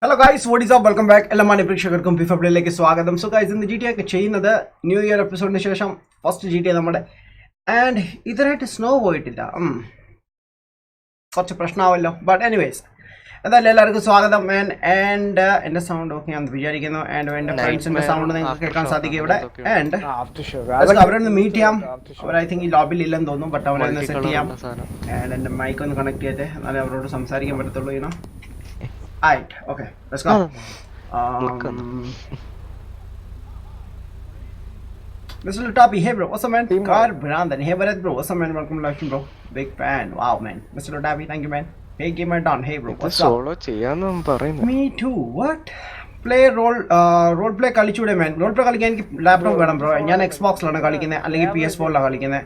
Hello guys what is up welcome back എല്ലാ മാന്യ പ്രേക്ഷകർക്കും ഫിഫ പ്ലേയിലേക്ക് സ്വാഗതം. സോ ഗൈസ് ഇന്ന് ജി ടി ഒക്കെ ചെയ്യുന്നത് ന്യൂ ഇയർ എപ്പിസോഡിന് ശേഷം ഫസ്റ്റ് ജി ടി നമ്മുടെ ആൻഡ് ഇതിനായിട്ട് സ്നോ പോയിട്ടില്ല. കുറച്ച് പ്രശ്നമാവല്ലോ. ബട്ട് എനിവേസ് എന്തായാലും എല്ലാവർക്കും സ്വാഗതം മാൻ. ആൻഡ് എൻ്റെ സൗണ്ട് ഓക്കെ ആണെന്ന് വിചാരിക്കുന്നു. ആൻഡ് എൻ്റെ ഫ്രണ്ട്സിൻ്റെ സൗണ്ട് നിങ്ങൾക്ക് കേൾക്കാൻ സാധിക്കും ഇവിടെ. ആൻഡ് അവരൊന്ന് മീറ്റ് ചെയ്യാം. അവർ ഐ തിങ്ക് ഈ ലോബിൽ ഇല്ലെന്ന് തോന്നുന്നു. ബട്ട് അവരൊന്ന് സെറ്റ് ചെയ്യാം. ആൻഡ് എൻ്റെ മൈക്ക് ഒന്ന് കണക്ട് ചെയ്തിട്ട് എന്നാലേ അവരോട് സംസാരിക്കാൻ പറ്റത്തുള്ളൂ. ഇനോ Alright, okay, let's go. Mr. Lutapi, hey bro, what's up man? Car Brandon, hey Bharat bro, what's up man? Welcome to live stream bro. Big fan, wow man. Mr. Lutapi, thank you man. Hey Gamer Don, hey bro, what's up? Solo ചെയ്യാന്നും പറയുന്നു. Me too, what? Play role play കളിച്ചൂടെ man. Role play കളിക്കാൻ എനിക്ക് laptop വേണം bro. ഞാൻ എക്സ്ബോക്സിലാണ് കളിക്കുന്നത്, അല്ലെങ്കിൽ PS4ലാണ് കളിക്കുന്നത്.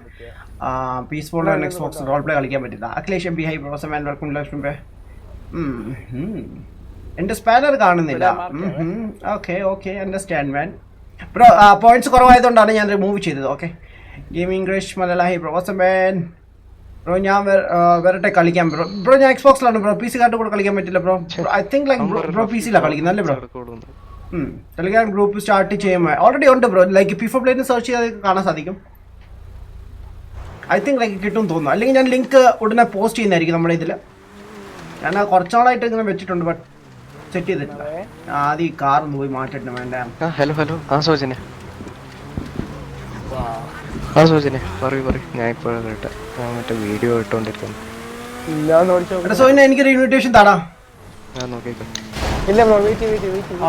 PS4ലാണ് Xbox role play കളിക്കാൻ പറ്റില്ല. Akhilesh M B hi bro, what's up man? Welcome to live stream bro. എന്റെ സ്പാനർ കാണുന്നില്ല. ഓക്കെ ഓക്കെ അണ്ടർസ്റ്റാൻഡ് മാൻ. ബ്രോ പോയിന്റ്സ് കുറവായതുകൊണ്ടാണ് ഞാൻ റിമൂവ് ചെയ്തത്. ഓക്കെ ഗെയിമിംഗ് ക്രഷ് മലയാള ഹൈ ബ്രോ വാട്സ് മാൻ. ബ്രോ ഞാൻ വരട്ടെ കളിക്കാം ബ്രോ. ബ്രോ ഞാൻ എക്സ്ബോക്സിലാണ് ബ്രോ. PC കാർഡ് കൂടെ കളിക്കാൻ പറ്റില്ല bro. I think like bro PC-ലാണ് കളിക്കുന്നത് അല്ലേ ബ്രോ? ടെലിഗ്രാം ഗ്രൂപ്പ് സ്റ്റാർട്ട് ചെയ്യുമ്പോൾ ഓൾറെഡി ഉണ്ട് ബ്രോ. ലൈക്ക് ഫിഫ പ്ലേന്ന് സെർച്ച് ചെയ്താൽ കാണാൻ സാധിക്കും. ഐ തിങ്ക് ലൈക്ക് കിട്ടും തോന്നുന്നു. അല്ലെങ്കിൽ ഞാൻ ലിങ്ക് ഉടനെ പോസ്റ്റ് ചെയ്യുന്നതായിരിക്കും നമ്മുടെ ഇതിൽ. ഞാൻ കുറച്ചാളായിട്ട് ഇങ്ങനെ വെച്ചിട്ടുണ്ട് ബട്ട് സെറ്റ് ചെയ്തിട്ടില്ല. ആദ്യം ഈ കാർ ഒന്ന് പോയി മാറ്റിട്ട് വേണ്ട. ഹലോ ഹലോ സോജനെ പറയൂ ഞാൻ ഇപ്പോഴും കേട്ടെ. ഞാൻ മറ്റേ വീഡിയോ ഇട്ടോണ്ടിരിക്കുന്നു. എനിക്കൊരു ഇൻവിറ്റേഷൻ താടാ. ഞാൻ നോക്കിക്കോ.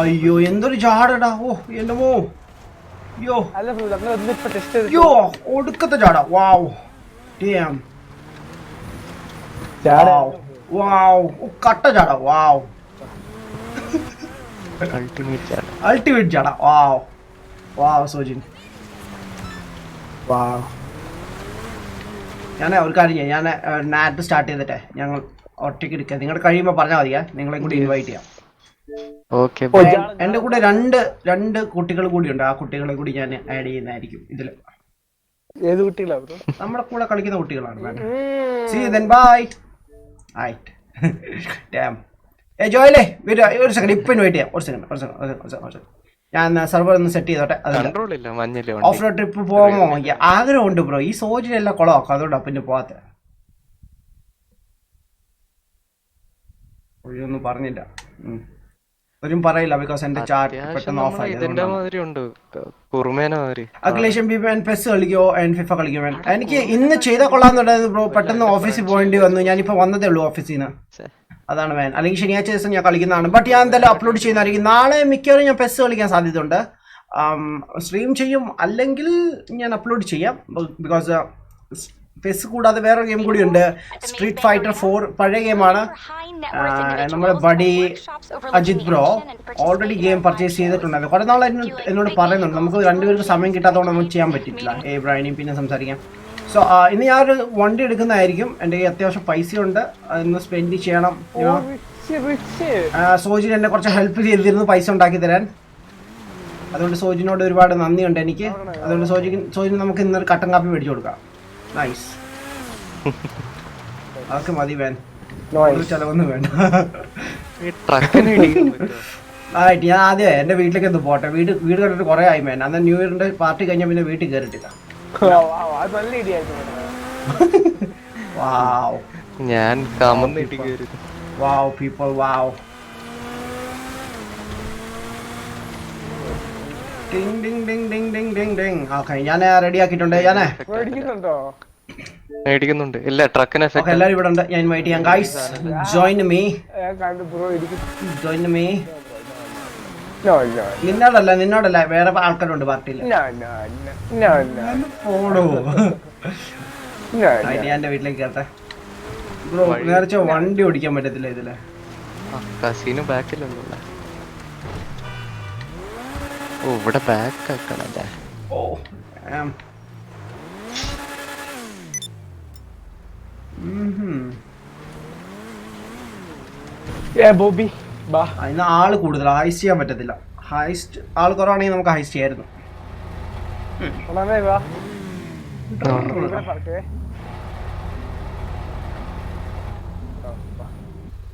അയ്യോ എന്തൊരു ചാടടാ. ഓ എന്റെ മോ. യോ ഒടുക്കത്തെ ചാടാ. വാവ് ഡാം. വാവ് കട്ട ചാടാ. വാവ് അൾട്ടിമേറ്റ് ചാടാ. വാവ് വാവ് സോജിൻ വാവ്. ഞാൻ ഒരു കാര്യം ചെയ്യാം. ഞാൻ നാറ്റ് സ്റ്റാർട്ട് ചെയ്തിട്ടെ ഞങ്ങൾ ഒറ്റയ്ക്ക് എടുക്കാം. നിങ്ങളുടെ കഴിയുമ്പോൾ പറഞ്ഞാൽ മതിയാ. നിങ്ങളെ കൂടി ഇൻവൈറ്റ് ചെയ്യാം. എന്റെ കൂടെ രണ്ട് കുട്ടികൾ കൂടി ഉണ്ട്. ആ കുട്ടികളെ കൂടി ഞാൻ ആഡ് ചെയ്യുന്നതായിരിക്കും ഇതില്. ഏത് കുട്ടികളാ? നമ്മുടെ കൂടെ കളിക്കുന്ന കുട്ടികളാണ്. See then bye. ആയിട്ട് ഡാം. ജോയിലേ ഒരു സെക്കൻഡ് ഇപ്പം ഇൻവൈറ്റ് ചെയ്യാം. ഒരു സെക്കൻഡ് ഞാൻ സെർവർ ഒന്ന് സെറ്റ് ചെയ്തോട്ടെ. ഓഫ് റോഡ് ട്രിപ്പ് പോകുമോ? ആഗ്രഹമുണ്ട് ബ്രോ. ഈ സോജിനെല്ലാം കുളമാക്കും. അതുകൊണ്ടാ പിന്നെ പോവാത്ത. ഒഴിയൊന്നും പറഞ്ഞില്ല. ഒരും പറയില്ല ബിക്കോസ് എന്റെ ചാറ്റ് പെട്ടെന്ന് ഓഫ് ആയി. Akhilesh M B man PES കളിക്കോ ആൻഡ് ഫിഫ കളിക്കോ മാൻ? എനിക്ക് ഇന്ന് ചെയ്താൽ കൊള്ളാന്നുണ്ടായിരുന്നു ബ്രോ. പെട്ടെന്ന് ഓഫീസിൽ പോകേണ്ടി വന്നു. ഞാനിപ്പോൾ വന്നതേ ഉള്ളൂ ഓഫീസിൽ നിന്ന്. അതാണ് മാൻ. അല്ലെങ്കിൽ ശനിയാഴ്ച ദിവസം ഞാൻ കളിക്കുന്നതാണ്. ബട്ട് ഞാൻ എന്തായാലും അപ്ലോഡ് ചെയ്യുന്നതായിരിക്കും. നാളെ മിക്കവാറും ഞാൻ പെസ് കളിക്കാൻ സാധ്യതയുണ്ട്. സ്ട്രീം ചെയ്യും, അല്ലെങ്കിൽ ഞാൻ അപ്ലോഡ് ചെയ്യാം. ബിക്കോസ് പെസ് കൂടാതെ വേറെ ഗെയിം കൂടിയുണ്ട്. സ്ട്രീറ്റ് ഫൈറ്റർ 4 പഴയ ഗെയിമാണ്. നമ്മുടെ buddy Ajith bro already game purchase ചെയ്തിട്ടുണ്ടായിരുന്നു. കുറേ നാൾ എന്നോട് പറയുന്നുണ്ട്. നമുക്ക് രണ്ടുപേർക്ക് സമയം കിട്ടാത്തതുകൊണ്ട് നമുക്ക് ചെയ്യാൻ പറ്റിയിട്ടില്ല. ബ്രൈനിയും പിന്നെ സംസാരിക്കാം. സോ ഇന്ന് ഞാനൊരു വണ്ടി എടുക്കുന്നതായിരിക്കും. എൻ്റെ അത്യാവശ്യം പൈസയുണ്ട്. അതൊന്ന് സ്പെൻഡ് ചെയ്യണം. സോജിൻ എന്നെ കുറച്ച് ഹെൽപ്പ് ചെയ്തിരുന്നു പൈസ ഉണ്ടാക്കി തരാൻ. അതുകൊണ്ട് സോജിനോട് ഒരുപാട് നന്ദിയുണ്ട് എനിക്ക്. അതുകൊണ്ട് സോജിന് നമുക്ക് ഇന്നൊരു കട്ടൻ കാപ്പി മേടിച്ചു കൊടുക്കാം. നൈസ്. അതൊക്കെ മതി വേൻ. ചെലവൊന്നും വേണ്ട. ആയിട്ട് ഞാൻ ആദ്യമേ എൻ്റെ വീട്ടിലേക്ക് ഒന്ന് പോട്ടെ. വീട് കണ്ടിട്ട് കുറേ ആയി മേൻ. അന്ന് ന്യൂ ഇയറിന്റെ പാർട്ടി കഴിഞ്ഞാൽ പിന്നെ വീട്ടിൽ കയറിയിട്ടില്ല. ഞാൻ wow people wow. Ding ding ding ding ding ding ding. Okay ഞാൻ റെഡി ആക്കിയിട്ടുണ്ട്. മേടിക്കുന്നുണ്ട്. ഇല്ല ട്രക്കിന് എല്ലാവരും ഇവിടെ ഉണ്ട്. ഞാൻ ഇൻവൈറ്റ് ചെയ്യാം. Guys join me. നിന്നോടല്ല വേറെ ആൾക്കാരുണ്ട് പാർട്ടിയിൽ. ഞാൻ എന്റെ വീട്ടിലേക്ക് കേട്ടെ ബ്രോ. നേരത്തെ വണ്ടി ഓടിക്കാൻ പറ്റത്തില്ല ഇതില്. കസീനോ ബാക്കിലൊന്നുമില്ല. ഓ ഇവിടെ ബാക്ക് ആക്കണല്ലേ. ഓ ബോബി ഇന്ന് ആള് കൂടുതൽ ഹൈസ്റ്റ് ചെയ്യാൻ പറ്റത്തില്ല. ഹൈസ്റ്റ് ആൾ കുറവാണെങ്കിൽ നമുക്ക് ഹൈസ്റ്റ് ചെയ്യായിരുന്നു.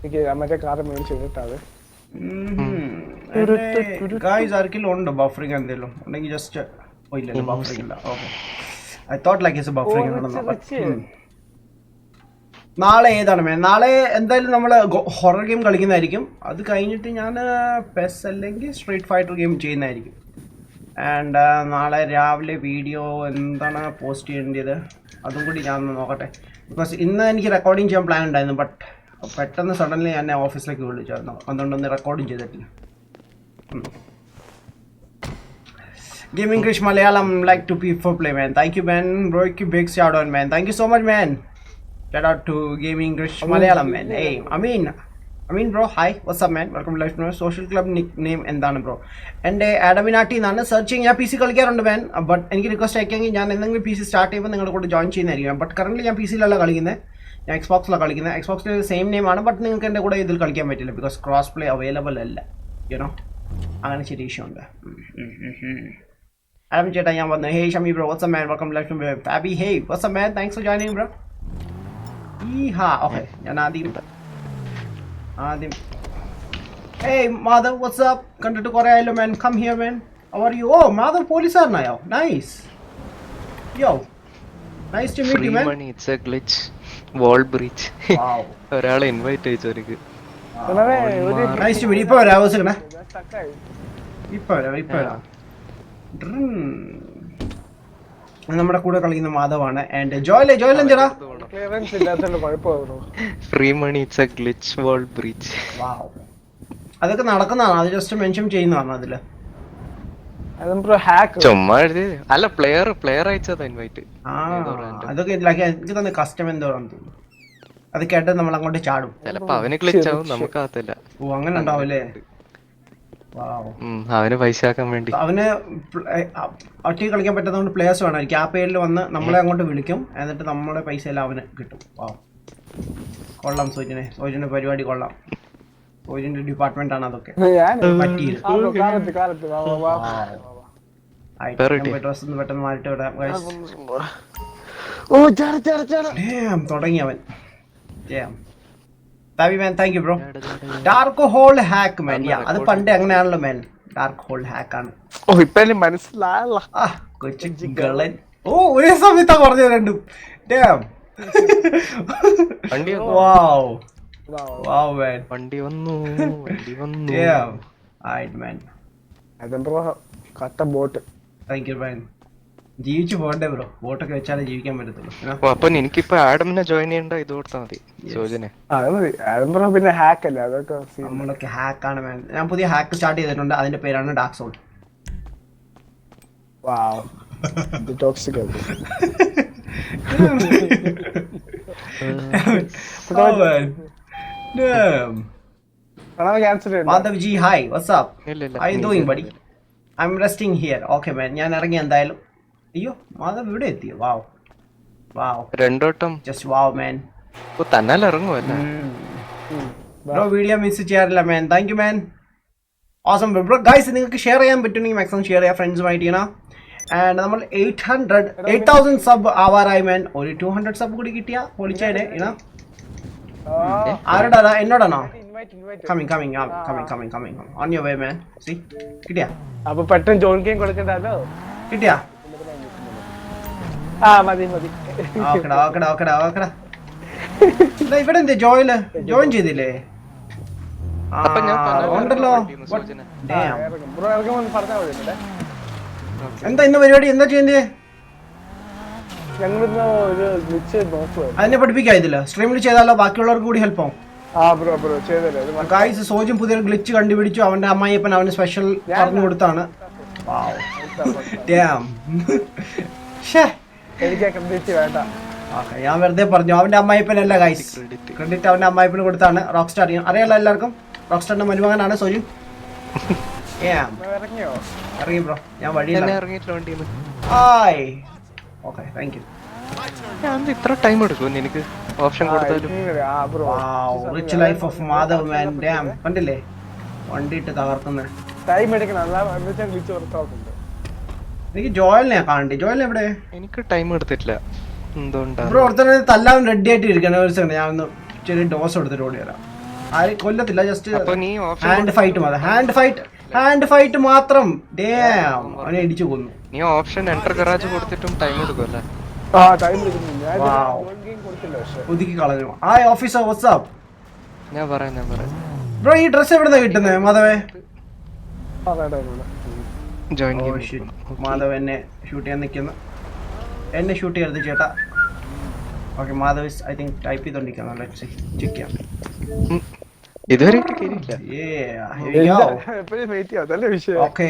എനിക്ക് മറ്റേ കാറ് മേടിച്ചിട്ടാണ് ഗായ്സ് ആർക്കെങ്കിലും ഉണ്ടോ ബഫറിങ് എന്തെങ്കിലും ഉണ്ടെങ്കിൽ ജസ്റ്റ് ഇല്ലല്ലോ ബഫറിങ് ഇല്ല. Okay I thought like it's buffering ആണെന്ന്. നാളെ ഏതാണ് മാൻ? നാളെ എന്തായാലും നമ്മൾ ഹൊറർ ഗെയിം കളിക്കുന്നതായിരിക്കും. അത് കഴിഞ്ഞിട്ട് ഞാൻ പെസ് അല്ലെങ്കിൽ സ്ട്രീറ്റ് ഫൈറ്റർ ഗെയിം ചെയ്യുന്നതായിരിക്കും. ആൻഡ് നാളെ രാവിലെ വീഡിയോ എന്താണ് പോസ്റ്റ് ചെയ്യേണ്ടത് അതും കൂടി ഞാൻ നോക്കട്ടെ. ബിക്കോസ് ഇന്ന് എനിക്ക് റെക്കോർഡിങ് ചെയ്യാൻ പ്ലാൻ ഉണ്ടായിരുന്നു. ബട്ട് പെട്ടെന്ന് സഡൻലി എന്നെ ഓഫീസിലേക്ക് വിളിച്ചായിരുന്നു. അതുകൊണ്ടൊന്ന് റെക്കോർഡിങ് ചെയ്തിട്ടില്ല. Game English Malayalam like to people play man. Thank you man. Bro, big shout out man. Thank you so much man. Shout out to Game English Malayalam man. Hey, I mean bro, hi. What's up man? Welcome to Life No Social Club nickname എന്താണ് bro? എൻ്റെ ആഡമിനാട്ടി എന്നാണ് searching. ഞാൻ PC കളിക്കാറുണ്ട് മാൻ. But എനിക്ക് request അയക്കാമെങ്കിൽ ഞാൻ എന്തെങ്കിലും PC start ചെയ്യുമ്പോൾ നിങ്ങളുടെ കൂടെ ജോയിൻ ചെയ്യുന്നതായിരിക്കും. ബട്ട് കറന്റ് ഞാൻ PC-ലല്ല കളിക്കുന്നത്, ഞാൻ എക്സ്ബോക്സിലാണ് കളിക്കുന്നത്. എക്സ്ബോക്സിൽ സെയിം നെയിമാണ്. ബട്ട് നിങ്ങൾക്ക് എൻ്റെ കൂടെ ഇതിൽ കളിക്കാൻ പറ്റില്ല ബിക്കോസ് ക്രോസ് പ്ലേ അവൈലബിൾ അല്ല. യുനോ അങ്ങനെ ചെറിയ ഇഷ്യൂ ഉണ്ട്. Adam ചേട്ടാ ഞാൻ വന്നു. Hey Shami bro, what's up man? Welcome life to Fabi. Hey what's up man? Thanks for joining bro. Okay ഞാൻ ആദ്യം ഹേയ് മാധവ് വാട്ട്സ് അപ്പ്? കണ്ടിട്ട് കുറേ ആയല്ലോ man. Come here man. How are you? Oh Madhav പോലീസുകാരനായോ? Nice. Yo nice to meet you man. It's a glitch wall breach. Wow ഒരാളെ invite ചെയ്തവർക്ക് nice to meet. ഇപ്പോൾ വരാം ആവശ്യക്കണേ. ഇപ്പോൾ വരാം. നമ്മുടെ കൂടെ കളിക്കുന്ന മാധവാണ്. ആൻഡ് ജോയൽ എന്തിടാ? Free money it's a glitch wall breach. Wow അതൊക്കെ നടക്കുന്നതാണ്. അത് ജസ്റ്റ് മെൻഷൻ ചെയ്യുന്നതാണ് അതില്. ചുമ്മാ എഴുതി അല്ല പ്ലെയർ അയച്ചതാ ഇൻവൈറ്റ്. അതൊക്കെ എനിക്ക് തന്നെ കസ്റ്റം എന്തോന്ന് തോന്നുന്നു. അത് കേട്ട് നമ്മൾ അങ്ങോട്ട് ചാടും. ചിലപ്പോ അവന് ഗ്ലിച്ച് ആവും, നമുക്കകത്തില്ല. ഓ അങ്ങനെ ഉണ്ടാവല്ലേ? അവന് പൈസ ആക്കാൻ വേണ്ടി. അവന് ഒറ്റ കളിക്കാൻ പറ്റുന്നതുകൊണ്ട് പ്ലേയേഴ്സ് വേണം. ആ പേരിൽ വന്ന് നമ്മളെ അങ്ങോട്ട് വിളിക്കും. എന്നിട്ട് നമ്മുടെ പൈസ എല്ലാം അവന് കിട്ടും. കൊള്ളാം സോജിന്റെ പരിപാടി കൊള്ളാം. സോജിന്റെ ഡിപ്പാർട്ട്മെന്റ് ആണ് അതൊക്കെ. പെട്ടെന്ന് മാറിട്ട് തുടങ്ങി അവൻ. Thank you bro. Dark hole hack man. അത് പണ്ടേ അങ്ങനെയാണല്ലോ മാൻ. ഡാർക്ക് ഹോൾ ഹാക്ക് ആണ്. കൊച്ചു ഗളൻ. ഒരേ സമയത്താ പറഞ്ഞ രണ്ടും. വണ്ടി വന്നു. താങ്ക് യു മാൻ. ജീവിച്ചു പോകണ്ടേ ബ്രോ? വോട്ടൊക്കെ വെച്ചാലേ ജീവിക്കാൻ പറ്റത്തുള്ളൂ. അപ്പൊ എനിക്കിപ്പോ ആഡമിനെ ജോയിൻ ചെയ്യണ്ട ഇത് കൊടുത്താൽ മതി. സോജനെ പിന്നെ ഹാക്ക് അല്ലേ അതൊക്കെ. നമ്മളൊക്കെ ഹാക്കാണ് മാൻ. ഞാൻ പുതിയ ഹാക്ക് സ്റ്റാർട്ട് ചെയ്തിട്ടുണ്ട്. അതിന്റെ പേരാണ് dark soul. Madhav ji hi what's up? How are you doing buddy? I am resting here. Okay man. ഞാൻ ഇറങ്ങി എന്തായാലും. അയ്യോ മാധവ് ഇവിടെ എത്തിയോ? വാവ് രണ്ടോട്ടം ജസ്റ്റ് വാവ് മാൻ. തന്നാലും ഇറങ്ങുമല്ലേ ബ്രോ? വീഡിയോ മിസ് ചെയ്യാറില്ല man. Thank you man. Awesome bro. Guys നിങ്ങൾക്ക് ഷെയർ ചെയ്യാൻ പറ്റുമെങ്കിൽ മാക്സിമം ഷെയർ ചെയ്യാം ഫ്രണ്ട്സുമായിട്ട് ചെയ്യണം. ആൻഡ് നമ്മൾ 8,000 സബ് ആവാറായി മാൻ. ഒരു 200 സബ് കൂടി കിട്ടിയ പൊളിച്ചേടെ. ആരോടാ? എന്നോടാണോ? Coming on your way man. See കിട്ടിയാ? അപ്പൊ പെട്ടെന്ന് ജോയിൻ ഗെയിം കൊടുക്കണ്ടല്ലോ. കിട്ടിയാ? മതി. ഓക്കെടാ. ഇവിടെ എന്ത് ജോയിൻ ചെയ്തില്ലേ? ഉണ്ടല്ലോ. എന്താ ഇന്ന് പരിപാടി? എന്താ ചെയ്യുന്നേ? അതിനെ പഠിപ്പിക്കാം ഇതില്. സ്ട്രീമിൽ ചെയ്താലോ ബാക്കിയുള്ളവർക്ക് കൂടി ഹെൽപ്പ് ആവും. ഗൈസ് സോജും പുതിയൊരു ഗ്ലിച്ച് കണ്ടുപിടിച്ചു. അവന്റെ അമ്മായിയപ്പൻ അവന് സ്പെഷ്യൽ പറഞ്ഞു കൊടുത്താണ്. ഞാൻ വെറുതെ പറഞ്ഞു. അവന്റെ അമ്മായിപ്പനല്ല ഗൈസ്. ക്രെഡിറ്റ് അവന്റെ അമ്മായിപ്പന് കൊടുത്താണ്. റോക്ക് സ്റ്റാർ അറിയാലോ എല്ലാവർക്കും. റോക്ക് സ്റ്റാറിന്റെ മരുമകനാണ് സോജു. ഇറങ്ങി ബ്രോ. ഞാൻ വഴിയില്ല. Okay thank you. ഇത്ര ടൈം എടുക്കും എനിക്ക് ഓപ്ഷൻ കൊടുത്താലും. Rich life of Madhav man. Dam കണ്ടില്ലേ വണ്ടിയിട്ട് തകർക്കുന്ന. എനിക്ക് ജോയലിനെ കാണണ്ടേ? ജോയൽ എവിടെ? എനിക്ക് ടൈം എടുത്തിട്ടില്ല. എന്തുകൊണ്ടാ ബ്രോ? ഒരുത്തന്നെ തല്ലാൻ റെഡി ആയിട്ട് ഇരിക്കണം. ഒരു സെക്കൻഡ് ഞാൻ ഒന്ന് ചെറിയ ഡോസ് എടുത്തിട്ട് ഓടി വരാം. ആരും കൊല്ലത്തില്ല, ജസ്റ്റ് അപ്പൊ നീ ഓപ്ഷൻ ഹാൻഡ് ഫൈറ്റ് മാത്രം. ഹാൻഡ് ഫൈറ്റ് മാത്രം. ഡാം, അവനെ ഇടിച്ചു കൊന്നു. നീ ഓപ്ഷൻ എൻ്റർ ഗറാജ് കൊടുത്തിട്ടും ടൈം എടുക്കുമല്ലേ? ആ ടൈം എടുക്കുന്നില്ല. ഞാൻ Wow. ജോയിൻ ഗെയിം കൊടുത്തില്ല പക്ഷെ. ഒതുക്കി കളഞ്ഞു. ഹായ് ഓഫീസർ, വാട്സ്ആപ്പ് ഞാൻ പറയാം ബ്രോ. ഈ ഡ്രസ് എവിടുന്നാ കിട്ടുന്നത് മാധവേ? ആ, വേണ്ട, വേണ്ട. ജോയിൻ ഓ ഷിറ്റ്, മാധവ് എന്നെ ഷൂട്ട് ചെയ്യാൻ നിൽക്കുന്നു. എന്നെ ഷൂട്ട് ചെയ്യരുത് ചേട്ടാ. Okay, Madhav I think type ചെയ്തോണ്ടിരിക്കുന്നു. ലെറ്റ്സ് ചെക്ക് ചെയ്യാം. ഇതുവരെ കേറിയില്ല. എപ്പോഴും വെയിറ്റ് ചെയ്യാം, അതല്ലേ വിഷയം. ഓക്കെ,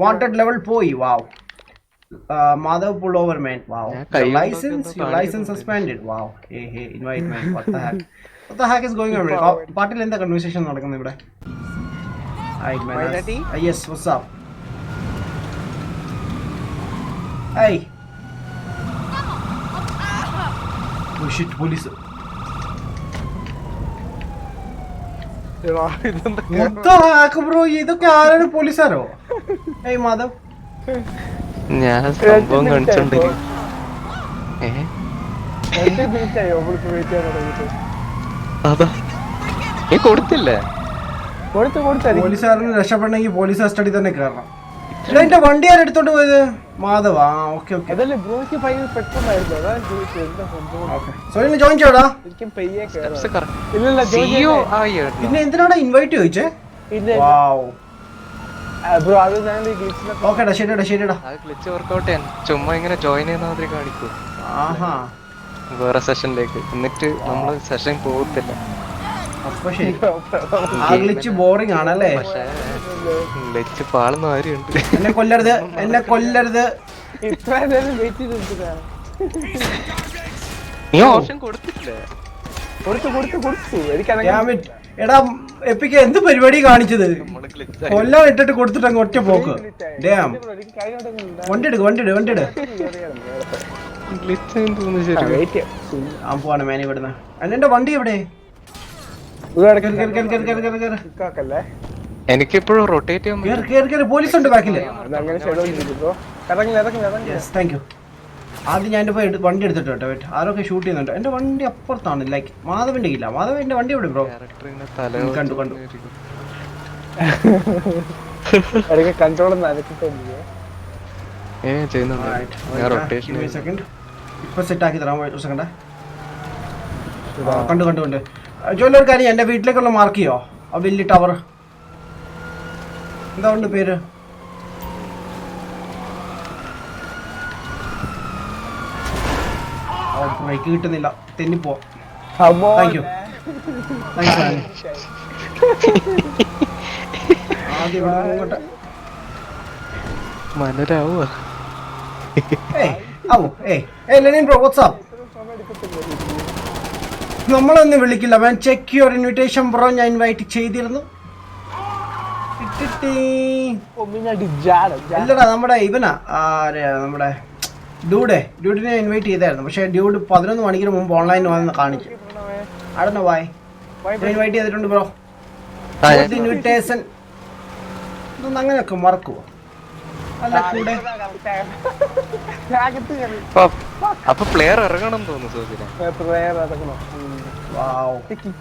വാണ്ടഡ് ലെവൽ പോയി. വാവ്. Madhav pull over man. Wow. Your license suspended. Wow. Hey, invite man. What the heck is going on? Party in the conversation നടക്കുന്നു ഇവിടെ. Right man. Yes, what's up? Hey. Oh shit, police. മൊത്തം hack bro. ഇതൊക്കെ ആരാണ്? പോലീസാരോ? ഏയ് മാധവ്, ഞാൻ സംഭവം കാണിച്ചോണ്ടിരിക്കും. അതാ നീ കൊടുത്തില്ലേ? പോലീസുകാരന് രക്ഷപ്പെടണമെങ്കിൽ പോലീസ് കസ്റ്റഡി തന്നെ കയറണം. ഇല്ല, എന്റെ വണ്ടി ആരും എടുത്തോണ്ട് പോയത്? മാധവ്. ആ ഓക്കെ ഓക്കെ. സോയിന് ജോയിൻ ചെയ്യടാ. പിന്നെ എന്തിനാണ് ഇൻവൈറ്റ് ചോദിച്ചേ? വാവ്. ഓക്കെടാ, ശരിടാ. അത് ഗ്ലിച്ച് വർക്കൗട്ട് ചെയ്യാൻ ചുമ്മാ ഇങ്ങനെ ജോയിൻ ചെയ്യുന്ന മാതിരി കാണിക്കൂ. ആഹാ, വേറെ സെഷനിലേക്ക്. എന്നിട്ട് നമ്മള് സെഷൻ പോകത്തില്ല. അപ്പൊ ശരി. ആ ഗ്ലിച്ച് ബോറിംഗ് ആണല്ലേ? പക്ഷേ ഗ്ലിച്ച് പാളുന്ന കാര്യമുണ്ട്. എന്നെ കൊല്ലരുത്. നീ ഓപ്ഷൻ കൊടുത്തില്ലേ? Damn it. എടാ എപ്പിക്ക് എന്ത് പരിപാടി കാണിച്ചത്? കൊല്ലാൻ ഇട്ടിട്ട് കൊടുത്തിട്ട് അങ്ങ് ഒറ്റ പോക്ക്. ഡാം, വണ്ടി എടു. ആ പോവാണ് മാൻ ഇവിടുന്ന്. എന്റെ വണ്ടി എവിടെ? എനിക്കിപ്പോഴും റൊട്ടേറ്റ് ചെയ്യാൻ പോലീസ് ഉണ്ട് ബാക്കില്. Thank you. ആദ്യം ഞാൻ പോയി വണ്ടി എടുത്തിട്ട് കേട്ടോ. ആരൊക്കെ ഷൂട്ട് ചെയ്യുന്നുണ്ട്. എന്റെ വണ്ടി അപ്പുറത്താണ്. ലൈക്ക് മാധവന്റെ ഇല്ല. മാധവന്റെ വണ്ടി എവിടെ ബ്രോ? കണ്ടു. ഇപ്പൊ സെറ്റ് ആക്കി തരാൻ ഒരു സെക്കൻഡ്. കണ്ടു. ജോലി കാര്യം, എന്റെ വീട്ടിലേക്കുള്ള മാർക്ക് ചെയ്യോ? ആ വലിയ ടവർ എന്താ ഉണ്ട് പേര്? ബ്രേക്ക് കിട്ടുന്നില്ല, തെന്നിപ്പോ. Thank you. ആദ്യം ഇങ്ങോട്ട് മനരാവുക. നമ്മളൊന്നും വിളിക്കില്ല man. Check your invitation bro. ഞാൻ ഇൻവൈറ്റ് ചെയ്തിരുന്നു. ഇല്ലടാ, നമ്മുടെ ഇവനാ, നമ്മുടെ ഡ്യൂഡിനെ ഇൻവൈറ്റ് ചെയ്തായിരുന്നു. പക്ഷെ ഡ്യൂഡ് 11 മണിക്കൂർ മുമ്പ് ഓൺലൈൻ വന്ന് കാണിച്ചു. അവിടെ വായി ഇൻവൈറ്റ് ചെയ്തിട്ടുണ്ട് ബ്രോ. ഇൻവിറ്റേഷൻ ഇതൊന്നും അങ്ങനെയൊക്കെ മറക്കുവോ? അല്ല കൂടെ അപ്പൊ പ്ലെയർ ഇറങ്ങണം തോന്നുന്നു.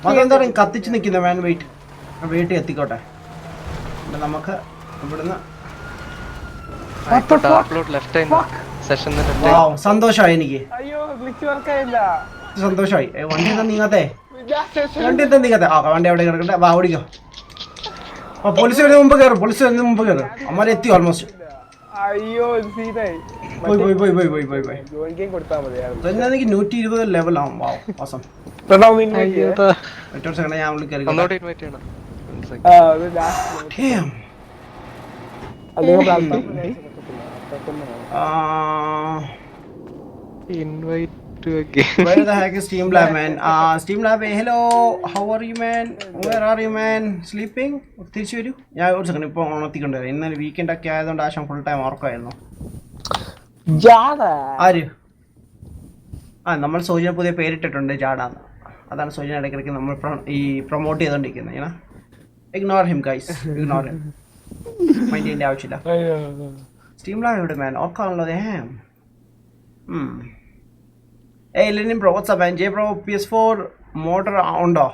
അതെന്താ കത്തിച്ച് നിൽക്കുന്ന മാൻ? വെയിറ്റ് എത്തിക്കോട്ടെ. നമുക്ക് ഇവിടുന്ന് സന്തോഷമായി. എനിക്ക് സന്തോഷമായി. വണ്ടി എന്താ നീങ്ങാത്തെ? വണ്ടി അവിടെ കിടക്കട്ടെ. വാ ഓടിക്കോ. പോലീസ് വരുന്ന മുമ്പ് കയറും. അമ്മമാരെ എത്തി ഓൾമോസ്റ്റ്. പോയി 120 ലെവലാവും. മാസം ഏറ്റവും സെക്കൻഡ് ഞാൻ വിളിക്കാൻ. Where the heck is Steam Lab man? Steam Lab, hello, how are you man? Where are you man? Sleeping? തിരിച്ചു വരൂ. ഞാൻ ഒരു സെക്കൻഡ് ഇപ്പോൾ ഉണർത്തിക്കൊണ്ടു. ഇന്നലെ വീക്കെൻഡ് ഒക്കെ ആയതുകൊണ്ട് ആശം ഫുൾ ടൈം ഉറക്കമായിരുന്നു. ആര്? നമ്മൾ സോജിനെ പുതിയ പേരിട്ടിട്ടുണ്ട്, ജാഡാന്ന്. അതാണ് സോജിനെ ഇടയ്ക്കിടയ്ക്ക് നമ്മൾ ഈ പ്രൊമോട്ട് ചെയ്തോണ്ടിരിക്കുന്നത്. Ignore him guys, ignore him. Mind ചെയ്യേണ്ട ആവശ്യമില്ല. സ്റ്റീം ലാബ് എവിടെ മാൻ? ഓർക്കാണല്ലോ. Hey Lenin bro, what's up man? J bro, PS4 മോഡർ ഉണ്ടോ?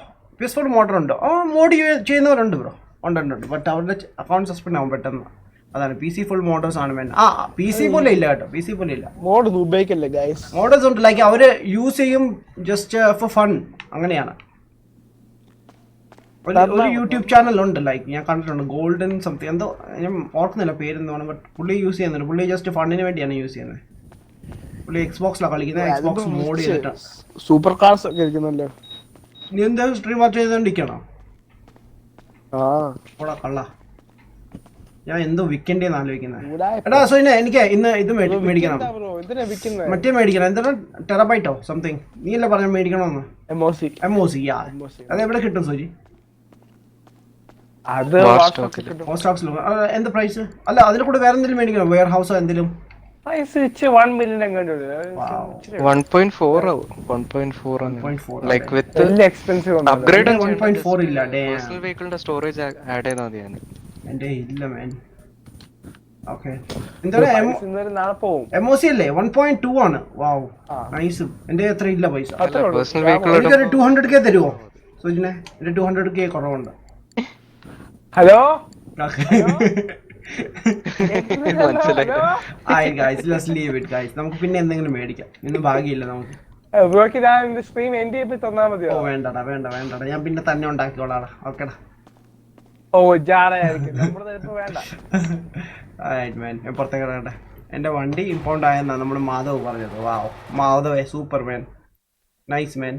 PS4 മോഡർ ഉണ്ട്. മോഡ് ചെയ്യുന്നവരുണ്ട് ബ്രോ. ഉണ്ട്. ബട്ട് അവരുടെ അക്കൗണ്ട് സസ്പെൻഡ് ആവും പെട്ടെന്ന്. അതാണ് PC ഫുൾ മോഡേഴ്സ് ആണ് വേണ്ടത്. PC പോലെ ഇല്ല കേട്ടോ. PC പോലെ ഇല്ല. മോഡ് ഉപയോഗിക്കല്ലേ ഗൈസ്. മോഡേഴ്സ് ഉണ്ട്. ലൈക്ക് അവര് യൂസ് ചെയ്യും ജസ്റ്റ് ഫോർ ഫൺ. അങ്ങനെയാണ്. ഒരു യൂട്യൂബ് ചാനൽ ഉണ്ട്. ലൈക്ക് ഞാൻ കണ്ടിട്ടുണ്ട്. ഗോൾഡൻ സംതിങ് എന്തോ ഞാൻ ഓർക്കുന്നില്ല പേരെന്താണ്. ബട്ട് പുള്ളി യൂസ് ചെയ്യുന്നുണ്ട്. പുള്ളി ജസ്റ്റ് ഫണ്ടിന് വേണ്ടിയാണ് യൂസ് ചെയ്യുന്നത്. പുള്ളി എക്സ്ബോക്സിലാണ് കളിക്കുന്നത്. എക്സ്ബോക്സ് മോഡ് ചെയ്തിട്ടാണ്. സൂപ്പർ കാർസ് ഒക്കെ ഇരിക്കുന്നല്ലോ. നീ എന്താ സ്ട്രീം വാച്ച് ചെയ്തോണ്ടിരിക്കണോ? കള്ള ഞാൻ എന്തോ വിക്കണ്ടേന്ന് ആലോചിക്കുന്നത്. എടാ സോയിനെ എനിക്ക് ഇന്ന് ഇത് മേടിക്കണം. മറ്റേ മേടിക്കണം. എന്താണ് ടെറാബൈറ്റോ സംതിങ് നീ അല്ലേ പറഞ്ഞ മേടിക്കണമെന്ന്. MOC അത് എവിടെ കിട്ടും സോജി? എന്താ പ്രൈസ്? അല്ല അതിൽ കൂടെ വേറെ എന്തെങ്കിലും മേടിക്കണം. വെയർ ഹൗസോ എന്തെങ്കിലും? 1 million like with expensive upgrade 1.4 ഇല്ല. personal vehicle storage add ചെയ്താൽ മതിയാണ്. എന്റെ ഇല്ല man. ഓക്കേ എന്താണ് MOC അല്ലേ? 1.2 ആണ്. Wow nice. എന്റെ അത്ര ഇല്ല പൈസ. personal vehicle എനിക്കൊരു 200k തരുമോ സോജിനെ? എന്റെ 200k കുറവുണ്ട്. ഹലോ നമുക്ക് പിന്നെ എന്തെങ്കിലും മേടിക്കാം. ഇന്ന് ഭാഗ്യമില്ല നമുക്ക്. വേണ്ടടാ ഞാൻ പിന്നെ തന്നെ ഉണ്ടാക്കിക്കോളാടാ. ഓക്കെടാ. പുറത്തേക്ക് ഇറങ്ങട്ടെ. എന്റെ വണ്ടി ഇമ്പോണ്ട് ആയെന്നാ നമ്മുടെ മാധവ് പറഞ്ഞത്. വാവ് മാധവേ സൂപ്പർ മാൻ. Nice man.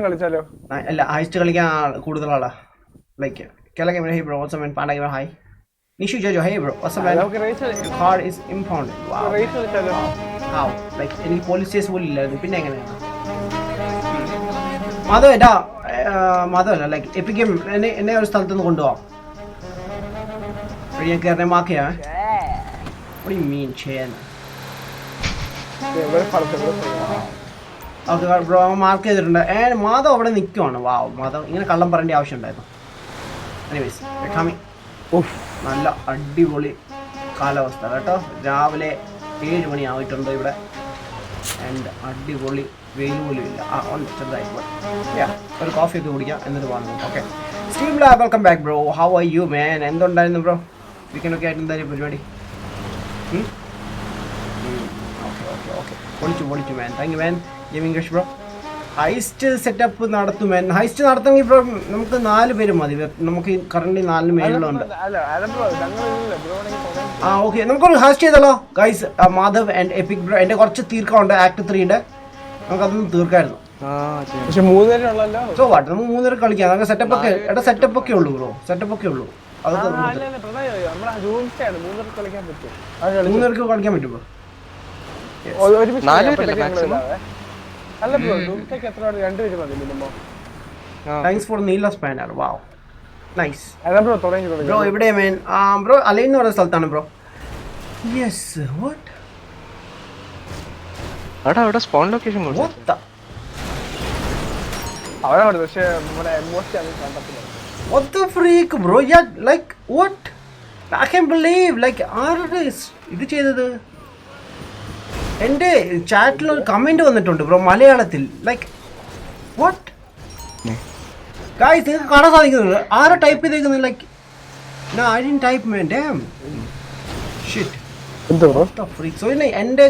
കളിച്ചാലോ? അല്ല ഹൈസ്റ്റ് കളിക്കാൻ കൂടുതൽ ആളാ. Like hey bro, what's up man? Panda gamer hi. Nishu Jojo, hey bro, what's up man? Your car is impounded. Wow. How? Like any police case പോലും ഇല്ലായിരുന്നു. പിന്നെ എങ്ങനെയാണ് മാധവേട്ടാ? മാധവല്ല like EPIC game എന്നെ ഒരു സ്ഥലത്തുനിന്ന് കൊണ്ടുപോകാം. ഞാൻ കയറിനെ മാക്കയാ. What do you mean chain? Okay bro mark ചെയ്തിട്ടുണ്ട്. മാധവ് അവിടെ നിൽക്കുവാണ്. വാവ് മാധവ് ഇങ്ങനെ കള്ളം പറയേണ്ട ആവശ്യം ഉണ്ടായിരുന്നു. എനിവേസ് നല്ല അടിപൊളി കാലാവസ്ഥ കേട്ടോ. രാവിലെ 7 മണി ആയിട്ടുണ്ട് ഇവിടെ. ആൻഡ് അടിപൊളി വെയിൽ പോലും ഇല്ല. ചെറുതായിട്ട് ഒരു കോഫി ഒക്കെ കുടിക്കാം എന്നിട്ട് പറഞ്ഞു. Okay Steam lab welcome back bro. How are you man? എന്തുണ്ടായിരുന്നു ബ്രോ? വീക്കെൻഡൊക്കെ ആയിട്ട് എന്തായാലും പരിപാടി? ഓക്കെ പൊളിച്ചു man. Thank you man. Gaming crush bro. Heist setup നടത്തും. ഹൈസ്റ്റ് നടത്തുമെങ്കിൽ ഇപ്പോൾ നമുക്ക് 4 പേര് മതി. നമുക്ക് കറന്റ് 4 മേലുണ്ട്. ഓക്കെ നമുക്കൊരു ഹാസ്റ്റ് ചെയ്തല്ലോ guys. Madhav and epic bro. എൻ്റെ കുറച്ച് തീർക്കാനുണ്ട്. ആക്ട് 3 നമുക്കതൊന്നും തീർക്കായിരുന്നു. സോ വാട്ട് നമുക്ക് 3 പേര് കളിക്കാം. നമുക്ക് സെറ്റപ്പ് ഒക്കെ ഉള്ളൂ ബ്രോ. സെറ്റപ്പ് ഒക്കെ ഉള്ളൂ. അതൊക്കെ 3 പേർക്ക് കളിക്കാൻ പറ്റും ബ്രോ. താങ്ക്സ് ഫോർ നീല സ്പാനർ. Wow nice bro. എവിടെ മേൻ? ബ്രോ അലൈൻ എന്ന് പറയുന്ന സ്ഥലത്താണ് ബ്രോ. യെസ് വാട്ട് അവിടെ spawn location what the freak bro? Yeah like what? I can't believe like ആരുടെ ഇത് ചെയ്തത്? എൻ്റെ ചാറ്റിൽ ഒരു കമന്റ് വന്നിട്ടുണ്ട് ബ്രോ മലയാളത്തിൽ. ലൈക്ക് വാട്ട് ഗായ്സ് നിങ്ങൾക്ക് കാണാൻ സാധിക്കുന്നുണ്ട്. ആരാ ടൈപ്പ് ചെയ്തേക്കുന്നത്? Like I didn't type man. Damn shit. What the freak? So എൻ്റെ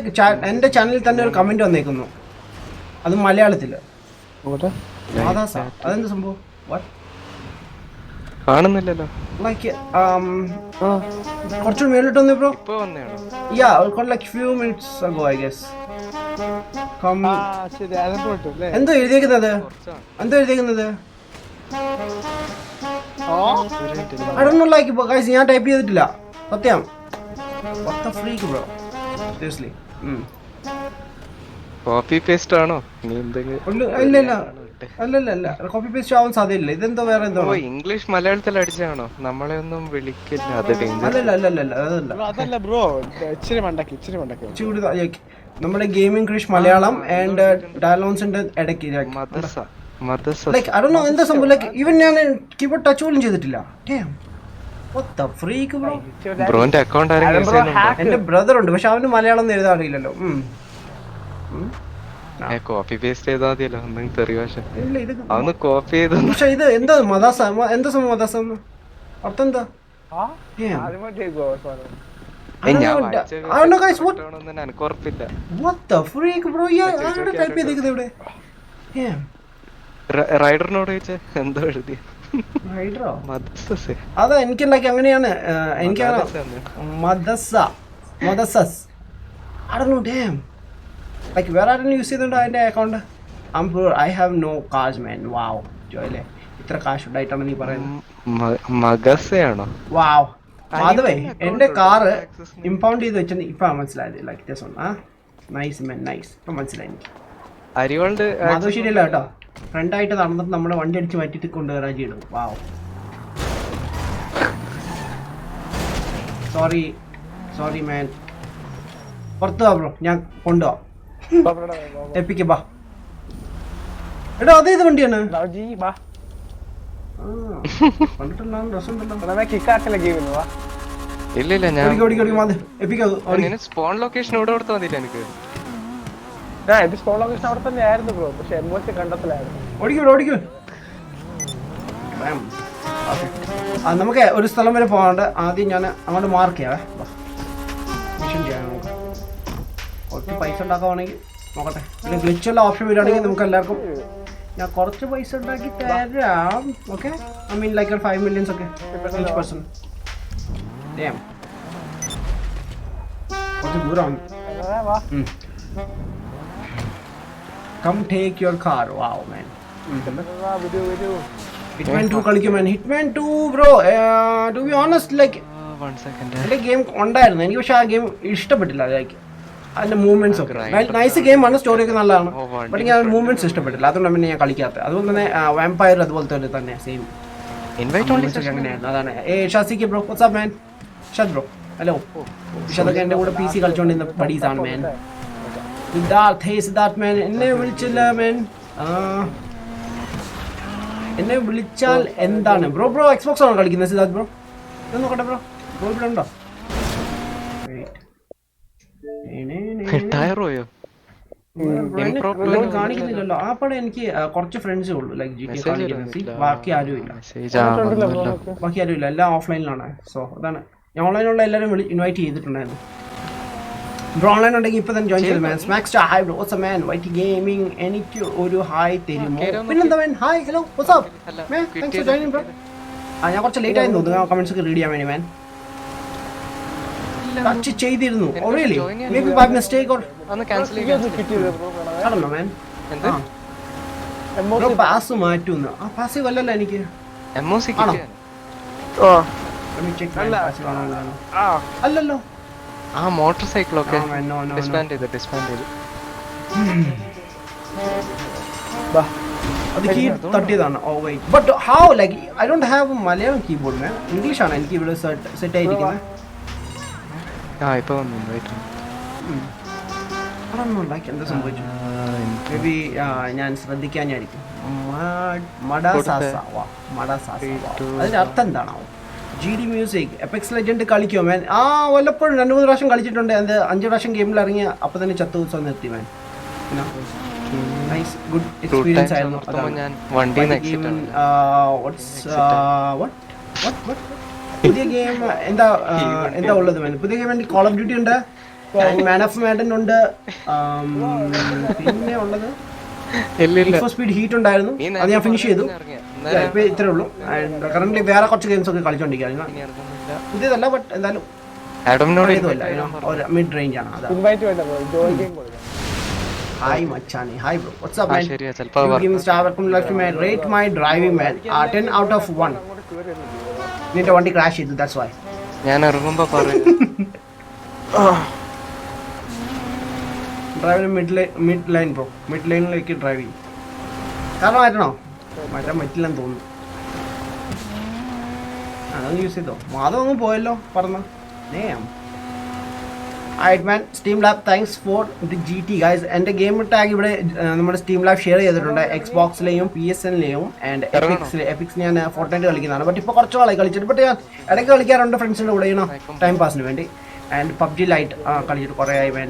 ചാനലിൽ തന്നെ ഒരു കമന്റ് വന്നേക്കുന്നു. അത് മലയാളത്തിൽ. അതെന്താ സംഭവം? വാട്ട് കാണുന്നില്ലല്ലോ. ലൈക്ക് കുറച്ചുകൂടി മേളിട്ട് വന്നേ bro. Like few minutes ago I guess. എന്തോ എഴുതിയേക്കുന്നത്? I don't know like guys ഞാൻ ടൈപ്പ് ചെയ്തിട്ടില്ല സത്യം. What the freak bro? Seriously. Copy paste ആണോ? അല്ല കോപ്പി പേസ്റ്റ് ആവാൻ സാധ്യതയില്ല. ഇതെന്തോ വേറെ എന്തോ ഇംഗ്ലീഷ് മലയാളത്തിൽ അടിച്ചാണോ? നമ്മളെ ഒന്നും വിളിക്കില്ല. അതല്ല ബ്രോ. നമ്മുടെ ഗെയിമിംഗ് ക്രിഷ് മലയാളം ആൻഡ് ഡയലോഗ്സിന്റെ ഇടയ്ക്ക് ലൈക്ക് I don't know എന്താ സംഭവം. ലൈക്ക് ഈവൻ ഞാൻ കീബോർഡ് ടച്ച് പോലും ചെയ്തിട്ടില്ല. What the freak bro? ബ്രോന്റെ അക്കൗണ്ട് ആരെങ്കിലും യൂസ് ചെയ്യുന്നുണ്ടോ? എന്റെ ബ്രദർ ഉണ്ട് പക്ഷെ അവന് മലയാളം എഴുതാൻ അറിയില്ലല്ലോ. കോപ്പി പേസ്റ്റ് ചെയ്താൽ മതിയല്ലോ എന്തെങ്കിലും തെറി ഭാഷ ഇല്ല ഇത് അതൊന്ന് കോപ്പി ചെയ്ത് പക്ഷെ ഇത് എന്താ മദാസ എന്താ സംഭവം മദാസ അർത്ഥം എന്താ ആദ്യമായിട്ട് കേൾക്കുവാ അവസാനം. ഞാൻ I don't know guys what എനിക്ക് ഉറപ്പില്ല. what the freak bro ആരുടെ ടൈപ്പ് ചെയ്തേക്കുന്നത് ഇവിടെ Yeah. റൈഡറിനോട് ചോദിച്ചാ എന്തോ എഴുതി റൈഡറോ മദ്രസ അതാ എനിക്കുണ്ടാക്കി അങ്ങനെയാണ് എനിക്ക് മദസസ് I don't know damn like വേറെ ആരെങ്കിലും യൂസ് ചെയ്തിട്ടുണ്ടോ അതിന്റെ account I have no cars man wow ജോയിലെ ഇത്ര കാശ് ഉണ്ടായിട്ടാണ് നീ പറയുന്നത് മഗസയാണോ വാവ് അതുവേ എന്റെ കാറ് ഇമ്പൗണ്ട് ചെയ്ത് വെച്ചെന്ന് ഇപ്പൊ മനസ്സിലായത് like this one nice man nice ഇപ്പൊ മനസ്സിലായി എനിക്ക് അരിവാൾഡ് അത് ശരിയല്ല കേട്ടോ ഫ്രണ്ടായിട്ട് നടന്നിട്ട് നമ്മുടെ വണ്ടി അടിച്ച് മാറ്റിട്ട് കൊണ്ടുവരാൻ ചെയ്തു വാവ് സോറി മാൻ പുറത്തു വാ ബ്രോ ഞാൻ കൊണ്ടുപോവാം എപ്പിക്ക് ബാ എടാ അതേത് വണ്ടിയാണ് രാജി ബാ കണ്ടിട്ടുണ്ടോ രസമുണ്ടല്ലോ എടാ കിക്കാക്കല്ലേ ഗെയിമിന് വാ ഇല്ല ഞാൻ എപ്പിക്ക് സ്പോൺ ലൊക്കേഷൻ ഇവിടെ കൊടുത്താൽ മതിയില്ല എനിക്ക് ഞാൻ ഇത് സ്പോൺ ലൊക്കേഷൻ അവിടെ തന്നെ ആയിരുന്നു ബ്രോ പക്ഷെ എംഒസി കണ്ടത്തിലായിരുന്നു ഓടിക്കോ നമുക്ക് ഒരു സ്ഥലം വരെ പോകാണ്ട് ആദ്യം ഞാൻ അങ്ങോട്ട് മാർക്ക് ചെയ്യാവേ മിഷൻ ചെയ്യാൻ നമുക്ക് കുറച്ച് പൈസ ഉണ്ടാക്കുവാണെങ്കിൽ നോക്കട്ടെ പിന്നെ ഗ്ലിച്ചുള്ള ഓപ്ഷൻ വരികയാണെങ്കിൽ നമുക്ക് എല്ലാവർക്കും ഞാൻ കുറച്ച് പൈസ ഉണ്ടാക്കി തരാം okay I mean like 5 million ഒക്കെ ഈച്ച് പേഴ്സൺ കുറച്ച് ദൂരമാണ് വാ കം ടേക്ക് യുവർ കാർ വാവ് മാൻ വരൂ Hitman 2 കളിക്കും man Hitman 2 bro to be honest like എൻ്റെ ഗെയിം ഉണ്ടായിരുന്നു എനിക്ക് പക്ഷെ ആ ഗെയിം ഇഷ്ടപ്പെട്ടില്ല ലൈക്ക് അതിന്റെ മൂവ്മെന്റ്സ് ഒക്കെ നൈസ് ഗെയിമാണ് സ്റ്റോറി ഒക്കെ നല്ലതാണ് ബട്ട് എനിക്ക് ആ മൂവ്മെന്റ്സ് ഇഷ്ടപ്പെട്ടില്ല അതുകൊണ്ട് പിന്നെ ഞാൻ കളിക്കാത്തത് അതുപോലെ തന്നെ വാമ്പയർ അതുപോലത്തെ തന്നെ സെയിം അങ്ങനെയായിരുന്നു അതാണ് Shasik bro what's up man Shad bro hello ഷാദൊക്കെ എൻ്റെ കൂടെ PC കളിച്ചുകൊണ്ടിരുന്ന പഠീസാണ് മാൻ സിദ്ധാർത്ഥ് മാൻ എന്നെ വിളിച്ചില്ല മാൻ എന്നെ വിളിച്ചാൽ എന്താണ് ബ്രോ എക്സ്ബോക്സ് ആണോ കളിക്കുന്നത് സിദ്ധാർത്ഥ് ബ്രോ ഇത് നോക്കട്ടെ ബ്രോ ഇവിടെ ഉണ്ടോ കാണിക്കുന്നില്ലല്ലോ ആ പടം എനിക്ക് കുറച്ച് ഫ്രണ്ട്സേ ഉള്ളൂ ലൈക്ക് GTA കളിക്കുന്നത് ബാക്കി ആരും ഇല്ല എല്ലാം ഓഫ്ലൈനിലാണ് സോ അതാണ് ഞാൻ ഓൺലൈനുള്ള എല്ലാവരും ഇൻവൈറ്റ് ചെയ്തിട്ടുണ്ടായിരുന്നു ബ്രോ ഓൺലൈൻ ഉണ്ടെങ്കിൽ ഇപ്പൊ തന്നെ ജോയിൻ ചെയ്തു man Smax star hi bro what's man white gaming എനിക്ക് ഒരു ഹായ് തരുമോ പിന്നെന്താ man hi hello what's up man thanks for joining bro ഞാൻ കുറച്ച് ലേറ്റ് ആയിരുന്നു തോന്നുന്നു കമന്റ്സ് ഒക്കെ റീഡ് ചെയ്യാൻ വേണ്ടി മാൻ ടച്ച് ചെയ്തിരുന്നു oh really may be by mistake or ആണോ മാൻ ബ്രോ പാസ് മാറ്റുന്നു ആ പാസ് വല്ലല്ലോ എനിക്ക് അല്ലല്ലോ ആ മോട്ടോർ സൈക്കിൾ ഒക്കെ ഡിസ്ബാൻഡ് ചെയ്തു അത് കീ തട്ടിയതാണ് oh wait but how like I don't have Malayalam keyboard man English ആണ് എനിക്ക് ഇവിടെ സെറ്റ് ആയിരിക്കുന്നത് ഇപ്പൊ വന്നു എന്താ സംഭവിച്ചു മേ ബി ഞാൻ ശ്രദ്ധിക്കാനായിരിക്കും അതിന്റെ അർത്ഥം എന്താണോ GD മ്യൂസിക് എപെക്സ് ലെജൻഡ് കളിക്കുമോ മാൻ വല്ലപ്പോഴും 2-3 പ്രാവശ്യം കളിച്ചിട്ടുണ്ട് അത് 5 പ്രാവശ്യം ഗെയിമിൽ ഇറങ്ങി അപ്പൊ തന്നെ ചത്തു ദിവസം നിർത്തി മാൻ നൈസ് ഗുഡ് എക്സ്പീരിയൻസ് ആയിരുന്നു പുതിയ ഗെയിം എന്താ ഉള്ളത് മാൻ പുതിയ ഗെയിം കോൾ ഓഫ് ഡ്യൂട്ടി ഉണ്ട് മാൻ ഓഫ് മാഡൻ ഉണ്ട് പിന്നെ ഉള്ളത് സ്പീഡ് ഹീറ്റ് ഉണ്ടായിരുന്നു അത് ഞാൻ ഫിനിഷ് ചെയ്തു ഇപ്പൊ ഇത്രേ ഉള്ളൂ കറന്റ് വേറെ കുറച്ച് ഗെയിംസ് ഒക്കെ കളിച്ചോണ്ടിരിക്കുകയാണ് പുതിയതല്ല ബട്ട് എന്തായാലും മിഡ് റേഞ്ച് ആണ് ഹായ് മച്ചാനെ hi bro what's up man gaming star welcome life to my rate my driving man 10 out of 1 നിന്റെ വണ്ടി ക്രാഷ് ചെയ്തു ദാറ്റ്സ് വൈ ഞാൻ ഇറങ്ങുമ്പോ പറയും driving mid line bro mid ലൈനിലേക്ക് ഡ്രൈവ് ചെയ്യും കാരണം മാറ്റണോ മാറ്റാൻ പറ്റില്ലെന്ന് തോന്നുന്നു അതൊന്ന് യൂസ് ചെയ്തോ മാധവ് അങ്ങ് പോയല്ലോ പറഞ്ഞ man steam lab thanks for the GT guys എൻ്റെ ഗെയിം ടാഗ് ഇവിടെ നമ്മുടെ സ്റ്റീം ലാബ് ഷെയർ ചെയ്തിട്ടുണ്ട് എക്സ്ബോക്സിലെയും PSN-ലെയും ആൻഡ് എപ്പിക്സ് ഞാൻ ഫോർട്ട്നൈറ്റ് കളിക്കുന്നതാണ് ബട്ട് ഇപ്പോൾ കുറച്ച് നാളായി കളിച്ചിട്ട് ബട്ട് ഞാൻ ഇടയ്ക്ക് കളിക്കാറുണ്ട് ഫ്രണ്ട്സിൻ്റെ കൂടെ ടൈം പാസിന് വേണ്ടി ആൻഡ് പബ്ജി ലൈറ്റ് കളിച്ചിട്ട് കുറേ ആയി മാൻ.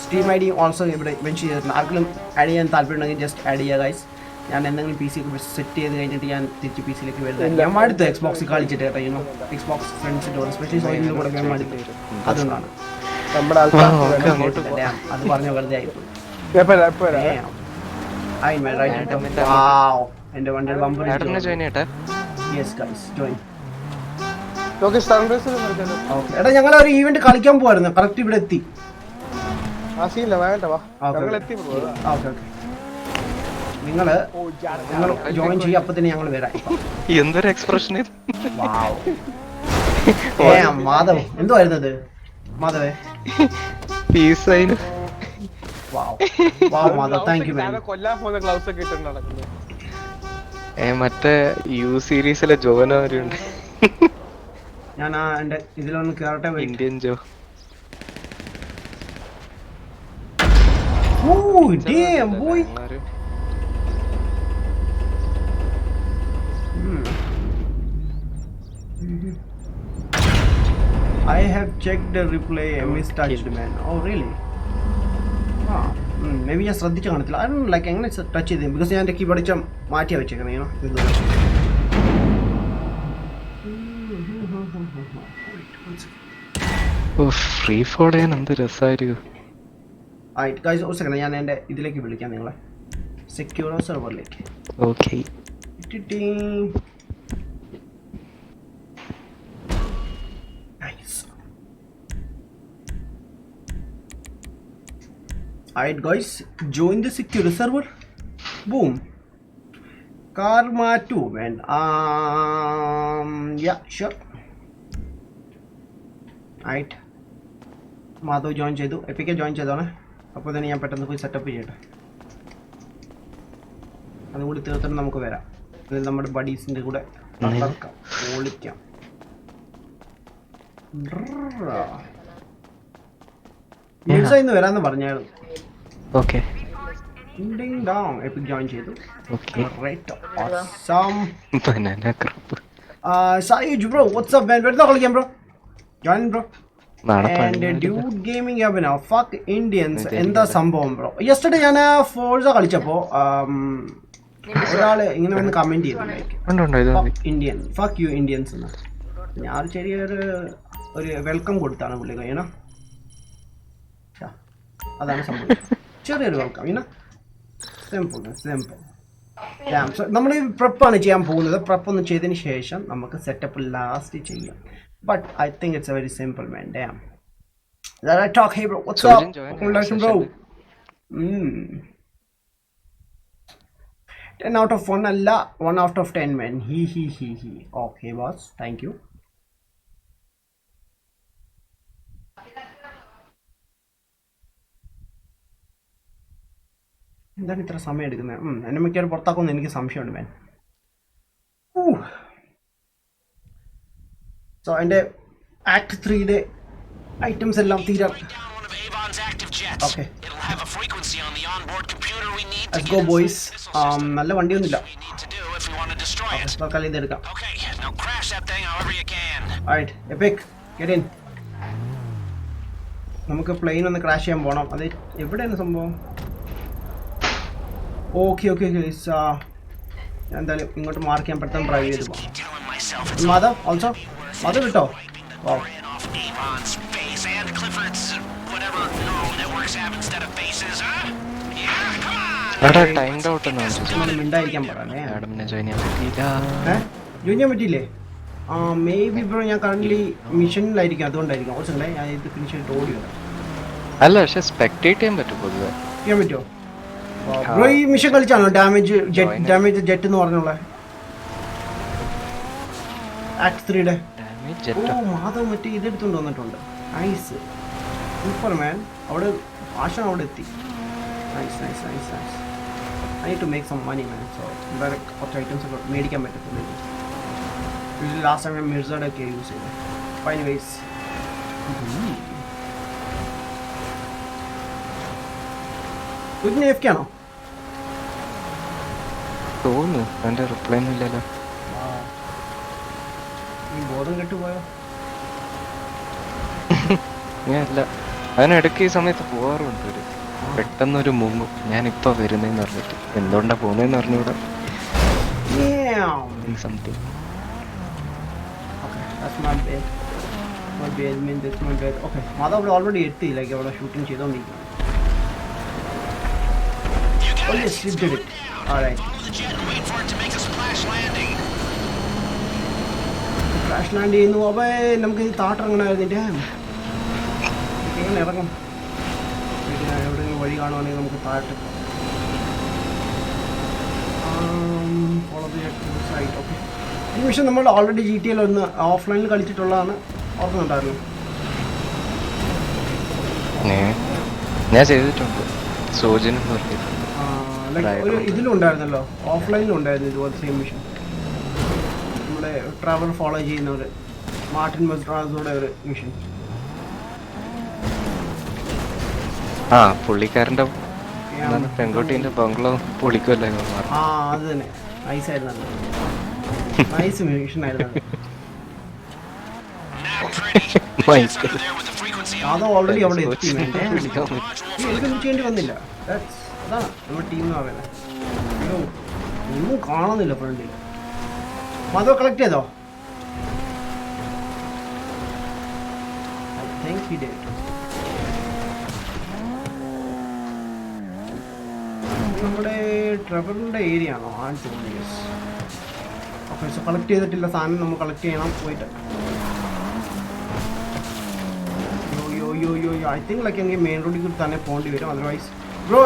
സ്റ്റീം ഐ ഡി ഓൾസോ ഇവിടെ മെൻഷൻ ചെയ്തിട്ടുണ്ട്. ആർക്കെങ്കിലും ആഡ് ചെയ്യാൻ താല്പര്യമുണ്ടെങ്കിൽ ജസ്റ്റ് ആഡ് ചെയ്യുക ഗൈസ്. ഞാൻ എന്തെങ്കിലും പി സി സെറ്റ് ചെയ്ത് കഴിഞ്ഞിട്ട് ഞാൻ തിരിച്ച് പി സിയിലേക്ക് വരുന്നത്. ഞാൻ അടുത്ത് എക്സ്ബോക്സ് കളിച്ചിട്ട് കേട്ടോ, യൂണോ എക്സ്ബോക്സ് ഫ്രണ്ട്സിൻ്റെ സ്പെഷ്യലി സോയിലിൻ്റെ കൂടെ ഞാൻ അടുത്ത്. അതുകൊണ്ടാണ് നമ്മുടെ അത് പറഞ്ഞ വെറുതെ ആയിപ്പോയി. എന്റെ വണ്ടിയുടെ ബമ്പർ. Yes guys join. എടാ ഞങ്ങൾ ഒരു ഈവന്റ് കളിക്കാൻ പോവായിരുന്നു, കറക്റ്റ് ഇവിടെ എത്തി. നിങ്ങള് ജോയിൻ ചെയ്യും, അപ്പൊ തന്നെ ഞങ്ങൾ വരാം. എന്തൊരു എക്സ്പ്രഷൻ. മാധവ് എന്തുവായിരുന്നത് മാധവേ? പീസായിരുന്നു. Madhav thank you man. മറ്റേ യു സീരീസിലെ ജോനവരുണ്ട്. ഞാൻ എന്റെ ഇതിലൊന്ന് കേറട്ടെ. Indian Joe. I have checked the replay and mistouched man. Oh really? Maybe ഞാൻ ശ്രദ്ധിച്ചു കാണത്തില്ല. I don't like എങ്ങനെ ടച്ച് ചെയ്ത്, ബിക്കോസ് ഞാൻ എൻ്റെ കീബോർഡ് മാറ്റിയാ വെച്ചേക്കുന്നത്. ഫ്രീ ഫോൾ ചെയ്യാൻ എന്ത് രസമായിരിക്കും. ഒരു സെക്കൻഡ്, ഞാൻ എൻ്റെ ഇതിലേക്ക് വിളിക്കാം നിങ്ങളെ, സെക്യൂർ സെർവറിലേക്ക്. Okay. Alright guys, join the secure server. Boom. Karma 2 man. Yeah, sure. Alright. Madhav join ചെയ്തു, എപ്പിക്ക് ജോയിൻ ചെയ്തോണേ. അപ്പോൾ തന്നെ ഞാൻ പെട്ടെന്ന് പോയി സെറ്റപ്പ് ചെയ്യട്ടെ. അതും കൂടി തീർത്തിട്ട് നമുക്ക് വരാം. ഇതിൽ നമ്മുടെ ബഡീസിൻ്റെ കൂടെ ഓളിക്കാം. ഇന്ന് വരാന്ന് പറഞ്ഞായിരുന്നു. ഓക്കെ. എപ്പിക് ജോയിൻ ചെയ്തു. Sayuj bro what's up man? വരുന്നോ കളിക്കാം bro? Join bro. And dude gaming അഭിന ഫക്ക് ഇന്ത്യൻസ്. എന്താ സംഭവം ബ്രോ? യെസ്റ്റർഡേ ഞാൻ ഫോഴ്സ കളിച്ചപ്പോൾ ഒരാള് ഇങ്ങനെ വന്ന് കമന്റ് ചെയ്തു, ഇന്ത്യൻ ഫക്ക് യു ഇന്ത്യൻസ് എന്ന്. ഞാൻ ചെറിയൊരു വെൽക്കം കൊടുത്താണ് പുള്ളി കഴിയണം. അതാണ് സംഭവം, ചെറിയൊരു വെൽക്കം. സിമ്പിൾ. നമ്മൾ ഈ പ്രെപ്പാണ് ചെയ്യാൻ പോകുന്നത്. പ്രെപ്പ് ഒന്ന് ചെയ്തതിന് ശേഷം നമുക്ക് സെറ്റപ്പ് ലാസ്റ്റ് ചെയ്യാം. But I think it's a very simple man. Damn. That I talk. Hey bro, what's up? Congratulations bro. 10 out of 1 alla, 1 out of 10 man. He. Okay boss, thank you. എന്താണ് ഇത്ര സമയം എടുക്കുന്നത്? എന്നെ മിക്കവാറും പുറത്താക്കുമെന്ന് എനിക്ക് സംശയമുണ്ട് മാൻ. സോ എൻ്റെ ആക്ട് 3യുടെ ഐറ്റംസ് എല്ലാം തീരാം. Okay, let's go boys. നല്ല വണ്ടിയൊന്നുമില്ല, തൽക്കാലം ഇതെടുക്കാം. Right epic get in. നമുക്ക് പ്ലെയിൻ ഒന്ന് ക്രാഷ് ചെയ്യാൻ പോകണം. അത് എവിടെയാണ് സംഭവം? ഓക്കെ ഞാൻ എന്തായാലും ഇങ്ങോട്ട് മാർക്ക് ചെയ്യാൻ പെട്ടെന്ന് ഡ്രൈവ് ചെയ്ത് പോകാം. മാധവ് ഓൾസോ, മാധവ് കിട്ടോ? മിണ്ടായിരിക്കാൻ പറഞ്ഞേ. ജോയിൻ ചെയ്യാൻ പറ്റിയില്ലേ? മേ ബി ബ്രോ ഞാൻ കറന്റ് മിഷനിലായിരിക്കും, അതുകൊണ്ടായിരിക്കും. കുറച്ചുണ്ടേ ഞാൻ ഇത് ഫിനിഷ് ചെയ്തിട്ട് ഓടി വരാം. അല്ല പക്ഷെ സ്പെക്ടേറ്റ് ചെയ്യാൻ പറ്റും, പൊതുവെ ചെയ്യാൻ പറ്റുമോ ബ്രോ? ഈ മിഷൻ കളിച്ചാണോ ഡാമേജ് ജെറ്റ് എന്ന് പറഞ്ഞുള്ള ആക്ട് 3യുടെ? ഓ മാധവ് മറ്റേ ഇതെടുത്തുകൊണ്ട് വന്നിട്ടുണ്ട്. Nice, super man. അവിടെ ആശാൻ അവിടെ എത്തി. Nice. I need to make some money man. So വേറെ കുറച്ച് ഐറ്റംസ് ഒക്കെ മേടിക്കാൻ പറ്റത്തില്ല. ലാസ്റ്റ് ടൈം ഞാൻ മിർസയുടെ ഒക്കെ യൂസ് ചെയ്തു. എനിവേസ് ഇതിന് എഫ് ആണോ തോന്നുന്നു? എൻ്റെ റിപ്ലൈ ഒന്നും ഇല്ലല്ലോ. ഈ ബോധം കെട്ടുപോയോ? ഞാനല്ല അതിനിടയ്ക്ക് ഈ സമയത്ത് പോവാറുണ്ട് ഒരു പെട്ടെന്നൊരു മുങ്ങും ഞാനിപ്പോ വരുന്നേന്ന് പറഞ്ഞിട്ട് എന്തുകൊണ്ടാ പോകുന്നതെന്ന് പറഞ്ഞൂടാ. Damn. Something Okay, that's my bad. My bad, man, that's my bad. Okay, Madhav അവിടെ ഓൾറെഡി എത്തി, ലൈക്ക് അവിടെ ഷൂട്ടിംഗ് ചെയ്തോണ്ടിരിക്കുന്നു. Oh yes, you did it. Alright. Crash land ചെയ്യുന്നു. അപ്പൊ നമുക്ക് ഇത് താട്ടിറങ്ങണമായിരുന്നു. ഡാം, എങ്ങനെ ഇറങ്ങും? എവിടെയെങ്കിലും വഴി കാണുവാണെങ്കിൽ നമുക്ക് താഴത്ത് സൈറ്റ്. ഓക്കെ, ഈ മിഷൻ നമ്മൾ ഓൾറെഡി ജി ടി എൽ ഒന്ന് ഓഫ്ലൈനിൽ കളിച്ചിട്ടുള്ളതാണ്, ഓർക്കുന്നുണ്ടായിരുന്നു. ഞാൻ ചെയ്തിട്ടുണ്ട്. സോജനും ലൈക്ക് ഒരു ഇതിലും ഉണ്ടായിരുന്നല്ലോ, ഓഫ്ലൈനിലും ഉണ്ടായിരുന്നു ഇതുപോലെ സെയിം മിഷൻ. നമ്മുടെ ട്രാവൽ ഫോളോ ചെയ്യുന്നവർ, മാർട്ടിൻ മസ്ട്രാസോടെ ഒരു മിഷൻ. ആ പുള്ളിക്കാരന്റെ പെൺകുട്ടീന്റെ ബംഗ്ലോ പൊളിക്കുമല്ലേ. ആ അത് തന്നെ, നൈസ് ആയിരുന്നല്ലോ, നൈസ് മിഷൻ ആയിരുന്നു. അത് ഓൾറെഡി അവിടെ എത്തി. എനിക്കൊന്നും ചെയ്യേണ്ടി വന്നില്ല. അതാണ് നമ്മുടെ ടീം എന്ന് പറയുന്നത്. അയ്യോ, ഒന്നും കാണുന്നില്ല ഫ്രണ്ടിൽ. മാധവ് കളക്ട് ചെയ്തോ? I think he did. നമ്മുടെ ട്രെവറിൻ്റെ ഏരിയ ആണോ? ആ തോന്നുന്നു. ഓക്കെ, സോ കളക്ട് ചെയ്തിട്ടില്ല സാധനം, നമ്മൾ കളക്ട് ചെയ്യണം പോയിട്ട്. ഐ തിങ്ക് ലൈക്ക് എനിക്ക് മെയിൻ റോഡിൽ കൂടി തന്നെ പോകേണ്ടി വരും. അതർവൈസ് ബ്രോ,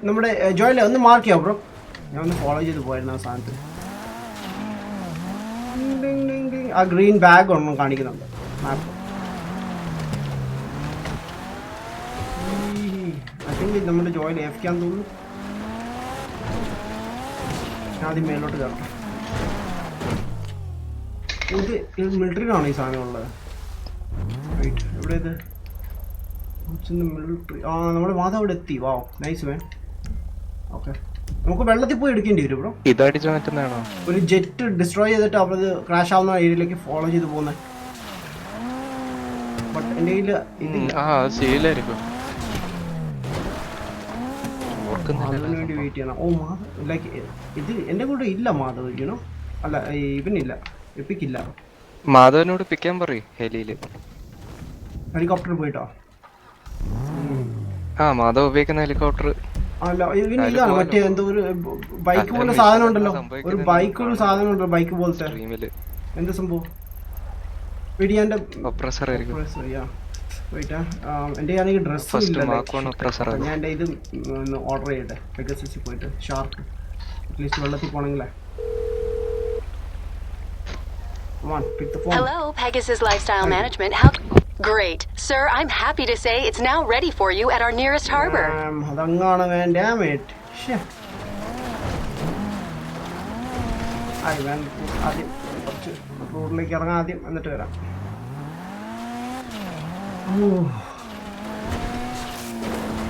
നമ്മുടെ ജോയിലെ ഒന്ന് മാർക്ക് ചെയ്യാം ബ്രോ. ഞാൻ ഒന്ന് ഫോളോ ചെയ്ത് പോയിരുന്നു ആ സാധനത്തിൽ. ആ ഗ്രീൻ ബാഗ് ഒന്നും കാണിക്കുന്നുണ്ട് മാപ്പ്. ഐ തിങ്ക് നമ്മുടെ ജോയിൽ എഫ്ക്കാന്ന് തോന്നുന്നു. ഞാൻ ആദ്യം മേലോട്ട് കയറട്ടെ. ഇത് മിലിറ്ററിയിലാണോ ഈ സാധനം ഉള്ളത്? റൈറ്റ്, എവിടെ ഇത്? മിലിറ്ററി. ആ, നമ്മുടെ മാധവ് അവിടെ എത്തി. വാ, നൈസ് മാൻ. ഓക്കെ, നമുക്ക് വെള്ളത്തിൽ പോയി എടുക്കേണ്ടി വരും ബ്രോ. ഇതടിച്ചു മാറ്റുന്നതാണോ? ഒരു ജെറ്റ് ഡിസ്ട്രോയ് ചെയ്തിട്ട് അവിടെ ക്രാഷ് ആവുന്ന ഏരിയയിലേക്ക് ഫോളോ ചെയ്ത് പോകുന്നത്. ബട്ട് എൻ്റെ കയ്യിൽ ശീലായിരിക്കും. മാധവിന് വേണ്ടി വെയിറ്റ് ചെയ്യണം. ഓ മാധവ്, ലൈക്ക് ഇത് എൻ്റെ കൂടെ ഇല്ല മാധവ്, യുനോ. അല്ല, ഇവനില്ല, എപ്പിക്കില്ല. മാധവനോട് പിക്കാൻ പറയും ഹെലിയില്. ഹെലികോപ്റ്റർ പോയിട്ടോ? മാധവ് ഉപയോഗിക്കുന്ന ഹെലികോപ്റ്റർ. അല്ല, ഇവന് ഇതാണ് മറ്റേ എന്തോ ഒരു ബൈക്ക് പോലെ സാധനം ഉണ്ടല്ലോ, ഒരു ബൈക്ക് ഒരു സാധനം ഉണ്ടല്ലോ, ബൈക്ക് പോലത്തെ. എന്ത് സംഭവം? എൻ്റെ എൻ്റെ ആണെങ്കിൽ ഡ്രസ്സ് ഇല്ല. ഞാൻ എൻ്റെ ഇത് ഓർഡർ ചെയ്യട്ടെ പെഗസസിൽ പോയിട്ട്. ഷാർക്ക് അറ്റ്ലീസ്റ്റ് വെള്ളത്തിൽ പോകണമെങ്കിലേ. Hello, Pegasus Lifestyle Management. How great, sir! I'm happy to say it's now ready for you at our nearest harbor. അതങ്ങാണ് വേണ്ട. ആദ്യം കുറച്ച് റോഡിലേക്ക് ഇറങ്ങാം ആദ്യം, എന്നിട്ട് വരാം.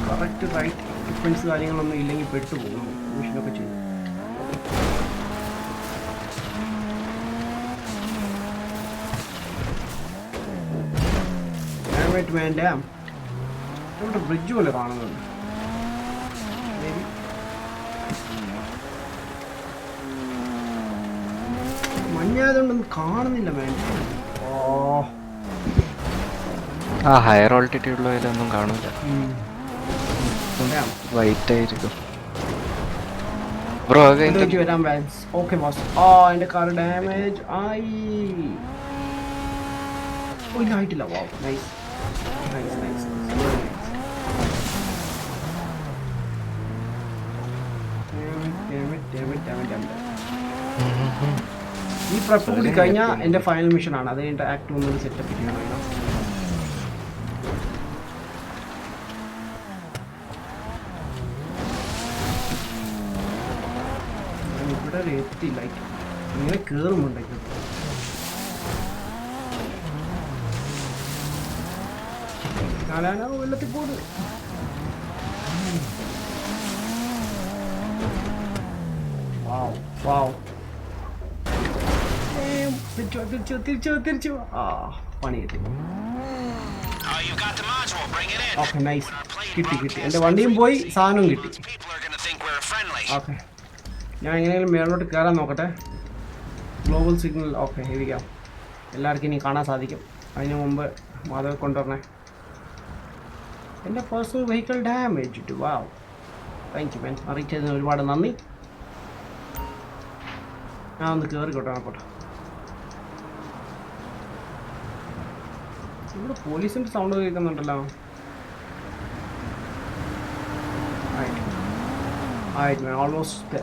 കറക്റ്റ് റൈറ്റ് എക്യുപ്മെന്റ്സ് കാര്യങ്ങളൊന്നും ഇല്ലെങ്കിൽ പെട്ടുപോകും മിഷനൊക്കെ ചെയ്യും. വേണ്ട, ഇവിടെ ബ്രിഡ്ജ് പോലെ കാണുന്നുണ്ട്. മഞ്ഞായതുകൊണ്ടൊന്നും കാണുന്നില്ല വേണ്ട. ഹയർ ഓൾട്ടിറ്റ്യൂഡിലൊന്നും കാണൂല, വൈറ്റ് ആയിരിക്കും. ബ്രോ വരാം. Okay boss. എന്റെ കാർ ഡാമേജ് ആയി. ഇല്ലായിട്ടില്ല. വാവ്, നൈസ് നൈസ് നൈസ്. ഈ പ്രപ്പ് കൂടി കഴിഞ്ഞാൽ എൻ്റെ ഫൈനൽ മിഷൻ ആണ്. അത് കഴിഞ്ഞിട്ട് ആക്ട് 1 സെറ്റപ്പ് ചെയ്യണം. ഇവിടെ എത്തി, ലൈക്ക് ഇങ്ങനെ കയറുമുണ്ടെങ്കിൽ വെള്ളത്തിൽ പോട്. തിരിച്ചു. പണി കിട്ടി. ഓക്കെ നൈസ്, കിട്ടി. എൻ്റെ വണ്ടിയും പോയി, സാധനവും കിട്ടി. ഓക്കെ, ഞാൻ എങ്ങനെയെങ്കിലും മേളിലോട്ട് കയറാൻ നോക്കട്ടെ. ഗ്ലോബൽ സിഗ്നൽ, ഓക്കെ ഹെവിക്കാം. എല്ലാവർക്കും ഇനി കാണാൻ സാധിക്കും. അതിന് മുമ്പ് മാധവ് കൊണ്ടുവരണേ. എൻ്റെ personal vehicle damage. Wow, thank you man, അറിയിച്ചതിന് ഒരുപാട് നന്ദി. ഞാൻ ഒന്ന് കയറിക്കോട്ടെ നോക്കട്ടെ. ഇവിടെ പോലീസിൻ്റെ സൗണ്ട് കേൾക്കുന്നുണ്ടല്ലോ. ഓൾമോസ്റ്റ്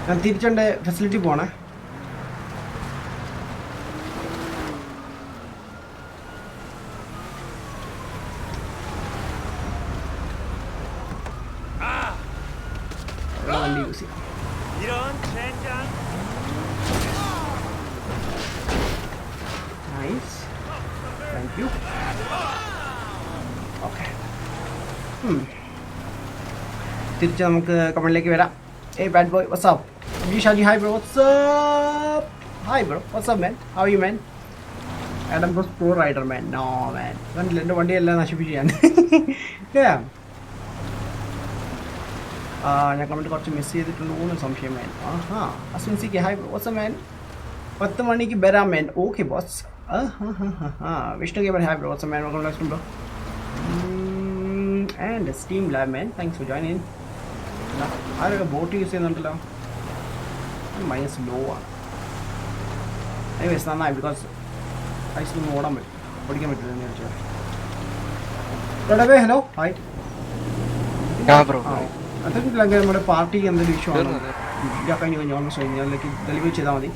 ഞാൻ തിരിച്ചെൻ്റെ ഫെസിലിറ്റി പോണേ. വണ്ടി യൂസ് ചെയ്യാം. Nice, thank you. ഓക്കെ, തിരിച്ച് നമുക്ക് കമന്റിലേക്ക് വരാം. Hey bad boy, what's up? Vishaji, hi bro, what's up? Hi bro, what's up man? How are you man? Adam Bros pro rider man. No man, കണ്ടില്ല എൻ്റെ വണ്ടിയെല്ലാം നശിപ്പിച്ചു ഞാൻ. ഞാൻ comment കുറച്ച് miss ചെയ്തിട്ടുണ്ടോ സംശയം മാൻ. അസ്വിൻസിക്ക് ഹായ് ബ്രോ, വാട്ട്സ് മാൻ? 10 മണിക്ക് വരാം man. Okay boss. Vishnu gamer hi bro, what's man? Welcome next bro. And Steam lab man, thanks for joining. ആരൊക്കെ ബോട്ട് യൂസ് ചെയ്യുന്നുണ്ടല്ലോ. മൈനസ് ലോ ആണ്. എനിവേസ് നന്നായി, ബിക്കോസ് ഐസിലൊന്നും ഓടിക്കാൻ പറ്റില്ല എന്ന് വിചാരിച്ചു. Hello hi. അതൊക്കെ നമ്മുടെ പാർട്ടിക്ക് എന്തെങ്കിലും ഇഷ്യൂ ആണ്. കഴിഞ്ഞു ഓൾമോസ്റ്റ് കഴിഞ്ഞു. അതിലേക്ക് ഡെലിവറി ചെയ്താൽ മതി.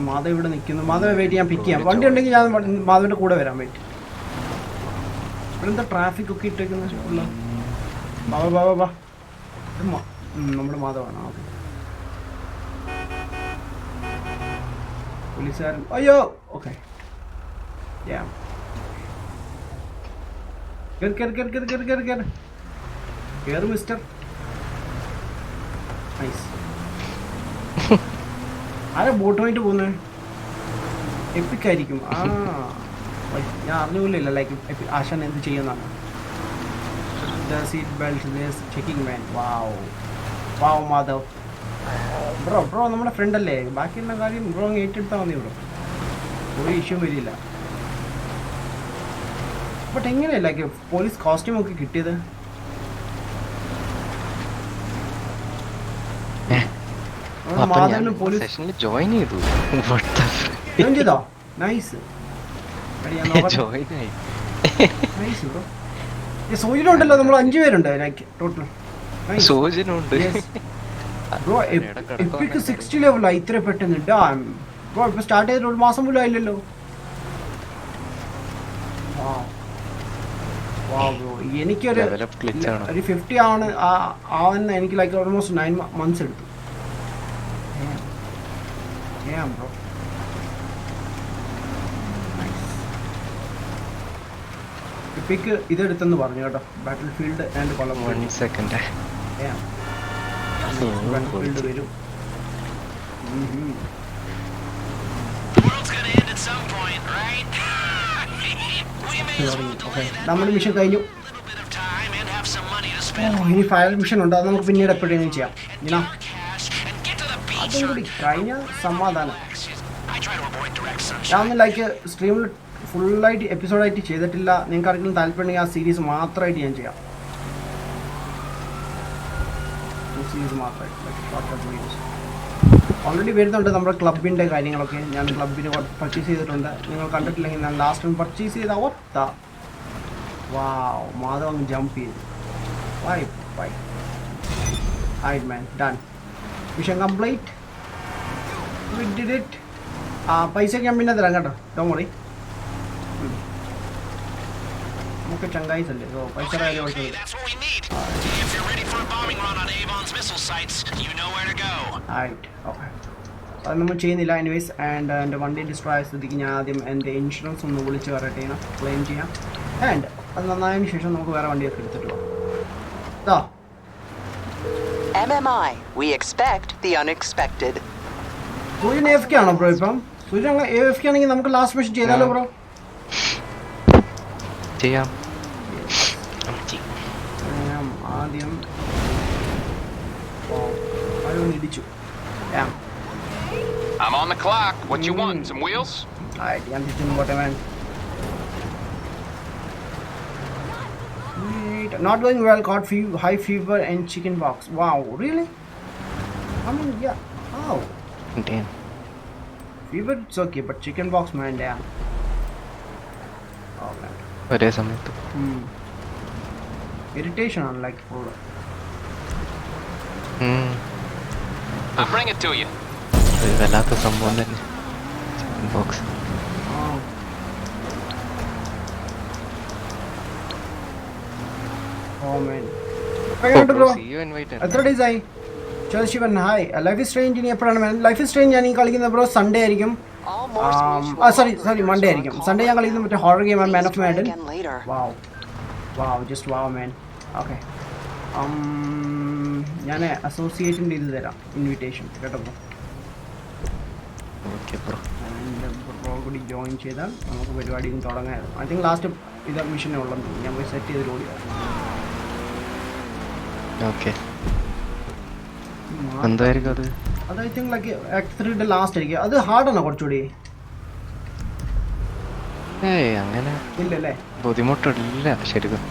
മാധവ് ഇവിടെ നിൽക്കുന്നു. മാധവ് വെയിറ്റ് ചെയ്യാൻ പിക്ക് ചെയ്യാം. വണ്ടി ഉണ്ടെങ്കിൽ ഞാൻ മാധവിൻ്റെ കൂടെ വരാം. വെയിറ്റ്. ഇവിടെ എന്താ ട്രാഫിക് ഒക്കെ ഇട്ടേക്കുന്ന? ബാബാ നമ്മുടെ മാധവാണ്. ഓക്കെ, പോലീസുകാരൻ. അയ്യോ, ഓക്കെ. കേറ് മിസ്റ്റർ. നൈസ്. ആരാ ബോട്ടുമായിട്ട് പോകുന്നത്? എപ്പിക്കായിരിക്കും. ഞാൻ അറിഞ്ഞില്ല ലൈക്ക് ആശാൻ എന്ത് ചെയ്യുന്നതാണ്. സീറ്റ് ബെൽറ്റ് ചെക്കിംഗ് മാൻ. വാവ് മാധവ് ബ്രോ നമ്മുടെ ഫ്രണ്ട് അല്ലേ. ബാക്കിയുള്ള കാര്യം ബ്രോ ഏറ്റെടുത്താൽ മതി. ബ്രോ ഒരു ഇഷ്യൂ വരില്ല. ബട്ട് എങ്ങനെയല്ല ലൈക്ക് പോലീസ് കോസ്റ്റ്യൂം ഒക്കെ കിട്ടിയത്? മാധവിന് പോലീസ് ജോയിൻ ചെയ്തോ? നൈസ്. Nice bro. സോജിലുണ്ടല്ലോ, നമ്മൾ 5 പേരുണ്ട് ലൈക്ക് ടോട്ടൽ. ബ്രോ എപ്പിക്ക് 60 ലെവലായി ഇത്ര പെട്ടെന്ന്. ബ്രോ ഇപ്പൊ സ്റ്റാർട്ട് ചെയ്തിട്ട് 1 മാസം പോലും ആയില്ലല്ലോ. ബ്രോ എനിക്കൊരു 50 ആണ് ആവുന്ന. എനിക്ക് ലൈക്ക് ഓൾമോസ്റ്റ് 9 months എടുത്തു. ബ്രോ എപ്പിക്ക് ഇതെടുത്തെന്ന് പറഞ്ഞു കേട്ടോ. ബാറ്റിൽ field and Kollam. 1 second field വരും. നമ്മുടെ മിഷൻ കഴിഞ്ഞു. ഇനി ഫയൽ മിഷൻ ഉണ്ട്. അത് നമുക്ക് പിന്നീട് എപ്പോഴെങ്കിലും ചെയ്യാം. ഇനാ അതും കൂടി കഴിഞ്ഞ സമാധാനം. ഞാൻ ലൈക്ക് സ്ട്രീമിൽ ഫുള്ളായിട്ട് എപ്പിസോഡായിട്ട് ചെയ്തിട്ടില്ല. നിങ്ങൾക്ക് ആർക്കെങ്കിലും താല്പര്യമുണ്ടെങ്കിൽ ആ സീരീസ് മാത്രമായിട്ട് ഞാൻ ചെയ്യാം. സീരീസ് മാത്രമായിട്ട് ഷോർട്ട് വീഡിയോസ് ഓൾറെഡി വരുന്നുണ്ട്. നമ്മുടെ ക്ലബിൻ്റെ കാര്യങ്ങളൊക്കെ ഞാൻ ക്ലബിന് പർച്ചേസ് ചെയ്തിട്ടുണ്ട്. നിങ്ങൾ കണ്ടിട്ടില്ലെങ്കിൽ ഞാൻ ലാസ്റ്റ് ടൈം പർച്ചേസ് ചെയ്ത ഒത്ത മാധവ് അങ്ങ് ജമ്പ് ചെയ്തു. Bye right man, done. Mission complete. We did it. പൈസ ഞാൻ പിന്നെ തരാം കേട്ടോ. Don't worry. നമുക്ക് ചങ്കായിസ് അല്ലേ. സോ പൈസ കാര്യം അത് നമ്മൾ ചെയ്യുന്നില്ല. എനിവേസ് ആൻഡ് എൻ്റെ വണ്ടി ഡിസ്ട്രോയ് ആയ സ്ഥിതിക്ക് ഞാൻ ആദ്യം എൻ്റെ ഇൻഷുറൻസ് ഒന്ന് വിളിച്ച് പറയട്ടെ, ക്ലെയിം ചെയ്യാം. ആൻഡ് അത് നന്നായതിനു ശേഷം നമുക്ക് വേറെ വണ്ടിയൊക്കെ എടുത്തിട്ട് പോകാം. MMI, we expect the unexpected. സൂര്യൻ AFK ആണോ ബ്രോ ഇപ്പം? സൂര്യ AFK ആണെങ്കിൽ നമുക്ക് ലാസ്റ്റ് മിഷൻ ചെയ്താലോ ബ്രോ? ചെയ്യാം. ആദ്യം ഇടിച്ചു. I'm on the clock. What you want? Some wheels? ഞാൻ തിരിച്ചു man. Not going well. Caught high fever and chicken pox. Wow, really? I mean, yeah. How? Damn. Fever it's okay, but chicken pox, man, damn. Oh man. ഒരേ സമയത്ത്. Irritation on like for. I'll bring it to you. ഒരു വല്ലാത്ത സംഭവം തന്നെ chicken box. Oh man. എങ്ങനെയുണ്ട് bro? See you invite. എത്ര days ആയി? Shivan hi. Life is strange ഇനി എപ്പോഴാണ് മാൻ? ലൈഫ് ഇസ് സ്ട്രേഞ്ച് ഞാൻ ഈ കളിക്കുന്നത് ബ്രോ സൺഡേ ആയിരിക്കും. സോറി മൺഡേ ആയിരിക്കും. സൺഡേ ഞാൻ കളിക്കുന്നത് മറ്റേ ഹൊറർ ഗെയിം ആണ്, man of Medan. Wow just wow man. Okay, ഞാൻ അസോസിയേറ്റിൻ്റെ ഇത് തരാം, ഇൻവിറ്റേഷൻ കേട്ടോ ബ്രോ. Okay bro. ബ്രോ കൂടി ജോയിൻ ചെയ്താൽ നമുക്ക് പരിപാടിയും തുടങ്ങാമായിരുന്നു. ഐ തിങ്ക് ലാസ്റ്റ് ഇത് മിഷനേ ഉള്ളെന്ന് തോന്നുന്നു. ഞാൻ പോയി സെറ്റ് ചെയ്ത് ഓടിയാണ്. ഓക്കെ, എന്തായിരിക്കും അത്? അത് I think like X3 last ആയിരിക്കും. അത് ഹാർഡാണോ കുറച്ചുകൂടി? ഏയ് അങ്ങനെ ഇല്ലല്ലേ, ബുദ്ധിമുട്ടില്ല ശരിക്കും.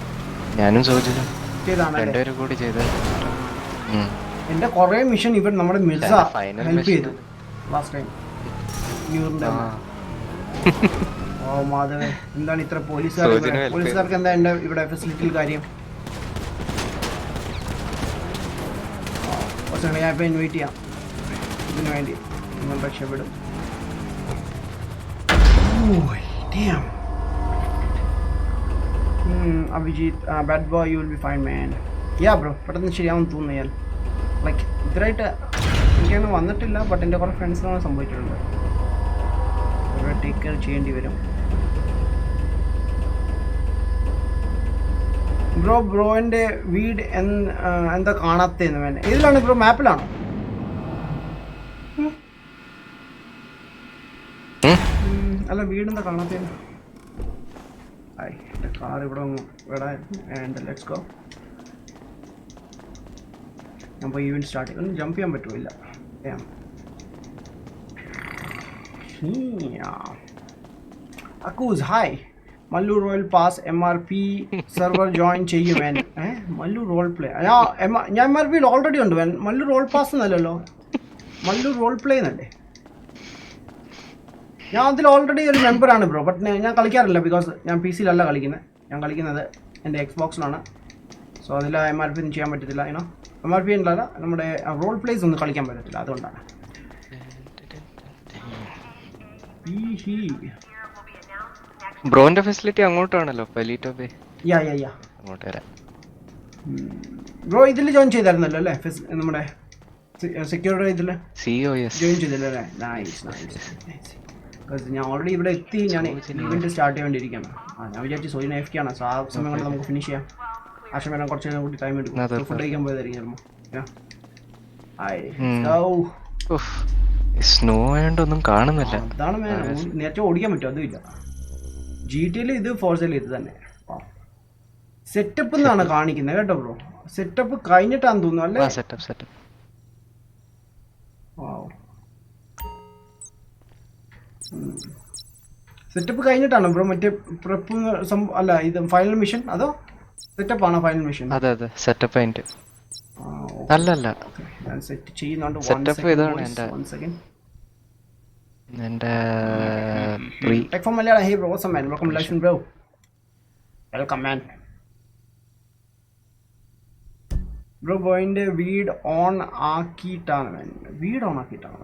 ഞാനും ചോദിച്ചു ചെയ്താണല്ലേ രണ്ടുപേരും കൂടി ചെയ്ത. എൻ്റെ കുറേ മിഷൻ ഇവർ നമ്മുടെ മിർസ ഫൈനൽ ഹെൽപ്പ് ചെയ്തു ലാസ്റ്റ് ടൈം ന്യൂറിൻ്റെ. ഓ മാധവേ, എന്താണ് ഇത്ര പോലീസുകാർക്ക് എന്താ എൻ്റെ ഇവിടെ ഫെസിലിറ്റിയിൽ കാര്യം? ഞാൻ ഇപ്പോൾ ഇൻവൈറ്റ് ചെയ്യാം ഇതിനു വേണ്ടി. നിങ്ങൾ രക്ഷപ്പെടും. Abhijith, bad boy, you will be fine man. Yeah bro, പെട്ടെന്ന് ശരിയാവും തോന്നുന്നു. ഞാൻ ലൈക്ക് ഇത്രയായിട്ട് എനിക്കങ്ങനെ വന്നിട്ടില്ല, ബട്ട് എൻ്റെ കുറേ ഫ്രണ്ട്സിനാണ് സംഭവിച്ചിട്ടുണ്ട്. അവരെ ടേക്ക് കെയർ ചെയ്യേണ്ടി വരും. ബ്രോൻ്റെ വീട് എന്താ കാണാത്തേന്ന് വേണ്ട? ഏതിലാണ് ബ്രോ? മാപ്പിലാണോ? അല്ല, വീടെന്താ കാണാത്തേന്ന്? എൻ്റെ കാർ ഇവിടെ ആൻഡ് ലെറ്റ്സ് ഗോ. ഞാൻ ഇപ്പോൾ ഈവൻറ്റ് സ്റ്റാർട്ട് ചെയ്യും. ഒന്നും ജമ്പ് ചെയ്യാൻ പറ്റുമില്ല. അക്കൂസ് hi. Mallu royal pass MRP server join ചെയ്യും വേൻ. മല്ലു റോൾ പ്ലേ ഞാൻ MRPയിൽ ഓൾറെഡി ഉണ്ട് വേൻ. മല്ലു റോൾ പാസ് എന്നല്ലല്ലോ, മല്ലു റോൾ പ്ലേ എന്നല്ലേ? ഞാൻ അതിൽ ഓൾറെഡി ഒരു മെമ്പറാണ് ബ്രോ, ബട്ട് ഞാൻ കളിക്കാറില്ല ബിക്കോസ് ഞാൻ PC-യിലല്ല കളിക്കുന്നത്. ഞാൻ കളിക്കുന്നത് എൻ്റെ Xbox-ലാണ്. സോ അതിൽ MRP ഒന്നും ചെയ്യാൻ പറ്റത്തില്ല. MRP ഉണ്ടല്ല, നമ്മുടെ റോൾ പ്ലേസ് ഒന്നും കളിക്കാൻ പറ്റത്തില്ല, അതുകൊണ്ടാണ്. ബ്രോന്റെ ഫെസിലിറ്റി അങ്ങോട്ടാണല്ലോ, പലീറ്റോ ബേ. യാ അങ്ങോട്ട് വരാം. ബ്രോ ഇതിൽ ജോയിൻ ചെയ്തായിരുന്നല്ലോ അല്ലേ? നമ്മുടെ സെക്യൂരിറ്റി ഇതിൽ COS ജോയിൻ ചെയ്തില്ല അല്ലേ? നൈസ്. ഞാൻ ഓൾറെഡി ഇവിടെ എത്തി. ഞാൻ ഇവന്റ് സ്റ്റാർട്ട് ചെയ്യേണ്ടിയിരിക്കുകയാണ്. ഞാൻ വിചാരിച്ചു സോയിൻ AFK ആണ്. സോ ആ സമയം കൊണ്ട് നമുക്ക് ഫിനിഷ് ചെയ്യാം. ആ സമയം കുറച്ച് നേരം കൂടി ടൈം എടുക്കും. ഫുഡ് കഴിക്കാൻ പോയതായിരിക്കും. സ്നോ ആയതുകൊണ്ടൊന്നും കാണുന്നില്ല. അതാണ് നേരത്തെ ഓടിക്കാൻ പറ്റും, അതും ഇല്ല. GTA-യിൽ ഇത്, ഫോർസയിൽ ഇത് തന്നെ. സെറ്റപ്പ് എന്നാണ് കാണിക്കുന്നത് കേട്ടോ ബ്രോ. സെറ്റപ്പ് കഴിഞ്ഞിട്ടാന്ന് തോന്നുന്നു അല്ലേ? സെറ്റപ്പ് സെറ്റപ്പ് കഴിഞ്ഞിട്ടാണോ ബ്രോ? മറ്റേ പ്രപ്പ് അല്ല, ഇത് ഫൈനൽ മിഷൻ അതോ സെറ്റപ്പ് ആണോ ഫൈനൽ മിഷൻ? അതെ സെറ്റപ്പ് കഴിഞ്ഞിട്ട്. അല്ല ഞാൻ സെറ്റ് ചെയ്യുന്നുണ്ട്. സെറ്റപ്പ് ഇതാണ് എൻ്റെ tech for Malayalam. Hey bro, what's up man? Welcome Lakshman bro, welcome man. Bro ബോയിൻ്റെ വീട് ഓൺ ആക്കിയിട്ടാണ്. വീട് ഓൺ ആക്കിയിട്ടാണ്.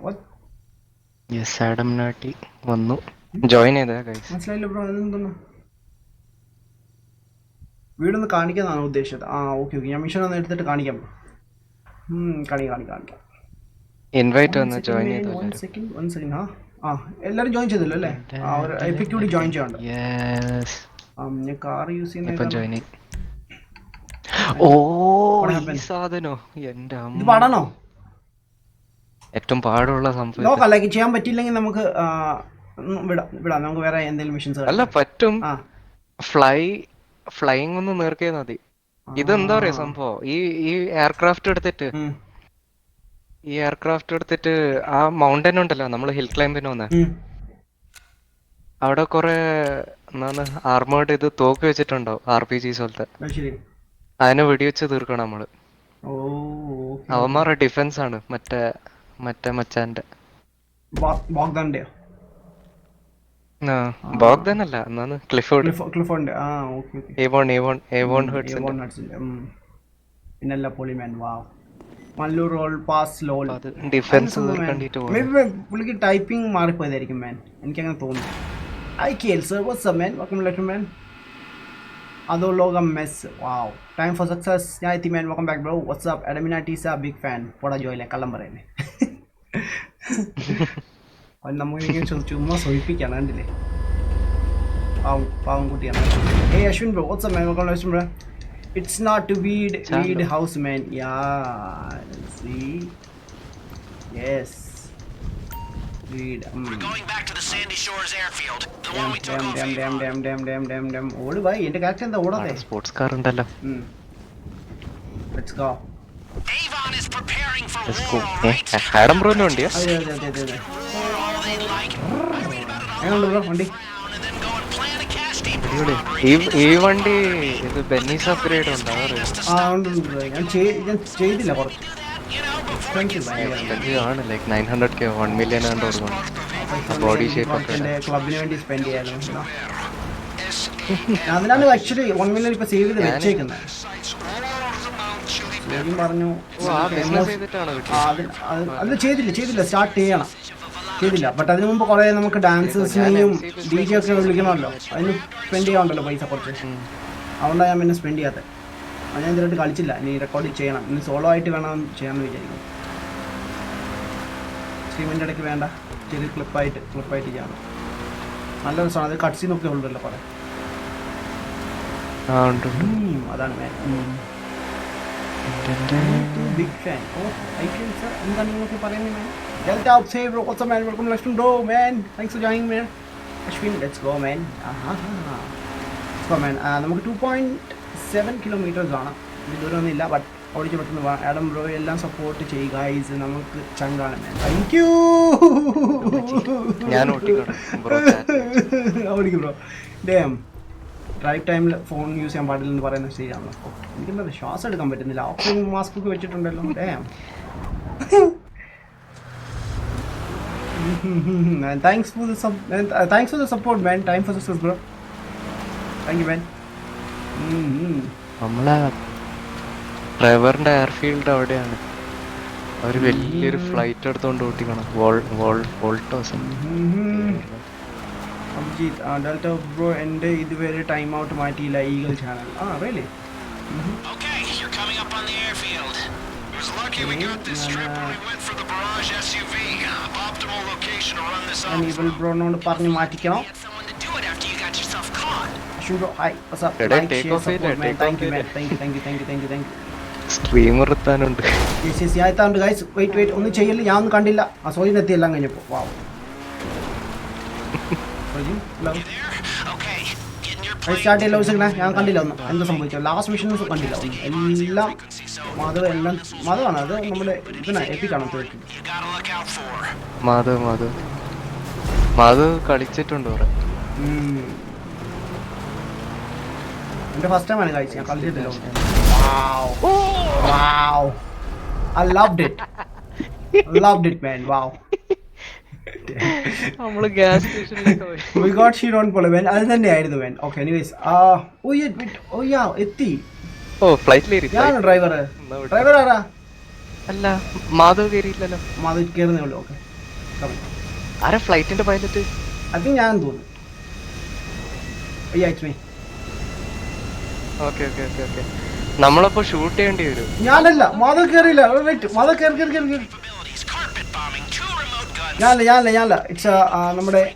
യെസ്, ആഡം നാട്ടി വന്നു ജോയിൻ ചെയ്തേ ഗൈസ്. മനസ്സിലായില്ല ബ്രോ, അതെന്തോന്നു? വീടൊന്ന് കാണിക്കാന്നാണ് ഉദ്ദേശിച്ചത്. ഓക്കെ, ഞാൻ മിഷൻ ഒന്ന് എടുത്തിട്ട് കാണിക്കാം. കാണിക്കാം. ഇൻവൈറ്റ് വന്ന് ജോയിൻ ചെയ്തു. എല്ലാരും ജോയിൻ ചെയ്തല്ലോ അല്ലേ? എപ്പിക് കൂടി ജോയിൻ ചെയ്യണ്ട. യെസ്, ഞാൻ കാർ യൂസ് ഇപ്പം ജോയിൻ ചെയ്തു. ഓ ഈ സാധനോ എൻ്റെ ഇത് പാടാണോ? ഏറ്റവും പാടുള്ള സംഭവം നോക്കാം, ലൈക്ക് ചെയ്യാൻ പറ്റിയില്ലെങ്കിൽ നമുക്ക് വിടാം, നമുക്ക് വേറെ എന്തെങ്കിലും മിഷൻസ്. അല്ല പറ്റും. ആ ഫ്ലൈയിങ് ഒന്ന് നേർക്കിയാൽ മതി. ഇതെന്താ പറയാ സംഭവം, ഈ എയർക്രാഫ്റ്റ് എടുത്തിട്ട് ആ മൗണ്ടൻ ഉണ്ടല്ലോ നമ്മള് ഹിൽ ക്ലൈംബിന് വന്ന് അവിടെ കൊറേ എന്താണ് ആർമേർഡ് ഇത് തോക്ക് വെച്ചിട്ടുണ്ടാവും, RPGs പോലത്തെ. ശരി. അതിനെ വെടിവെച്ച് തീർക്കണം നമ്മള്. ഓ അവന്മാരുടെ ഡിഫൻസ് ആണ് മറ്റേ മച്ചാന്റെ ബോഗ്ദാന്റെയോ? ബോഗ്ദാൻ അല്ല, എന്നാണ് ക്ലിഫോർഡ്. ആ ഓക്കെ ഓക്കെ. ഏവോൺ ഹെർട്സിന്റെ. പിന്നല്ല പൊളിമാൻ. വാവ്. മല്ലൂർ റോൾ പാസ് ലോൾ ഡിഫൻസ് തീർക്കണ്ടിട്ട് പുള്ളിക്ക് ടൈപ്പിംഗ് മാറിപ്പോയതായിരിക്കും മാൻ, എനിക്കങ്ങനെ തോന്നുന്നു. ഐ കേൽ sir, what's up man, welcome letter man. അതോ ലോകം mess. Wow, time for success. ഞാൻ എത്തി man, welcome back bro. What's up അഡമിനാറ്റി ഈസ് എ ബിഗ് ഫാൻ. പോടാ ജോയിലെ കള്ളം പറയുന്നേ. നമ്മളിങ്ങനെ ചുമ്മാ സൂചിപ്പിക്കാണ്, കണ്ടില്ലേ? പാവം കുട്ടിയാണ്. Hey Ashwin bro, what's up man, welcome Ashwin bro. It's not to weed house man. Yeah, see. Yes. Weed. We're going back to the Sandy Shores airfield. The one we took off. Damn. ഓട് by, എന്റെ കാറ്റ് എന്താ ഓടാതെ? Sports car ഉണ്ടല്ലോ. Let's go. Avon is preparing for Let's war, go. all right? Adam ബ്രോന്റെ വണ്ടിയാ? അതെ. All they'd like. I read about it എങ്ങനെയുണ്ട് bro വണ്ടി? and then go and plan a cash depot അടിപൊളി. robbery. ഈ വണ്ടി ഇത് ബെന്നീസ് അപ്ഗ്രേഡ് ഉണ്ടോ? ഉണ്ട്. ഞാൻ ചെയ്തില്ല കുറച്ച്. You know, before Expensive ഭയങ്കര. എക്സ്പെൻസീവ് ആണ്, ലൈക്ക് 900K 1 million ആണ്ട് കൊടുക്കണം. ബോഡി ഷേപ്പ് ഒക്കെ എന്റെ ക്ലബിന് വേണ്ടി സ്പെൻഡ് ചെയ്യായിരുന്നു. അതിനാണ് ആക്ച്വലി 1 million ഇപ്പൊ സേവ് ചെയ്ത് വെച്ചേക്കുന്നത്. ശരിക്കും പറഞ്ഞു ബിസിനസ് ചെയ്തിട്ടാണോ കിട്ടിയത്? അത് ചെയ്തില്ല സ്റ്റാർട്ട് ചെയ്തില്ല. ബട്ട് അതിന് മുമ്പ് കുറെ നമുക്ക് ഡാൻസേഴ്സിനെയും DJ ഒക്കെ വിളിക്കണമല്ലോ, അതിന് സ്പെൻഡ് ചെയ്യാറുണ്ടല്ലോ പൈസ കുറച്ച്. അതുകൊണ്ടാണ് ഞാൻ പിന്നെ സ്പെൻഡ് ചെയ്യാത്തത്. അത് ഞാൻ ഇതിലോട്ട് കളിച്ചില്ല. ഇനി റെക്കോർഡ് ചെയ്യണം, ഇനി സോളോ ആയിട്ട് വേണം ചെയ്യാമെന്ന് വിചാരിക്കും. സ്ട്രീമിൻ്റെ ഇടയ്ക്ക് വേണ്ട, ചെറിയ ക്ലിപ്പായിട്ട് ചെയ്യണം. നല്ല രസമാണ്. അത് കട്ട്സീനൊക്കെ ഉണ്ടല്ലോ കുറെ. അതാണ് ബിഗ് ഫാൻ. എന്താണ് നിങ്ങൾക്ക് പറയുന്നത്? Delta up save bro, what's up man, welcome to Ashwin bro man, thanks for joining man. Ashwin, let's go man. Let's go man. നമുക്ക് 2.7 kilometers ആണ്, ദൂരമൊന്നുമില്ല. ബട്ട് ഓടിച്ച് പെട്ടെന്ന് പോകാം. ആഡം ബ്രോ എല്ലാം സപ്പോർട്ട് ചെയ്യുക ഗൈസ്, നമുക്ക് ചങ്കാണ് മാൻ. Thank you. ഞാൻ ഓടിക്കും ബ്രോ. ഡേം ഡ്രൈവ് ടൈമിൽ ഫോൺ യൂസ് ചെയ്യാൻ പാടില്ലെന്ന് പറയുന്നത് ശരിയാണല്ലോ. എനിക്കെന്താ ശ്വാസം എടുക്കാൻ പറ്റുന്നില്ല. ഓക്സിജൻ മാസ്ക് ഒക്കെ വെച്ചിട്ടുണ്ടല്ലോ. ഡേം. Thanks for the support man. Time for success bro. Thank you man. നമ്മളെ ട്രെവറിന്റെ എയർഫീൽഡ് അവിടെയാണ്. അവര് വലിയൊരു ഫ്ലൈറ്റ് എടുത്തോണ്ട് ഓട്ടിക്കണം. വോൾട്ടോസ്. അഭിജിത്ത്, ഡെൽറ്റ ബ്രോ എൻ്റെ ഇതുവരെ ടൈം ഔട്ട് മാറ്റിയില്ല eagle channel. Really? Okay, you're coming up on the airfield. It was lucky we got this trip when we went for the Barrage SUV. Optimal location to run this ഞാൻ off. Eagle ബ്രോനോട് പറഞ്ഞ് മാറ്റിക്കണം. Get someone to do it after you got yourself caught. Ashwin bro hi, what's up? എടാ, Like, take share, off support, ചെയ്യില്ലേ? man. Take Thank off you man. ചെയ്യില്ലേ? Thank you. Stream നിർത്താനുണ്ട്. Yes, ആയിത്താണ്ട് guys. Wait ഒന്ന് ചെയ്യല്ലേ, ഞാൻ ഒന്നും കണ്ടില്ല. സോയിനെത്തി എല്ലാം കഴിഞ്ഞപ്പോൾ. വാവ്. Hello Okay, get in your start ചെയ്യല്ലോ വിളിച്ചേ. ഞാൻ കണ്ടില്ല ഒന്നും, എന്താ സംഭവിച്ചത്. ലാസ്റ്റ് മിഷൻസ് കണ്ടില്ല ഒന്നും. എല്ലാം മതമാണ്. അത് നമ്മുടെ ഇതിനാ എപ്പിക്കാണ്. you gotta look out for. Madhav കളിച്ചിട്ടുണ്ട് കുറെ. എന്റെ ഫസ്റ്റ് ടൈം ആണ് കഴിച്ചത്, ഞാൻ കളിച്ചിട്ടില്ല. Wow. I loved it man. Wow. നമ്മള് ഗ്യാസ് സ്റ്റേഷനിലേക്ക് പോയി. We got shit on പോലെ man. അത് തന്നെയായിരുന്നു man. Okay, anyways. എത്തി. ഫ്ലൈറ്റിലേറി. ഞാൻ ഡ്രൈവർ ആരാ? അല്ല, മാധവ് കയറിയില്ലല്ലോ. മാധവ് കയറുന്നേ ഉള്ളൂ. ഓക്കെ, ആരാ ഫ്ലൈറ്റിന്റെ പൈലറ്റ്? അത് ഞാൻ തോന്നുന്നു. It's me. ഓക്കെ. നമ്മളപ്പോ ഷൂട്ട് ചെയ്യേണ്ടി വരും. ഞാനല്ല, മാധവ് കയറിയില്ല. മാധവ് കയറി. Capabilities, carpet bombing, 2 remote guns. ഞാനല്ല. ഇറ്റ്സ് നമ്മുടെ It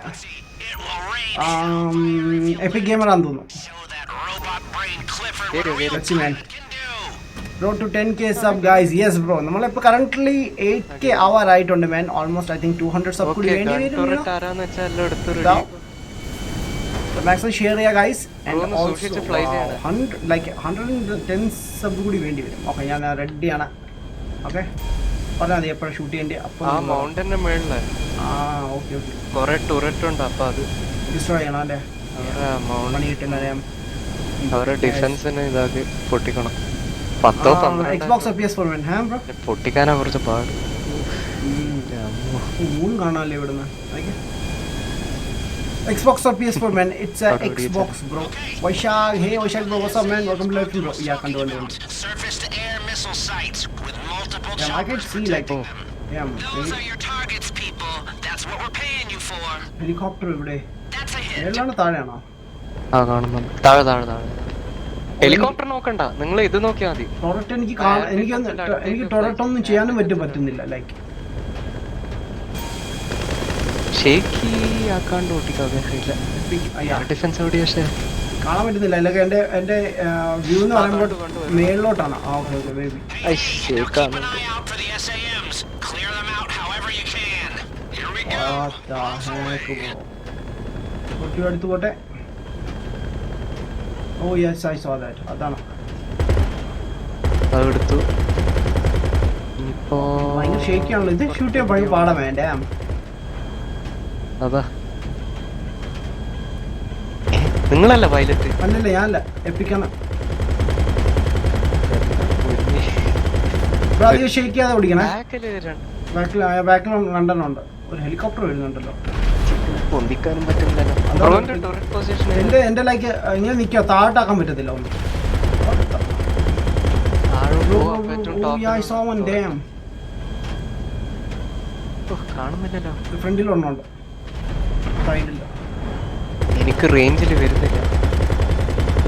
will rain. EPIC gamer ആണെന്ന് തോന്നുന്നു. Show that robot brain Clifford Get what a it, real Let's see, man. pilot can do. Bro to 10k sub guys. Yes bro, നമ്മളിപ്പോൾ currently 8k ആവാറായിട്ടുണ്ട് man. Almost I think 200 sub കൂടി വേണ്ടി വരും. ആരാന്ന് വെച്ചാൽ എല്ലാം എടുത്തു മാക്സിമം ഷെയർ ചെയ്യുക ഗൈസ്. ഒന്ന് സൂക്ഷിച്ച് fly ചെയ്യണം. ലൈക്ക് 110 സബ് കൂടി വേണ്ടി വരും. ഓക്കെ, ഞാൻ റെഡിയാണ്. ഓക്കെ, പറഞ്ഞാൽ മതി എപ്പോഴും ഷൂട്ട് ചെയ്യേണ്ടി. അപ്പോൾ ആ മൗണ്ടന്റെ മേളില് ഓക്കെ ഓക്കെ, കൊറേ ടൂററ്റ് ഉണ്ട്. അപ്പൊ അത് ഡിസ്ട്രോയ് ചെയ്യണം അല്ലേ? മണി കിട്ടുന്ന അവരെ ഡിഫൻസിന് ഇതാക്കി പൊട്ടിക്കണം. 10-12 എക്സ്ബോക്സ് PS4 man. ഹാ ബ്രോ, പൊട്ടിക്കാനാ കുറച്ച് പാട്. മൂൺ കാണാനല്ലേ ഇവിടുന്ന്. Xbox or PS4 man, it's a Xbox bro. Vaishak, hey Vaishak bro, what's up man? Welcome to live stream bro. Yeah, control. Surface to air missile sites with multiple Yeah, I can choppers see like protecting them. Those are your targets, people. That's what we're paying you for. helicopter ഇവിടെ. That's a hit. മേളിലാണോ താഴെയാണോ? ആ കാണുന്നുണ്ട്. താഴെ താഴെ താഴെ. Helicopter നോക്കണ്ട, നിങ്ങൾ ഇത് നോക്കിയാൽ മതി. ടൊററ്റ് എനിക്ക് ടൊററ്റ് ഒന്നും ചെയ്യാനും പറ്റുന്നില്ല. ലൈക്ക് ഷേക്കി ആക്കാണ്ട് ഓട്ടിക്കാതെ ഡിഫൻസ് ഓടി. പക്ഷേ കാണാൻ പറ്റുന്നില്ല. അല്ലെങ്കിൽ എന്റെ വ്യൂ എന്ന് പറയുമ്പോൾ മേളിലോട്ടാണ്. ഓക്കെ ഓക്കെ, മേബി ഷേക്കാണ്. Keep an eye out for the SAMs. Clear them out however you can. Here we go. അടുത്ത് പോട്ടെ. Oh yes, I saw that. അതാണ് അതെടുത്തു. ഇനിയിപ്പോ ഭയങ്കര ഷേക്കാണല്ലോ ഇത്. ഷൂട്ട് ചെയ്യാൻ ഭയങ്കര പാടാ വേണ്ടേ. അതാ നിങ്ങളല്ല പൈലറ്റ്? അല്ലല്ല, ഞാനല്ല. എപ്പിക്കാണ്. അധികം ഷേക്ക് ചെയ്യാതെ ഓടിക്കണേ. ബാക്കിൽ രണ്ടെണ്ണമുണ്ട്. ഒരു ഹെലികോപ്റ്റർ വരുന്നുണ്ടല്ലോ. പൊന്തിക്കാനും പറ്റുന്നില്ലല്ലോ. എന്റെ ലൈക്ക് ഇങ്ങനെ നിൽക്കുക, താഴോട്ടാക്കാൻ പറ്റത്തില്ല. കാണുന്നില്ലല്ലോ. ഫ്രണ്ടിലൊന്നുണ്ട്, സൈഡില്ല. എനിക്ക് റേഞ്ചിൽ വരുന്നില്ല.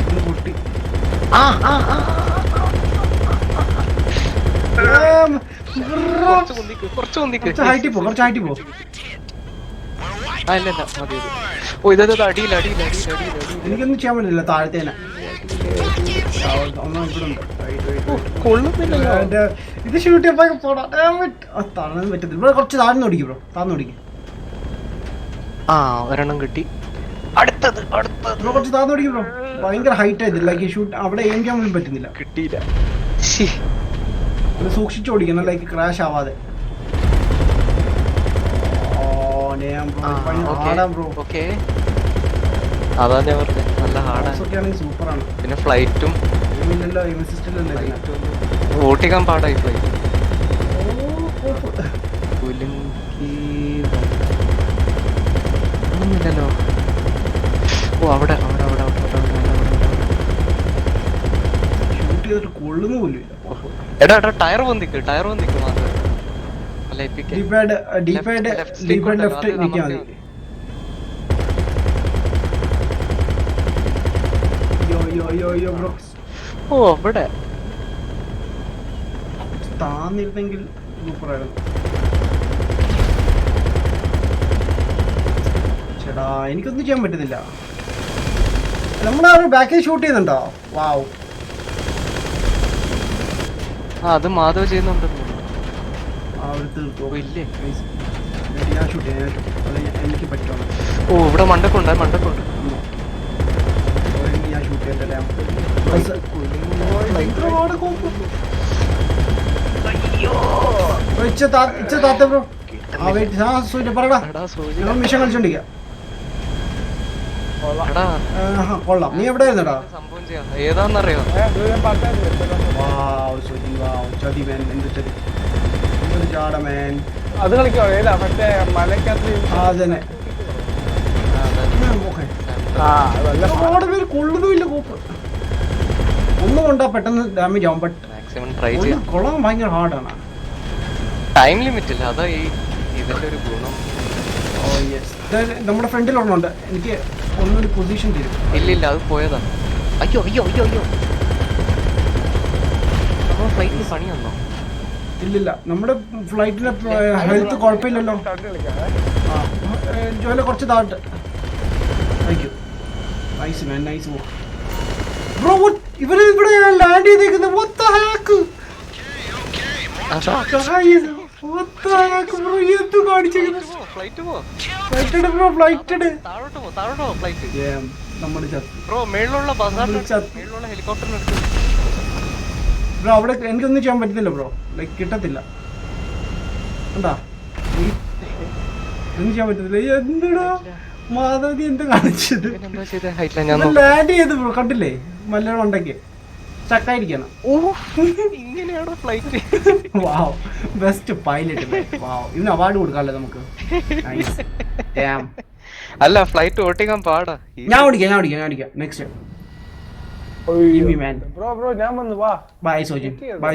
ഇതിന് പൊട്ടി. കുറച്ച് ഹൈറ്റിൽ പോ. അല്ലല്ല മതി. ഓ ഇതത് അടിയിൽ. എനിക്കൊന്നും ചെയ്യാൻ പറ്റില്ല താഴത്തേനെ. കൊള്ളുന്നില്ലല്ലോ. ഇത് ഷൂട്ട് ചെയ്യാൻ താഴ്ന്നു പറ്റത്തില്ല. ഇവിടെ കുറച്ച് താഴ്ന്നു ഓടിക്കും ബ്രോ, താഴ്ന്നു ഓടിക്കും. ആ ഒരെണ്ണം കിട്ടി. അടുത്തത് ബ്രോ കുറച്ച് താഴ്ന്നു ഓടിക്കും ബ്രോ. ഭയങ്കര ഹൈറ്റ് ആയത്. ലൈക്ക് ഷൂട്ട് അവിടെ എയിം ചെയ്യാൻ പോലും പറ്റുന്നില്ല. കിട്ടിയില്ല. സൂക്ഷിച്ചു ഓടിക്കണം, ലൈക്ക് ക്രാഷ് ആവാതെ. അതാ ഞാൻ പറഞ്ഞത്, നല്ല ഹാർഡാണ്. സൂപ്പറാണ്. പിന്നെ ഫ്ലൈറ്റും ഓട്ടിക്കാൻ പാടായി. ഫ്ലൈറ്റ് ഒന്നുമില്ലല്ലോ. ഓ അവിടെ ഷൂട്ട് ചെയ്തിട്ട് കൊള്ളുന്ന പോലും ഇല്ല. എടാ ടയർ പൊന്തിക്ക് മാത്രം. ലെഫ്റ്റ് നിൽക്കാൻ മതി. ബ്രോ ഓ അവിടെ താന്നിരുന്നെങ്കിൽ സൂപ്പറായിരുന്നു. ചേടാ എനിക്കൊന്നും ചെയ്യാൻ പറ്റുന്നില്ല. നമ്മളാ ബാക്കിൽ ഷൂട്ട് ചെയ്യുന്നുണ്ടോ? വാവ്. അത് മാധവ് ചെയ്യുന്നുണ്ടെന്ന്. ഇല്ലേ ഞാൻ ഷൂട്ട് ചെയ്യാം. എനിക്ക് പറ്റുമോ? ഓ ഇവിടെ മണ്ടക്കുണ്ട്. ഞാൻ ഷൂട്ട് ചെയ്തല്ലേ. ബ്രോ പറടാ, മിഷൻ കളിച്ചോണ്ടിരിക്കാം. കൊള്ളാം. നീ എവിടെ ആയിരുന്നടാ? സംഭവം ചെയ്യാം. ഏതാന്നറിയോ? അത് കളിക്കോ? ഏതാ മറ്റേ മലക്കകത്ത്? അതന്നെ. കൊള്ളുന്നുമില്ല കോപ്പ്. ഒന്നും കൊണ്ടാ പെട്ടെന്ന് ഡാമേജ് ആവും. ബട്ട് മാക്സിമം ട്രൈ ചെയ്യാം. കൊള്ളാൻ ഭയങ്കര ഹാർഡാണ്. ടൈം ലിമിറ്റ് ഇല്ല, അതാ ഈ ഇതിന്റെ ഒരു ഗുണം. ഓ യെസ്, നമ്മുടെ ഫ്രണ്ടിൽ ഒരെണ്ണമുണ്ട്. എനിക്ക് ഒന്നൊരു പൊസിഷൻ തരും. ഇല്ല അത് പോയതാ. അയ്യോ നമ്മുടെ ഫ്ലൈറ്റിന് പണി വന്നോ? ഇല്ലില്ല, നമ്മുടെ ഫ്ലൈറ്റിന്റെ ഹെൽത്ത് കുഴപ്പമില്ലല്ലോ. ജോലി കുറച്ച് താഴ്ത്ത്. Nice man, nice bro. ഇവര് ഇവിടെ ലാൻഡ് ചെയ്തേക്കുന്നത് what the heck? Guys, what the heck bro? എന്ത് കാണിച്ചേക്കുന്നത്? ഫ്ലൈറ്റ് പോ Flighted bro, flighted. താഴോട്ട് പോ ഫ്ലൈറ്റ് Damn, നമ്മള് ചത്തു. ബ്രോ മേളിലുള്ള ബസാറിന് ചത്ത്. മേളിലുള്ള ഹെലികോപ്റ്ററിന് ബ്രോ അവിടെ എനിക്കൊന്നും ചെയ്യാൻ പറ്റുന്നില്ല ബ്രോ, ലൈക്ക് കിട്ടത്തില്ല. എന്താ ഒന്നും ചെയ്യാൻ പറ്റുന്നില്ല. എന്തിടാ മാധവതി എന്ത് കാണിച്ചത്? എന്താ ചെയ്ത ഹൈറ്റില്ല ഞാൻ ലാൻഡ് ചെയ്ത് ബ്രോ, കണ്ടില്ലേ മല്ലയുടെ ഉണ്ടെങ്കിൽ സ്റ്റക്കായിരിക്കണം. ഇങ്ങനെയാണോ ഫ്ലൈറ്റ്? വാവ്, ബെസ്റ്റ് പൈലറ്റ്. വാവ്, ഇന്ന് അവാർഡ് കൊടുക്കാമല്ലോ നമുക്ക്. Nice. Damn. അല്ല ഫ്ലൈറ്റ് ഓട്ടിക്കാൻ പാടാ. ഞാൻ ഓടിക്കാം നെക്സ്റ്റ്. ബ്രോ ഞാൻ വന്നു വാ. ബൈ സോജിൻ. വാ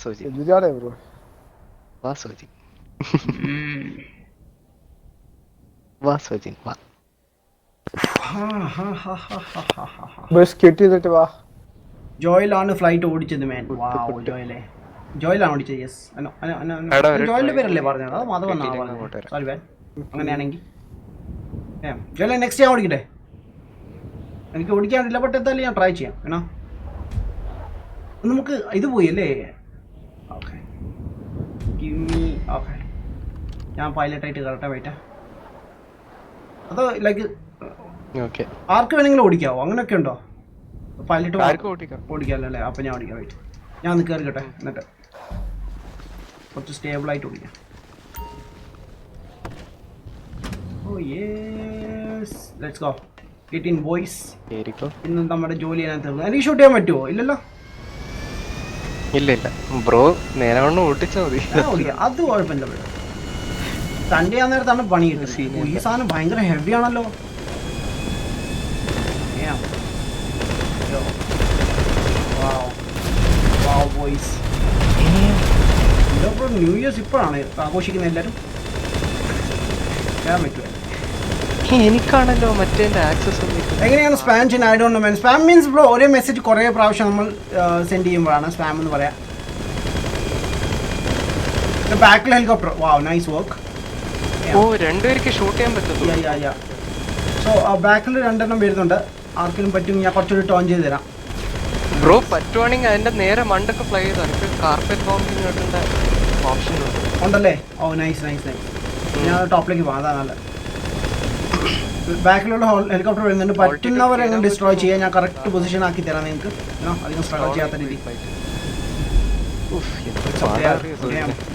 സോജി ബ്രോ വാ സോജി വാ സോജി വാ. ബസ് കെട്ടി ചെയ്തിട്ട് വാ. ജോയിലാണ് ഫ്ലൈറ്റ് ഓടിച്ചത് മാൻ. വാവ്, ജോയിലാണ് ഓടിച്ചത്. യെസ്, ജോയിലിന്റെ പേരല്ലേ പറഞ്ഞത്? അത് മാധവനാ പറഞ്ഞത്. സോറി മാൻ, അങ്ങനെയാണെങ്കിൽ ജോയിലെ നെക്സ്റ്റ് ഞാൻ ഓടിക്കട്ടെ. എനിക്ക് ഓടിക്കാൻ പറ്റില്ല, ബട്ട് എന്തായാലും ഞാൻ ട്രൈ ചെയ്യാം. ഏണോ നമുക്ക് ഇത് പോയി അല്ലേ? ഓക്കെ ഓക്കെ, ഞാൻ പൈലറ്റായിട്ട് കറക്റ്റാ വെയിറ്റാ. അതോ ലൈക്ക് ഓക്കെ ആർക്ക് വേണമെങ്കിലും ഓടിക്കാവോ? അങ്ങനെയൊക്കെ ഉണ്ടോ? പൈലറ്റ് ആർക്കും ഓടിക്കാം. ഓടിക്കാമല്ലോ അല്ലേ? അപ്പം ഞാൻ ഓടിക്കാം. വെയിറ്റ്, ഞാൻ ഒന്ന് കയറിക്കട്ടെ, എന്നിട്ട് കുറച്ച് സ്റ്റേബിളായിട്ട് ഓടിക്കാം. Oh yes, let's go, get in boys. ഇന്ന് നമ്മുടെ ജോലി ഞാൻ തീർന്നു. എനിക്ക് ഷൂട്ട് ചെയ്യാൻ പറ്റുമോ? ഇല്ലല്ലോ. ഇല്ല ബ്രോ നേരെ കൊണ്ട് ഓടിച്ചാ മതി. ഓടിക്കാം, അത് കുഴപ്പമില്ല. സൺഡേ ആ നേരത്താണ് പണി കിട്ടുന്നത്. ഈ സാധനം ഭയങ്കര ഹെവി ആണല്ലോ. ന്യൂ ഇയേഴ്സ് ഇപ്പോഴാണ് ആഘോഷിക്കുന്നത് എല്ലാവരും. ഞാൻ പറ്റുമോ? എനിക്കാണല്ലോ മറ്റേ ആക്സസ്. എങ്ങനെയാണ് സ്പാം ചെയ്യുന്നത്? I don't know man. Spam means bro ഒരേ മെസ്സേജ് കുറേ പ്രാവശ്യം നമ്മൾ സെൻഡ് ചെയ്യുമ്പോഴാണ് സ്പാം എന്ന് പറയാം. ബാക്കിൽ ഹെലികോപ്റ്റർ. Wow, nice work. ഓ രണ്ടുപേർക്ക് ഷൂട്ട് ചെയ്യാൻ പറ്റും. സോ ബാക്കിൽ 2 എണ്ണം വരുന്നുണ്ട്. ആർക്കെങ്കിലും പറ്റും ഞാൻ കുറച്ചുകൂടി ടോൺ ചെയ്ത് തരാം. ബ്രോ പറ്റുവാണെങ്കിൽ അതിന്റെ നേരെ മണ്ടൊക്കെ ഫ്ലൈ ചെയ്താൽ എനിക്ക് കാർപ്പറ്റ് ബോംബിങ് കിട്ടേണ്ട ഓപ്ഷൻ ഉണ്ടല്ലേ? ഓ നൈസ്. ഞാൻ ടോപ്പിലേക്ക് പോകാം, അതാ നല്ല. ബാക്കിലുള്ള ഹെലികോപ്റ്റർ വരുന്നുണ്ട്. പറ്റുന്നവരെ എങ്ങനെ ഡിസ്ട്രോയ് ചെയ്യാൻ ഞാൻ കറക്റ്റ് പൊസിഷൻ ആക്കി തരാം നിങ്ങൾക്ക്. അധികം സ്ട്രഗിൾ ചെയ്യാത്ത രീതി.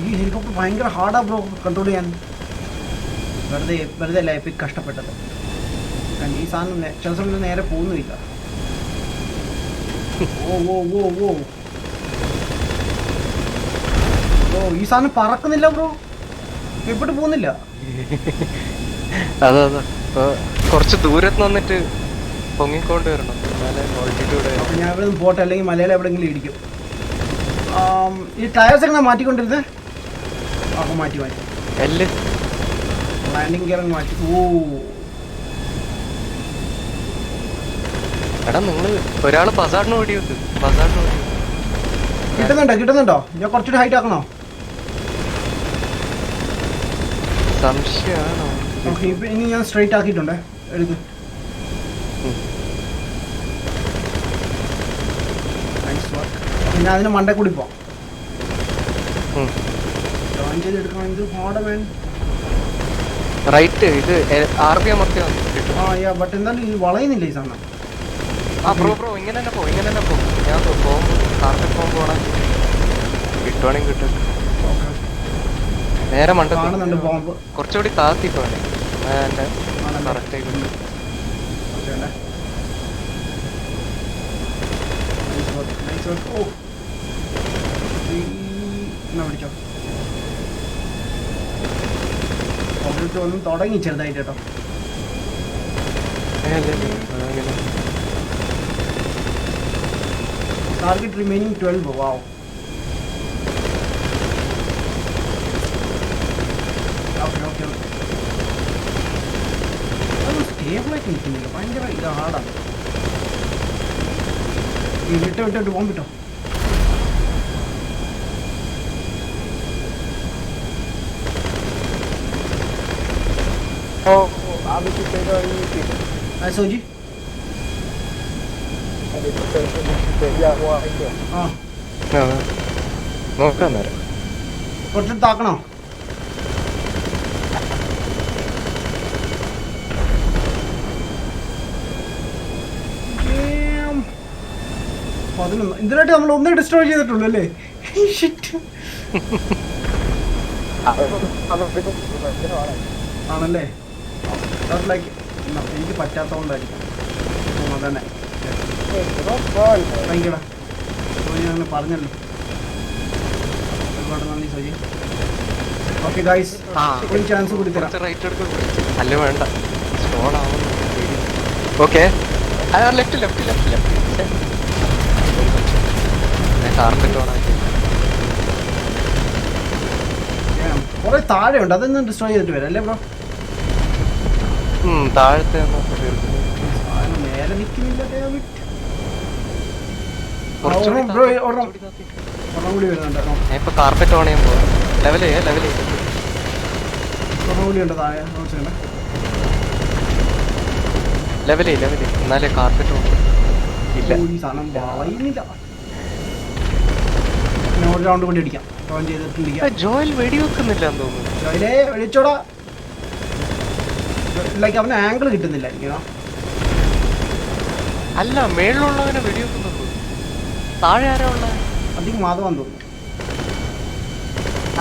ഈ ഹെലികോപ്റ്റർ ഭയങ്കര ഹാർഡാ ബ്രോ കൺട്രോൾ ചെയ്യാൻ. വെറുതെ അല്ല എപ്പിക് കഷ്ടപ്പെട്ടത്. ഈ സാധനം ചില സമയത്ത് നേരെ പോകുന്നില്ല. ഓ ഈ സാധനം പറക്കുന്നില്ല ബ്രോ, എപ്പോഴും പോകുന്നില്ല. അതാ കുറച്ച് ദൂരത്ത് വന്നിട്ട് പൊങ്ങിക്കൊണ്ട് വരണം. ഞാൻ ഇവിടെ നിന്ന് പോട്ടെ, അല്ലെങ്കിൽ മലയാളം എവിടെയെങ്കിലും ഇടിക്കും. ഈ ടയർസ് എങ്ങനെ മാറ്റിക്കൊണ്ടിരുന്നത്? അപ്പോൾ മാറ്റി ലാൻഡിങ് ഗിയർ മാറ്റി. എടാ നിങ്ങൾ ഒരാള് ബസാറിന് ഓടി വെക്ക്. കിട്ടുന്നുണ്ടോ? ഞാൻ കുറച്ചുകൂടി ഹൈറ്റ് ആക്കണോ? സംശയമാണോ? ഇനി ഞാൻ സ്ട്രൈറ്റ് ആക്കിയിട്ടുണ്ട്. എടുക്ക്. ഞാൻ അതിന് മണ്ടേ കൂടി പോവാം. ജോയിൻ ചെയ്തെടുക്കണം. ഇത് ഹാർഡ് വേണം. റൈറ്റ് ഇത് RPM ഒക്കെ ബട്ട് എന്തായാലും ഇത് വളയുന്നില്ല ഈ സാധനം. ബ്രോ ഇങ്ങനെ തന്നെ പോ. ഞാൻ കാർപ്പറ്റ് ബോംബ് പോണം. കിട്ടുവാണെങ്കിൽ കിട്ടും. നേരെ മണ്ട കാണുന്നുണ്ട് ബോംബ്. കുറച്ചുകൂടി താത്തിപ്പോണേ കറക്റ്റ് ആയി കിട്ടും. പിടിച്ചോ, ഒന്നും തുടങ്ങി ചെറുതായിട്ട് കേട്ടോ. Target remaining 12. വാവ്, ഓക്കെ അതൊന്നും സ്റ്റേബിളായിട്ട് നിൽക്കുന്നില്ല. ഭയങ്കര ഇത് ഹാർഡാണ്. വിട്ടോ പോകാൻ പറ്റോ? സോജി ആ നോക്കാം നേരം. കുറച്ച് താക്കണോ? ഇതിനായിട്ട് നമ്മൾ ഒന്നേ ഡിസ്ട്രോയ് ചെയ്തിട്ടുള്ളൂ അല്ലേ? ആണല്ലേ? ലൈക്ക് എനിക്ക് പറ്റാത്തതുകൊണ്ടായിരിക്കും. അതന്നെ ഭയങ്കര സോജി അങ്ങനെ പറഞ്ഞല്ലോ. ഒരുപാട് നന്ദി സോജി. ഓക്കെ ഗൈസ്, ഒരു ചാൻസ് കൂടി തരാം. റൈറ്റ് എടുക്കും. അല്ല വേണ്ട, സ്റ്റോൺ ആവുന്നു. Okay, left left left left. Carpet ഓണാക്കി. കുറെ താഴെ ഉണ്ട്, അതൊന്നും ഡിസ്ട്രോയ് ചെയ്തിട്ട് വരാം അല്ലേ ബ്രോ? താഴത്തെ നേരെ നിൽക്കുന്നില്ല. കൂടി വരുന്നുണ്ടോ? ഇപ്പൊ കാർപ്പറ്റ് ഓൺ ചെയ്യാൻ പോവാം. ലെവൽ ലെവൽ കൂടി ഉണ്ട് താഴെ. ലെവൽ എന്നാലേ കാർപ്പറ്റ് ഓൺ ഇല്ല. ഈ സാധനം പറയുന്നില്ല. ഒരു റൗണ്ട് കൂടി അടിക്കാം. ടോൺ ചെയ്തിട്ടില്ല. ജോയൽ വെടിവെക്കുന്നില്ല എന്ന് തോന്നുന്നു. ജോയിലെ വെടിച്ചോടാ. ലൈക്ക് അവന് ആംഗിൾ കിട്ടുന്നില്ല. അല്ല, മേളിലുള്ളവനെ വെടിവെക്കുന്നുള്ളൂ. താഴെ ആരാ ഉള്ള? അധികം മാധവൻ തോന്നുന്നു.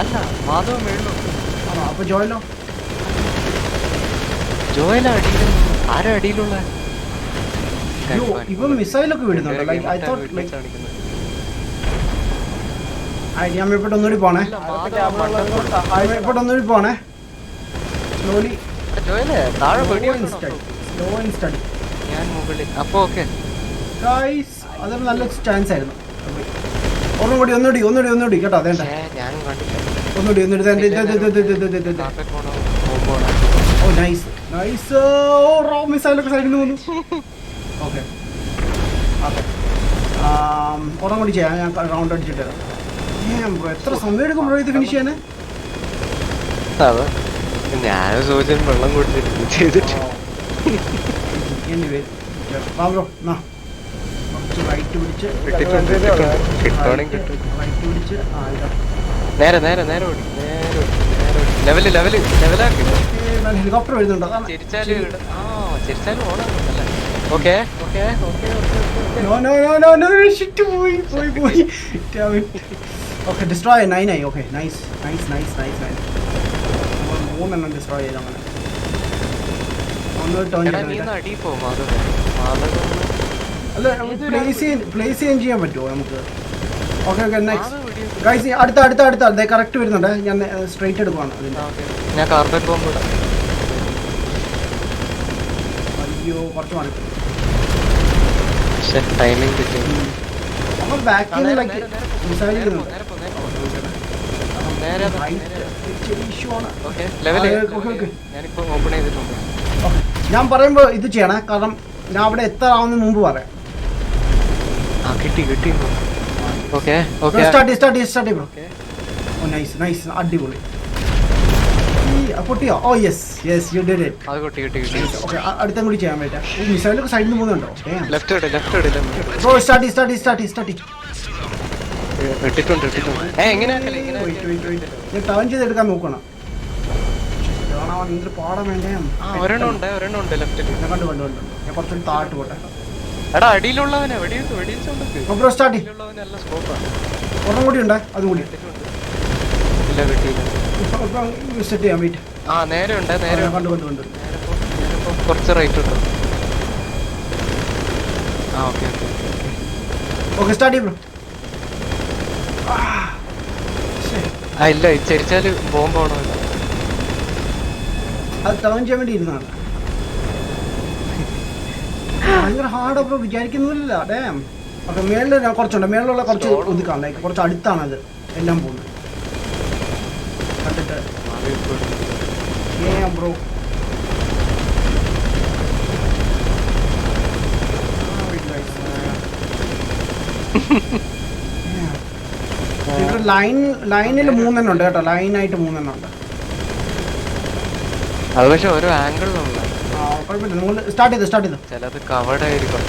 അല്ല, മാധവ മേളിലുണ്ട്. ആണോ? അപ്പൊ ജോയിലോ? ജോയല അടിയിലും. ആരാ അടിയിലുള്ള? ഇവൻ മിസൈലൊക്കെ വിടുന്നുണ്ട്. ലൈക്ക് ഐ തോട്ട് ലൈക്ക് ഞാൻ ഇപ്പോട്ട് ഒന്നുകൂടി പോണേ. ഒന്നുകൂടി പോണേ. സ്ലോലി ജോയലെ താഴെ സ്ലോ ആൻഡ് സ്റ്റഡി. ഞാൻ മുകളിൽ. അപ്പൊ ഓക്കെ ഗൈസ്, അതൊരു നല്ല ചാൻസ് ആയിരുന്നു. ഒന്നുകൂടി കേട്ടോ. അതേണ്ട ഞാനും കണ്ടില്ല. ഒന്നുകൂടി ഓ നൈസ് നൈസ്. റോ മിസൈലൊക്കെ സൈഡിൽ നിന്ന് വന്നു. ഓക്കെ ഓക്കെ, ഒരെണ്ണം കൂടി ചെയ്യാം. ഞാൻ റൗണ്ട് അടിച്ചിട്ട് തരാം. എത്ര സമയം എടുക്കും ബ്രോ ഇത് ഫിനിഷ് ചെയ്യാൻ? ഞാൻ ചോദിച്ചാൽ വെള്ളം കൊടുത്തിട്ട് ചെയ്തിട്ട് ബ്രോ എന്നാ കുറച്ച് റൈറ്റ് പിടിച്ച് കിട്ടണമെങ്കിൽ കിട്ടും. റൈറ്റ് പിടിച്ച് നേരെ നേരെ നേരെ ഓടി. ലെവല് ലെവല് ലെവലാക്കി. ഹെലികോപ്റ്റർ വരുന്നുണ്ട്. അതാണ് ചിരിച്ചാലും ചിരിച്ചാലും ഓടാല്ലേ. ഓക്കെ ഓക്കെ ഓക്കെ പോയി. ഓക്കെ ഡിസ്ട്രോയ് 9 ആയി. Okay nice nice nice nice nice. 3 destroy ചെയ്ത് അങ്ങനെ. ഒന്ന് ടേൺ ചെയ്ത് അടി പോ അല്ല പ്ലേസ് ചെയ്യാൻ പറ്റുമോ നമുക്ക്? Okay okay next guys. അടുത്ത കറക്റ്റ് വരുന്നുണ്ട്. ഞാൻ സ്ട്രൈറ്റ് എടുക്കുവാണ് അതിൻ്റെ. ഞാൻ കാർപ്പറ്റ് ബോംബ് ഇടാം. അയ്യോ കുറച്ച് മണി ടൈമിംഗ് കിട്ടി. നമ്മൾ ബാക്കിൽ നിന്ന് ലൈക്ക് മിസൈൽ ചെയ്യുന്നുണ്ട്. ഞാനിപ്പോ ഓപ്പൺ ചെയ്തിട്ടുണ്ട്. ഞാൻ പറയുമ്പോൾ ഇത് ചെയ്യണേ, കാരണം ഞാൻ അവിടെ എത്താറാവുന്ന മുമ്പ് പറയാം. കിട്ടി കിട്ടി. Okay okay start bro. Oh nice nice, അടിപൊളി. പൊട്ടിയോ? Oh yes yes you did it. അത് കിട്ടി കിട്ടി കിട്ടി. ഓക്കെ അടുത്തും കൂടി ചെയ്യാൻ പറ്റാം. മിസൈലൊക്കെ സൈഡിൽ നിന്ന് പോകുന്നുണ്ടോ? Left left bro start. ഇട്ടിട്ടുണ്ട്. എങ്ങനെ ഞാൻ ടേൺ ചെയ്തെടുക്കാൻ നോക്കണം. എന്തൊരു പാടം വേണ്ടേ. ഒരെണ്ണം ഉണ്ട് ലെഫ്റ്റിൽ. കണ്ടു ഞാൻ കുറച്ചുകൂടി താഴ്ത്ത് പോട്ടെ. എടാ അടിയിലുള്ളവനെ വെടിവെച്ചോണ്ടൊക്കെ. Bro start. നല്ല സ്കോപ്പാണ്. ഒരെണ്ണം കൂടി ഉണ്ട്, അതുകൂടി ഇല്ല കിട്ടിയില്ല. സെറ്റ് ചെയ്യാൻ വെയിറ്റ്. നേരെ ഉണ്ട് നേരെ കണ്ടു. കുറച്ച് റൈറ്റ് ഉണ്ടോ? ഓക്കെ ഓക്കെ സ്റ്റാർട്ട് ചെയ്യും ബ്രോ. ഇല്ല ചരിച്ചാല് ബോംബാണോ? അത് ടേൺ ചെയ്യാൻ വേണ്ടി ഇരുന്നതാണ്. ഭയങ്കര ഹാർഡ് ബ്രോ, വിചാരിക്കുന്നില്ല. ഡാം. ഓക്കെ മേളിൽ കുറച്ചുണ്ട്. മേളിലുള്ള കുറച്ച് ഒതുക്കാം. ലൈക്ക് കുറച്ച് അടുത്താണത് എല്ലാം പോകുന്നത്. കണ്ടിട്ട് ബ്രോ ലൈനിൽ 3 ഉണ്ട് കേട്ടോ. ലൈനായിട്ട് 3 ഉണ്ട്. അത് പക്ഷെ ഓരോ ആംഗിളിലുള്ള കുഴപ്പമില്ല. നിങ്ങൾ സ്റ്റാർട്ട് ചെയ്തു ചിലത് കവേർഡ് ആയിരിക്കും.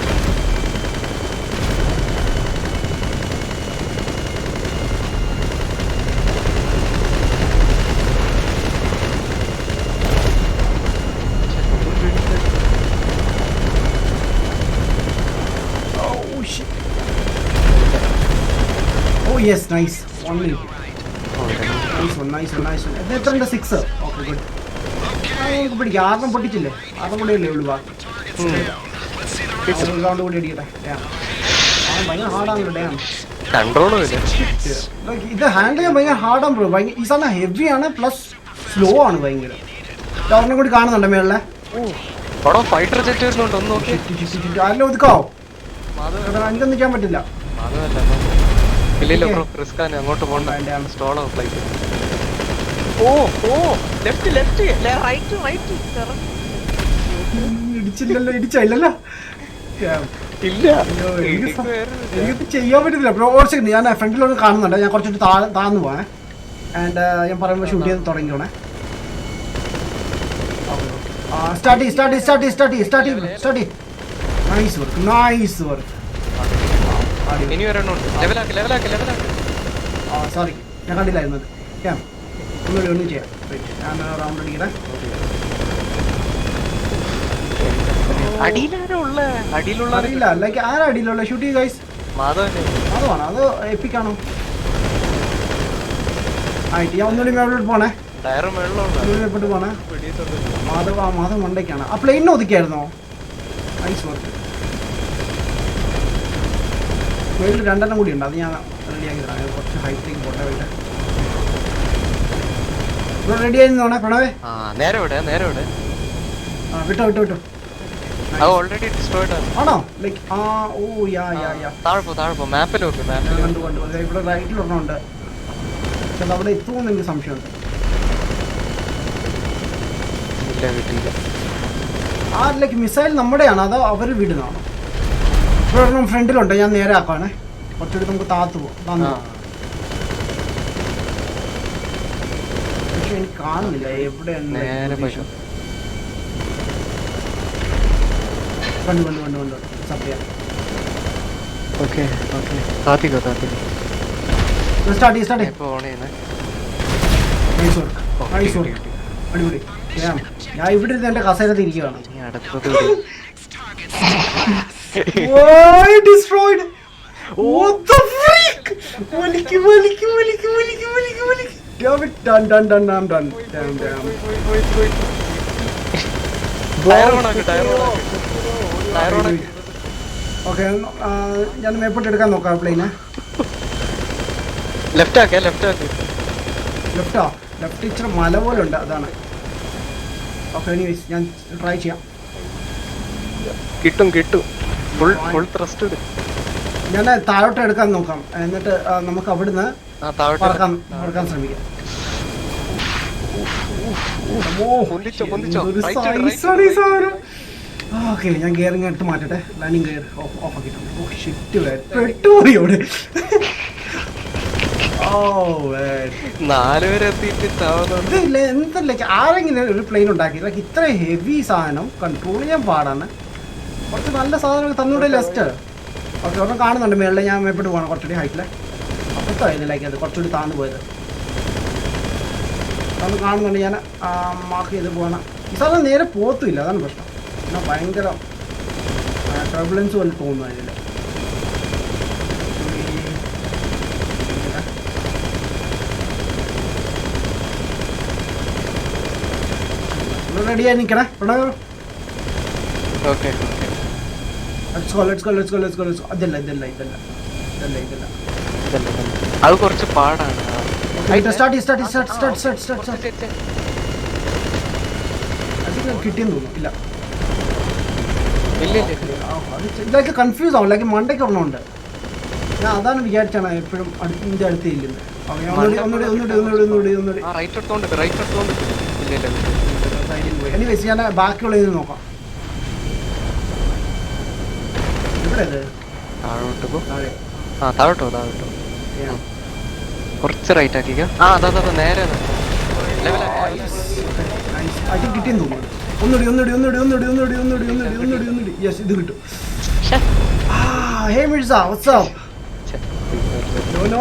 യെസ് നൈസ് ഓൺലി നൈസ് ഇത് എത്ര ഉണ്ട് 6 ഓക്കെ ഗുഡ് നമുക്ക് പിടിക്കാം 6 പൊട്ടിച്ചില്ലേ 6 കൂടിയല്ലേ ഉള്ളൂ ബാക്കി റൗണ്ട് കൂടി അടിക്കട്ടെ ഭയങ്കര ഹാർഡാണല്ലോ ഡാം കൺട്രോളും ഇല്ല. ഇത് ഹാൻഡിൽ ചെയ്യാൻ ഭയങ്കര ഹാർഡാണ് ബ്രോ. ഭയങ്കര ഈ സാധനം ഹെവി ആണ് പ്ലസ് സ്ലോ ആണ് ഭയങ്കര. ഒരെണ്ണം കൂടി കാണുന്നുണ്ട് മേളിലെ ഫൈറ്റർ ജെറ്റ് വരുന്നുണ്ട്, ഒന്ന് നോക്കി. ആരെല്ലാം ഒതുക്കാവോ? എനിക്കൊന്നും നിൽക്കാൻ പറ്റില്ല. ഇല്ലല്ലോ ബ്രോ, റിസ്ക് ആണ്, അങ്ങോട്ട് പോകണ്ട. സ്റ്റോളോ ഫ്ലൈറ്റ്. ഇടിച്ചില്ലല്ലോ, ഇടിച്ചില്ലല്ലോ. ഇല്ല, എനിക്ക് ചെയ്യാൻ പറ്റുന്നില്ല ബ്രോ. ഒരു സെക്കൻഡ്, ഞാൻ ഫ്രണ്ടിലോട്ട് കാണുന്നുണ്ട്. ഞാൻ കുറച്ചിട്ട് താഴ്ന്നു പോവാൻ. ആൻഡ് ഞാൻ പറയുമ്പോൾ ഷൂട്ട് ചെയ്ത് തുടങ്ങിക്കോണേ. സ്റ്റാർട്ട്. Nice work. ഇനി ഒരെണ്ണമുണ്ട്. ലെവലാക്ക്. സോറി, ഞാൻ കണ്ടില്ലായിരുന്നു. ഒന്നും ചെയ്യാം. ഞാൻ റൗണ്ട് അടിക്കട്ടെ. അറിയില്ല, ലൈക്ക് ആരാ അടിയിലുള്ള ഷൂട്ട് ചെയ്ത് ഗൈസ്? മാധവാണോ അതോ എപ്പിക്കാണോ? ആയിട്ട് ഞാൻ ഒന്നുകൂടി മേലോട്ട് പോണേ. മേലോട്ട് പോണേ. മാധവ് മണ്ടയ്ക്കാണ്. ആ പ്ലെയിനിനെ ഒതുക്കിയായിരുന്നോ? Nice work. മേളിൽ 2 കൂടി ഉണ്ട്, അത് ഞാൻ റെഡിയാക്കി തരാം. കുറച്ച് ഹൈറ്റിലേക്ക് പോട്ടെ. റെഡി ആയിരുന്നോണേ പ്രണവേ? നേരെ വിട്ടോ. ഓൾറെഡി ഡിസ്ട്രോയിഡ് ആണ്. ആണോ? ലൈക്ക് താഴെ മാപ്പിൽ നോക്ക്. കണ്ടു. ഇവിടെ റൈറ്റിൽ ഒരെണ്ണമുണ്ട്. പക്ഷെ അവിടെ എത്തുമെന്ന് എനിക്ക് സംശയമുണ്ട്. കിട്ടിയില്ല. ആ ലൈക്ക് മിസൈൽ നമ്മുടെയാണോ അതോ അവർ വിടുന്നതാണോ? ഇവിടെ ഒരെണ്ണം ഫ്രണ്ടിലുണ്ട്, ഞാൻ നേരെ ആക്കാണേ. കുറച്ചുകൂടി നമുക്ക് താന്നു പോകാം. പക്ഷെ എനിക്ക് കാണുന്നില്ല എവിടെയാണ്. കണ്ടു സത്യം. സ്റ്റാർട്ട്. Nice work. അടിപൊളി. ഞാൻ ഇവിടെ ഇരുന്ന് എന്റെ കസേരത്ത് ഇരിക്കുകയാണ്. ഡിസ്ട്രോയിഡ്. What the freak? വലിക്ക്. Damn it. Done. Damn. Okay, ഞാൻ മേപ്പോട്ട് എടുക്കാൻ നോക്കാം പ്ലെയിന്. ലെഫ്റ്റ് ഇച്ചിരി മല പോലെ ഉണ്ട്, അതാണ്. ഓക്കെ, എനിവേസ് ഞാൻ ട്രൈ ചെയ്യാം. കിട്ടും. ഫുൾ ത്രസ്റ്റ് ഇട്. ഞാൻ താഴോട്ട് എടുക്കാൻ നോക്കാം, എന്നിട്ട് നമുക്ക് അവിടുന്ന് പറക്കാൻ ശ്രമിക്കാം. ഓക്കെ, ഞാൻ ഗിയറിങ് എടുത്ത് മാറ്റട്ടെ. ലാൻഡിങ് ഗിയർ ഓഫ് ആക്കിയിട്ടുണ്ട്. പെട്ടുപോയി അവിടെ. എന്തല്ലേ ആരെങ്കിലും ഒരു പ്ലെയിൻ ഉണ്ടാക്കി ഇത്ര ഹെവി സാധനം കൺട്രോൾ ചെയ്യാൻ പാടാണ്. കുറച്ച് നല്ല സാധനങ്ങൾ തന്നൂടെ ലെസ്റ്റ്. ഓക്കെ, ഒരെണ്ണം കാണുന്നുണ്ട് മേളിൽ. ഞാൻ മേപ്പോട്ട് പോകണം കുറച്ചുകൂടി ഹൈറ്റില്. അപ്പത്തായില്ലേക്ക് അത് കുറച്ചുകൂടി താന്നു പോയത്. അതൊന്ന് കാണുന്നുണ്ട്, ഞാൻ മാർക്ക് ചെയ്ത് പോകണം. ഈ സാധനം നേരെ പോത്തുമില്ല, അതാണ് പ്രശ്നം. എന്നാൽ ഭയങ്കര ടർബുലൻസ് പോലെ തോന്നുന്നു അതിൽ. റെഡിയായി നിൽക്കണേ. അതല്ല. അത് കുറച്ച് പാടാണ്. കിട്ടിയെന്ന് തോന്നുന്നു. ഇല്ല, ഇതൊക്കെ കൺഫ്യൂസ് ആവും. ലൈക്ക് മണ്ടയ്ക്ക് ഒരെണ്ണമുണ്ട്. ഞാൻ അതാണ് വിചാരിച്ചാണ് എപ്പോഴും ഇതിൻ്റെ അടുത്ത് ഇല്ലെന്ന്. എനിവേസ് ഞാൻ ബാക്കിയുള്ളതിൽ നോക്കാം. ഇവിടെ താഴോട്ടോ കുറച്ച് റൈറ്റ് ആക്കിക്കോ. നേരെ കിട്ടിയെന്ന് തോന്നുന്നു. ഒന്നുകൂടി. യെസ്, ഇത് കിട്ടും. Hey Mirza, what's up? No.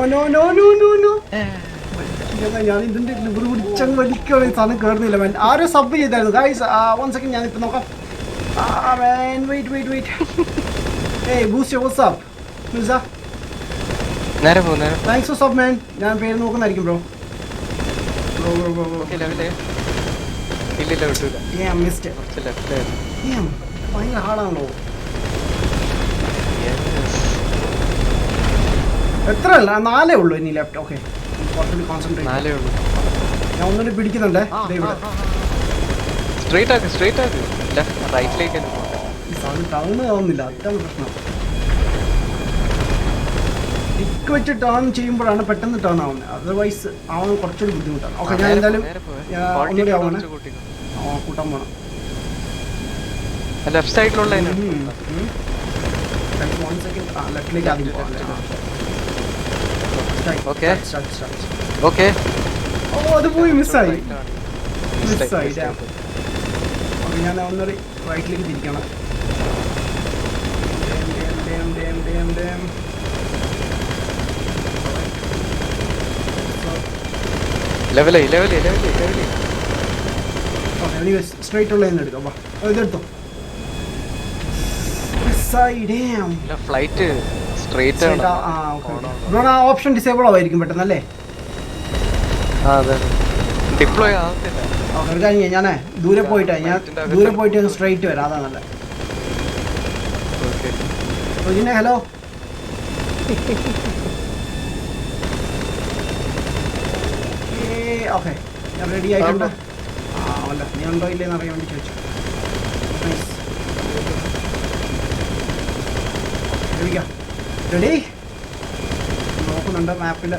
ഞാൻ ഇതിന്റെ ലിവർ പിടിച്ചങ്ങ് വലിക്കുകയാണ്. ഈ സാധനം കയറുന്നില്ല മാൻ. ആരോ സബ് ചെയ്തായിരുന്നു ഗൈസ്. 1 second, ഞാൻ ഇപ്പം നോക്കാം. Wait. Hey Booster, what's up? Mirza? നേരെ പോ നേരെ താങ്ക്സ് ഫോർ സബ് മാൻ. ഞാൻ പേര് നോക്കുന്നതായിരിക്കും ബ്രോ. ലെവലേ ഇല്ലില്ല വിട്ടൂല മിസ്റ്റ്. കുറച്ച് ലെഫ്റ്റ് ഭയങ്കര ഹാർഡാണല്ലോ. എത്ര അല്ല 4 ഉള്ളൂ ഇനി ലെഫ്റ്റ്. ഓക്കെ കുറച്ചുകൂടി കോൺസെൻട്രേറ്റ്. 4 ഉള്ളൂ. ഞാൻ ഒന്നുകൂടി പിടിക്കുന്നുണ്ടേ. ഇവിടെ സ്ട്രേറ്റ് ആക്ക് ലെഫ്റ്റ് റൈറ്റിലേക്ക് ടേൺ ആവുന്നില്ല, അതാണ് പ്രശ്നം. ടിക്ക് വെച്ച് ടേൺ ചെയ്യുമ്പോഴാണ് പെട്ടെന്ന് ടേൺ ആവുന്നത്. അതർവൈസ് ആവാൻ കുറച്ചുകൂടി ബുദ്ധിമുട്ടാണ്. ഓക്കെ ഞാൻ എന്തായാലും ഒന്നുകൂടി ആവണേ. കൂട്ടാൻ പോകണം. ലെഫ്റ്റ് സൈഡിലുള്ള ലെഫ്റ്റിലേക്ക് ആദ്യം പോകാം. Okay okay. ഓ അത് പോയി, മിസ്സായി. ഓക്കെ ഞാൻ ഒന്നുകൂടി റൈറ്റിലേക്ക് തിരിക്കണം. ലെവലേ സ്ട്രൈറ്റ് ഉള്ള എടുക്കാം. ഇതെടുത്തോ. ഫ്ലൈറ്റ് സ്ട്രേറ്റ് ആണ്. ഓപ്ഷൻ ഡിസേബിൾ ആയിരിക്കും പെട്ടെന്ന് അല്ലേ? ഡിപ്ലോയ് ആവത്തില്ല. ഒരു കാര്യം ഞാനേ ദൂരെ പോയിട്ട് സ്ട്രൈറ്റ് വരാം, അതാ നല്ല. ഹലോ ഓക്കെ ഞാൻ റെഡി ആയിട്ടുണ്ട്. അല്ല നീ ഉണ്ടോ ഇല്ലേന്ന് അറിയാൻ വേണ്ടി ചോദിച്ചു. റെഡി നോക്കുന്നുണ്ട് മാപ്പിൽ.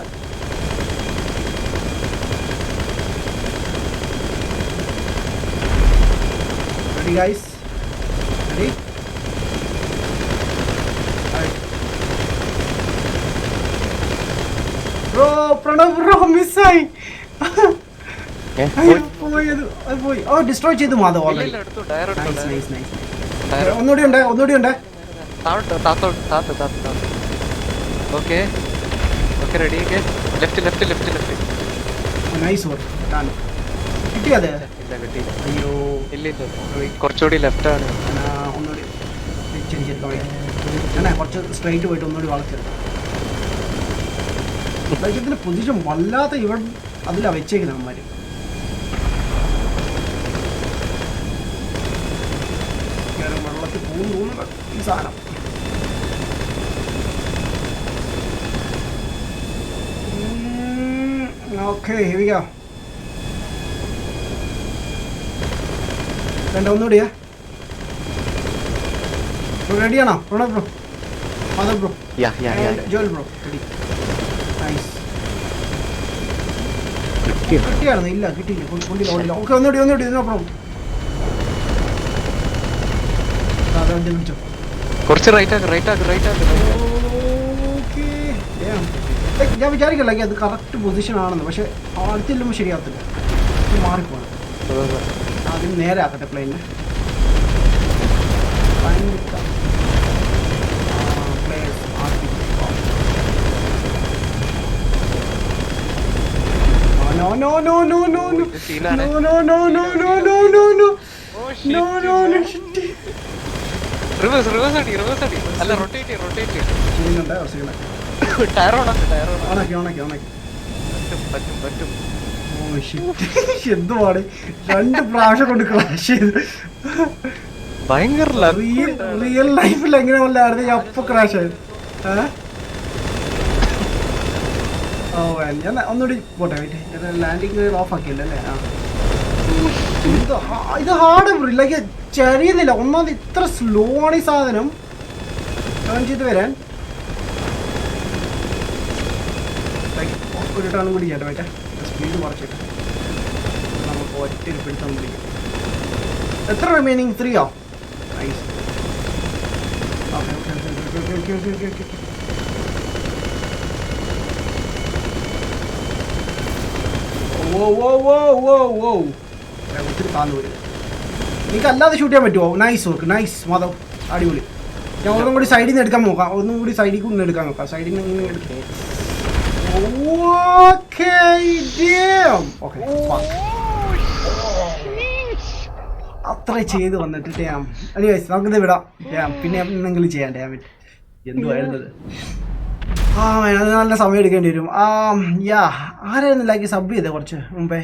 Ready guys? Ready? Alright. Bro, Pranav bro, miss ആയി. പോയി. ഓ ഡിസ്ട്രോയ് ചെയ്തു മാധവ് ഓൾറെഡി. ഒന്നുകൂടി ഉണ്ട്. Okay ready. Left. Nice work. കിട്ടിയത്? അയ്യോ ഇല്ല കുറച്ചുകൂടി ലെഫ്റ്റ് ആണ്. ഒന്നുകൂടി കുറച്ച് സ്ട്രൈറ്റ് പോയിട്ട് ഒന്നുകൂടി വളച്ചെടുക്കും. പൊസിഷൻ വല്ലാത്ത ഇവിടെ അതിലാ വെച്ചേക്കുന്നത് അമ്മമാര്. വെള്ളത്തിൽ പോകുന്നു ഈ സാധനം. ഓക്കെ ഹെവിയാ വേണ്ട. ഒന്നുകൂടിയാ റെഡിയാണോ Pranav bro? Madhav bro, Joel bro ready. Nice. കിട്ടിയായിരുന്നു? ഇല്ല കിട്ടിയില്ല, കൊണ്ടില്ല. ഓക്കെ ഒന്നുകൂടി നോ പ്രോബ്ലം. അതെ വിളിച്ചോ. കുറച്ച് റൈറ്റ് ആക്ക്. ഓക്കെ ഞാൻ വിചാരിക്കില്ല അത് കറക്റ്റ് പൊസിഷൻ ആണെന്ന്, പക്ഷെ അടുത്തില്ലുമ്പോൾ ശരിയാകത്തില്ല, മാറിപ്പോണം. ആദ്യം നേരെ ആക്കട്ടെ പ്ലെയിനെ. റിവേഴ്സ് അടി. അല്ല റൊട്ടേറ്റ്. ടയർ ഓണാക്കി. പറ്റും. എന്തുവാണ് 2 പ്രാവശ്യം കൊണ്ട് ക്രാഷ് ചെയ്ത്. ഭയങ്കര റിയൽ ലൈഫിൽ എങ്ങനെ വല്ലായിരുന്നു ഞാൻ അപ്പൊ ക്രാഷ് ആയത്. ഞാൻ ഒന്നുകൂടി പോട്ടെ. ലാൻഡിങ് ഓഫ് ആക്കിയല്ലേ അല്ലേ? ഇത് ഹാർഡ് ലൈക്ക് ചരിയുന്നില്ല. ഒന്നാമത് ഇത്ര സ്ലോ ആണ് ഈ സാധനം ടേൺ ചെയ്ത് വരാൻ. ഒരു ടേൺ കൂടി ചെയ്യട്ടെ പറ്റേ, സ്പീഡ് കുറച്ചിട്ട് നമുക്ക് ഒറ്റ പിടിച്ചാൽ പിടിക്കും. എത്ര റിമൈനിങ് 3 നൈസ്. ഒത്തിരി താന്നു പോയി. എനിക്ക് അല്ലാതെ ഷൂട്ട് ചെയ്യാൻ പറ്റുമോ? നൈസ് വർക്ക്, നൈസ് മാധവ്, അടിപൊളി. ഞാൻ ഒന്നും കൂടി സൈഡിൽ നിന്ന് എടുക്കാൻ നോക്കാം. സൈഡിൽ നിന്ന് എടുക്കാൻ നോക്കാം. സൈഡിൽ നിന്ന് എടുക്കാം. അത്ര ചെയ്ത് വന്നിട്ട് നമുക്കിത് വിടാം. പിന്നെ എന്തെങ്കിലും ചെയ്യാൻ എന്തുവായിരുന്നത്. ആ അത് നല്ല സമയം എടുക്കേണ്ടി വരും. യാ ആരായിരുന്നു ലൈക്ക് സബ് ചെയ്തേ കുറച്ച് മുമ്പേ?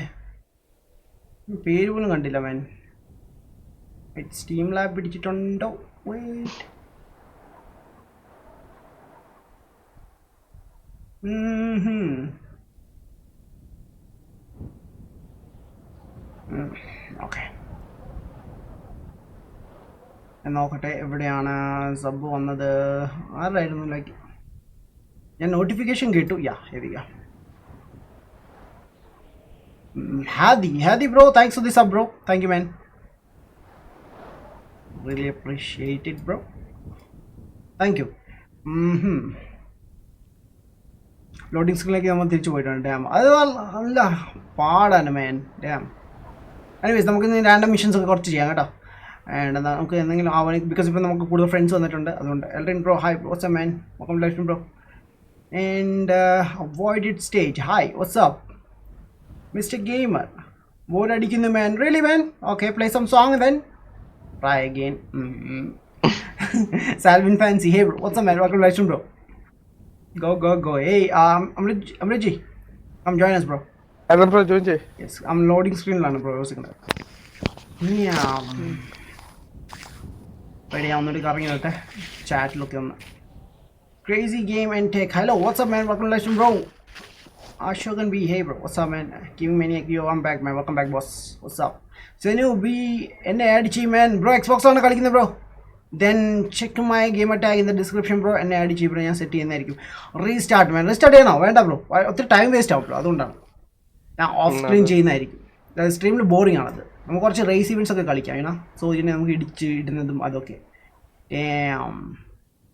പേര് പോലും കണ്ടില്ല മാൻ. സ്റ്റീം ലാബ് പിടിച്ചിട്ടുണ്ടോ? ഓക്കെ നോക്കട്ടെ എവിടെയാണ് സബ് വന്നത്. ആരായിരുന്നു ലൈക്ക് ഞാൻ നോട്ടിഫിക്കേഷൻ കേട്ടു. യാ ഹെവിയാ Hadi bro, thanks for the sub bro. Thank you man. Really appreciate it bro. Thank you. Loading സ്ക്രീനിലേക്ക് നമ്മൾ തിരിച്ചു പോയിട്ടുണ്ട്. ഡാം അത് നല്ല പാടാണ് മാൻ. ഡാം എനിവേസ് നമുക്ക് ഇന്ന് റാൻഡം മിഷൻസ് ഒക്കെ കുറച്ച് ചെയ്യാം കേട്ടോ. ആൻഡ് എന്താ നമുക്ക് എന്തെങ്കിലും ആവണം ബിക്കോസ് ഇപ്പോൾ നമുക്ക് കൂടുതൽ ഫ്രണ്ട്സ് വന്നിട്ടുണ്ട്. അതുകൊണ്ട് എൽറിൻ bro hi what's man welcome life bro. And avoided stage hi what's up Mr. Gamer. Board അടിക്കുന്നു man. Really man? Okay, play some song then. Try again. Salvin Fancy. Hey bro, what's up man? Welcome to live stream bro. Go. Hey, Amritji. Come join us bro. Hello bro, join ചെയ്. Yes, I'm loading screen ലാണ് bro. Ready ആവുന്നൊരു കറങ്ങി വരട്ടെ. ചാറ്റിലൊക്കെ ഒന്ന്. Crazy game and tech. Hello, what's up man? Welcome to live stream bro. Ashokan B, hey bro, what's up man? King Maniac, yo, I'm back man, welcome back boss, what's up? Senu B, enne add chi man, bro, Xbox ആണ് കളിക്കുന്നത് bro. Then check my gamer tag in the description bro, enne add chi bro, ഞാൻ set ചെയ്യുന്നതായിരിക്കും. Restart man, restart ചെയ്യണോ? വേണ്ട bro, ഒത്തിരി time waste ആവും bro, അതുകൊണ്ടാണ് ഞാൻ ഓഫ് സ്ക്രീൻ ചെയ്യുന്നതായിരിക്കും. സ്ട്രീമിൽ ബോറിംഗ് ആണത്. നമുക്ക് കുറച്ച് റേസ് ഇവൻറ്റ്സ് ഒക്കെ കളിക്കാം ഏനാ. സോ ഇതിനെ നമുക്ക് ഇടുന്നതും അതൊക്കെ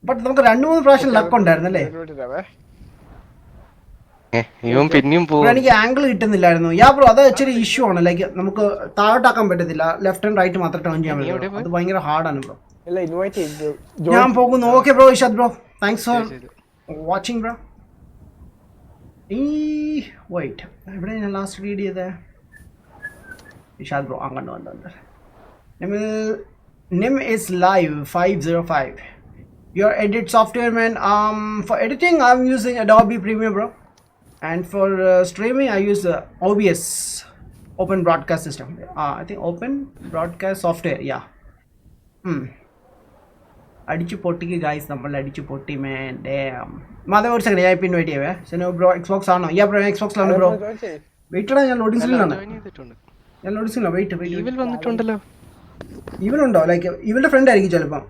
ബട്ട് നമുക്ക് 2-3 പ്രാവശ്യം ലക്ക് ഉണ്ടായിരുന്നല്ലേ. ഇവൻ പിന്നെയും പോകും. എനിക്ക് ആംഗിൾ കിട്ടുന്നില്ലായിരുന്നു. യാ ബ്രോ അത് ഇച്ചിരി ഇഷ്യൂ ആണ്. ലൈക്ക് നമുക്ക് താഴോട്ടാക്കാൻ പറ്റത്തില്ല. ലെഫ്റ്റ് ആൻഡ് റൈറ്റ് മാത്രം ടേൺ ചെയ്യാൻ പറ്റും. അത് ഭയങ്കര ഹാർഡാണ് ബ്രോ. ഞാൻ പോകുന്നു. Okay bro Ishad bro thanks for watching bro. Wait എവിടെ ഞാൻ ലാസ്റ്റ് റീഡ് ചെയ്തേ? ഇഷാദ് ബ്രോ കണ്ടു. Nim is live 505. Your edit software man. For editing I'm using Adobe Premiere bro. And for streaming I use OBS, Open Broadcast System. I think Open Broadcast Software, yeah. അടിച്ചു പൊട്ടിക്ക് guys, നമ്മൾ അടിച്ചു പൊട്ടി man. Damn. Madhav ഒരു second ഞാൻ ഇപ്പം invite ചെയ്യവേ. സെനോ bro Xbox ആണോ? Yeah bro എക്സ്ബോക്സിലാണ് bro. Wait ഞാൻ ലോഡിംഗ് സ്ക്രീനിലാണ്. ഞാൻ ലോഡിംഗ് സ്ക്രീനിലാണ്. വെയിറ്റ് ഇവൽ വന്നിട്ടുണ്ടല്ലോ. ഇവനുണ്ടോ? ലൈക്ക് ഇവളുടെ ഫ്രണ്ട് ആയിരിക്കും ചിലപ്പം.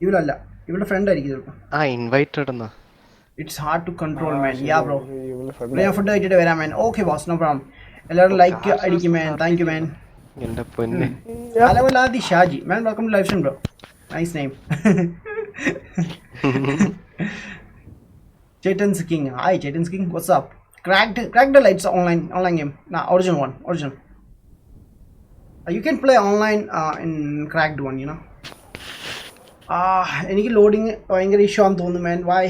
ഇവളല്ല, ഇവളുടെ ഫ്രണ്ട് ആയിരിക്കും ചിലപ്പം. ഇൻവൈറ്റഡ് എന്നാ. It's hard to control man. Yeah bro. ഞാൻ ഫുഡ് കഴിച്ചിട്ട് വരാം man. Okay boss, no problem. എല്ലാവരും ലൈക്ക് അടിക്കും man. Thank you man. എന്റെ പൊന്നെ. അലവലാദി Shaji man, welcome to live stream bro. Nice name. Chetan's King. Hi Chetan's King. What's up? Cracked the lights online game. Nah, original one. You can play online in cracked one, you know. എനിക്ക് loading ഭയങ്കര issue ആണെന്ന് തോന്നുന്നു man. Why?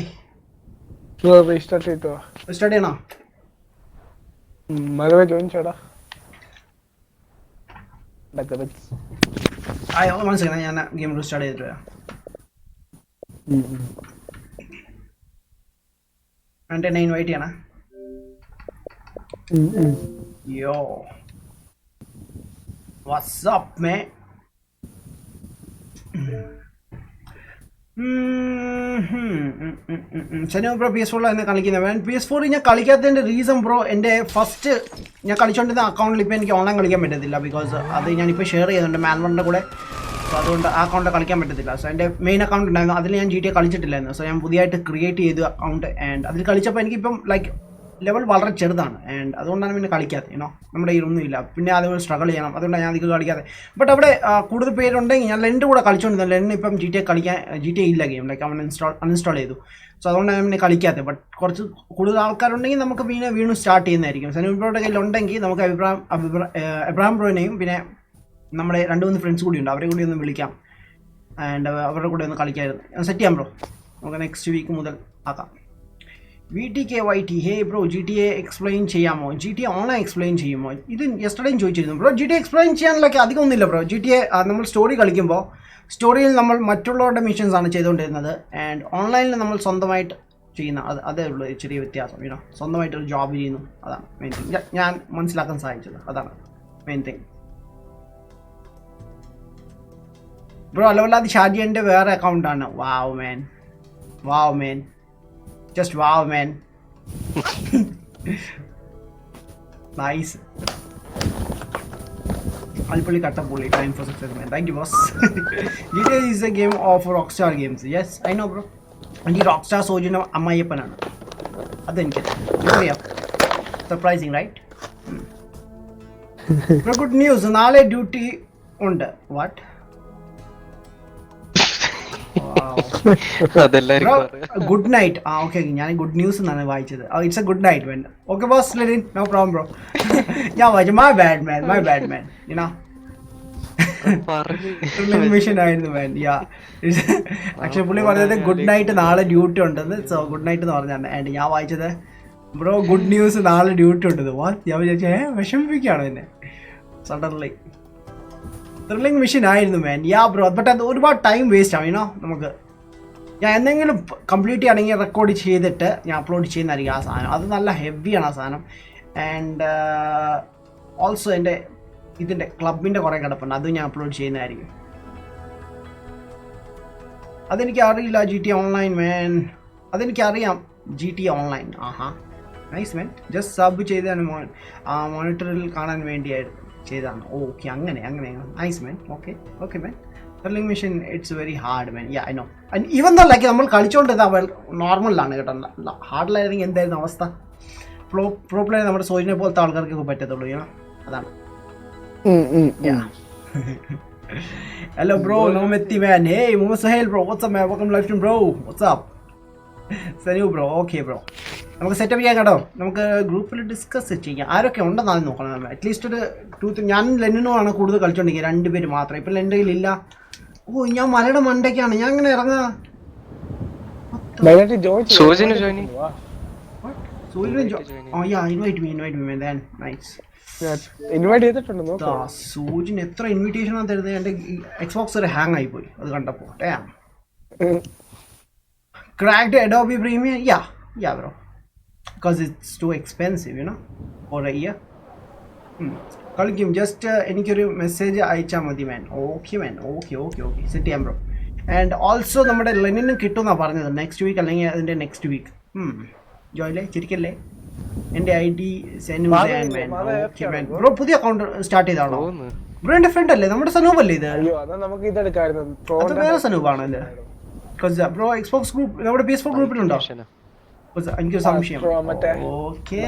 Restart ചെയ്തോ? Start ചെയ്യണോ? മഴ join ചെയ്യടാ. മനസ്സിലായി. ഞാൻ ഗെയിം റീസ്റ്റാർട്ട് ചെയ്തിട്ട് വരാം. എന്നിട്ട് എന്നെ ഇൻവൈറ്റ് ചെയ്യണേ. യോ വാട്സ് അപ്പ് മേ. ശനി ബ്രോ PS4 എന്നെ കളിക്കുന്നത്. PS4 ഞാൻ കളിക്കാത്തതിൻ്റെ റീസൺ ബ്രോ, എൻ്റെ ഫസ്റ്റ് ഞാൻ കളിച്ചുകൊണ്ടിരുന്ന അക്കൗണ്ടിൽ ഇപ്പോൾ എനിക്ക് ഓൺലൈൻ കളിക്കാൻ പറ്റത്തില്ല. ബിക്കോസ് അത് ഞാനിപ്പോൾ ഷെയർ ചെയ്യുന്നുണ്ട് മാൽവറിൻ്റെ കൂടെ. സോ അതുകൊണ്ട് ആ അക്കൗണ്ട് കളിക്കാൻ പറ്റത്തില്ല. സോ എൻ്റെ മെയിൻ അക്കൗണ്ട് ഉണ്ടായിരുന്നു, അതിൽ ഞാൻ GTA കളിച്ചിട്ടില്ലായിരുന്നു. സോ ഞാൻ പുതിയതായിട്ട് ക്രിയേറ്റ് ചെയ്തു അക്കൗണ്ട്. ആൻഡ് അതിൽ കളിച്ചപ്പോൾ എനിക്കിപ്പം ലൈക്ക് ലെവൽ വളരെ ചെറുതാണ്. ആൻഡ് അതുകൊണ്ടാണ് പിന്നെ കളിക്കാത്തത്. ഏനോ നമ്മുടെ കയ്യിലൊന്നുമില്ല. പിന്നെ അതുപോലെ സ്ട്രഗിൾ ചെയ്യണം. അതുകൊണ്ടാണ് ഞാൻ അധികം കളിക്കാതെ. ബട്ട് അവിടെ കൂടുതൽ പേരുണ്ടെങ്കിൽ ഞാൻ ലെൻ്റെ കൂടെ കളിച്ചുകൊണ്ടിരുന്നത്. ലെന്ന് ഇപ്പം GTA ഇല്ല ഗെയിം. ലൈക്ക് അവൻ അൺഇൻസ്റ്റാൾ ചെയ്തു. സോ അതുകൊണ്ടാണ് ഞാൻ പിന്നെ കളിക്കാത്തത്. ബട്ട് കുറച്ച് കൂടുതൽ ആൾക്കാരുണ്ടെങ്കിൽ നമുക്ക് പിന്നെ വീണ്ടും സ്റ്റാർട്ട് ചെയ്യുന്നതായിരിക്കും. സനൂബ്രോയുടെ കയ്യിലുണ്ടെങ്കിൽ നമുക്ക് എബ്രാഹിം ബ്രോനെയും പിന്നെ നമ്മുടെ 2-3 ഫ്രണ്ട്സ് കൂടി ഉണ്ട്, അവരെ കൂടി ഒന്ന് വിളിക്കാം. ആൻഡ് അവരുടെ കൂടെ ഒന്ന് കളിക്കാമായിരുന്നു. ഞാൻ സെറ്റ് ചെയ്യാം ബ്രോ. നമുക്ക് നെക്സ്റ്റ് വീക്ക് മുതൽ ആക്കാം. VTKYT ഹേ ബ്രോ GTA എക്സ്പ്ലെയിൻ ചെയ്യാമോ? GTA ഓൺലൈൻ എക്സ്പ്ലെയിൻ ചെയ്യുമോ? ഇത് യെസ്റ്റർഡേയും ചോദിച്ചിരുന്നു ബ്രോ. GTA എക്സ്പ്ലെയിൻ ചെയ്യാനുള്ള അധികം ഒന്നുമില്ല ബ്രോ. GTA നമ്മൾ സ്റ്റോറി കളിക്കുമ്പോൾ സ്റ്റോറിയിൽ നമ്മൾ മറ്റുള്ളവരുടെ മിഷൻസ് ആണ് ചെയ്തുകൊണ്ടിരുന്നത്. ആൻഡ് ഓൺലൈനിൽ നമ്മൾ സ്വന്തമായിട്ട് ചെയ്യുന്ന അതേ ഉള്ളൂ ചെറിയ വ്യത്യാസം യൂണോ. സ്വന്തമായിട്ടൊരു ജോബ് ചെയ്യുന്നു, അതാണ് മെയിൻ തിങ് ഞാൻ മനസ്സിലാക്കാൻ സാധിച്ചത്. അതാണ് മെയിൻ തിങ് ബ്രോ. അല്ലവല്ലാതെ ഷാജിയൻ്റെ വേറെ അക്കൗണ്ടാണ്. വാവ് മാൻ just wow man. Nice. Alpulli Kattapulli, time for success, man. Thank you, boss. GTA is a game of Rockstar games. Yes, I know, bro. And the Rockstar Sojina Ammayappanana. Adenke. Surprising, right? Bro, good news. Nale duty ഉണ്ട്. What? Good night. Okay, ഞാൻ good news എന്നാണ് വായിച്ചത്. It's a good night man. Okay boss, Lenin, no problem bro. ഞാൻ വായിച്ചു my bad man you know. Mission ആയിരുന്നു man. Yeah, പക്ഷെ പുള്ളി പറഞ്ഞത് ഗുഡ് നൈറ്റ്, നാളെ ഡ്യൂട്ടി ഉണ്ടെന്ന്. സോ ഗുഡ് നൈറ്റ് എന്ന് പറഞ്ഞാണ്. ആൻഡ് ഞാൻ വായിച്ചത് ബ്രോ ഗുഡ് ന്യൂസ്, നാളെ ഡ്യൂട്ടി ഉണ്ടെന്ന്. ഞാൻ വിചാരിച്ചു വിഷമിപ്പിക്കുകയാണോ എന്നെ സഡൻലി. ത്രില്ലിംഗ് മിഷൻ ആയിരുന്നു മാൻ. യാ ബ്രോ, ബട്ട് അത് ഒരുപാട് ടൈം വേസ്റ്റ് ആവും യുനോ. നമുക്ക് ഞാൻ എന്തെങ്കിലും കംപ്ലീറ്റ് ചെയ്യുകയാണെങ്കിൽ റെക്കോർഡ് ചെയ്തിട്ട് ഞാൻ അപ്ലോഡ് ചെയ്യുന്നതായിരിക്കും ആ സാധനം. അത് നല്ല ഹെവിയാണ് ആ സാധനം. ആൻഡ് ഓൾസോ ഇതിൻ്റെ ക്ലബിൻ്റെ കുറേ കിടപ്പുണ്ട്, അതും ഞാൻ അപ്ലോഡ് ചെയ്യുന്നതായിരിക്കും. അതെനിക്ക് അറിയില്ല. GTA ഓൺലൈൻ മാൻ, അതെനിക്കറിയാം. GTA online. ആഹാ, നൈസ് മാൻ. ജസ്റ്റ് സബ് ചെയ്താണ് മോണിറ്ററിൽ കാണാൻ വേണ്ടിയായിരുന്നു ചെയ്താണ്. ഓക്കെ, അങ്ങനെ nice man. Okay man. Thrilling mission it's very hard man. Yeah, I know. And even though like നമ്മൾ കളിച്ചുകൊണ്ടിരുന്ന നോർമലാണ് കേട്ടോ. ഹാർഡിലായിരുന്നെങ്കിൽ എന്തായിരുന്നു അവസ്ഥ? പ്രോ പ്ലെയർ നമ്മുടെ സോജിനെ പോലത്തെ ആൾക്കാർക്കൊക്കെ പറ്റത്തുള്ളൂ യാ. അതാണ്. ഹലോ ബ്രോ, നോമെത്തി man. Hey Muhammad Sahel bro, what's up man, welcome live stream bro. What's up Sanu bro. Okay bro, നമുക്ക് സെറ്റപ്പ് ചെയ്യാം കേട്ടോ. നമുക്ക് ഗ്രൂപ്പിൽ ഡിസ്കസ് ചെയ്യാം. ആരൊക്കെ ഉണ്ടെന്നാണ് നോക്കണം. അറ്റ്ലീസ്റ്റ് ഒരു 2 ഞാൻ ലെനിനുമാണ് കൂടുതൽ കളിച്ചോണ്ടിരിക്കുക. 2 പേര് മാത്രം. ഇപ്പം എൻ്റെ കയ്യിലില്ല. ഓ, ഞാൻ മലയുടെ മണ്ടയ്ക്കാണ്. ഞാൻ അങ്ങനെ ഇറങ്ങാ. സൂചിന് എത്ര ഇൻവിറ്റേഷൻ ആണ് തരുന്നത്? എൻ്റെ എക്സ്ബോക്സ് ഒരു ഹാങ് ആയിപ്പോയി അത് കണ്ടപ്പോൾ. Cracked Adobe Premiere? Yeah bro, because it's too expensive, you know, for a year. കളിക്കും. ജസ്റ്റ് എനിക്കൊരു മെസ്സേജ് അയച്ചാൽ മതി man. Okay man. Okay set ചെയ്യാം ബ്രോ. ആൻഡ് ഓൾസോ നമ്മുടെ ലെനിനും കിട്ടുമെന്നാണ് പറഞ്ഞത്. നെക്സ്റ്റ് വീക്ക് അല്ലെങ്കിൽ അതിൻ്റെ നെക്സ്റ്റ് വീക്ക്. ജോയിലെ ചിരിക്കല്ലേ. എൻ്റെ ID ഓക്കെ മാൻ. ബ്രോ പുതിയ അക്കൗണ്ട് സ്റ്റാർട്ട് ചെയ്താണോ? ബ്രോ എൻ്റെ ഫ്രണ്ട് അല്ലേ, നമ്മുടെ സനൂപ് അല്ലേ ഇത്? അത് വേറെ സനൂപാണോ ഇത്? ബ്രോ എക്സ്ബോക്സ് ഗ്രൂപ്പ്, നമ്മുടെ PS4 ഗ്രൂപ്പിലുണ്ടോ? എനിക്കൊരു സംശയം. ഓക്കെ,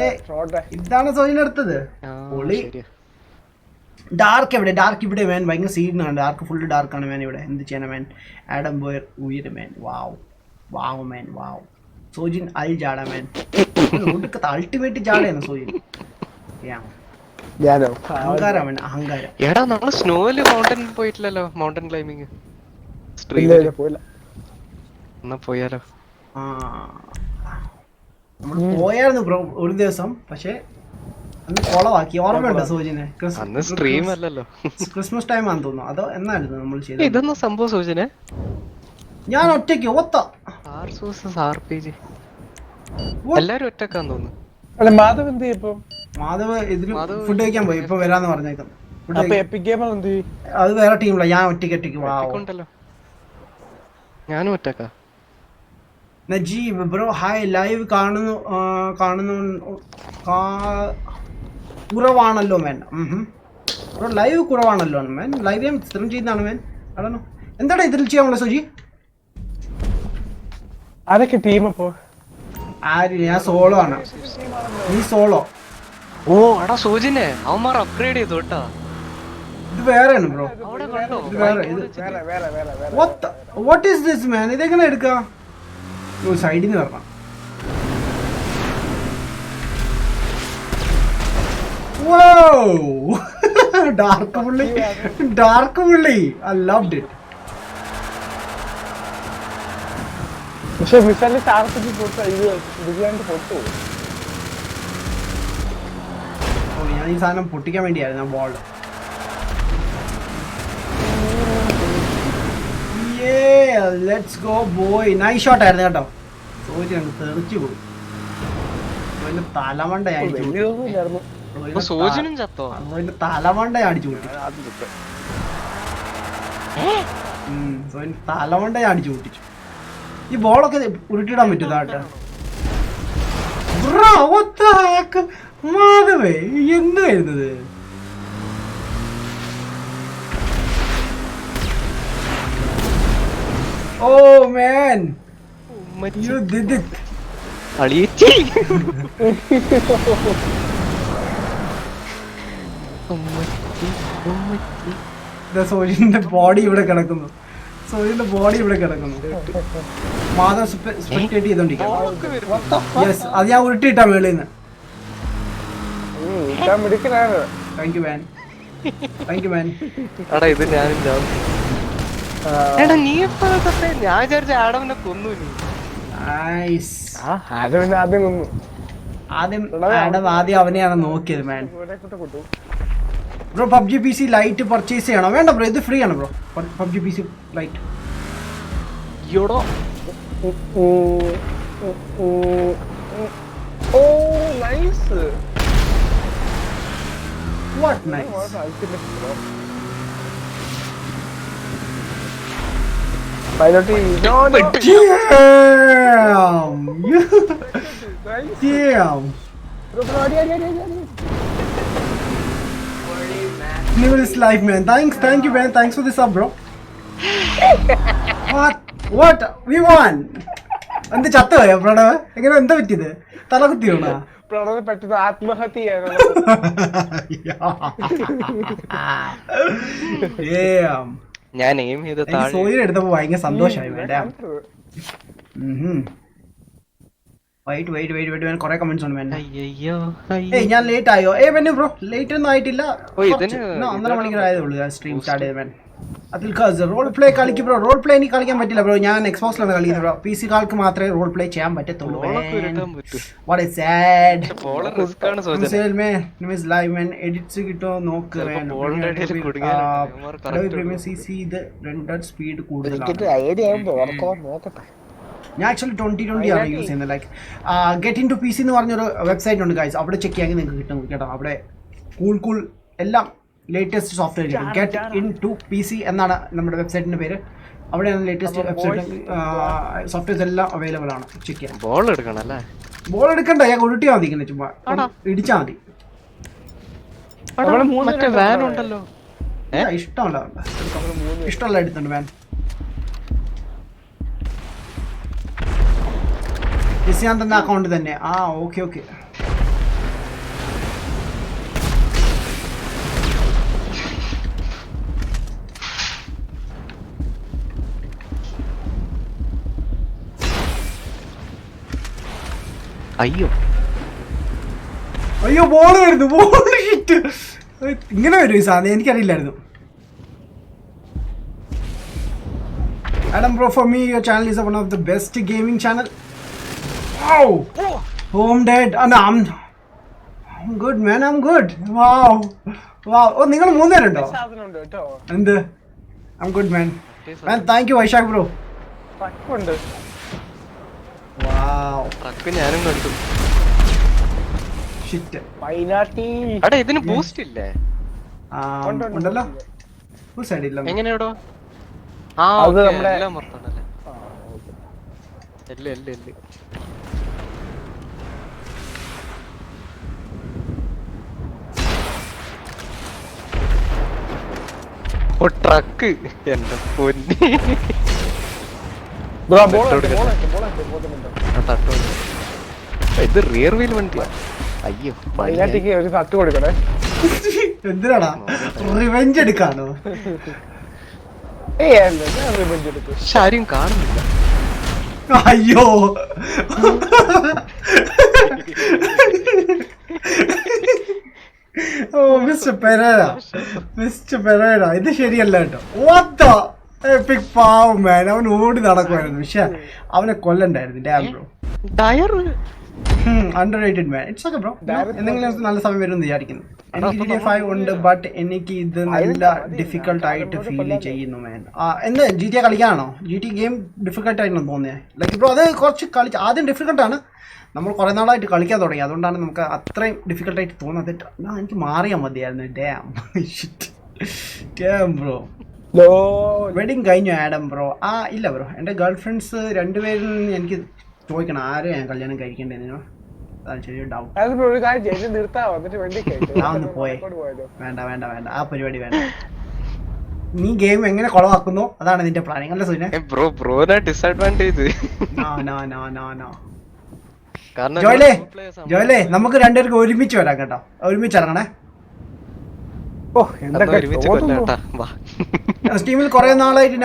ഇതാണ് സോജിനെടുത്തത്. പൊളി. ഡാർക്ക് എവിടെ? ഡാർക്ക് ഇവിടെ മാൻ. ഭയങ്കര സീനാണ്. ഡാർക്ക് ഫുള്ള് ഡാർക്കാണ് മാൻ ഇവിടെ. എന്ത് ചെയ്യണം മാൻ? ആഡം ബോയർ ഉയർ മാൻ. വാവ് മാൻ. സോജിൻ അൽ ജാഡ മാൻ. ഒടുക്കത്തെ അൾട്ടിമേറ്റ് ജാഡയാണ് സോജിൻ. അഹങ്കാരം. എടാ, നമ്മള് സ്നോയില് മൗണ്ടൻ പോയിട്ടില്ലല്ലോ. മൗണ്ടൻ ക്ലൈമ്പിങ് പോയാലോ? നമ്മൾ പോയായിരുന്നു ബ്രോ ഒരു ദിവസം, പക്ഷെ അന്ന് കൊളവാക്കി. ഓർമ്മയുണ്ടോ സൂചിനെ? സ്ട്രീം അല്ലല്ലോ, ക്രിസ്മസ് ടൈം ആണെന്ന് തോന്നുന്നു. അതോ എന്നായിരുന്നു നമ്മൾ ചെയ്തത്? ഇതൊന്നും സംഭവം സൂചന. ഞാൻ ഒറ്റയ്ക്ക് എല്ലാരും ഒറ്റക്കാന്ന് തോന്നുന്നു. മാധവ് ഇതിൽ ഫുഡ് കഴിക്കാൻ പോയി. ഇപ്പൊ വരാന്ന് പറഞ്ഞേക്കാം. അത് വേറെ ടീമില്ല. ഞാൻ ഒറ്റയ്ക്ക് ഉണ്ടല്ലോ. ഞാനും ഒറ്റക്കാ. Najeeb bro hi. ലൈവ് കാണുന്നു കുറവാണല്ലോ മാൻ. ബ്രോ ലൈവ് കുറവാണല്ലോ മാൻ. ലൈവ് ഞാൻ സ്ഥിരം ചെയ്യുന്നതാണ് മാൻ. അതാണോ? എന്താണ് ഇതിൽ ചെയ്യാനുള്ള സോജി? ആരൊക്കെ ടീം? അപ്പോ ആരില്ല, ഞാൻ സോളോ ആണ്. നീ സോളോ? ഓ എടാ സോജിനെ അവന്മാർ അപ്ഗ്രേഡ് ചെയ്തു കേട്ടാ. ഇത് വേറെയാണ് ബ്രോ. ഇത് വേറെ. What is this man? ഇതെങ്ങനെ എടുക്കാം? സൈഡിൽ നിന്ന് വരണം. ഡാർക്ക് പുള്ളി. I loved it. പക്ഷെ മിസൈലിന്റെ ചാർജ് പൊട്ടോ ഇത് ഡിഗ്ലാൻഡ് പൊട്ടോ. ഞാൻ ഈ സാധനം പൊട്ടിക്കാൻ വേണ്ടിയായിരുന്നു ball. Let's go boy. Nice shot ആയിരുന്നു കേട്ടോ. സോജി അങ്ങ് തെറിച്ചു പോയി. സോജിന്റെ തലമണ്ട അടിച്ചു കൂട്ടി. വലിയതൊന്നും ഇല്ലായിരുന്നു. സോജനും ചത്തോ? സോജിന്റെ തലമണ്ട അടിച്ചു കൂട്ടി. സോജിന്റെ തലമണ്ട അടിച്ചു കൂട്ടിച്ചു. ഈ ബോളൊക്കെ ഉരുട്ടിടാൻ പറ്റും താട്ടെ. മാധവേ എന്ത് വരുന്നത്? ഓ മാൻ, you did it. അളിയച്ചി സോജിന്റെ ബോഡി ഇവിടെ കിടക്കുന്നു. സോജിന്റെ ബോഡി ഇവിടെ കിടക്കുന്നു. മാധവ് സ്പെക്ടേറ്റ് ചെയ്തോണ്ടിരിക്കുന്നു. യെസ്, അത് ഞാൻ ഉരുട്ടിയിട്ടാ മേളിൽ നിന്ന്. ഞാൻ മിടുക്കനാണ്. Thank you man, thank you man. എടാ ഇത് ഞാനും ചാവും. എടാ നീ എപ്പോ തൊട്ടേ? ഞാൻ വിചാരിച്ച ആടവനെ കൊന്നു നീ. നൈസ്. അത് പിന്നെ ആദ്യം കൊന്നു. ആദ്യം അവനെയാണ് നോക്കിയത് മാൻ. ഇവിടെ കൊണ്ടു. Bro PUBG P C lite purchase ചെയ്യണോ? വേണ്ട ബ്രോ, ഇത് ഫ്രീ ആണ് bro. PUBG P C lite. യോടോ oh nice. What nice. Pilot no no. Damn. അടി അടി അടി അടി. Live this life, man. Thank you, man. Thanks for the sub, bro. What? We won. എന്ത് ചത്തുപോയോ പ്രണവ്? എങ്ങനെ എന്താ പറ്റിയത്? തല കുത്തിയോണ? പ്രണവ് പെട്ടെന്ന് ആത്മഹത്യ ചെയ്യാനോ? ഞാൻ എയിം ചെയ്ത താഴെ സോയിൽ എടുത്തപ്പോ ഭയങ്കര സന്തോഷമായി. വെയിറ്റ് കുറെ കമന്റ്സ് ഉണ്ട്. അയ്യോ ഏയ് ഞാൻ ലേറ്റ് ആയോ? വെന്നു ബ്രോ, ലേറ്റ് ഒന്നും ആയിട്ടില്ല. ഓ, ഇതിന് 1.5 മണിക്കൂർ ആയതേ ഉള്ളൂ സ്ട്രീം സ്റ്റാർട്ട് ചെയ്ത്. അതിൽ റോൾ പ്ലേ കളിക്കും ബ്രോ. റോൾ പ്ലേ എനിക്ക് കളിക്കാൻ പറ്റില്ല ബ്രോ. ഞാൻ എക്സ്പോസിലാണ് കളിക്കുന്നത് ബ്രോ. പി സി കാൾക്ക് മാത്രമേ റോൾ പ്ലേ ചെയ്യാൻ പറ്റത്തുള്ളൂ. What is sad? Live man. Edits കിട്ടോ നോക്ക്. ഇത് റെൻഡർ സ്പീഡ് കൂടുതലാണ്. ഞാൻ ആക്ച്വലി 2020 ആണ് യൂസ് ചെയ്യുന്നത്. Like get into P C എന്ന് പറഞ്ഞൊരു വെബ്സൈറ്റ് ഉണ്ട് ഗൈസ്. അവിടെ ചെക്ക് ചെയ്യാമെങ്കിൽ നിങ്ങൾക്ക് കിട്ടും കേട്ടോ. അവിടെ കൂൾ എല്ലാം ലേറ്റസ്റ്റ് സോഫ്റ്റ്വെയർ കിട്ടും. Get into P C എന്നാണ് നമ്മുടെ വെബ്സൈറ്റിന്റെ പേര്. അവിടെയാണ് ലേറ്റസ്റ്റ് വെബ്സൈറ്റ് സോഫ്റ്റ്വെയർസ് എല്ലാം അവൈലബിൾ ആണ്. ചെക്ക് ചെയ്യാം. ബോൾ എടുക്കണം അല്ലേ? ബോൾ എടുക്കണ്ട, ഞാൻ ഉരുട്ടിയാൽ മതി. ഇങ്ങനെ ചുമ്മാ ഇടിച്ചാൽ മതി. മറ്റേ വാൻ ഉണ്ടല്ലോ. ഇഷ്ടമല്ല എടുത്തുണ്ട് വാൻ. ഞാൻ തന്ന അക്കൗണ്ട് തന്നെ. ഓക്കെ. അയ്യോ ബോൾ വരുന്നു. Ball hit. ഇങ്ങനെ വരും ഈ സാധനം, എനിക്കറിയില്ലായിരുന്നു. Adam bro, for me your channel is one of the best gaming channel. Wow. Home dead. I'm good man, I'm good. Wow. ഓ നിങ്ങൾ 3 പേരുണ്ടോ? സാധനമുണ്ട് കേട്ടോ. എന്ത്? I'm good man. Thank you Vaishakh bro. ട്രക്കുണ്ട്. Wow. ട്രക്ക് ഞാനും കണ്ടു. ഷിറ്റ്. പൈനാട്ടി. എടാ ഇതിന് ബൂസ്റ്റ് ഇല്ലേ? ഉണ്ടല്ലോ. ഒരു സൈഡ് ഇല്ല. എങ്ങനെയാടോ? അത് നമ്മുടെ എല്ലാം മറന്നുണ്ടല്ലേ? എല്ല് ഓ ട്രക്ക് എന്റെ പൊന്നി. ഇത് റിയർ വീൽ വണ്ടിയാ. അയ്യോ പൈനാട്ടിക്ക് ഒരു തട്ട് കൊടുക്കണേ. എന്തിനാടാ? റിവെഞ്ച് എടുക്കാണോ? ആരും കാണുന്നില്ല. അയ്യോ ഓ മിസ്റ്റർ പെരേര ഇത് ശരിയല്ല കേട്ടോ. എപ്പിക് പാവം മാൻ, അവൻ ഓടി നടക്കുമായിരുന്നു. പക്ഷെ അവനെ കൊല്ലണ്ടായിരുന്നു. Damn bro, tyre underrated man. It's okay bro. എന്തെങ്കിലും നല്ല സമയം വരും എന്ന് വിചാരിക്കുന്നു. എനിക്ക് GTA 5 ഉണ്ട്, ബട്ട് എനിക്ക് ഇത് നല്ല ഡിഫിക്കൽട്ട് ആയിട്ട് ഫീൽ ചെയ്യുന്നു മാൻ. എന്ത് GTA കളിക്കാനാണോ? GTA ഗെയിം ഡിഫിക്കൽട്ട് ആയിട്ടാണ് തോന്നിയത്? ലൈക്ക് ഇപ്പോൾ അത് കുറച്ച് കളിച്ച് ആദ്യം ഡിഫിക്കൽട്ടാണ്, നമ്മൾ കുറേ നാളായിട്ട് കളിക്കാൻ തുടങ്ങി, അതുകൊണ്ടാണ് നമുക്ക് അത്രയും ഡിഫിക്കൽട്ടായിട്ട് തോന്നുന്നത്. എനിക്ക് മാറിയാൽ മതിയായിരുന്നു. Dam bro. വെഡിങ് കഴിഞ്ഞു ആഡം ബ്രോ? ഇല്ല ബ്രോ, എൻ്റെ ഗേൾ ഫ്രണ്ട്സ് രണ്ടുപേരിൽ നിന്ന് എനിക്ക് ചോദിക്കണം ആരും ഞാൻ കല്യാണം കഴിക്കേണ്ടതിനോ. അതാണ് ചെറിയ ഡൗട്ട്. ഒന്ന് പോയേ. വേണ്ട വേണ്ട വേണ്ട, ആ പരിപാടി വേണ്ട. നീ ഗെയിം എങ്ങനെ കുളവാക്കുന്നു അതാണ് നിന്റെ പ്ലാനിങ് അല്ലേ സുനെ? ജോയിലേ നമുക്ക് രണ്ടുപേർക്ക് ഒരുമിച്ച് വരാം കേട്ടോ, ഒരുമിച്ച് ഇറങ്ങണേ. സ്റ്റീമിൽ കുറെ നാളായിട്ട്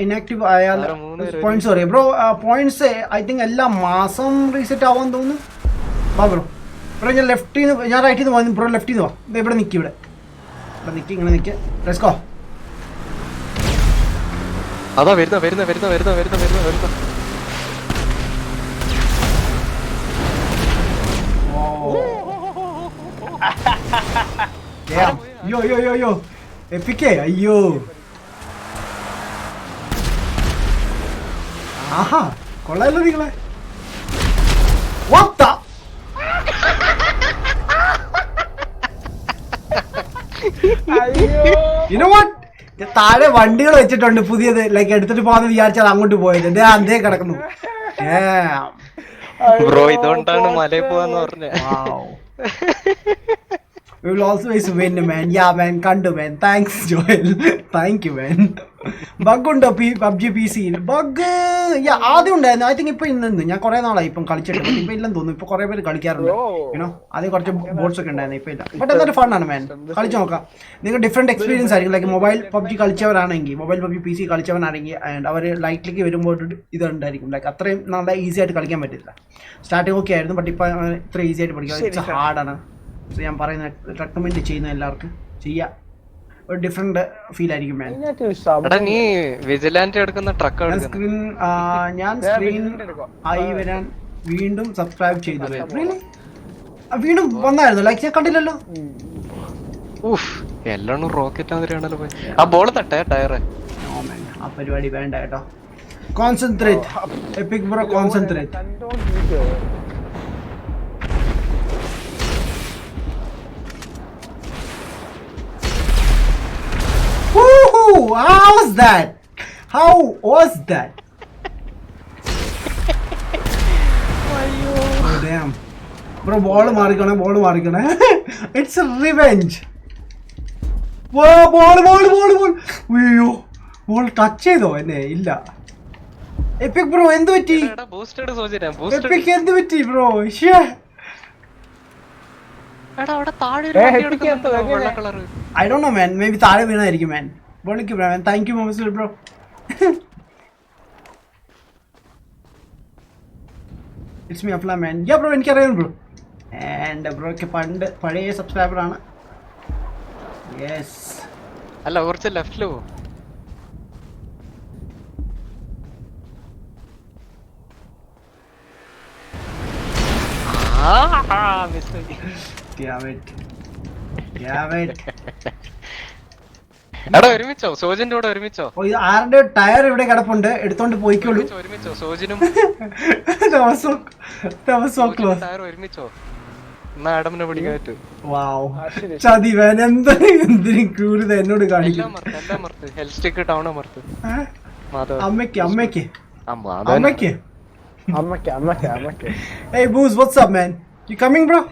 ഇനാക്റ്റീവ് ആയാൽ പോയിന്റ്സ് പറയും ബ്രോ. പോയിന്റ്സ് ഐ തിങ്ക് എല്ലാ മാസം റീസെറ്റ് ആവാൻ തോന്നുന്നു. വാ ബ്രോ. ബ്രോ ഞാൻ ലെഫ്റ്റിൽ നിന്ന്, ഞാൻ റൈറ്റിൽ നിന്ന് പോകുന്നു. ബ്രോ ലെഫ്റ്റിൽ നിന്ന് വാ. ഇവിടെ നിൽക്കി, ഇവിടെ നിൽക്കി, ഇങ്ങനെ നിൽക്കി. Let's go. അതാ വരുന്ന. അയ്യോ എപ്പിക്കേ. അയ്യോ ആഹാ, കൊള്ളാലോ നിങ്ങളെ. What? You know what? താഴെ വണ്ടികൾ വെച്ചിട്ടുണ്ട് പുതിയത്, ലൈക്ക് എടുത്തിട്ട് പോകാന്ന് വിചാരിച്ചാൽ അങ്ങോട്ട് പോയത് അതേ കിടക്കുന്നു. ബ്രോ ഇതുകൊണ്ടാണ് മലയിൽ പോവാന്ന് പറഞ്ഞ. We will always win, man. Yeah, man. Kandu, man. Thanks, Joel. Thank you, man. Bug undo PUBG PC. Bug. Yeah, ആദ്യം ഉണ്ടായിരുന്നു. ഐ തിങ്ക് ഇപ്പൊ ഇന്ന് ഞാൻ കുറെ നാളായി ഇപ്പം കളിച്ചിട്ട്, ഇപ്പൊ ഇല്ലെന്ന് തോന്നുന്നു. ഇപ്പൊ കുറെ പേര് കളിക്കാറുണ്ട്. യുനോ ആദ്യം കുറച്ച് ബോട്ട്സ് ഒക്കെ ഉണ്ടായിരുന്നു, ഇപ്പൊ ഇല്ല. ബട്ട് എന്തൊരു ഫണ്ണാണ് മാൻ, കളിച്ചു നോക്കാം. നിങ്ങൾക്ക് ഡിഫറെന്റ് എക്സ്പീരിയൻസ് ആയിരിക്കും. ലൈക്ക് മൊബൈൽ PUBG കളിച്ചവരാണെങ്കിൽ, മൊബൈൽ PUBG PC കളിച്ചവനാണെങ്കിൽ, ആൻഡ് അവർ ലൈറ്റിലേക്ക് വരുമ്പോൾ ഇതുണ്ടായിരിക്കും. ലൈക്ക് അത്രയും നല്ല ഈസി ആയിട്ട് കളിക്കാൻ പറ്റില്ല. സ്റ്റാർട്ടിങ് ഓക്കെ ആയിരുന്നു, ബട്ട് ഇപ്പൊ ഇത്ര ഈസി ആയിട്ട് പഠിക്കാം. ഇറ്റ്സ് ഹാർഡാണ്. സോ ഞാൻ പറയുന്ന റെക്കമെൻഡ് ചെയ്യുന്ന എല്ലാവർക്കും ചെയ്യാം. ഒരു ഡിഫറെന്റ് ഫീൽ ആയിരിക്കും മാൻ. നീ വിജിലാൻഡ് എടുക്കുന്ന ട്രക്ക് ഞാൻ സ്ക്രീൻ ആയി വരാൻ വീണ്ടും സബ്സ്ക്രൈബ് ചെയ്തു. വീണ്ടും വന്നായിരുന്നു, ലൈക്ക് ഞാൻ കണ്ടില്ലല്ലോ. എല്ലാം റോക്കറ്റ് ആണല്ലോ പോയി. ആ ബോൾ തട്ടേ ടയറ്. ആ പരിപാടി വേണ്ട കേട്ടോ. Concentrate EPIC bro, concentrate. How was that? How was that? Oh damn. Bro, ball മാറിക്കണേ. It's a revenge. Ball. അയ്യോ, ബോൾ ടച്ച് ചെയ്തോ എന്നെ? ഇല്ല. എപ്പിക് ബ്രോ എന്ത് പറ്റി? എപ്പിക് എന്ത് പറ്റി bro? I don't know man, maybe താഴെ വീണായിരിക്കും man. ബോളിക്ക് ബ്രോ, താങ്ക് യു മൊമസ് ബ്രോ. ഇറ്റ്സ് മീ അഫ്ല മാൻ. യാ ബ്രോ, എനിക്കറിയാം ബ്രോ. ആൻഡ് ബ്രോയ്ക്ക് പഴയ സബ്സ്ക്രൈബർ ആണ്. യെസ്. അല്ല കുറച്ച് ലെഫ്റ്റില് പോ. എടാ ഒരുമിച്ചോ? സോജന്റെ കൂടെ ഒരുമിച്ചോ? ആരുടെ ടയർ ഇവിടെ കിടപ്പുണ്ട്, എടുത്തോണ്ട് പോയിക്കോളൂ. ഒരുമിച്ചോ സോജനും ടയർ ഒരുമിച്ചോ? എന്നാ ആഡമിനെ പിടിക്കാൻ പറ്റും. ചതി വേൻ, എന്തിനും ക്രൂരത എന്നോട് കാണിക്കും. അമ്മയ്ക്ക് Hey Booz, what's up man? You coming bro?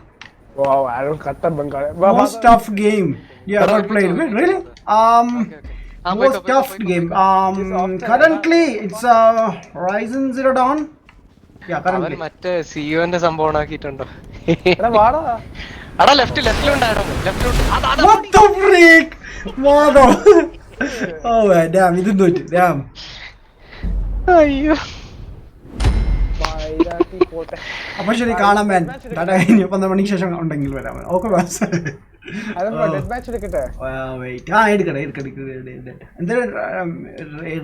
Wow, I don't cut the Bengali. Most tough game you ever played with, really? Most tough game. Currently it's Horizon Zero Dawn. Yeah, currently. മറ്റേ സിയോന്റെ സംഭവം ആക്കിയിട്ടുണ്ടോ? അടാ ലെഫ്റ്റിലുണ്ടായിരുന്നു. What the freak? Mother. Oh man, damn, ഇത് നോറ്റ്. Damn. അയ്യോ. അപ്പൊ ശരി, കാണാൻ മാൻ. ഇനി 12 മണിക്ക് ശേഷം ഉണ്ടെങ്കിൽ വരാം. Okay bus. എടുക്കട്ടെ. എന്തായാലും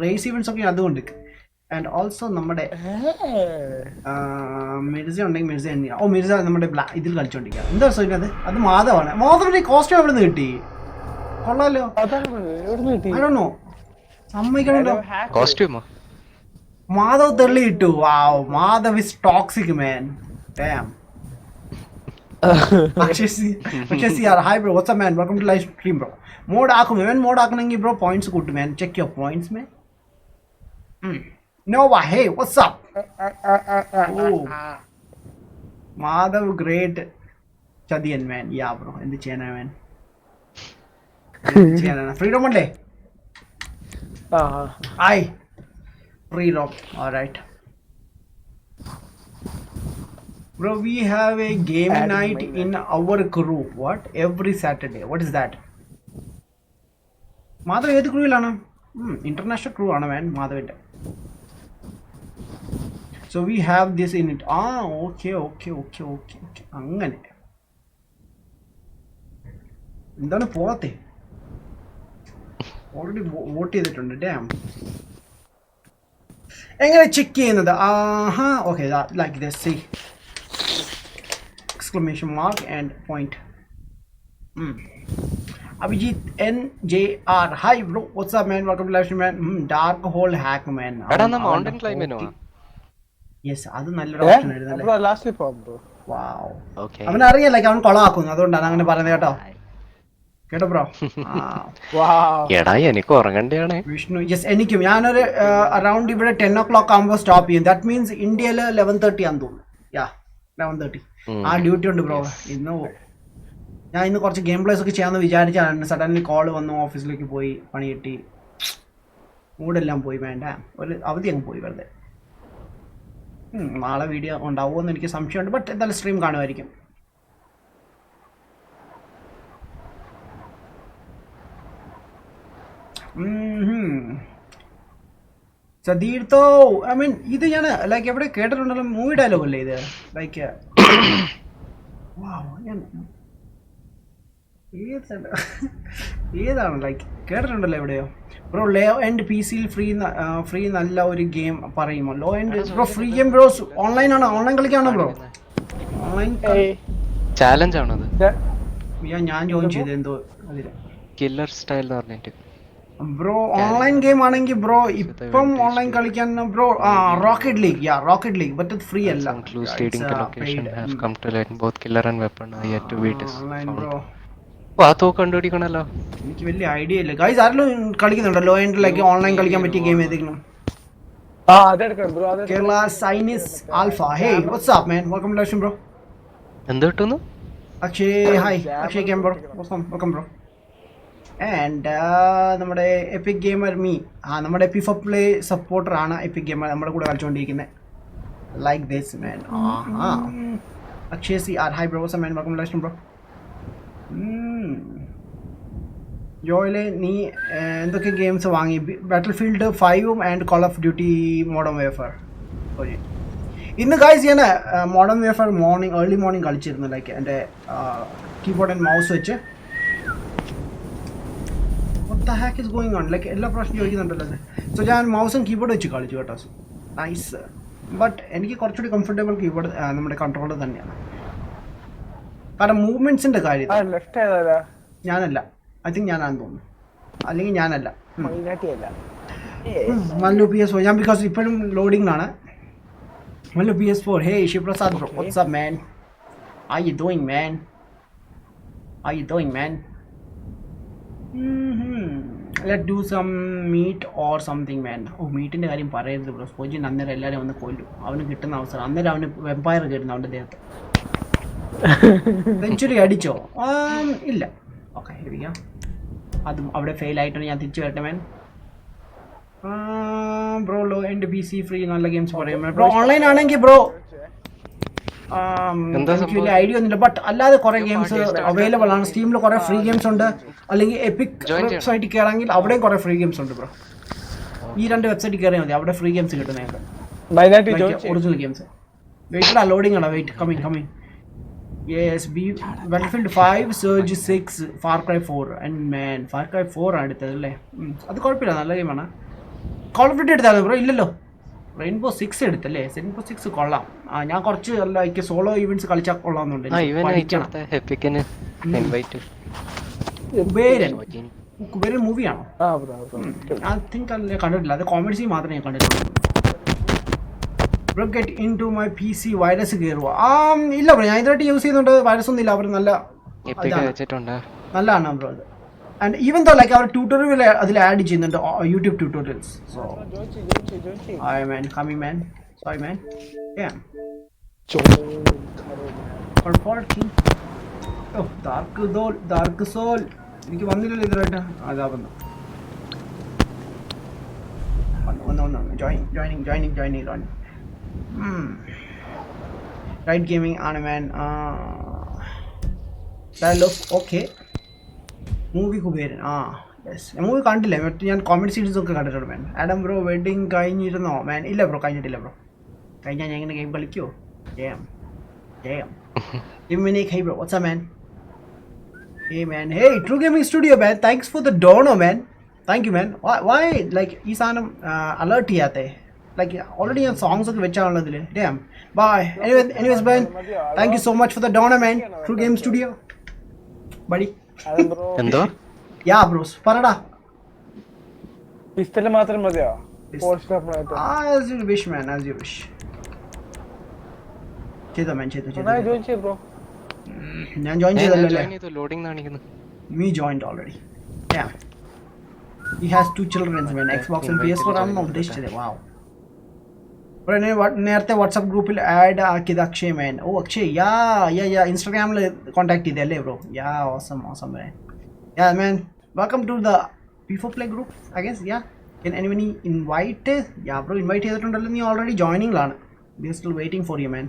റേസ് ഇവന്റ്സ് ഒക്കെ അതുകൊണ്ട് ആൻഡ് ഓൾസോ നമ്മുടെ മിർസ ഉണ്ടെങ്കിൽ മിർസ തന്നെയാണ്. ഓ മിർസ നമ്മുടെ ഇതിൽ കളിച്ചോണ്ടിരിക്കുക. എന്താ സോയിൻ അത് മാധവാണ്. മാധവിന്റെ കോസ്റ്റ്യൂം എവിടെ നിന്ന് കിട്ടി? കൊള്ളാലോ. ആണോ സമ്മതിക്കണല്ലോ. കോസ്റ്റ്യൂമോ? മാധവ് തെള്ളി ഇട്ടു. Wow, Madhav is toxic man. Damn. Hi bro, what's up man, welcome to live stream bro. Mode ആക്കും മാൻ, മോഡ് ആക്കണമെങ്കിൽ ബ്രോ പോയിന്റ്സ് കൂട്ടും man. Check your points man. നോവ, hey what's up. Oh Madhav great ചതിയൻ മാൻ. യാ ബ്രോ, എന്ത് ചെയ്യാനാ മാൻ, ചെയ്യാനാണ്. Freedom അല്ലേ? ആയി freedom. All right, bro, we have a game night in our crew. What? Every Saturday. What is that? Madhav ഏത് ക്രൂവിലാണ്? International crew ആണ് മാൻ മാധവിന്റെ. So we have this in it. Okay. അങ്ങനെ എന്താണ് പോകത്തെ? ഓൾറെഡി വോട്ട് ചെയ്തിട്ടുണ്ട്. Damn. എങ്ങനെ check ചെയ്യുന്നത്? Okay like this. See exclamation mark and point. Abhijith NJR, hi bro, what's up man, welcome to live stream man. Dark hole hack man. Mountain ക്ലൈംബിനോ? Yes, അത് നല്ലൊരു option ആയിരുന്നല്ലേ. Okay. അവൻ അറിയാം, like അവൻ കൊളാക്കുന്നു, അതുകൊണ്ടാണ് അങ്ങനെ പറയുന്നത് കേട്ടോ. കേട്ടോ ബ്രോ? എടാ എനിക്ക് ഉറങ്ങണ്ടയാണ്. വിഷ്ണു, യെസ് എനിക്കും. ഞാനൊരു അറൗണ്ട് ഇവിടെ 10 o'clock ആകുമ്പോൾ സ്റ്റോപ്പ് ചെയ്യും. ദാറ്റ് മീൻസ് ഇന്ത്യയിൽ 11:30 ആണെന്ന് തോന്നുന്നു. യാ 11:30 ആ ഡ്യൂട്ടി ഉണ്ട് ബ്രോ. ഞാൻ ഇന്ന് കുറച്ച് ഗെയിം പ്ലേസ് ഒക്കെ ചെയ്യാമെന്ന് വിചാരിച്ചാണ്. സഡൻലി കോൾ വന്നു, ഓഫീസിലേക്ക് പോയി, പണി കിട്ടി, മൂടെല്ലാം പോയി. വേണ്ട, ഒരു അവധി അങ്ങ് പോയി വെറുതെ. നാളെ വീഡിയോ ഉണ്ടാവുമോ എന്ന് എനിക്ക് സംശയമുണ്ട്. ബട്ട് എന്തായാലും സ്ട്രീം കാണുമായിരിക്കും. സതീർത്തോ, ഐ മീൻ ഇത് ഞാൻ ലൈക്ക് എവിടെ കേട്ടിട്ടുണ്ടല്ലോ. മൂവി ഡയലോഗ് അല്ലേ ഇത്? ലൈക്ക് ഞാൻ ഏതാണ് ലൈക്ക് കേട്ടിട്ടുണ്ടല്ലോ എവിടെയോ. Bro low end PC free നല്ല ഒരു ഗെയിം പറയുമോ? Low end bro free game bro online ആണോ? ഓൺലൈൻ കളിക്കാണോ ബ്രോ? ഓൺലൈൻ ചാലഞ്ച് ആണത്. ഞാൻ ജോയിൻ ചെയ്ത് എന്തോ അതില് കില്ലർ സ്റ്റൈൽ എന്ന് പറഞ്ഞിട്ട്. ബ്രോ ഓൺലൈൻ ഗെയിം ആണെങ്കിൽ ബ്രോ ഇപ്പം ഓൺലൈൻ കളിക്കാൻ ബ്രോ റോക്കറ്റ് ലീഗ്. ബട്ട് അത് ഫ്രീ അല്ല. കണ്ടുപിടിക്കണല്ലോ. എനിക്ക് വലിയ ഐഡിയ ഇല്ല ഗൈസ്. ആരെങ്കിലും കളിക്കുന്നുണ്ടോ ലോ എൻഡിലേക്ക് ഓൺലൈൻ കളിക്കാൻ പറ്റിയ ഗെയിം ഏതെങ്കിലും? കേരള സൈനിസ് alpha. Hey what's up man, welcome to live stream bro. എന്ത് കിട്ടുന്നു? അക്ഷയ്, ഹായ് അക്ഷയ് ക്യാം ബ്രോ, വെൽക്കം ബ്രോ. ആൻഡ് നമ്മുടെ എപ്പിക് ഗെയിമർ മീ, നമ്മുടെ FIFA പ്ലേ സപ്പോർട്ടർ ആണ് എപ്പിക് ഗെയിമർ, നമ്മുടെ കൂടെ കളിച്ചുകൊണ്ടിരിക്കുന്നത്. Like this man. Akshay CR, hi bro, man, welcome to live stream bro. ജോയിലെ നീ എന്തൊക്കെ ഗെയിംസ് വാങ്ങി? Battlefield 5 and Call of Duty Modern Warfare. Okay, ഇന്ന് ഗൈസ് ഞാൻ മോഡേൺ വേർഫെയർ ഏർലി മോർണിംഗ് കളിച്ചിരുന്നു. ലൈക്ക് എൻ്റെ കീബോർഡ് ആൻഡ് മൗസ് വെച്ച്. What the heck is going on? Like എല്ലാ പ്രാവശ്യം ചോദിക്കുന്നുണ്ടല്ലോ അത്. സോ ഞാൻ മൗസും കീബോർഡ് വെച്ച് കളിച്ചു കേട്ടോ. നൈസ്. ബട്ട് എനിക്ക് കുറച്ചുകൂടി കംഫർട്ടബിൾ കീബോർഡ് നമ്മുടെ കൺട്രോളർ തന്നെയാണ്. കാരണം മൂവ്മെന്റ്സിന്റെ കാര്യത്തിൽ ഞാനല്ല, ഐ തിങ്ക് ഞാനാണെന്ന് തോന്നുന്നു, അല്ലെങ്കിൽ ഞാനല്ല. മല്ലു PS4 ഞാൻ ബിക്കോസ് ഇപ്പോഴും ലോഡിങ്ങിലാണ്. Mallu PS4. Hey Shivaprasad bro, what's up man, how you doing man? Let do some meet or something man. Oh മീറ്റിന്റെ കാര്യം പറയരുത് ബ്രോ. സ്പോജിൻ അന്നേരം എല്ലാവരും വന്ന് കൊല്ലും. അവന് കിട്ടുന്ന അവസരം അന്നേരം അവന് വെമ്പയർ കയറുന്നു അവൻ്റെ ദേഹത്ത്. സെഞ്ചുറി അടിച്ചോ? ഇല്ല. ഓക്കെ, അതും അവിടെ ഫെയിൽ ആയിട്ടാണ്. ഞാൻ തിരിച്ചു വരട്ടെ മാൻ. ബ്രോ ലോ എൻ്റെ PC ഫ്രീ നല്ല ഗെയിംസ് പറയും ബ്രോ. ഓൺലൈൻ ആണെങ്കിൽ ബ്രോ എനിക്ക് വലിയ ഐഡിയ ഒന്നുമില്ല. ബട്ട് അല്ലാതെ കുറെ ഗെയിംസ് അവൈലബിൾ ആണ്. സ്റ്റീമിൽ കുറെ ഫ്രീ ഗെയിംസ് ഉണ്ട്. അല്ലെങ്കിൽ എപ്പിക് വെബ്സൈറ്റിൽ കയറാമെങ്കിൽ അവിടെയും കുറെ ഫ്രീ ഗെയിംസ് ഉണ്ട് ബ്രോ. ഈ 2 വെബ്സൈറ്റിൽ കയറിയാൽ മതി, അവിടെ ഫ്രീ ഗെയിംസ് കിട്ടുന്നതൊക്കെ, ഒറിജിനൽ ഗെയിംസ്. വെയിറ്റ് ലോഡിംഗ് ആണ്. Wait coming. Yes, Battlefield 5, Surge 6, Far Cry 4 and man, Far Cry 4 ആണ് എടുത്തത് അല്ലേ? അത് കുഴപ്പമില്ല, നല്ല ഗെയിമാണ്. കോൾ ഓഫ് ഡ്യൂട്ടി എടുത്താലോ ബ്രോ? ഇല്ലല്ലോ. റെയിൻബോ 6 എടുത്തല്ലേ? റെയിൻബോ 6 കൊള്ളാം. ഞാൻ കുറച്ച് ലൈക്ക് സോളോ ഈവൻറ്റ്സ് കളിച്ചാൽ കൊള്ളാമെന്നുണ്ട്. ഇവൻ അയച്ചോട്ടെ എപ്പിക്കിന് ഇൻവൈറ്റ്. കുബേരൻ മൂവിയാണോ? ഐ തിങ്ക് കണ്ടിട്ടില്ല. അത് കോമഡി മാത്രമേ ഞാൻ കണ്ടിട്ടുള്ളൂ. Bro get into my PC virus കയറുക. ഇല്ല ബ്രോ, ഞാൻ ഇതായിട്ട് യൂസ് ചെയ്യുന്നുണ്ട്. വൈറസ് ഒന്നും ഇല്ല. അവർ നല്ലതാണ് ബ്രോ അത്. ആൻഡ് ഈവൻ ദോ ലൈക്ക് അവർ ട്യൂട്ടോറിയൽ അതിൽ ആഡ് ചെയ്യുന്നുണ്ട്, YouTube tutorials. So I man coming man, sorry man. Dark soul എനിക്ക് വന്നില്ലല്ലോ ഇതുവരായിട്ട്. അതാ വന്നു ജോയിനിങ് റൈറ്റ് ഗെയിമിംഗ് ആണ് man. Okay. Movie Kuberan. Yes, movie കണ്ടില്ലേ? മറ്റേ ഞാൻ കോമഡി സീരീസ് ഒക്കെ കണ്ടിട്ടുണ്ട് മാൻ. ആഡം ബ്രോ വെഡിങ് കഴിഞ്ഞിരുന്നോ മാൻ? ഇല്ല ബ്രോ, കഴിഞ്ഞിട്ടില്ല ബ്രോ. കഴിഞ്ഞാൽ ഞാൻ ഇങ്ങനെ ഗെയിം കളിക്കുമോ? Hey bro, what's up man? Hey man, hey True Gaming Studio man, thanks for the donor man. Thank you man. Why like ഈ സാധനം alert ചെയ്യാത്തെ? Like already ഞാൻ songs ഒക്കെ വെച്ചാണുള്ളതില്. Damn. Bye. Anyways man, thank you so much for the donor man. True Gaming Studio. Buddy. എന്തോ? Yeah bros, പറടാ. Pistol മാത്രം മതിയോ? As you wish man, as you wish. ചെയ്തോ മാൻ, ചെയ്തോ. ഞാൻ ജോയിൻ ചെയ്തല്ലേ? Me joined already. Yeah. He has 2 children man. Xbox and PS4 ആണെന്ന് ഉദ്ദേശിച്ചത്. Wow. നേരത്തെ വാട്സാപ്പ് ഗ്രൂപ്പിൽ ആഡ് ആക്കിയത് അക്ഷയ് മാൻ. ഓ അക്ഷയ്, യാ ഇൻസ്റ്റാഗ്രാമിൽ കോൺടാക്ട് ചെയ്തല്ലേ bro? Yeah awesome man. Yeah man, welcome to the P4 Play group I guess. Yeah, can anybody invite? Yeah bro, invite ചെയ്തിട്ടുണ്ടല്ലോ. നീ already ജോയിനിങ്ങിലാണ്. We are still waiting for you man.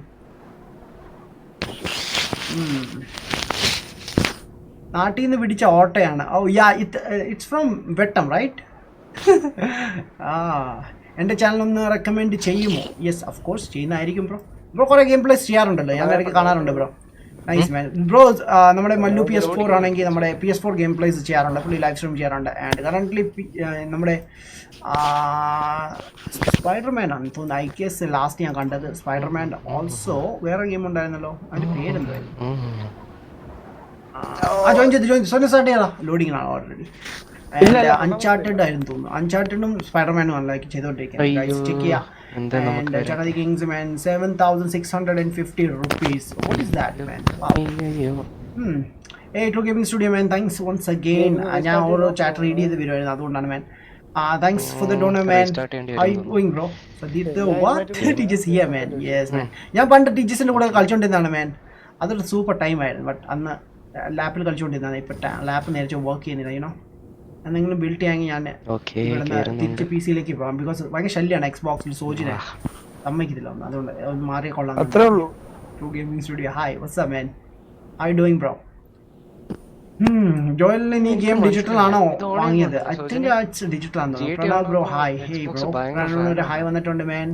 നാട്ടിൽ നിന്ന് പിടിച്ച ഓട്ടയാണ്. ഓ യാ, it's from വെട്ടം right? എൻ്റെ channel ഒന്ന് recommend ചെയ്യുമോ? Yes of course ചെയ്യുന്നതായിരിക്കും ബ്രോ. ബ്രോ കുറേ ഗെയിം പ്ലേസ് ചെയ്യാറുണ്ടല്ലോ, ഞാൻ ഇടയ്ക്ക് കാണാറുണ്ട് ബ്രോ. Nice man bro. നമ്മുടെ മല്ലു PS4 ആണെങ്കിൽ നമ്മുടെ PS4 ഗെയിം പ്ലേസ് ചെയ്യാറുണ്ട്, പുള്ളി ലൈവ് സ്ട്രീം ചെയ്യാറുണ്ട്. ആൻഡ് കറൻ്റ്ലി നമ്മുടെ സ്പൈഡർമാൻ ആണ് തോന്നുന്നു. ഐ ഗെസ് ലാസ്റ്റ് ഞാൻ കണ്ടത് സ്പൈഡർമാൻ. ഓൾസോ വേറെ ഗെയിം ഉണ്ടായിരുന്നല്ലോ, അതിൻ്റെ പേരെന്തായിരുന്നു? ജോയിൻ ചെയ്ത് സോനി സ്റ്റാർട്ട് ചെയ്താ? ലോഡിങ്ങിലാണ് ഓൾറെഡി. അൺചാർട്ടഡ് ആയിരുന്നു തോന്നുന്നു. അൺചാർട്ടഡും സ്പൈഡർമാനും ആണ് like ചെയ്തോണ്ടിരിക്കുന്നത്. Chakadi Kings man, 7,650 rupees. What is that man? Wow. Hey True Gaming Studio man, thanks once again. ഞാൻ ഓരോ ചാറ്റ് റീഡ് ചെയ്ത് വരുമായിരുന്നു, അതുകൊണ്ടാണ് man. Thanks for the donor man. How you going bro? What? Teachers here man. Yes man. ഞാൻ പണ്ട് ടീച്ചേഴ്സിൻ്റെ കൂടെ കളിച്ചുകൊണ്ടിരുന്നതാണ് man. അതൊരു super time ആയിരുന്നു. ബട്ട് അന്ന് ലാപ്പിൽ കളിച്ചുകൊണ്ടിരുന്നതാണ്. ഇപ്പം ലാപ്പ് നേരത്തെ വർക്ക് ചെയ്യുന്നില്ല. യുനോ എന്തെങ്കിലും ബിൽഡ് ചെയ്യാമെങ്കിൽ ഞാൻ തിരിച്ച് PC യിലേക്ക് പോകാം. ബിക്കോസ് ഭയങ്കര ശല്യമാണ് എക്സ്ബോക്സിൽ. സോജിനെ സമ്മതിക്കത്തില്ല ഒന്ന്, അതുകൊണ്ട് മാറിയ കൊള്ളാം. True Gaming Studio. Hi, what's up man? How you doing bro? ജോയലിന് നീ ഗെയിം ഡിജിറ്റൽ ആണോ വാങ്ങിയത്? ഐ തിങ്ക് ഇറ്റ്സ് ഡിജിറ്റൽ ആണെന്ന്. Pranav bro hi. Hey bro, പ്രണവിനൊരു ഹായ് വന്നിട്ടുണ്ട് മാൻ.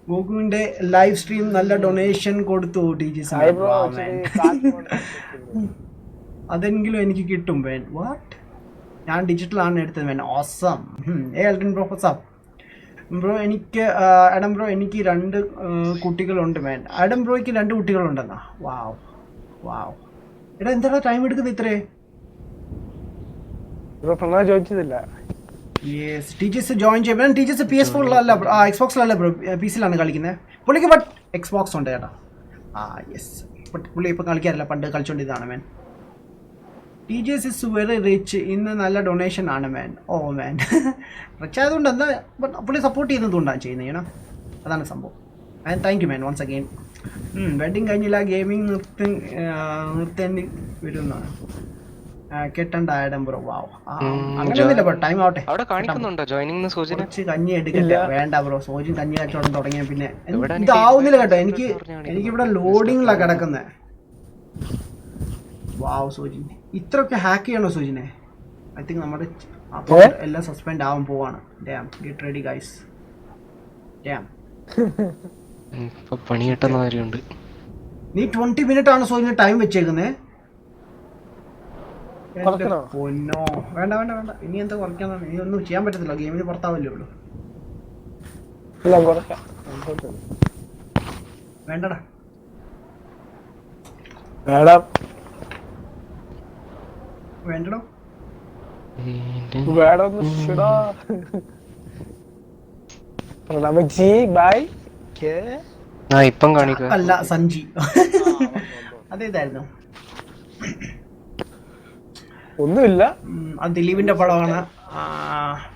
ഗോകുവിന്റെ ലൈവ് സ്ട്രീം നല്ല ഡൊണേഷൻ കൊടുത്തു ടീച്ചേഴ്സ്. അതെങ്കിലും എനിക്ക് കിട്ടും വേൻ. വാട്ട്? ഞാൻ ഡിജിറ്റലാണ് എടുത്തത് വേൻ. Awesome. Elton bro what's up bro. എനിക്ക് ആഡം ബ്രോ എനിക്ക് 2 കുട്ടികളുണ്ട് മാൻ. ആഡം ബ്രോയ്ക്ക് 2 കുട്ടികളുണ്ടെന്നാ? വാവ് വാവ്. എടാ എന്താ ടൈം എടുക്കുന്നത് ഇത്രേ? ചോദിച്ചതില്ല. യെസ്, ടീച്ചേഴ്സ് ജോയിൻ ചെയ്യാൻ. ടീച്ചേഴ്സ് PS4 എക്സ്ബോക്സിലല്ല ബ്രോ, PC-യിലാണ് കളിക്കുന്നത് പുള്ളിക്ക്. ബട്ട് എക്സ്ബോക്സ് ഉണ്ട് ചേട്ടാ. യെസ്, ബട്ട് പുള്ളി ഇപ്പം കളിക്കാറില്ല, പണ്ട് കളിച്ചോണ്ടിരുന്നതാണ് man. Teachers is very rich. ഇന്ന് നല്ല ഡൊണേഷൻ ആണ് മാൻ. ഓ മാൻ, റിച്ച് ആയതുകൊണ്ട് എന്താ, ബട്ട് പുള്ളി സപ്പോർട്ട് ചെയ്യുന്നതുകൊണ്ടാണ് ചെയ്യുന്നത് ചെയ്യണം. അതാണ് സംഭവം. And thank you man once again. Wedding കഴിഞ്ഞില്ല, ഗെയിമിംഗ് നിർത്തേണ്ടി വരുന്നതാണ്. കെട്ടണ്ട ആഡം ബ്രോ. വാവ്. അങ്ങനെയൊന്നുമില്ല ബ്രോ, ടൈം ആവട്ടെ. കുറച്ച് കഞ്ഞി എടുക്കട്ടെ. വേണ്ട ബ്രോ, സോജിൻ കഞ്ഞി കച്ചവടം തുടങ്ങിയ പിന്നെ ഇതാവുന്നില്ല കേട്ടോ. എനിക്കിവിടെ ലോഡിങ്ങിലാണ് കിടക്കുന്നത്. വാവ് സോജിൻ, ഇത്രയൊക്കെ ഹാക്ക് ചെയ്യണോ സോജിനെ? ഐ തിങ്ക് നമ്മുടെ എല്ലാം സസ്പെൻഡ് ആവാൻ പോവാണ്. Dam, get ready guys. Dam, പണി കിട്ടുന്ന കാര്യമുണ്ട്. നീ 20 മിനിറ്റ് ആണ് സോജിന് ടൈം വെച്ചേക്കുന്നേ? പൊന്നോ, വേണ്ട വേണ്ട വേണ്ട. ഇനി എന്താ കുറയ്ക്കാന്നാണ്? ഇനി ഒന്നും ചെയ്യാൻ പറ്റത്തില്ല, ഗെയിമിന് പുറത്താവല്ലേ ഉള്ളൂ. വേണ്ടടാ. വേണം വേണ്ടടോ. വേണമെന്ന് പ്രണമജി ബൈ ആ ഇപ്പം കാണിക്കുക. അല്ല സഞ്ജി. അതേതായിരുന്നു? ഒന്നുമില്ല. അത് ദിലീപിന്റെ പടമാണ്.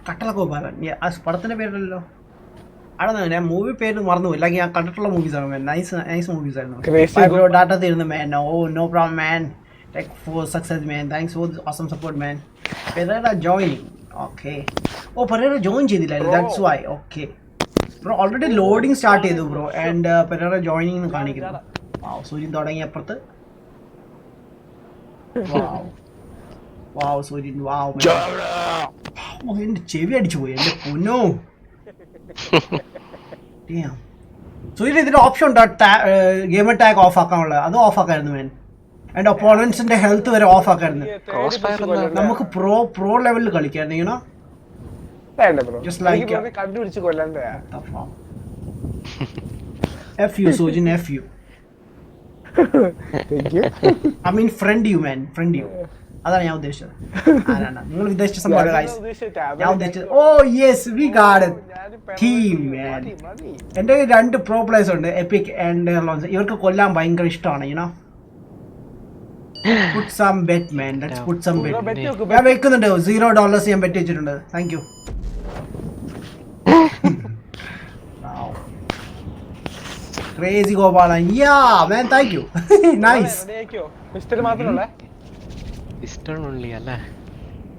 കട്ടള ഗോപാലൻ. ആ പടത്തിന്റെ പേരല്ലോ. അവിടെ ഞാൻ മൂവി പേര് മറന്നുപോയി. അല്ലെങ്കിൽ ഞാൻ കണ്ടിട്ടുള്ള മൂവീസ് ആണ്. നൈസ് മൂവീസ് ആയിരുന്നു. ഡാറ്റ തീരുന്നു man. Oh no problem man. Tech for success man. Thanks for the awesome support man. Pereira joining. Okay. Oh Pereira join ചെയ്തില്ലായിരുന്നു. That's why. Okay. Bro already loading start ചെയ്തു bro and Pereira joining എന്ന് കാണിക്കുന്നു. Wow. സൂര്യൻ തുടങ്ങി അപ്പുറത്ത്. Wow. Wow സൂര്യൻ. Wow man. Oh എന്റെ ചെവി അടിച്ചു പോയി. എന്റെ പൊന്നോ. Damn. സൂര്യൻ ഇതിന്റെ ഓപ്ഷൻ ഉണ്ടോ ഗെയിമർ ടാഗ് ഓഫ് ആക്കാനുള്ളത്? അത് ഓഫ് ആക്കായിരുന്നു man. ആൻഡ് ഒപ്പോണൻസിന്റെ ഹെൽത്ത് വരെ ഓഫ് ആക്കായിരുന്നു. നമുക്ക് പ്രോ ലെവലിൽ കളിക്കായിരുന്നു. യുനോ just like കണ്ടുപിടിച്ച് കൊല്ലണ്ട. FU Sojin FU. I mean friend you man. Friend you. അതാണ് ഞാൻ ഉദ്ദേശിച്ചത്. നിങ്ങൾ ഉദ്ദേശിച്ച സംഭവം ഞാൻ ഉദ്ദേശിച്ചത്. Oh yes we got it team man. എൻ്റെ 2 പ്രോ പ്ലേയേഴ്സ് ഉണ്ട്, എപ്പിക് ആൻഡ് ലോൺസ്. ഇവർക്ക് കൊല്ലാൻ ഭയങ്കര ഇഷ്ടമാണ്. You know put some bet man. Let's put some bet. ഞാൻ വെക്കുന്നുണ്ട് $0 ഞാൻ ബെറ്റ് വെച്ചിട്ടുണ്ട്. Thank you. Crazy Gopalan. Yeah man thank U. Nice. Pistol മാത്രമല്ലേ? പിസ്റ്റൾ ഉള്ളി അല്ലേ?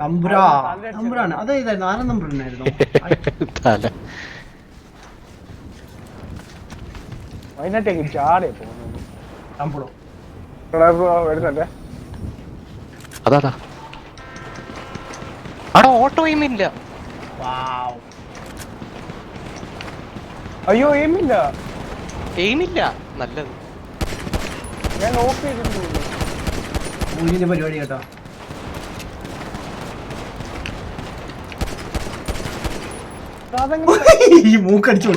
നമ്പറാണ്. അതേതായിരുന്നു? 6 നമ്പർ ഉണ്ടായിരുന്നു. വയനാട്ടേക്ക് ചാടിയ പോകുന്നു. നമ്പറോ വരുന്നല്ലേ? അതാ അവിടെ ഓട്ടോ എയിമില്ല. അയ്യോ എയിമില്ല. എയിമില്ല. നല്ലത്. ഞാൻ ഓഫ് ചെയ്തിട്ടുണ്ട്. മൂന്നിന്റെ പരിപാടി കേട്ടോ. ഈ മൂക്കടിച്ചു.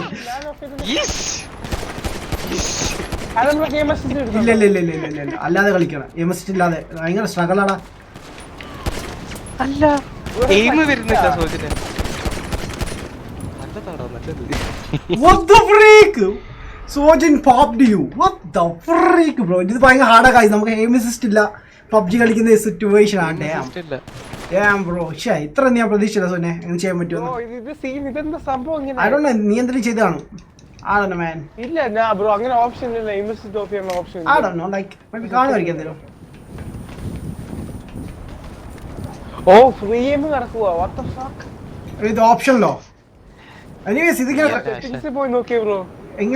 ഇല്ല അല്ലാതെ കളിക്കണം. എംഎസ് ഇല്ലാതെ ഭയങ്കര സ്ട്രഗിളാടാ. അല്ല എയിം വരുന്നില്ല സോജിന്. നല്ലതാണോ? നല്ലത്. What the freak? Sojin popped you. What the freak bro? ഇത് ഭയങ്കര ഹാർഡാ കാര്യം. നമുക്ക് എയിം അസിസ്റ്റ് ഇല്ല. PUBG കളിക്കുന്ന സിറ്റുവേഷൻ ആണ്. Damn bro. ശ്ശേ ഇത്ര ഞാൻ പ്രതീക്ഷിച്ചില്ല സോനെ. എങ്ങനെ ചെയ്യാൻ പറ്റുമോ? ഇതെന്താ സംഭവം? I don't know. നീ എന്തെങ്കിലും ചെയ്തതാണോ? I don't know man. ഇല്ല ഞാൻ ബ്രോ അങ്ങനെ ഓപ്ഷൻ ഇല്ല. ഇൻവെസ്റ്റ് ഓഫ് ചെയ്യുന്ന option I don't know. Like maybe കാണുമായിരിക്കും എന്തെങ്കിലും. ഓ ഫ്രീ ഗെയിം നടക്കുക. What the fuck? ഇത് ഓപ്ഷനിലോ? എനിവേസ് ഇതിങ്ങനെ സെറ്റിംഗ്സിൽ പോയി നോക്കിയേ ബ്രോ.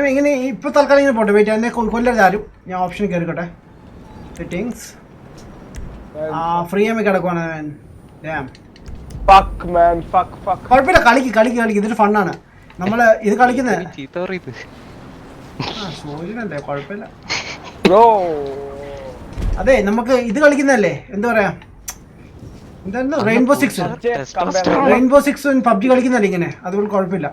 എങ്ങനെ ഇപ്പൊ തൽക്കാലം ഇങ്ങനെ പോട്ടെ. വെയിറ്റ് എന്നെ കൊല്ലരുത് ആരും. ഞാൻ ഓപ്ഷൻ കയറിക്കോട്ടെ. സെറ്റിംഗ്സ് ഫ്രീ ഗെയിം കിടക്കുവാണ്. Fuck man. Fuck. കുഴപ്പമില്ല. കളിക്ക്. ഇതൊരു ഫണ്ണാണ്. നമ്മള് ഇത് കളിക്കുന്നത്. സോജിനല്ലേ കുഴപ്പമില്ല ബ്രോ. അതെ നമുക്ക് ഇത് കളിക്കുന്നതല്ലേ. എന്താ പറയാ എന്തായിരുന്നു? റെയിൻബോ 6 PUBG കളിക്കുന്നല്ലേ ഇങ്ങനെ. അതുകൊണ്ട് കുഴപ്പമില്ല.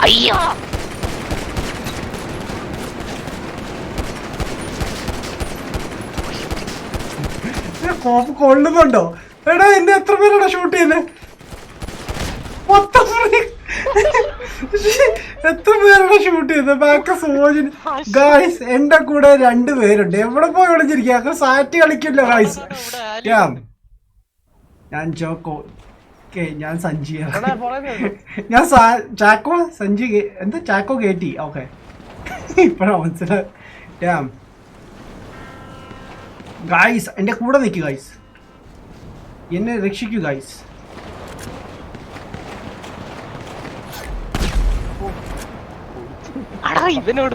അയ്യോ കോപ്പ് കൊള്ളുന്നുണ്ടോ? എടാ എന്നെ എത്ര പേരാണ് ഷൂട്ട് ചെയ്യുന്നത്? എത്ര പേരാണ് ഷൂട്ട് ചെയ്തത്? ബാക്ക് സോജിന് ഗായ്സ്. എന്റെ കൂടെ 2 പേരുണ്ട്. എവിടെ പോയി വിളിച്ചിരിക്കുക? സാറ്റ് കളിക്കില്ല ഗായ്സ്. ഞാൻ ചോക്കോ. ഞാൻ സഞ്ജി. ഞാൻ ചാക്കോ സഞ്ജി. എന്താ ചാക്കോ കേട്ടി? ഓക്കെ ഇപ്പഴാ മനസ്സിലായി. ഗായ്സ് എന്റെ കൂടെ നിൽക്കൂ ഗായ്സ്. എന്നെ രക്ഷിക്കൂ ഗായ്സ്. ഇവനോട്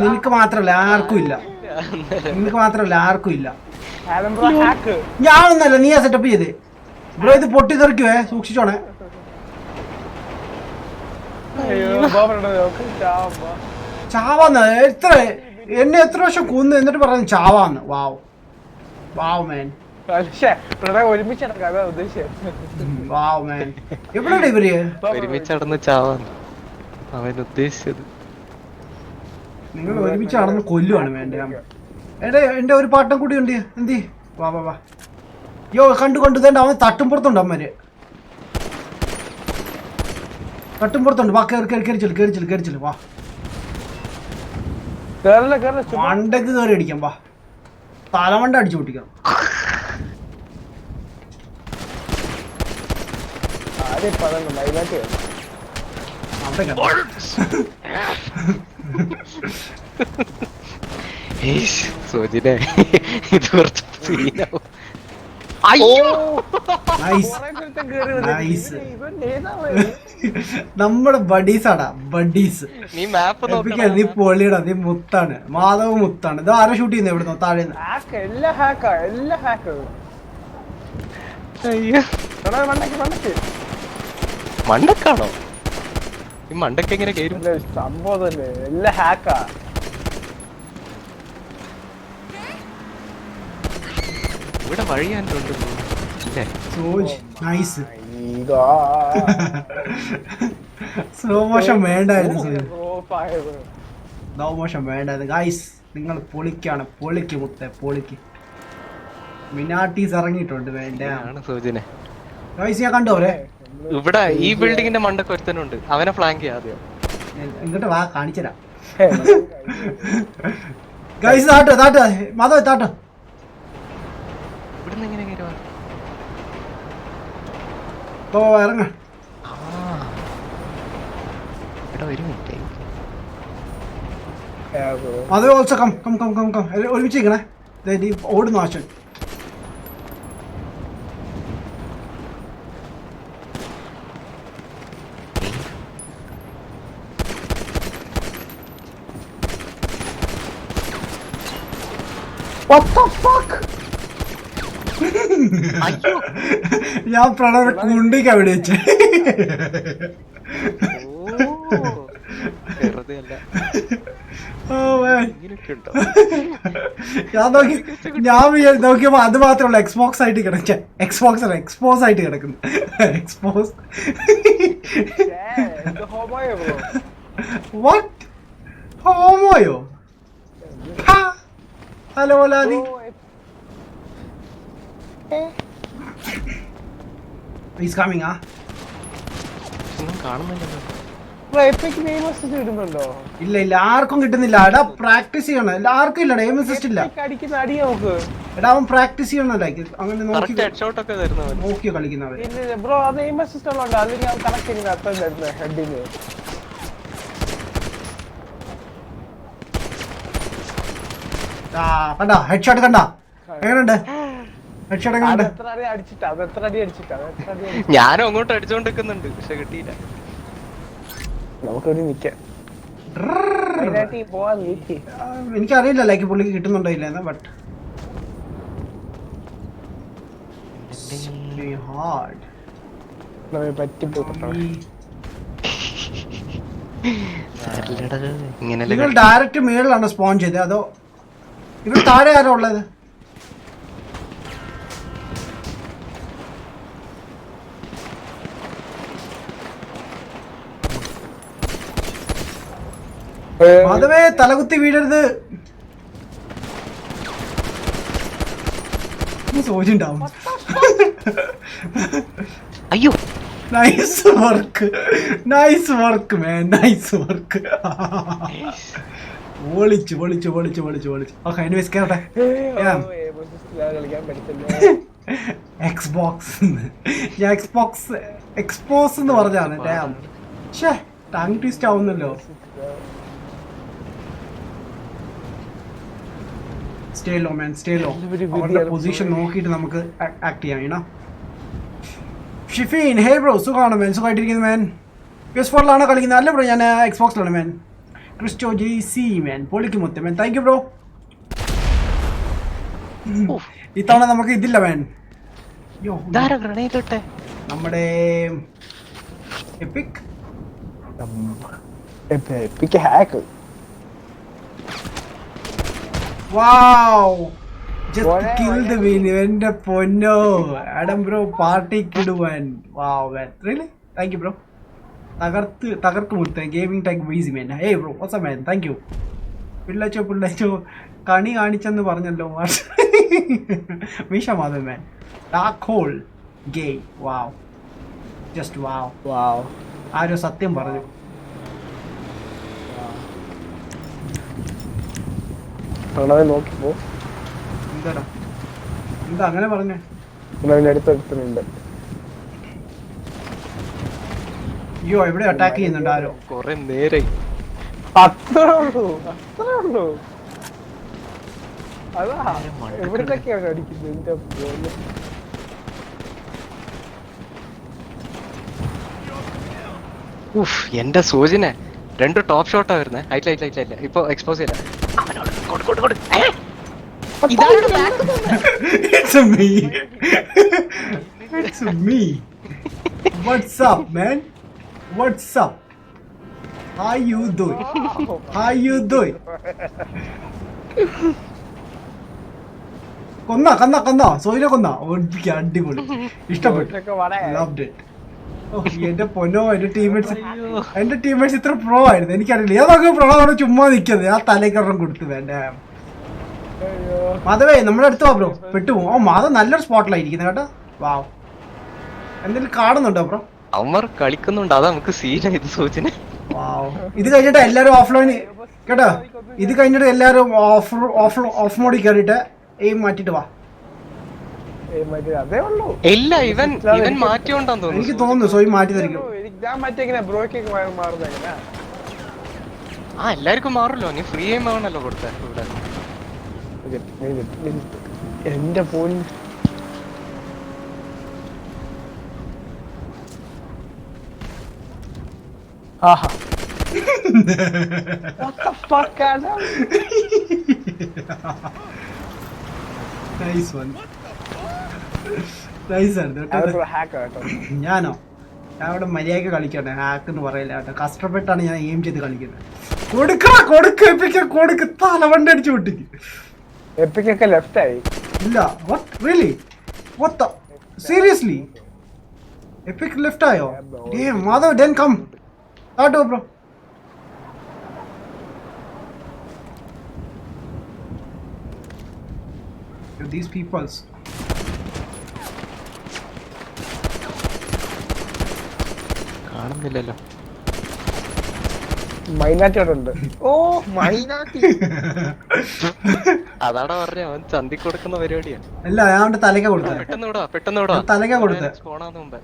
നിനക്ക് മാത്രല്ല ആർക്കും ഇല്ല. ഞാനൊന്നല്ല നീ ആ സെറ്റപ്പ് ചെയ്ത് ബ്രോ. ഇത് പൊട്ടി തെറിക്കുവേ. സൂക്ഷിച്ചോണേ. ചാവാന്ന് എത്ര എന്നെ എത്ര വർഷം കൊന്നു എന്നിട്ട് പറഞ്ഞു ചാവാന്ന്. വാവ് വാവ് മാൻ, പക്ഷേ പ്രണവ് ഒരുമിച്ച് നടക്കാം, അതാ ഉദ്ദേശിച്ചത്. വാവ് മാൻ. എവിടെയാണ് ഇവര്? ഒരുമിച്ച് നടന്ന് ചാവാന്ന് അവൻ ഉദ്ദേശിച്ചത്. നിങ്ങൾ ഒരുമിച്ച് നടന്ന് കൊല്ലുവാണ് വേണ്ട. എന്റെ ഒരു പാട്ടം കൂടി ഉണ്ട്. എന്തി വാ വാ വാ. യോ കണ്ടു തേണ്ട അവൻ തട്ടുംപുറത്തുണ്ട്. അമ്മര് തട്ടുംപുറത്തുണ്ട്. വാ കേറിച്ചില്ല വാ. കേറില്ല കേറില്ല, ചുമ്മാ. മണ്ടക്ക് കയറി അടിക്കാം. വാ തലമണ്ട അടിച്ചു പൊട്ടിക്കണം. ആദ്യം പറഞ്ഞു മൈലാറ്റ് അവിടെ സോജിനെ ഇത് കുറച്ച് സീനാവും. നമ്മുടെ ബഡീസാടാ, ബഡീസ്. നീ മാപ്പ് നീ പൊളിയടാ, നീ മുത്താണ്, മാധവ് മുത്താണ്. ഇത് ആരെ ഷൂട്ട് ചെയ്യുന്നത്? എവിടുന്നോ? താഴെ എല്ലാം ഹാക്കാ, എല്ലാം ഹാക്ക്. മണ്ടക്കാണോ? ഈ മണ്ടക്ക് എങ്ങനെ കയറും? സംഭവം തന്നെ എല്ലാം ഹാക്കാ. ഇവിടെ വഴി കണ്ടുണ്ട് അല്ലേ? നൈസ്. സ്ലോ മോഷൻ വേണ്ടായിരുന്നു. സ്ലോ മോഷൻ വേണ്ടായിരുന്നു. ഗൈസ് നിങ്ങൾ പൊളിക്കാണ്. പൊളിക്ക് മുത്തേ പൊളിക്ക്. മിനാട്ടീസ് ഇറങ്ങിയിട്ടുണ്ട്. വേണ്ട സോജിനെ ഗൈസ് ഞാൻ കണ്ടോ അവരെ? ഇവിടെ ഈ ബിൽഡിങ്ങിന്റെ മണ്ടക്ക് ഒരുത്തനുണ്ട്. അവനെ ഫ്ലാങ്ക് ചെയ്യാതെയോ? ഇങ്ങോട്ട് വാ കാണിച്ചരാ. ഗൈസ് താട്ടോ മാധവ് താട്ടോ. ഇവിടുന്ന് എങ്ങനെ കയറുവാ? ഇറങ്ങ. എടാ ഒരു മിനിറ്റ്. അത് ഓൾസോ കം ഒരുമിച്ച് നിൽക്കണേ. ഓടുന്നു ആശൻ. ഞാൻ പ്രണവ് കുണ്ടിക്ക് അവിടെ വെച്ച്. ഞാൻ നോക്കിയപ്പോ അത് മാത്രമല്ല എക്സ്പോക്സ് ആയിട്ട് കിടക്ക. എക്സ്പോസ് ആയിട്ട് കിടക്കുന്നു. എക്സ്പോസ്. വാട്ട്? ഹോമോയോ? ഹലോ ലാദി. He's coming, ah. ഒന്നും കാണുന്നില്ലല്ലോ. ഇല്ല ആർക്കും കിട്ടുന്നില്ല. എടാ പ്രാക്ടീസ് ചെയ്യണം. ആർക്കും ഇല്ലടാ എയിം അസിസ്റ്റ് ഇല്ല. എടാ അവൻ പ്രാക്ടീസ് ചെയ്യണം. ലൈക്ക് അങ്ങനെ നോക്കി നോക്കിയോ കളിക്കുന്നവർ. കണ്ടാ ഹെഡ് ഷോട്ട് കണ്ടാ? എങ്ങനെയുണ്ട് ഹെഡ് ഷോട്ട്? എങ്ങനെയുണ്ട്? ഞാനും അങ്ങോട്ട് അടിച്ചോണ്ടിരിക്കുന്നുണ്ട് പക്ഷെ കിട്ടിയില്ല. എനിക്കറിയില്ല ലൈക്ക് പുള്ളിക്ക് കിട്ടുന്നുണ്ടോ ഇല്ലെന്ന്. ബട്ട് നിങ്ങൾ ഡയറക്റ്റ് മേളിലാണ് സ്പോൺ ചെയ്തത് അതോ ഇവിടെ താഴെ ആരോ ഉള്ളത്? മാധവേ തലകുത്തി വീഴരുത്. സോജിണ്ടാവും. അയ്യോ nice work man, nice work. പൊളിച്ചു. ഓക്കെ എനിവേസ് കേട്ടെ. എക്സ്പോസ് എന്ന് പറഞ്ഞാണ്. ടങ് ട്വിസ്റ്റ് ആവുന്നല്ലോ. Stay low man, stay low. അവരുടെ പൊസിഷൻ നോക്കിയിട്ട് നമുക്ക് ആക്ട് ചെയ്യാം. യൂണോ ഷിഫീൻ, ഹേ ബ്രോ സുഖമാണ് മാൻ? സുഖമായിട്ടിരിക്കുന്നു മാൻ. PS4ലാണ് കളിക്കുന്നത് അല്ല ബ്രോ? ഞാൻ എക്സ്ബോക്സിലാണ് മാൻ. ക്രിസ്റ്റോ JC മാൻ, പൊളിക്ക് മുത്ത മാൻ. Thank you bro. ഇത്തവണ നമുക്ക് ഇതില്ല മാൻ. നമ്മുടെ hack Wow! Just Boy, killed the win. എന്റെ പൊന്നോ ആഡം ബ്രോ പാർട്ടി കിടുവാൻ. Wow man. Really? Thank you bro. തകർക്ക് മുത്ത gaming tech easy man. Hey bro, what's up man? Thank you. പിള്ളച്ചോ കണി കാണിച്ചെന്ന് പറഞ്ഞല്ലോ. മീശ Madhavan man. Dark hole gay. Wow. Just wow. Wow. ആരോ സത്യം പറഞ്ഞു. പ്രണവൻ നോക്കിപ്പോ എന്താടാ എന്താ അങ്ങനെ പറഞ്ഞേ? പ്രണവിന്റെ അടുത്തെടുത്തുണ്ട്. അയ്യോ എവിടെ അറ്റാക്ക് ചെയ്യുന്നുണ്ട് ആരോ? കൊറേ നേരായി. അത്രേ ഉള്ളൂ. അതാ എവിടത്തൊക്കെയാണ് അടിക്കുന്നത് എന്റെ പോലെ. ഉഫ്, എന്റെ സൂചന 2 ടോപ്പ് ഷോട്ടാ വരുന്നേ. ഹൈറ്റ് ഇപ്പൊ എക്സ്പോസ് ചെയ്ത It's a me. It's a me. What's up, man? What's up? How you doing? How you doing? കൊന്ന സോയിനെ കൊന്ന ഓടിപ്പിക്കുക. അടിപൊളി, ഇഷ്ടപ്പെട്ടു. Loved it. Oh, എന്റെ പൊന്നോ, എന്റെ ടീംമേറ്റ്സ് ഇത്ര പ്രോ ആയിരുന്നു എനിക്കറിയില്ല. ഏതൊക്കെ പ്രോ അവിടെ ചുമ്മാ നിൽക്കുന്നത്. ആ തലേക്കറം കൊടുത്തു വേണ്ട. മാധവേ നമ്മുടെ അടുത്ത് വാ ബ്രോ, പെട്ടുപോകും. ഓ മാധവ് നല്ലൊരു സ്പോട്ടിലായിരിക്കുന്നത് കേട്ടോ. വാവ്, എന്തെങ്കിലും കാണുന്നുണ്ടോ ബ്രോ? അവന്മാർ കളിക്കുന്നുണ്ട്, അതാ നമുക്ക് സീനായത് സൂചന. വാവ്, ഇത് കഴിഞ്ഞിട്ട് എല്ലാരും ഓഫ്ലൈൻ കേട്ടോ. ഇത് കഴിഞ്ഞിട്ട് എല്ലാരും ഓഫ് മോഡിൽ കയറിയിട്ട് എയിം മാറ്റിട്ട് വാ. അതേ ഉള്ളൂ. ഇല്ല, ഇവൻ മാറ്റിയോണ്ടാന്ന് എനിക്ക് തോന്നുന്നു. തോന്നുന്നു സോയി മാറ്റി തരിക്കും. ഞാൻ മാറ്റിയെങ്ങനെ ബ്രോയ്ക്കൊക്കെ മാറുന്നത് എങ്ങനെയാ? ആ എല്ലാവർക്കും മാറുമല്ലോ. നീ ഫ്രീ എയിം ആവണല്ലോ കൊടുത്തേ ഇവിടെ. എന്റെ phone Aaha. What the fuck, Adam? Nice one. Nice ആണ് കേട്ടോ. hacker കേട്ടോ. ഞാൻ ഇവിടെ മര്യാദക്ക് കളിക്കട്ടെ. ഹാക്ക് എന്ന് പറയില്ല കേട്ടോ. കഷ്ടപ്പെട്ടാണ് ഞാൻ എയിം ചെയ്ത് കളിക്കുന്നത്. കൊടുക്ക തലവണ്ടി അടിച്ചു പൊട്ടിക്ക്. എപ്പിക്കൊക്കെ ലെഫ്റ്റ് ആയി. ഇല്ല, what really? What the seriously? Epic left ആയോ? Damn, Madhav, then come. Start bro. These peoples. കാണുന്നില്ലല്ലോ. മൈനാറ്റിയോടുണ്ട്. ഓ മൈനാറ്റി. അതാടാ പറഞ്ഞ അവൻ ചന്തി കൊടുക്കുന്ന പരിപാടിയാണ്. അല്ല, ഞാൻ അവന്റെ തലയ്ക്ക കൊടുത്തത്. പെട്ടെന്ന് വിടാ. തലയ്ക്ക കൊടുത്തത്. സ്പോണാന്ന് മുമ്പേ.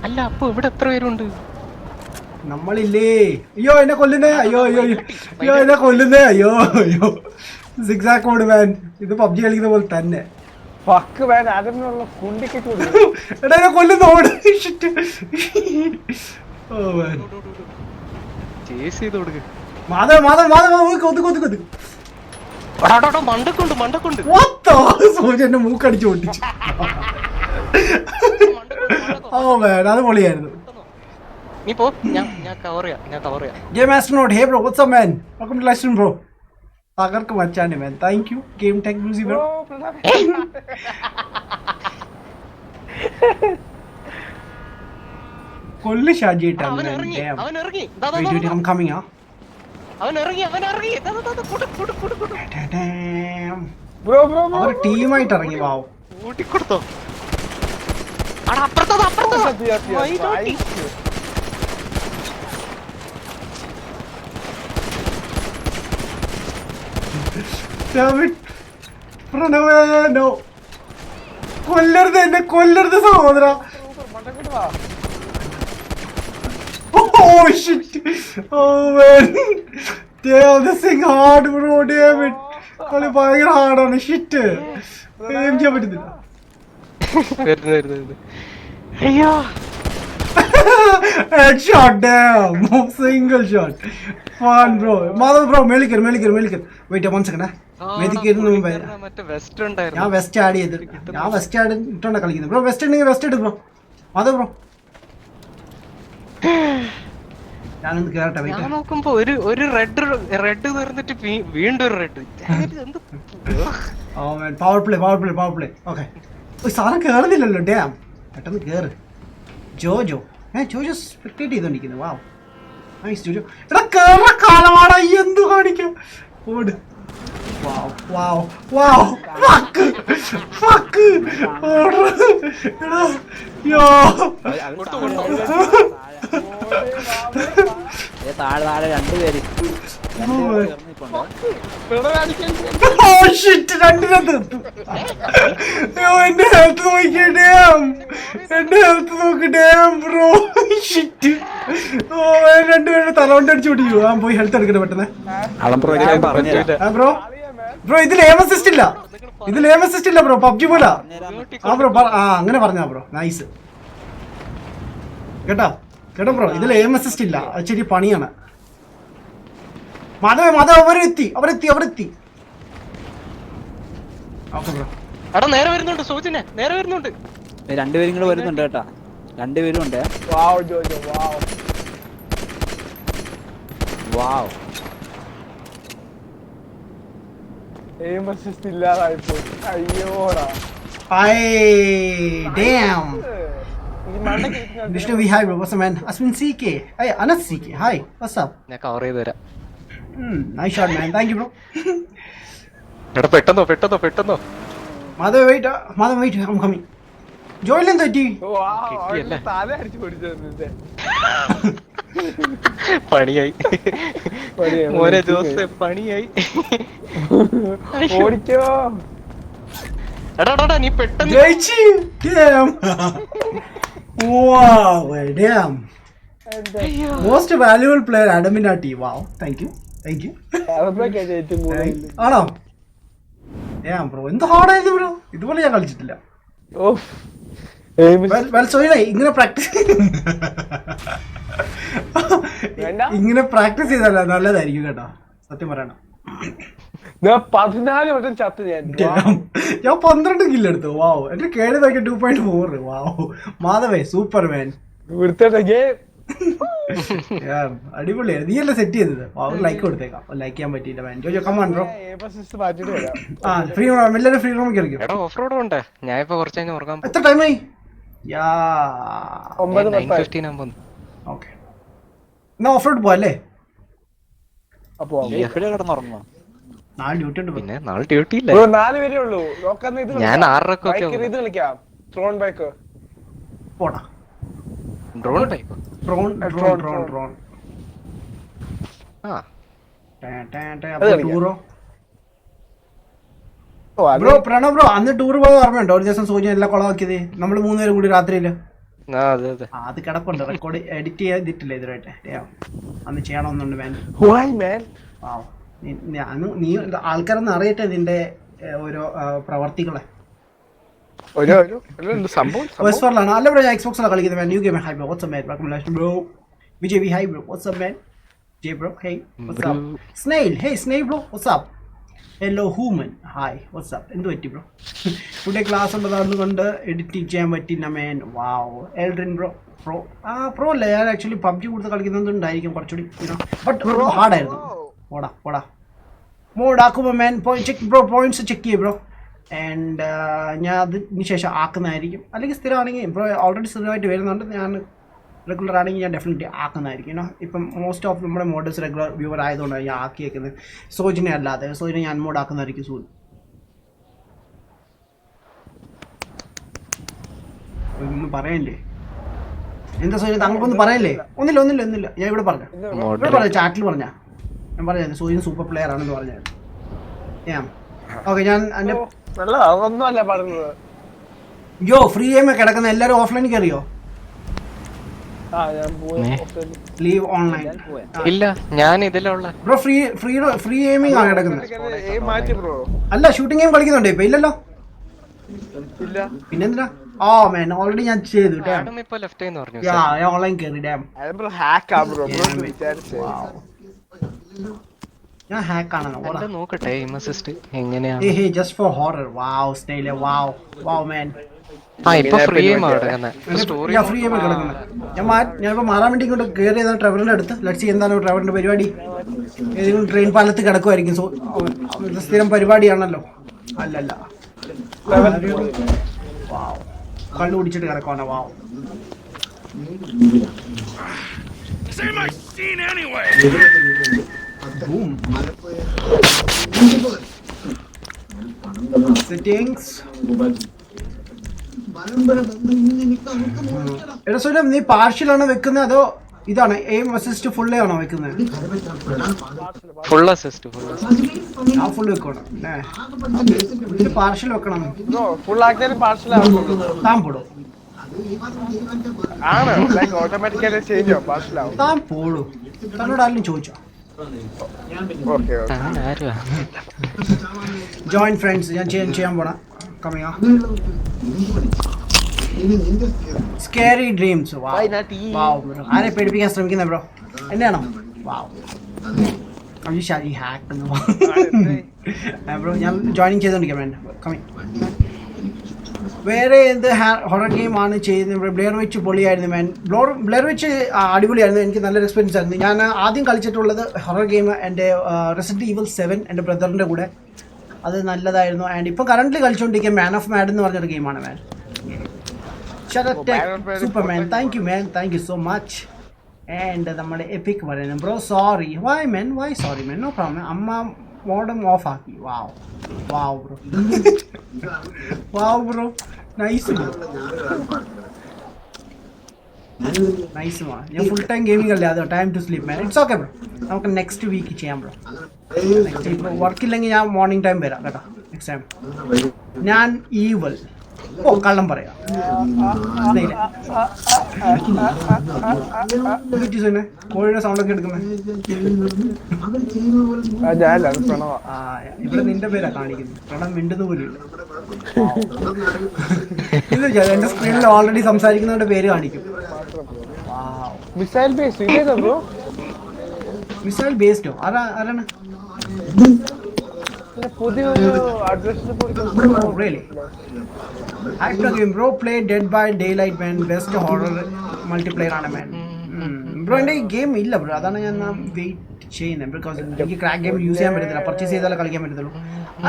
അല്ല, അപ്പൊ ഇവിടെ എത്ര പേരുണ്ട്? നമ്മളില്ലേ. അയ്യോ എന്നെ കൊല്ലുന്നേ. അയ്യോ സിക്സാക്ക് മോഡ് മാൻ. ഇത് പബ്ജി കളിക്കുന്ന പോലെ തന്നെ. ഫക്ക് മാൻ, അതിനുള്ള കുണ്ടിക്ക് കൊടുക്കും. എടാ എന്നെ കൊല്ലുന്നു. ഓട്. ഓ മാൻ, ചേസ് ചെയ്ത് കൊടുക്ക്. മാധവ് കൊതുക്. മണ്ടക്കുണ്ട്. സൂര്യന്റെ മൂക്കടിച്ചു പൊട്ടിച്ചു. ഓ മാൻ, അത് പൊളിയായിരുന്നു. നീ പോ, ഞാൻ കവർ ചെയ്യാം. Game astronaut, hey bro, what's up man? Welcome to live stream bro. തകർക്ക് മച്ചാനെ man, thank you. Game tech music bro. കൊല്ലു ഷാജിട്ടാണ് man. അവൻ ഇറങ്ങി. Wait, I'm coming huh? അവൻ ഇറങ്ങി. Damn. ബ്രോ അവർ ടീമായിട്ട് ഇറങ്ങി. വാവ്, കൂട്ടിക്കൊടുത്തോ? അപ്പുറത്തോ. പ്രണവേനോ കൊല്ലരുത് സഹോദര. Oh shit. Oh man. Damn, this thing hard bro. Damn it. കളി ഭയങ്കര ഹാർഡാണ്. ഷിറ്റ് എയിം ചെയ്യാൻ പറ്റുന്നില്ല. വരുന്നു. അയ്യോ, headshot. Damn, single shot. Fun bro. Madhav bro, മേളിക്കർ. Wait one second. മേടിക്കുന്നതിന് മുമ്പേ മറ്റേ വെസ്റ്റ് ഉണ്ടായിരുന്നു. ഞാൻ വെസ്റ്റ് ആഡ് ചെയ്ത് ഇട്ടോണ്ടാ കളിക്കുന്നത് ബ്രോ. വെസ്റ്റ് ഉണ്ടെങ്കിൽ വെസ്റ്റ് എടു ബ്രോ. മാധവ് ബ്രോ ഞാനൊന്ന് കേറട്ടെ ഞാൻ വെയിറ്റ്. നോക്കുമ്പോ ഒരു റെഡ് തീർന്നിട്ട് വീണ്ടും ഒരു red. Oh man power play. Okay. ഒരു സാധനം കേറുന്നില്ലല്ലോ. ഡാം പെട്ടെന്ന് കേറ്. ജോജോ സ്പെക്ടേറ്റ് ചെയ്തോണ്ടിരിക്കുന്നു. Wow nice Jojo. എടാ കേറ കാലമാടാ എന്തു കാണിക്കാം. ഓട്. വാവ് ഫക്ക് എടാ യോ താഴെ രണ്ടുപേര് Oh shit, രണ്ടിനെ തീർത്തു. എന്റെ ഹെൽത്ത് നോക്കിയേ. എന്റെ ഹെൽത്ത് നോക്ക്. Bro shit. രണ്ടുപേരുടെ തലവണ്ടി അടിച്ചു പിടിക്കൂ. ആ പോയി ഹെൽത്ത് എടുക്കട്ടെ പെട്ടെന്ന്. ബ്രോ ഇതിൽ എയിം അസിസ്റ്റ് ഇല്ല. ബ്രോ പബ്ജി പോലെ. ബ്രോ അങ്ങനെ പറഞ്ഞാ ബ്രോ. നൈസ് കേട്ടോ ബ്രോ. ഇതിൽ എയിം അസിസ്റ്റ് ഇല്ല. അത് ശരി പണിയാണ്. മാധവ് അവരെത്തി. Okay bro. എടാ നേരെ വരുന്നുണ്ട് സോജിനെ. നേരെ വരുന്നുണ്ട്. രണ്ടുപേരും ഇങ്ങോട്ട് വരുന്നുണ്ട് കേട്ടാ. രണ്ടുപേരും ഉണ്ട്. വാവ് ജോജോ വാവ് എയിം അസിസ്റ്റ് ഇല്ലാതായിപ്പോയി. അയ്യോടാ. Damn. ഈ മണ്ടയ്ക്ക് ഇരിക്കുന്ന Vishnu, hi bro. What's up man? Aswin CK. Hey, Anas CK. Hi. What's up? ഞാൻ കവർ ചെയ്ത് തരാം. Nice shot man. Thank you bro. എടാ പെട്ടെന്നോ. Madhav wait. I'm coming. Joel എന്ത് പറ്റി? വാവ്, കിട്ടിയല്ലേ? അവന്റെ തല അടിച്ചു പിടിച്ചത്. പണിയായി മോനെ ജോസ് പണിയായി. ഓടിക്കോ. എടാ നീ പെട്ടെന്ന് ജയിച്ചു. Damn. Wow, damn. Most valuable player Adaminati. Wow. Thank you. അതൊക്കെ ഏറ്റവും കൂടുതൽ. ആണോ? Damn bro. എന്ത് ഹാർഡായത് ബ്രോ. ഇതുപോലെ ഞാൻ കളിച്ചിട്ടില്ല. ഓഫ്. എയിം ഇങ്ങനെ പ്രാക്ടീസ് ചെയ്താലോ നല്ലതായിരിക്കും കേട്ടോ. സത്യം പറയണം. 14 വട്ടം ചത്ത് ഞാൻ. ഞാൻ 12 കില്ല് എടുത്തു. വാവ്. എന്റെ കേട് നോക്കിയ 2.4. വാവ് മാധവേ സൂപ്പർ മാൻ. അടിപൊളിയാണ്. നീ അല്ലേ സെറ്റ് ചെയ്തത്. ലൈക്ക് കൊടുത്തേക്കാം. ലൈക്ക് ചെയ്യാൻ പറ്റിയില്ല man. Jojo come on bro. Free എല്ലാവരും ഫ്രീ റൂമിൽ കളിക്കും. എടാ ഓഫ് റോഡ് ഉണ്ട്. ഞാൻ ഇപ്പൊ കുറച്ച് കഴിഞ്ഞ് ഉറങ്ങാൻ പോകും. എത്ര ടൈമായി? 9:15 ആകുമ്പോ. ഓക്കെ എന്നാ ഓഫ് റോഡ് പോവല്ലേ? അപ്പൊ എപ്പോഴും കിടന്നുറങ്ങുമോ? നാളെ ഡ്യൂട്ടി ഉണ്ട്. പിന്നെ നാളെ ഡ്യൂട്ടി ഇല്ല. 4 പേരേ ഉള്ളൂ. ഞാൻ 6:00 ഒക്കെ ഇത് കളിക്കാം. Tron bike. പോടാ. Drone type. ഡ്രോൺ. ആ ടൂറോ ബ്രോ. പ്രണവ് ബ്രോ അന്ന് ടൂർ പോയത് ഓർമ്മയുണ്ടോ? ഒരു ദിവസം സൂചന എല്ലാം കുളമാക്കിയത് നമ്മൾ 3 പേരും കൂടി രാത്രിയില്. അതെ അത് കിടപ്പുണ്ട്. റെക്കോർഡ് എഡിറ്റ് ചെയ്തിട്ടില്ല ഇതുവരെയായിട്ട്. അന്ന് ചെയ്യണമെന്നുണ്ട് മാൻ. നീ ആൾക്കാരൊന്നും അറിയട്ടെ നിന്റെ ഓരോ പ്രവർത്തികളെ. സംഭവം അല്ല ബ്രോ. ഞാൻ എക്സ്ബോക്സിലാണ് കളിക്കുന്നത് man. New game. Hi bro. What's up man? Welcome bro. Vijay V hi bro. What's up man? Jay bro. Hey what's up? Snail. Hey snail bro. What's up? Hello human. Hi what's up? എന്ത് പറ്റി bro? ഇവിടെ class ഉള്ളതുകൊണ്ട് edit ചെയ്യാൻ പറ്റില്ല മാൻ. വാവ്. എൽഡ്രിൻ bro. Pro അല്ലേ. ഞാൻ actually PUBG കൂടുതൽ കളിക്കുന്നതുകൊണ്ടായിരിക്കും കുറച്ചുകൂടി. ബട്ട് ഹാർഡായിരുന്നു. പോടാ മോഡാക്കുമ്പോൾ man. Check bro. Points check ചെയ്യേ ബ്രോ. ആൻഡ് ഞാൻ അതിന് ശേഷം ആക്കുന്നതായിരിക്കും. അല്ലെങ്കിൽ സ്ഥിരമാണെങ്കിൽ ബ്രോ ഓൾറെഡി സ്ഥിരമായിട്ട് വരുന്നുണ്ട്. ഞാൻ റെഗുലർ ആണെങ്കിൽ ഞാൻ ഡെഫിനറ്റ്ലി ആക്കുന്നതായിരിക്കും. ഇപ്പം മോസ്റ്റ് ഓഫ് നമ്മുടെ മോഡൽസ് റെഗുലർ വ്യൂവർ ആയതുകൊണ്ടാണ് ഞാൻ ആക്കിയേക്കുന്നത്. സോജിനെ അല്ലാതെ. സോജിനെ ഞാൻ മോഡാക്കുന്നതായിരിക്കും സൂൺ. ഒന്നും പറയല്ലേ? എന്താ സോജിനെ താങ്കൾക്കൊന്നും പറയല്ലേ? ഒന്നില്ല. ഞാൻ ഇവിടെ പറഞ്ഞു. ചാറ്റിൽ പറഞ്ഞ ഞാൻ പറഞ്ഞു സോജിന് സൂപ്പർ പ്ലെയർ ആണെന്ന് പറഞ്ഞത്. ഓക്കെ ഞാൻ എൻ്റെ ഒന്നുമല്ല പറഞ്ഞത്. യോ ഫ്രീ ഗെയിം കിടക്കുന്ന എല്ലാവരും ഓഫ്ലൈനിൽ കയറിയോ? ലീവ് ഓൺലൈൻ ഇല്ല. ഞാൻ ഇതിലുള്ള ബ്രോ ഫ്രീ ഗെയിമിംഗ് ആണ് കിടക്കുന്നത്. അല്ല ഷൂട്ടിംഗ് ഗെയിം കളിക്കുന്നുണ്ടോ ഇപ്പൊ? ഇല്ലല്ലോ. പിന്നെന്തിനാ? മാൻ ഓൾറെഡി ഞാൻ ചെയ്തു. ഇപ്പൊ ലെഫ്റ്റ് എന്ന് പറഞ്ഞു. ഞാൻ ഓൺലൈൻ കയറി. ഞാൻ ഹാക്ക് ആണെന്നോ നോക്കട്ടെ. എയിം അസിസ്റ്റ് എങ്ങനെയാണ്? Just for horror. Wow snail. Wow man. ഇപ്പൊ ഫ്രീ ആയി സ്റ്റോറി ഫ്രീ ആയി കിടക്കുന്നത്. ഞാനിപ്പോൾ മാറാൻ വേണ്ടി ഇങ്ങോട്ട് കയറിയതാണ് ട്രെവറിൻ്റെ അടുത്ത്. ലെറ്റ്സ് എന്താണ് ട്രെവറിൻ്റെ പരിപാടി? ഏതെങ്കിലും ട്രെയിൻ പാലത്ത് കിടക്കുമായിരിക്കും. സോ ഇത് സ്ഥിരം പരിപാടിയാണല്ലോ. അല്ലല്ല, വാവ്, കള്ളു കുടിച്ചിട്ട് കിടക്കുവാണ്. വാവ്, സെറ്റിംഗ്സ്. എടാ സുലം, നീ പാർഷ്യലാണോ വെക്കുന്നത് അതോ ഇതാണ് എയിം അസിസ്റ്റ് ഫുള്ളേ ആണോ വെക്കുന്നത്? ഫുൾ അസിസ്റ്റ് ആ ഫുൾ വെക്കണം അല്ലേ? പാർഷ്യൽ വെക്കണം. ഫുൾ ആക്കിയാലും പാർസൽ ആവുള്ളൂ. താൻ പോടും, ആണ് ലൈക്ക് ഓട്ടോമാറ്റിക്കലി ചേഞ്ച് ആവും, പാർസൽ ആവും. താൻ പോടും. തന്നോട് ആരെങ്കിലും ചോദിച്ചോ? ഓക്കെ ജോയിൻ ഫ്രണ്ട്സ് ഞാൻ ചെയ്യാൻ പോണ കമ്മിങ് സ്കേറി ഡ്രീംസ്. ആരെ പേടിപ്പിക്കാൻ ശ്രമിക്കുന്ന ബ്രോ? എന്നെയാണോ? ബ്രോ ഞാൻ ജോയിനിങ് ചെയ്തോണ്ടിരിക്കാം. വേണ്ട കമ്മിങ്. വേറെ എന്ത് ഹൊറർ ഗെയിം ആണ് ചെയ്യുന്നത്? ബ്ലെയർ വിച്ച് പൊളിയായിരുന്നു മാൻ. ബ്ലെയർ വിച്ച് അടിപൊളിയായിരുന്നു. എനിക്ക് നല്ലൊരു എക്സ്പീരിയൻസ് ആയിരുന്നു. ഞാൻ ആദ്യം കളിച്ചിട്ടുള്ളത് ഹൊറർ ഗെയിം എൻ്റെ റെസിഡന്റ് ഈവിൾ 7 എൻ്റെ ബ്രദറിൻ്റെ കൂടെ. അത് നല്ലതായിരുന്നു. ആൻഡ് ഇപ്പോൾ കറണ്ട്ലി കളിച്ചുകൊണ്ടിരിക്കുക മാൻ ഓഫ് മാഡ് എന്ന് പറഞ്ഞൊരു ഗെയിമാണ് man. Super man, thank you man, thank you so much. And നമ്മുടെ എപ്പിക് പറയുന്നത് bro sorry. Y man, why sorry man? No problem. അമ്മ മോഡം ഓഫ് ആക്കി. Wow wow bro, wow bro, nice bro, nice man. ഞാൻ full time gaming അല്ലേ, അതോ time to sleep man. It's okay bro, നമുക്ക് next week ചെയ്യാം ബ്രോ. Next week വർക്കില്ലെങ്കിൽ ഞാൻ മോർണിംഗ് ടൈം വരാം കേട്ടോ നെക്സ്റ്റ് ടൈം. ഞാൻ ഈവൽ കള്ളം പറയാം. കോഴിയുടെ സൗണ്ടൊക്കെ എടുക്കുന്നത് ഇവിടെ നിന്റെ പേരാ കാണിക്കുന്നത്. പ്രണവ് മിണ്ടുന്ന പോലും ഇല്ല. എന്റെ സ്ക്രീനിൽ ഓൾറെഡി സംസാരിക്കുന്നവരുടെ പേര് കാണിക്കും. മിസൈൽ ബേസ്ഡോ? ആരാണ്? പുതിയൊരു address bro play Dead by Daylight man. Best horror multiplayer ആണ് മാൻ. ബ്രോ എൻ്റെ ഈ ഗെയിം ഇല്ല ബ്രോ, അതാണ് ഞാൻ വെയിറ്റ് ചെയ്യുന്നത്. ബിക്കോസ് എനിക്ക് ക്രാക്ക് ഗെയിം യൂസ് ചെയ്യാൻ പറ്റത്തില്ല. പർച്ചേസ് ചെയ്താലേ കളിക്കാൻ പറ്റത്തുള്ളൂ.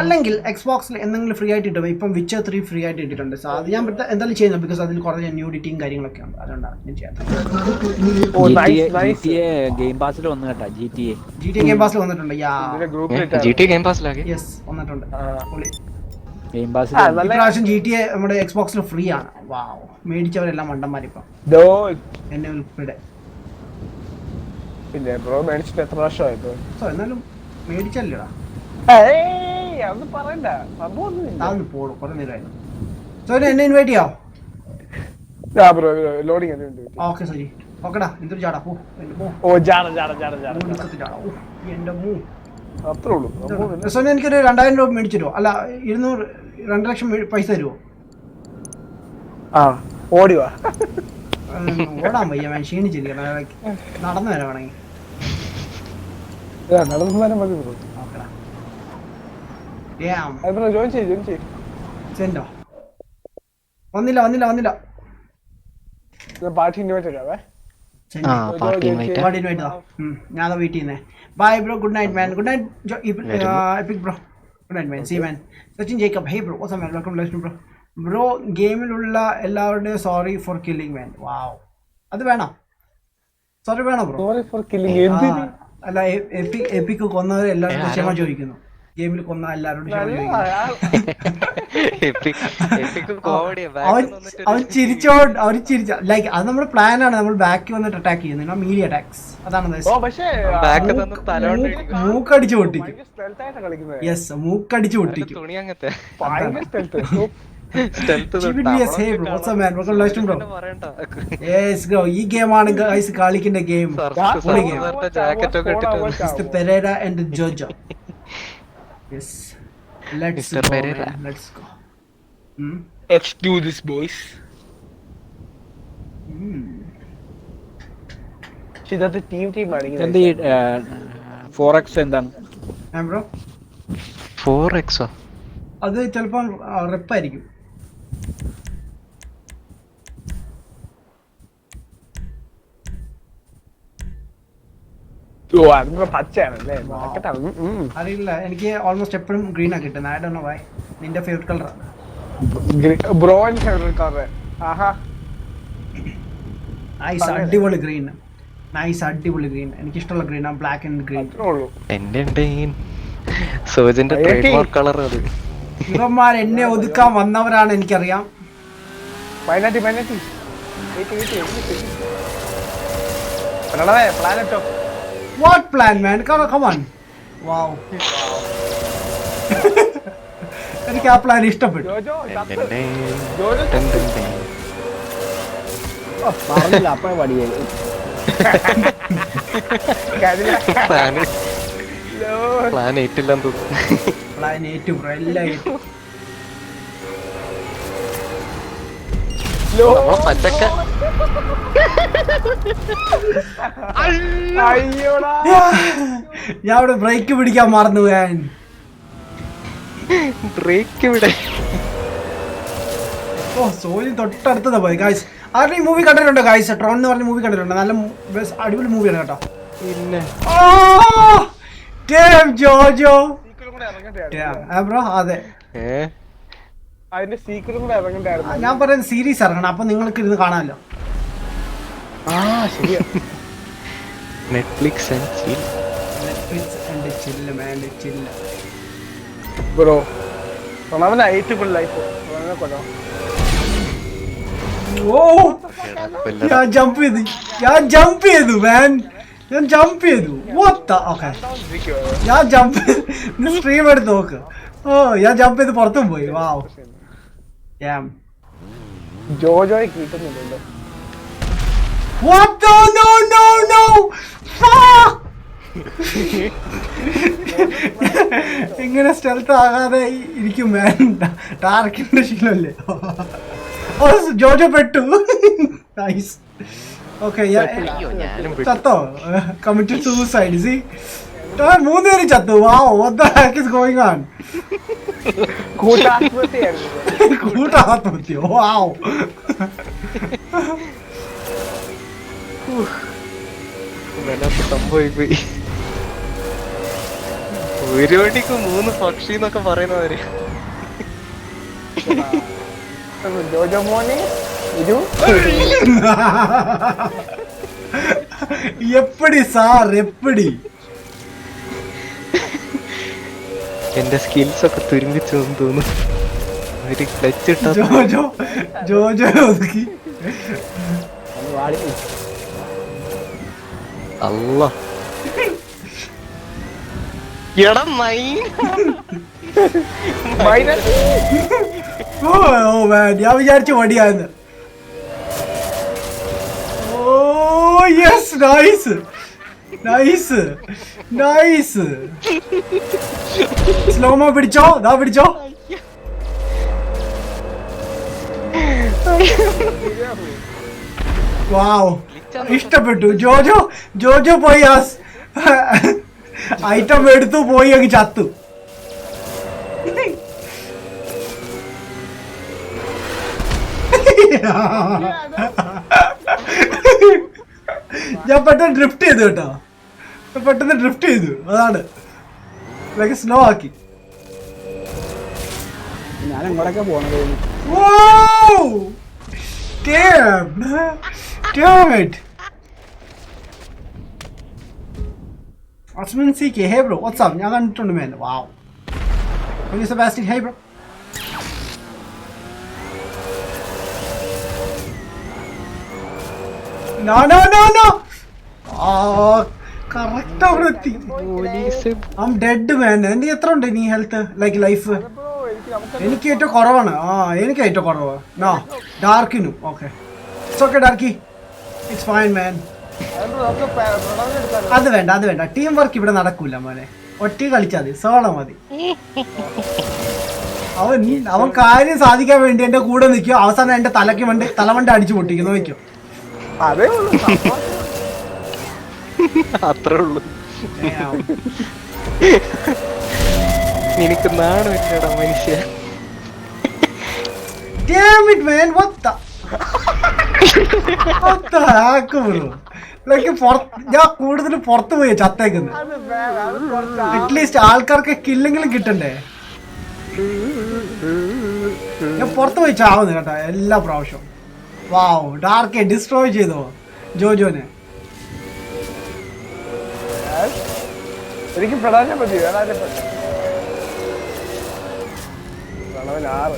അല്ലെങ്കിൽ എക്സ്ബോക്സിൽ എന്തെങ്കിലും ഫ്രീ ആയിട്ട് കിട്ടും. ഇപ്പം വിച്ചർ 3 ഫ്രീ ആയിട്ട് ഇട്ടിട്ടുണ്ട്. സോ അത് ഞാൻ എന്തായാലും ചെയ്യുന്നത്. ബിക്കോസ് അതിൽ കുറേ ന്യൂഡിറ്റിയും കാര്യങ്ങളൊക്കെ ഉണ്ട്. അതുകൊണ്ടാണ് ഞാൻ ചെയ്യാത്തത്. ഗെയിം പാസിൽ വന്നു കേട്ടാ. GTA ഗെയിം പാസിൽ വന്നിട്ടുണ്ട്. യെസ് വന്നിട്ടുണ്ട്. ഗെയിം പാസിൽ ഇപ്രാവശ്യം GTA നമ്മുടെ എക്സ്ബോക്സിൽ ഫ്രീ ആണ്. വാവ്, മേടിച്ചവരെല്ലാം മണ്ടന്മാരിപ്പം എന്നെ ഉൾപ്പെടെ. പിന്നെ ബ്രോ മേടിച്ചിട്ട് എത്ര വർഷമായത്? സോ എന്നാലും മേടിച്ചല്ലേടാ. അതൊന്നും പറയണ്ട, സംഭവം താന്ന് പോടും. കുറെ നേരമായിരുന്നു. സോ എന്നെ ഇൻവൈറ്റ് ചെയ്യാം. ലോഡിങ്. ഓക്കെ ശരി, ഓക്കെടാ. എന്തൊരു ചാടാ പോ. ഓ ജാട എന്റെ മൂ. അത്രേ ഉള്ളൂ. സോനെ എനിക്കൊരു 2000 രൂപ മേടിച്ചു തരുമോ? അല്ല 2 ലക്ഷം പൈസ തരുമോ? ഓടിവാ. ഓടാൻ വയ്യ ഞാൻ, ക്ഷീണിച്ചിരിക്കണം. നടന്നു വരാൻ വേണമെങ്കിൽ. ഓക്കെടാ. ജോയിൻ ചെയ്യ്. സെൻഡോ വന്നില്ല. പാർട്ടി ഇൻവൈറ്റ് ചെയ്യാവേ. ഞാൻ വെയിറ്റ് ചെയ്യുന്നേ. Bye bro, good night man. Good night epic bro. Good night man. See man. Sachin Jacob. Hey bro, what's up man? Welcome to bro. ബ്രോ ഗെയിമിലുള്ള എല്ലാവരുടെയും sorry for killing man. Wow, അത് വേണം. സോറി വേണം bro. Sorry for killing. അല്ല, epic കൊന്നവരെ എല്ലാവരും ക്ഷമ ചോദിക്കുന്നു. ഗെയിമിൽ കൊന്ന എല്ലാവരോടും ക്ഷമ ചോദിക്കുന്നു. അവൻ ചിരിച്ച ലൈക്ക് അത് നമ്മുടെ പ്ലാനാണ്. നമ്മൾ ബാക്ക് വന്നിട്ട് അറ്റാക്ക് ചെയ്യുന്നത്. മീഡിയ അറ്റാക്സ് അതാണ്. മൂക്കടിച്ച് പൊട്ടിക്കും. യെസ്, മൂക്കടിച്ച് പൊട്ടിക്കും. ഈ ഗെയിമാണ് ഗൈസ് കളിക്കുന്ന ഗെയിം. Perera and Jojo. Yes. Let's go. Let's go. Let's do this, boys. ഇതത്തെ ടീം എന്ത് 4x എന്താണ് ബ്രോ? 4x അത് ചിലപ്പോൾ റെപ്പായിരിക്കും. ഓ അതിപ്പോ പച്ചയാണല്ലേ അറിയില്ല, എനിക്ക് ഓൾമോസ്റ്റ് എപ്പോഴും ഗ്രീനാ കിട്ടുന്നത്. I don't know why. നിന്റെ ഫേവറേറ്റ് കളറാണ്. ബ്രോയിൻ ഫേവറേറ്റ് കളർ. ആഹാ നൈസ്, അടിപൊളി ഗ്രീൻ. നൈസ്, അടിപൊളി ഗ്രീൻ. എനിക്ക് ഇഷ്ടമുള്ള ഗ്രീൻ ആണ് ബ്ലാക്ക് ആൻഡ് ഗ്രീൻ. അത്രേ ഉള്ളൂ. എന്റെ സോജന്റെ ട്രേഡ് മാർക്ക് കളർ അത്. ഇവന്മാർ എന്നെ ഒതുക്കാൻ വന്നവരാണ്, എനിക്കറിയാം. പൈനാറ്റി പ്ലാനറ്റോ. What plan man, come on. Wow. എനിക്ക് ആ പ്ലാൻ ഇഷ്ടപ്പെട്ടു. ജോജോ എന്റെ ജോജോ പറഞ്ഞില്ല അപ്പഴേ പടിയായി. പ്ലാൻ ഏറ്റില്ലെന്ന് തോന്നുന്നു. പ്ലാൻ ഏറ്റു ബ്രോ, എല്ലാം ഏറ്റു. നമ്മളെ പച്ചക്ക അയ്യോടാ. ഞാൻ അവിടെ ബ്രേക്ക് പിടിക്കാൻ മറന്നു ഞാൻ. ബ്രേക്ക് ഇവിടെ. ഓ സോലി തൊട്ടടുത്തതാ പോയി ഗായ്സ്. ആരുടെ ഈ മൂവി കണ്ടിട്ടുണ്ടോ ഗായ്സ്? ട്രോൺ എന്ന് പറഞ്ഞ മൂവി കണ്ടിട്ടുണ്ടോ? നല്ല അടിപൊളി മൂവിയാണ് കേട്ടോ. പിന്നെ ജോജോ കൂടെ ഇറങ്ങണ്ടായിരുന്നു. ബ്രോ. അതെ, അതിന്റെ സീക്വലും കൂടെ ഇറങ്ങണ്ടായിരുന്നു. ഞാൻ പറയുന്നത് സീരീസ് ഇറങ്ങണം, അപ്പൊ നിങ്ങൾക്ക് ഇരുന്ന് കാണാമല്ലോ. ശരിയാ. Netflix and chill. Netflix and chill man, chill. Bro അവന്റെ ഐറ്റ് ലൈഫ് കൊല്ലോ. ഓ ഞാൻ ജമ്പ് ചെയ്തു മാൻ. ഞാൻ ജമ്പ് ചെയ്തു. ഓക്കെ, ഞാൻ ജമ്പ് സ്ട്രീം എടുത്ത് നോക്ക്. ഓ ഞാൻ ജമ്പ് ചെയ്ത് പുറത്തും പോയി. വാവ്. ജോജോയെ കിട്ടുന്നില്ലല്ലോ. What? No. Fuck! ഇങ്ങനെ സ്റ്റെൽത്ത് ആകാതെ ഇരിക്കും മാൻ. ടാർക്കിന്റെ ശീലമല്ലേ. ഓ ജോജോ പെട്ടു. നൈസ്. ഓക്കെ, ചത്തോ? Committed suicide. സി 3 പേര് ചത്തു. വാവ്, what the heck is going on? കൂട്ടാത്മഹത്യ. വാവ്. സംഭവിപ്പോയി. ഒരു വണ്ടിക്ക് 3 പക്ഷി എന്നൊക്കെ പറയുന്നവര്. ജോജോ മോനെ ഇത് എപ്പടി സാർ, എപ്പടി? എന്റെ സ്കിൽസ് ഒക്കെ തുരുമ്പിച്ചു തോന്നുന്നു. ഒരു ക്ലച്ച് ഇട്ടാ ജോജോ ഒതുക്കി. അല്ല എടാ മൈൻ. ഓ മാൻ, ഞാൻ വിചാരിച്ചു മടിയാന്ന്. Oh yes, nice. സ്ലോമോ പിടിച്ചോ, ദാ പിടിച്ചോ. വാവ്, ഇഷ്ടപ്പെട്ടു. ജോജോ പോയി ഐറ്റം എടുത്തു, പോയി അങ്ങ് ചത്തു. ഞാൻ പെട്ടെന്ന് ഡ്രിഫ്റ്റ് ചെയ്തു കേട്ടോ. അതാണ് ലൈക്ക് സ്ലോ ആക്കി. ഞാൻ എങ്ങോട്ടൊക്കെ പോണത്? Hey bro, what's up? ഞാൻ കണ്ടിട്ടുണ്ട് man. Wow. Sebastian, hey bro. No. Correct അവിടെ എത്തി. I'm dead man. എനിക്ക് എത്ര ഉണ്ട് നീ ഹെൽത്ത് ലൈക്ക് ലൈഫ്? എനിക്ക് ഏറ്റവും കുറവാണ്. എനിക്ക് ഏറ്റവും കുറവാണ്. നോ ഡാർക്കിനും. ഓക്കെ, ഇറ്റ്സ് ഓക്കെ ഡാർക്കി, ഇറ്റ്സ് ഫൈൻ മാൻ. അത് വേണ്ട. ടീം വർക്ക് ഇവിടെ നടക്കൂല മോനെ. ഒറ്റ കളിച്ചാൽ മതി, സോളോ മതി. അവൻ കാര്യം സാധിക്കാൻ വേണ്ടി എന്റെ കൂടെ നിൽക്കും. അവസാനം എന്റെ തലവണ്ട അടിച്ചു പൊട്ടിക്കും. നോക്കിയോ, അത്രേ ഉള്ളൂ. എനിക്ക് നാണമില്ലടാ മനുഷ്യ. Damn it man, what the heck bro? Like ഞാൻ കൂടുതൽ പുറത്ത് പോയി ചത്തേക്കുന്നത്. അത് വേറെ, അത് കുറച്ച് അറ്റ്ലീസ്റ്റ് ആൾക്കാർക്ക് കില്ലെങ്കിലും കിട്ടണ്ടേ. ഞാൻ പുറത്ത് പോയി ചാവുന്നു കേട്ടോ എല്ലാ പ്രാവശ്യവും. വാവ്, ഡാർക്കെ ഡിസ്ട്രോയ് ചെയ്തോ ജോജോനെ. എനിക്ക് പ്രണവിനെ പറ്റി പ്രണവിന് 6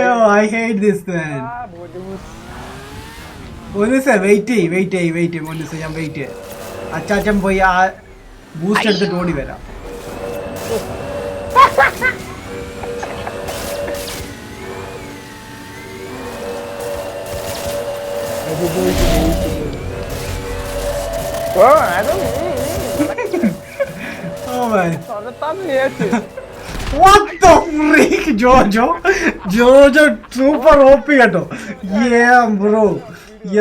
Yo, I hate this man. മോനുസേ വെയിറ്റ് ചെയ്യ് മോനുസേ, ഞാൻ വെയിറ്റ് ചെയ്യാം. അച്ചാച്ചൻ പോയി ആ ബൂസ്റ്റ് എടുത്തിട്ട് ഓടി വരാം. Oh man. What the freak, Jojo? Jojo super OP കേട്ടോ. Yeah bro.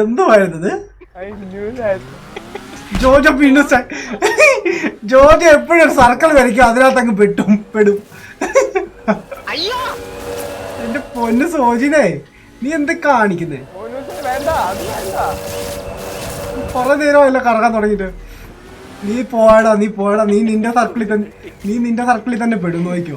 എന്തുവായിരുന്നത്? ജോജോ വീണ്ടും ജോജോ എപ്പോഴും സർക്കിൾ വരയ്ക്കും, അതിനകത്ത് അങ്ങ് പെടും. എന്റെ പൊന്ന് സോജിനെ, നീ എന്ത് കാണിക്കുന്നേ? കുറെ നേരമല്ല കറങ്ങാൻ തുടങ്ങിട്ട്. നീ പോയടാ, നീ നിന്റെ സർക്കിളിൽ തന്നെ പെടും, നോക്കിക്കോ.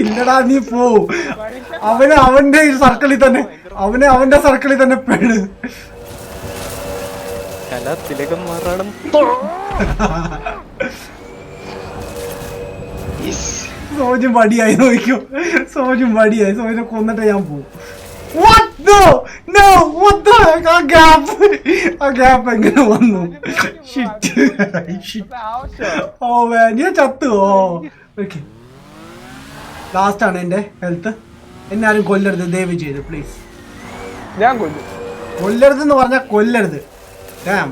ഇല്ലടാ, നീ പോ. അവന്റെ സർക്കിളിൽ തന്നെ പെട്. കലാതിലകന്മാരാണ്. സോജും വടിയായി, നോക്കിക്കോ. സോജിനെ കൊന്നിട്ട് ഞാൻ പോവും. What? No! What the heck? ആ ഗ്യാപ്പ് എങ്ങനെ വന്നു? Shit. Oh man, ഞാൻ ചത്തു. ഓക്കെ, ലാസ്റ്റ് ആണ് എന്റെ ഹെൽത്ത്. എന്നെ ആരും കൊല്ലരുത് ദയവ് ചെയ്ത്, പ്ലീസ്. ഞാൻ കൊല്ലും. കൊല്ലരുതെന്ന് പറഞ്ഞാൽ കൊല്ലരുത്. Damn.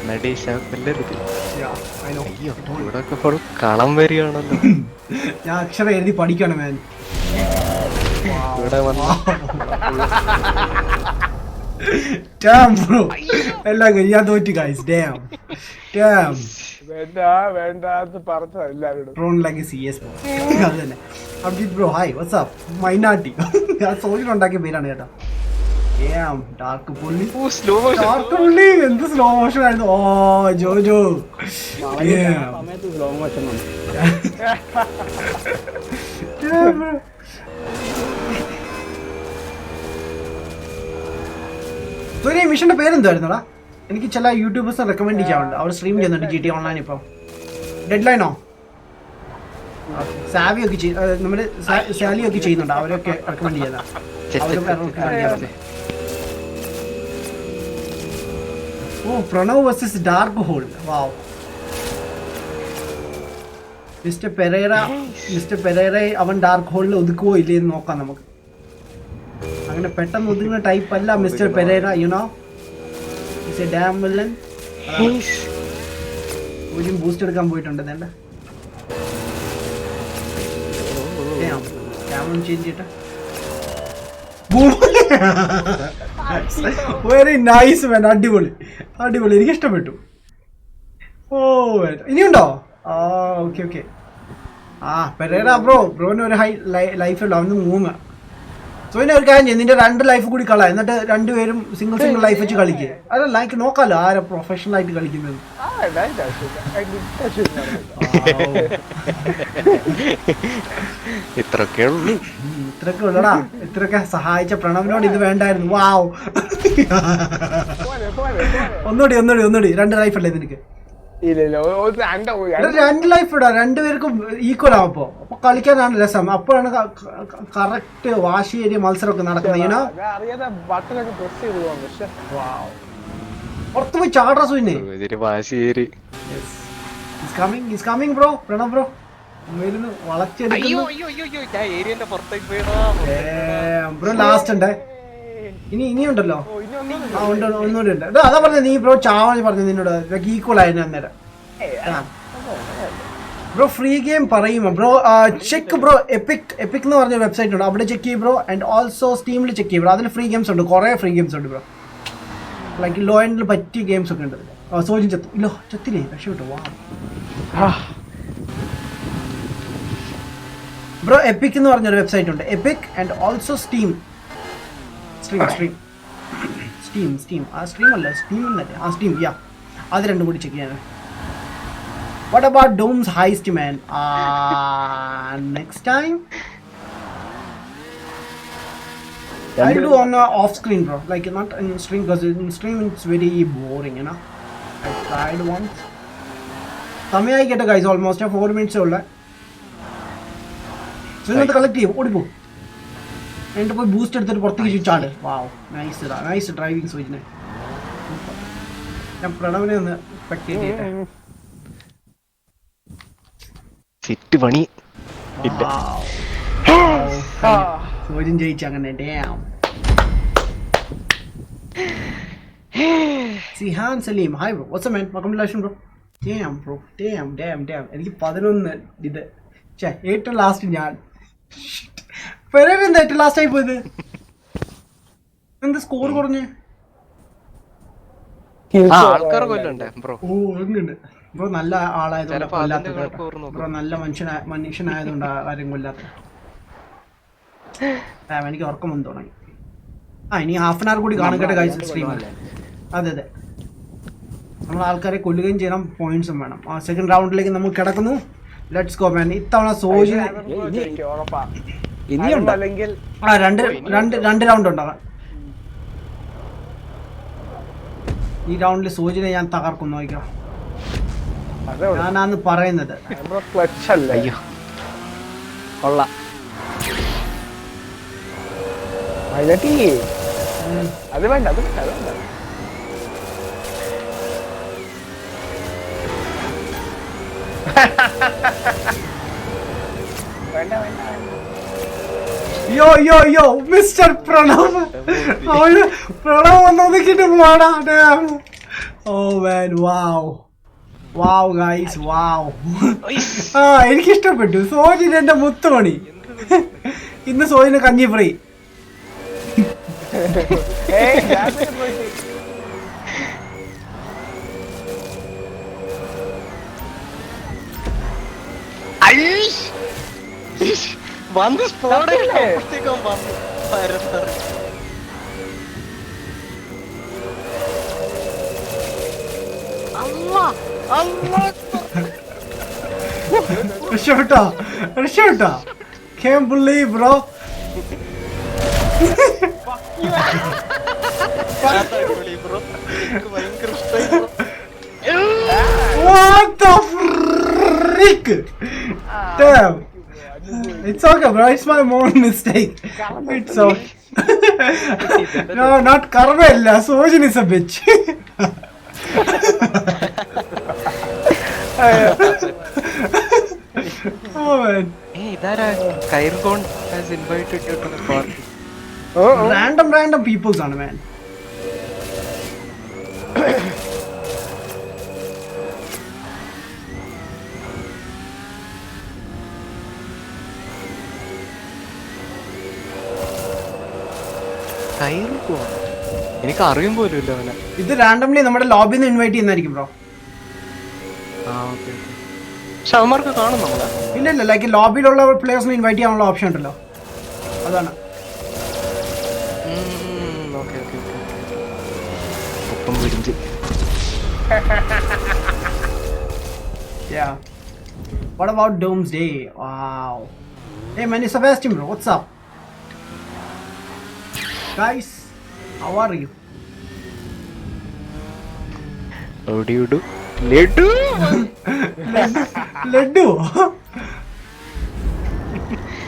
നടീശാക്കല്ലരുത്. Yeah, I know. അയ്യോ, ഇവിടൊക്കെ ഫുൾ കളം വരികയാണല്ലോ. ഞാൻ അക്ഷരം എഴുതി പഠിക്കണം മാൻ. ഇവിടെ വന്ന Damn bro. എല്ലാം ഞാൻ തോറ്റു guys. Damn. വേണ്ട എന്ന് പറഞ്ഞ എല്ലാവരോടും. Prone like a CS bro. അതന്നെ. Abhijith bro hi, what's up? മൈനാട്ടി. ഞാൻ സോജിൽ ഉണ്ടാക്കിയ പേരാണ് കേട്ടോ. Damn, ഡാർക്ക് പുള്ളി. Slow motion. ഡാർക്ക് പുള്ളി എന്ത് സ്ലോ മോഷൻ ആയിരുന്നു. ഓ ജോജോ. സമയത്ത് സ്ലോ മോഷൻ വന്നു. സോനി, മിഷന്റെ പേരെന്തായിരുന്നടാ? എനിക്ക് ചില യൂട്യൂബേഴ്സ് റെക്കമെൻഡ് ചെയ്യാറുണ്ട്. അവർ സ്ട്രീം ചെയ്യുന്നുണ്ട് GTA ഓൺലൈൻ. ഇപ്പം ഡെഡ് ലൈനോ സാവിയൊക്കെ നമ്മള് സാലിയൊക്കെ ചെയ്യുന്നുണ്ട്. അവരൊക്കെ റെക്കമെൻഡ് ചെയ്യുന്ന. ഓ, പ്രണവ് വേഴ്സസ് ഡാർക്ക് ഹോൾ. വാവ്. മിസ്റ്റർ പെരേര അവൻ ഡാർക്ക് ഹോളിൽ ഒതുക്കുവോ ഇല്ലേന്ന് നോക്കാം നമുക്ക്. അങ്ങനെ പെട്ടെന്ന് ഒതുങ്ങുന്ന ടൈപ്പ് അല്ല mister Pereira. You know it's a damn villain. ഒരു ബൂസ്റ്റ് എടുക്കാൻ പോയിട്ടുണ്ട്. വേണ്ട, ക്യാമറ ചേഞ്ച് ചെയ്തിട്ട്. Very nice man. അടിപൊളി, എനിക്ക് ഇഷ്ടപ്പെട്ടു. ഓ, ഇനിയുണ്ടോ? ആ ഓക്കെ. പെരേര ബ്രോന് ഒരു ഹൈ ലൈഫുള്ളൂ. അവന് 3. സോ ഇനി ഒരു കാര്യം ചെയ്യും, നിന്റെ 2 ലൈഫ് കൂടി കള, എന്നിട്ട് 2 പേരും സിംഗിൾ ലൈഫ് വെച്ച് കളിക്കുക. അതല്ല, എനിക്ക് നോക്കാലോ ആരാ പ്രൊഫഷണൽ ആയിട്ട് കളിക്കുന്നത്. ഇത്രയൊക്കെ ഉള്ളടാ. ഇത്രയൊക്കെ സഹായിച്ച പ്രണവിനോട് ഇത് വേണ്ടായിരുന്നു. വാവ്. ഒന്നുകൂടി 2 ലൈഫ് അല്ലേ നിനക്ക്? 2 ലൈഫ് ഇടാ. 2 പേർക്കും ഈക്വൽ ആവും. അപ്പൊ കളിക്കാനാണ് രസം. അപ്പോഴാണ് കറക്റ്റ് വാശിയേരിയ മത്സരമൊക്കെ നടക്കുന്നത്. പുറത്ത് പോയി ചാടാ സുവിനെ. വാശിയേരി. ബ്രോ, പ്രണവ് ബ്രോ വളച്ചെടുക്കുന്നു. ബ്രോ ലാസ്റ്റ് ഉണ്ട്. ഇനിയുണ്ടല്ലോ. ഒന്നുകൂടി ഉണ്ട്. അതാ പറഞ്ഞ നീ ബ്രോ ചാവാൻ പറഞ്ഞു നിന്നോട്. ഈക്വൽ ആയിരുന്നു അന്നേരം. ബ്രോ ഫ്രീ ഗെയിം പറയുമോ ബ്രോ? Check bro. എപ്പിക് എന്ന് പറഞ്ഞ വെബ്സൈറ്റ് ഉണ്ട്, അവിടെ ചെക്ക് ചെയ്യും ബ്രോ. ആൻഡ് ഓൾസോ സ്റ്റീമിൽ ചെക്ക് ചെയ്യും ബ്രോ. അതിൽ ഫ്രീ ഗെയിംസ് ഉണ്ട്, കുറേ ഫ്രീ ഗെയിംസ് ഉണ്ട് ബ്രോ. ലൈക്ക് ലോ എൻഡിൽ പറ്റിയ ഗെയിംസ് ഒക്കെ ഉണ്ട്. സോജിൻ ചത്തു. ഇല്ലോ ചത്തില്ലേ, രക്ഷപ്പെട്ടു. വാ ബ്രോ, എപ്പിക് എന്ന് പറഞ്ഞൊരു വെബ്സൈറ്റ് ഉണ്ട്. Epic and also steam. ആ സ്ട്രീം അല്ല, സ്റ്റീം എന്നല്ലേ? ആ സ്റ്റീം, യാ. അത് രണ്ടും കൂടി ചെക്ക് ചെയ്യാൻ. What about Doom's Heist, man? Next time I'll do on off screen, bro. Like not in stream, because in stream it's very boring, you know. I tried once. സമയമായി കേട്ടോ guys, almost 4 minutes ഉള്ള. So ഇന്നത്തെ collect ചെയ്യും, ഓടിപ്പോ. എന്നിട്ട് പോയി boost എടുത്തിട്ട് പുറത്തേക്ക് ചാട്. വാവ്, നൈസ് ഡ്രൈവിംഗ് സോജിനെ. ഞാൻ പ്രണവിനെ ഒന്ന് സ്പെക്ടേറ്റ് ചെയ്യട്ടെ. സിറ്റ് പണി ഇല്ല. സോജിൻ ജയിച്ചു അങ്ങനെ. Damn. Sihan Saleem, hi bro, what's up man, welcome to live bro. Damn bro, damn. എനിക്ക് 11 ഇത് ഏറ്റവും ലാസ്റ്റ് ഞാൻ. എന്താ ഏറ്റവും ലാസ്റ്റ് ആയി പോയത്? എന്താ സ്കോർ കുറഞ്ഞ്? ആൾക്കാർ കൊല്ലണ്ടേ ബ്രോ? ഓ അങ്ങുണ്ട് ബ്രോ. നല്ല ആളായതുകൊണ്ട് കൊല്ലാത്ത ബ്രോ. നല്ല മനുഷ്യനായതുകൊണ്ട് ആരും കൊല്ലാത്ത. എനിക്ക് ഉറക്കം വന്ന് തുടങ്ങി. ഇനി ഹാഫ് ആൻ അവർ കൂടി കാണുകട്ടെ ഗൈസ് സ്ട്രീം. അതെ, നമ്മൾ ആൾക്കാരെ കൊല്ലുകയും ചെയ്യണം, പോയിന്റ്സും വേണം. സെക്കൻഡ് റൗണ്ടിലേക്ക് നമ്മൾ കിടക്കുന്നു. Let's go man. ഇത്തവണ സോജി അല്ലെങ്കിൽ രണ്ട് റൗണ്ട് ഉണ്ടാകാം. ഈ റൗണ്ടിൽ സോജിനെ ഞാൻ തകർക്കുന്നു. നോക്കാം, ഞാനാന്ന് പറയുന്നത്. അയ്യോ കൊള്ളാം. അത് വേണ്ട. യോ മിസ്റ്റർ പ്രണവ്. പ്രണവ് വന്നോക്കിട്ട് പോടാ. ഓ മാൻ, വാവ് ഗൈസ്, വാവ്. എനിക്കിഷ്ടപ്പെട്ടു. സോജിന് എന്റെ മുത്തുമണി. ഇന്ന് സോജിന് കഞ്ഞി ഫ്രീ. വന്ന് സ്പോടല്ലേ രക്ഷപ്പെട്ടോ. Can't believe, bro. What the freak? Damn. It's okay, bro. It's my own mistake. It's okay. No, not Carmella. Sojin is a bitch. Oh man. Hey, Kairgon has invited you to the party. Random peoples on, man. എനിക്ക് അറിയും പോലും ഇല്ല അവനെ. ഇത് randomly നമ്മുടെ ലോബിയിൽ നിന്ന് invite ചെയ്യുന്നതായിരിക്കും bro. പക്ഷെ അവന്മാർക്ക് കാണും നമ്മളെ. ഇല്ല, ലൈക്ക് ലോബിയിലുള്ള പ്ലേയേഴ്സിനെ ഇൻവൈറ്റ് ചെയ്യാനുള്ള ഓപ്ഷൻ ഉണ്ടല്ലോ, അതാണ്. ഒപ്പം വിരിഞ്ച്. Yeah. What about Doomsday? Wow. Hey man, it's Sebastian bro. What's up? Guys, how are you? How do you do? Leddu? Leddu?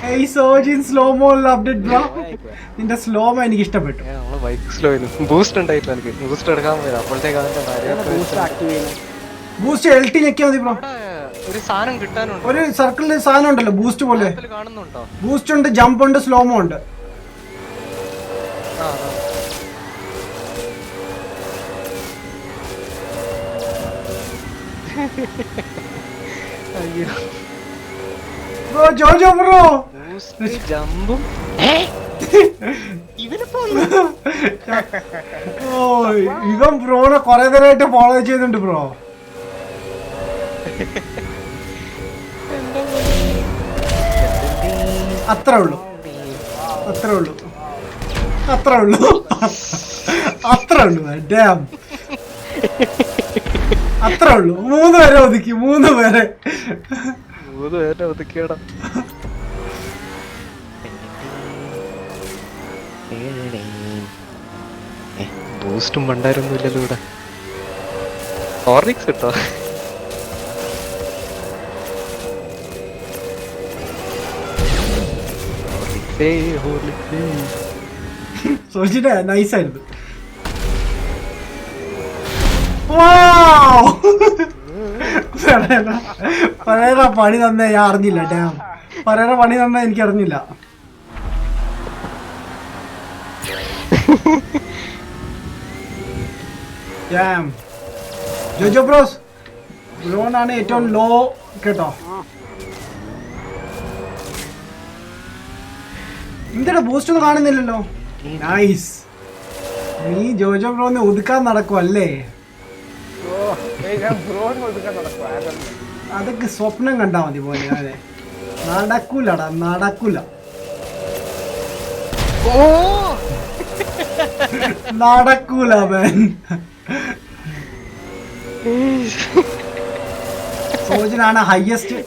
Hey Sojin, slow-mo loved it bro. നിന്റെ slo-mo എനിക്ക് ഇഷ്ടപ്പെട്ടു. Boost ഉണ്ടായിട്ടില്ല എനിക്ക്. Boost എടുക്കാൻ പോയത് അപ്പോഴത്തേക്ക് boost LT ഞെക്കിയാൽ മതി bro. ഒരു സാധനം കിട്ടാനുണ്ട്. ഒരു സർക്കിളിൽ സാധനം ഉണ്ടല്ലോ ബൂസ്റ്റ് പോലെ. കാണുന്നുണ്ടോ? ബൂസ്റ്റ് ഉണ്ട്, ജമ്പ് ഉണ്ട്, സ്ലോമോ ഉണ്ട്. അയ്യോ ബ്രോ ജോജോ ബ്രോ ജമ്പും ഓ ഇവൻ ബ്രോനെ കൊറേ നേരമായിട്ട് ഫോളോ ചെയ്യുന്നുണ്ട് ബ്രോ. അത്രേ ഉള്ളൂ അത്രേ ഉള്ളൂ അത്രേ ഉള്ളൂ അത്രേ ഉള്ളൂ ഡാം. അത്രേ ഉള്ളൂ. 3 പേരെ ഒതുക്കി 3 പേരെ. 3 പേരെ ഒതുക്കിയടാ. ബൂസ്റ്റും പണ്ടാരൊന്നും ഇല്ലല്ലോ ഇവിടെ. ഹോർലിക്സ് കിട്ടോ? സോച്ചിട്ട് നൈസായിരുന്നു. പഴയ പണി തന്നെ ഞാൻ അറിഞ്ഞില്ല. ഡാം പഴയ പണി തന്നെ എനിക്ക് അറിഞ്ഞില്ല. ഡാം ജോജോ ബ്രോസ് ബ്രോനാണ് ഏറ്റവും ലോ കേട്ടോ. എന്തിനാ ബൂസ്റ്റ് ഒന്നും കാണുന്നില്ലല്ലോ. നൈസ്. നീ ജോജോ ബ്രോനെ ഒതുക്കാൻ നടക്കുവല്ലേ? അതൊക്കെ സ്വപ്നം കണ്ടാ മതി പോലെ. അതെ നടക്കൂലടാ നടക്കൂല. നടക്കൂല മാൻ. സോജനാണ് ഹയസ്റ്റ്.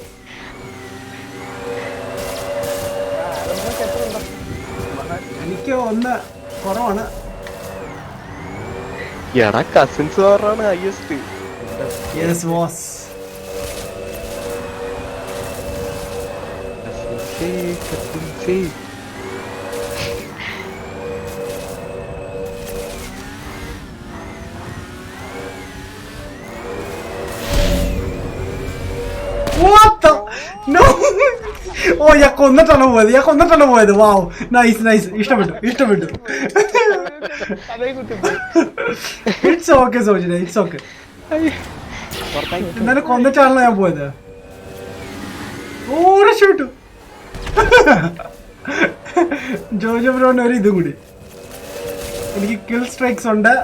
എനിക്ക് 1 കുറവാണ്. എടാ കസിൻസ് വാറാണ് highest. Yes boss. What the? No. ഓ ഞാൻ കൊന്നിട്ടാണ് പോയത്. Wow nice nice. ഇഷ്ടപ്പെട്ടു. ഇറ്റ്സ് ഓക്കെ സോജിന, ഇറ്റ്സ് ഓക്കെ. എന്നാലും കൊന്നിട്ടാണല്ലോ ഞാൻ പോയത്. ഓ രക്ഷപ്പെട്ടു. ജോജോ ബ്രോന്റെ ഒരു ഇതും കൂടി. എനിക്ക് കിൽ സ്ട്രൈക്സ് ഉണ്ട്.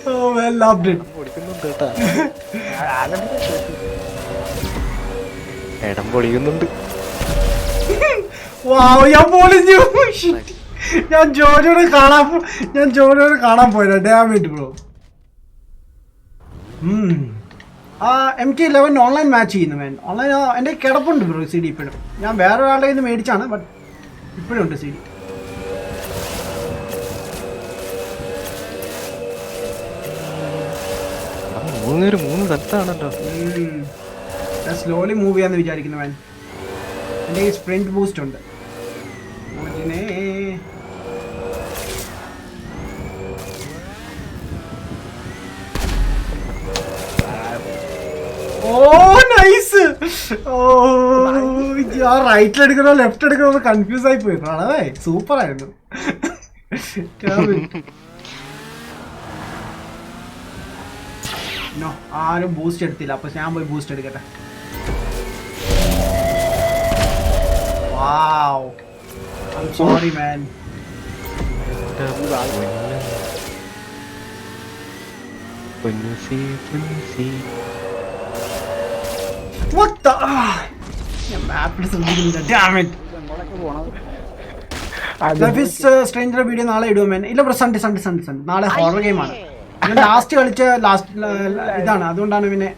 Oh, well loved it. ഇടം പൊളിയുന്നുണ്ട്. Wow, ഞാൻ പൊളിഞ്ഞു. ഞാൻ ജോജോനെ കാണാൻ പോയതാ. Damage bro. MT11 online match ചെയ്യുന്നു മാൻ. ഓൺലൈൻ എൻ്റെ കിടപ്പുണ്ട് ബ്രോ CD ഇപ്പോഴും. ഞാൻ വേറെ ഒരാളുടെ നിന്ന് മേടിച്ചാണ്, ബട്ട് ഇപ്പോഴും ഉണ്ട് CD. മൂന്ന് സ്ഥലത്താണല്ലോ. ഞാൻ സ്ലോലി മൂവ് ചെയ്യാന്ന് വിചാരിക്കുന്നു മാൻ. എൻ്റെ ഈ സ്പ്രിന്റ് ബൂസ്റ്റ് ഉണ്ട്. ഓ നൈസ്. ഓ ആ റൈറ്റിലെടുക്കണോ ലെഫ്റ്റ് എടുക്കണോ കൺഫ്യൂസ് ആയി പോയി. അതെ സൂപ്പർ ആയിരുന്നു. ആരും ബൂസ്റ്റ് എടുത്തില്ല, അപ്പൊ ഞാൻ പോയി ബൂസ്റ്റ് എടുക്കട്ടെ. Wow. I'm sorry man. What the? ഞാൻ മാപ്പിൽ ശ്രദ്ധിക്കുന്നില്ല. Damn it. Life is Stranger video നാളെ ഇടുമോ മാൻ? ഇല്ല ബ്രോ, സൺഡേ. നാളെ ഹൊറർ ഗെയിം ആണ്. ഞാൻ ലാസ്റ്റ് കളിച്ച ഇതാണ്, അതുകൊണ്ടാണ് പിന്നെ.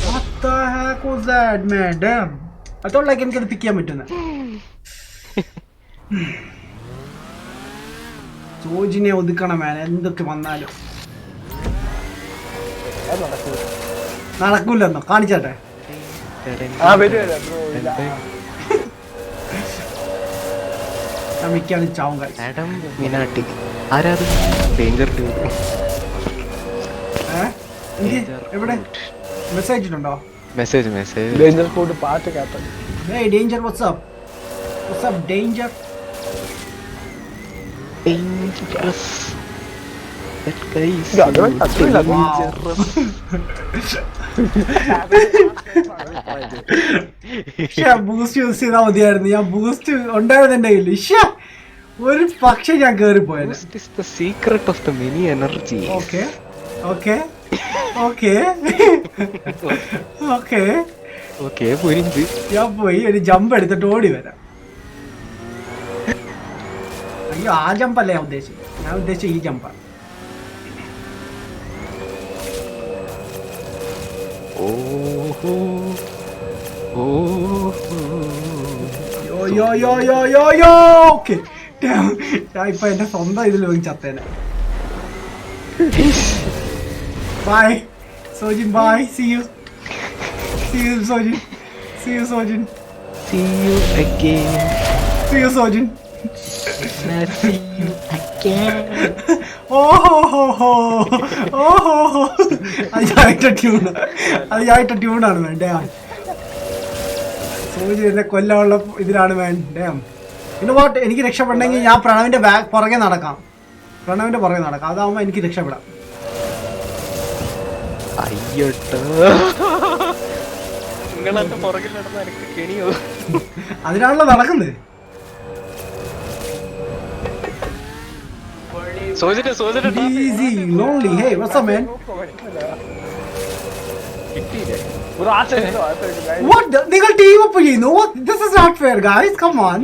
What the heck was that man? Damn. I thought like എനിക്കത് പിക്ക് ചെയ്യാൻ പറ്റുന്ന. സോജിനെ ഒതുക്കണം മാൻ, എന്തൊക്കെ വന്നാലും. നടക്കൂലെന്നോ കാണിച്ചാട്ടെ. ഞാൻ മിക്കാലും ചാവും കാര്യം. എവിടെ മെസ്സേജ് അയച്ചിട്ടുണ്ടോ? മെസ്സേജ് ഡേഞ്ചർ കോഡ് പാട്ട് കേട്ടോ. Hey Danger, what's up Danger? That guy is ഇത് അത് അത്രയില്ല. ബൂസ്റ്റ് യൂസ് ചെയ്താൽ മതിയായിരുന്നു. ഞാൻ ബൂസ്റ്റ് ഉണ്ടായിരുന്നു എന്റെ കയ്യിൽ. ഒരു പക്ഷെ ഞാൻ കേറിപ്പോയത്. Boost is the secret of the many energy. Okay okay okay okay Okay, പുരിഞ്ച്. ഞാൻ പോയി ഒരു ജമ്പ് എടുത്തിട്ട് ഓടി വരാം. അയ്യോ ആ ജമ്പല്ല ഞാൻ ഉദ്ദേശിച്ചത്. ഞാൻ ഉദ്ദേശിച്ച ഈ ജമ്പാണ്. ഓഹോ യോ യോ യോ യോ യോ യോ ഓക്കെ. ഞാൻ ഇപ്പൊ എന്റെ സ്വന്തം ഇതിൽ പോയി ചത്തേനെ. Bye Sojin, bye. See you Sojin. See you Sojin. See you again. See you Sojin. See you again. ഓഹോ അത് ഞായിട്ട ട്യൂണാണ് വേണ്ട. സോജി എന്നെ കൊല്ലാനുള്ള ഇതിലാണ് വേണ്ടേ. പിന്നെ വാട്ട്, എനിക്ക് രക്ഷപ്പെടണമെങ്കിൽ ഞാൻ പ്രണവിന്റെ പുറകെ നടക്കാം. അതാവുമ്പോ എനിക്ക് രക്ഷപ്പെടാം. അയ്യോട്ടോ, നിങ്ങളെന്റെ പുറകിൽ നടന്ന എനിക്ക് കെണിയോ? അതിനാണല്ലോ നടക്കുന്നത്. Easy, lonely. Hey, what's up, man? ഒരു ആശയം What? നിങ്ങൾ ടീം അപ്പ് ചെയ്യുന്നു? What? This is not fair, guys. Come on.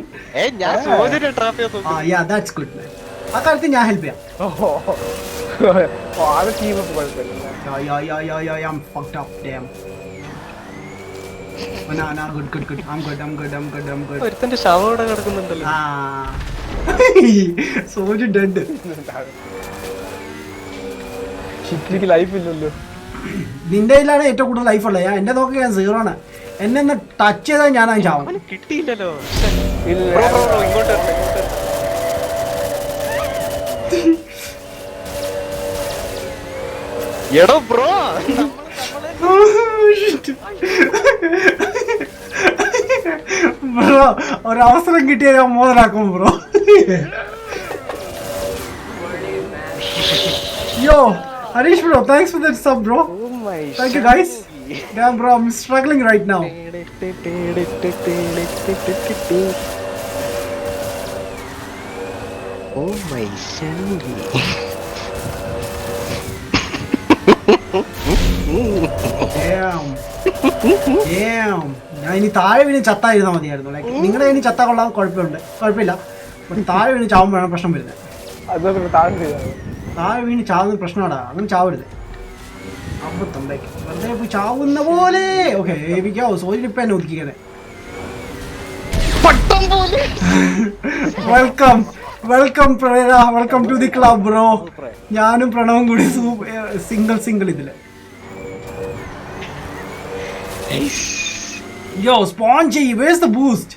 ഞാൻ സോജിനെ ട്രാപ്പ് ചെയ്തു. Yeah, that's good, man. ആ കാര്യത്തിൽ ഞാൻ ഹെൽപ്പ് ചെയ്യാം. അത് ടീമൊക്കെ കുഴപ്പമില്ല. Yeah, I'm fucked up, damn. Oh, no, good. I'm good. ഒരുത്തന്റെ ശവോടെ കിടക്കുന്നുണ്ടല്ലോ. സോജു ഡെഡ്. ഷിറ്റിക്ക് ലൈഫ് ഇല്ലല്ലോ. നിന്റെ കയ്യിലാണ് ഏറ്റവും കൂടുതൽ ലൈഫ് ഉള്ളത്. എന്റെ നോക്കി ഞാൻ 0 ആണ്. എന്നെ ഒന്ന് ടച്ച് ചെയ്താൽ ഞാൻ ചാവും. അവന് കിട്ടിയില്ലല്ലോ. ഇല്ല. ഇങ്ങോട്ട് എടോ ബ്രോ, ബ്രോ ഒരവസരം കിട്ടിയാൽ ഞാൻ മോതലാക്കും bro. Yo, Harish bro, thanks for that sub bro. oh my Thank you guys. Damn bro, I'm struggling right now. Oh my Shangi. Damn. ഞാൻ ഇനി താഴെ വീണ് ചത്തായിരുന്നാ മതിയായിരുന്നു. ലൈക്ക് നിങ്ങളുടെ ഇനി ചത്ത കൊള്ളാൻ കുഴപ്പമില്ല. ബട്ട് താഴെ വീണ് ചാവുമ്പോഴാണ് പ്രശ്നം വരുന്നത്. അതൊക്കെ താഴ്ന്നു ചെയ്താണ്. താഴെ വീണ് ചാവുന്ന പ്രശ്നമാടാ. അങ്ങനെ ചാവരുത്. അബദ്ധം ലൈക്ക് വെറുതെ പോയി ചാവുന്ന പോലെ. ഓക്കെ ഏവിക്കാവോ സോജിന് ഇപ്പൊ എന്നെ ഒതുക്കിക്കണേ. വെൽക്കം പ്രേര, welcome to the club bro. ഞാനും പ്രണവും കൂടി സിംഗിൾ ഇതില്. Yo, spawn ചെയ്യ്. Where's the boost?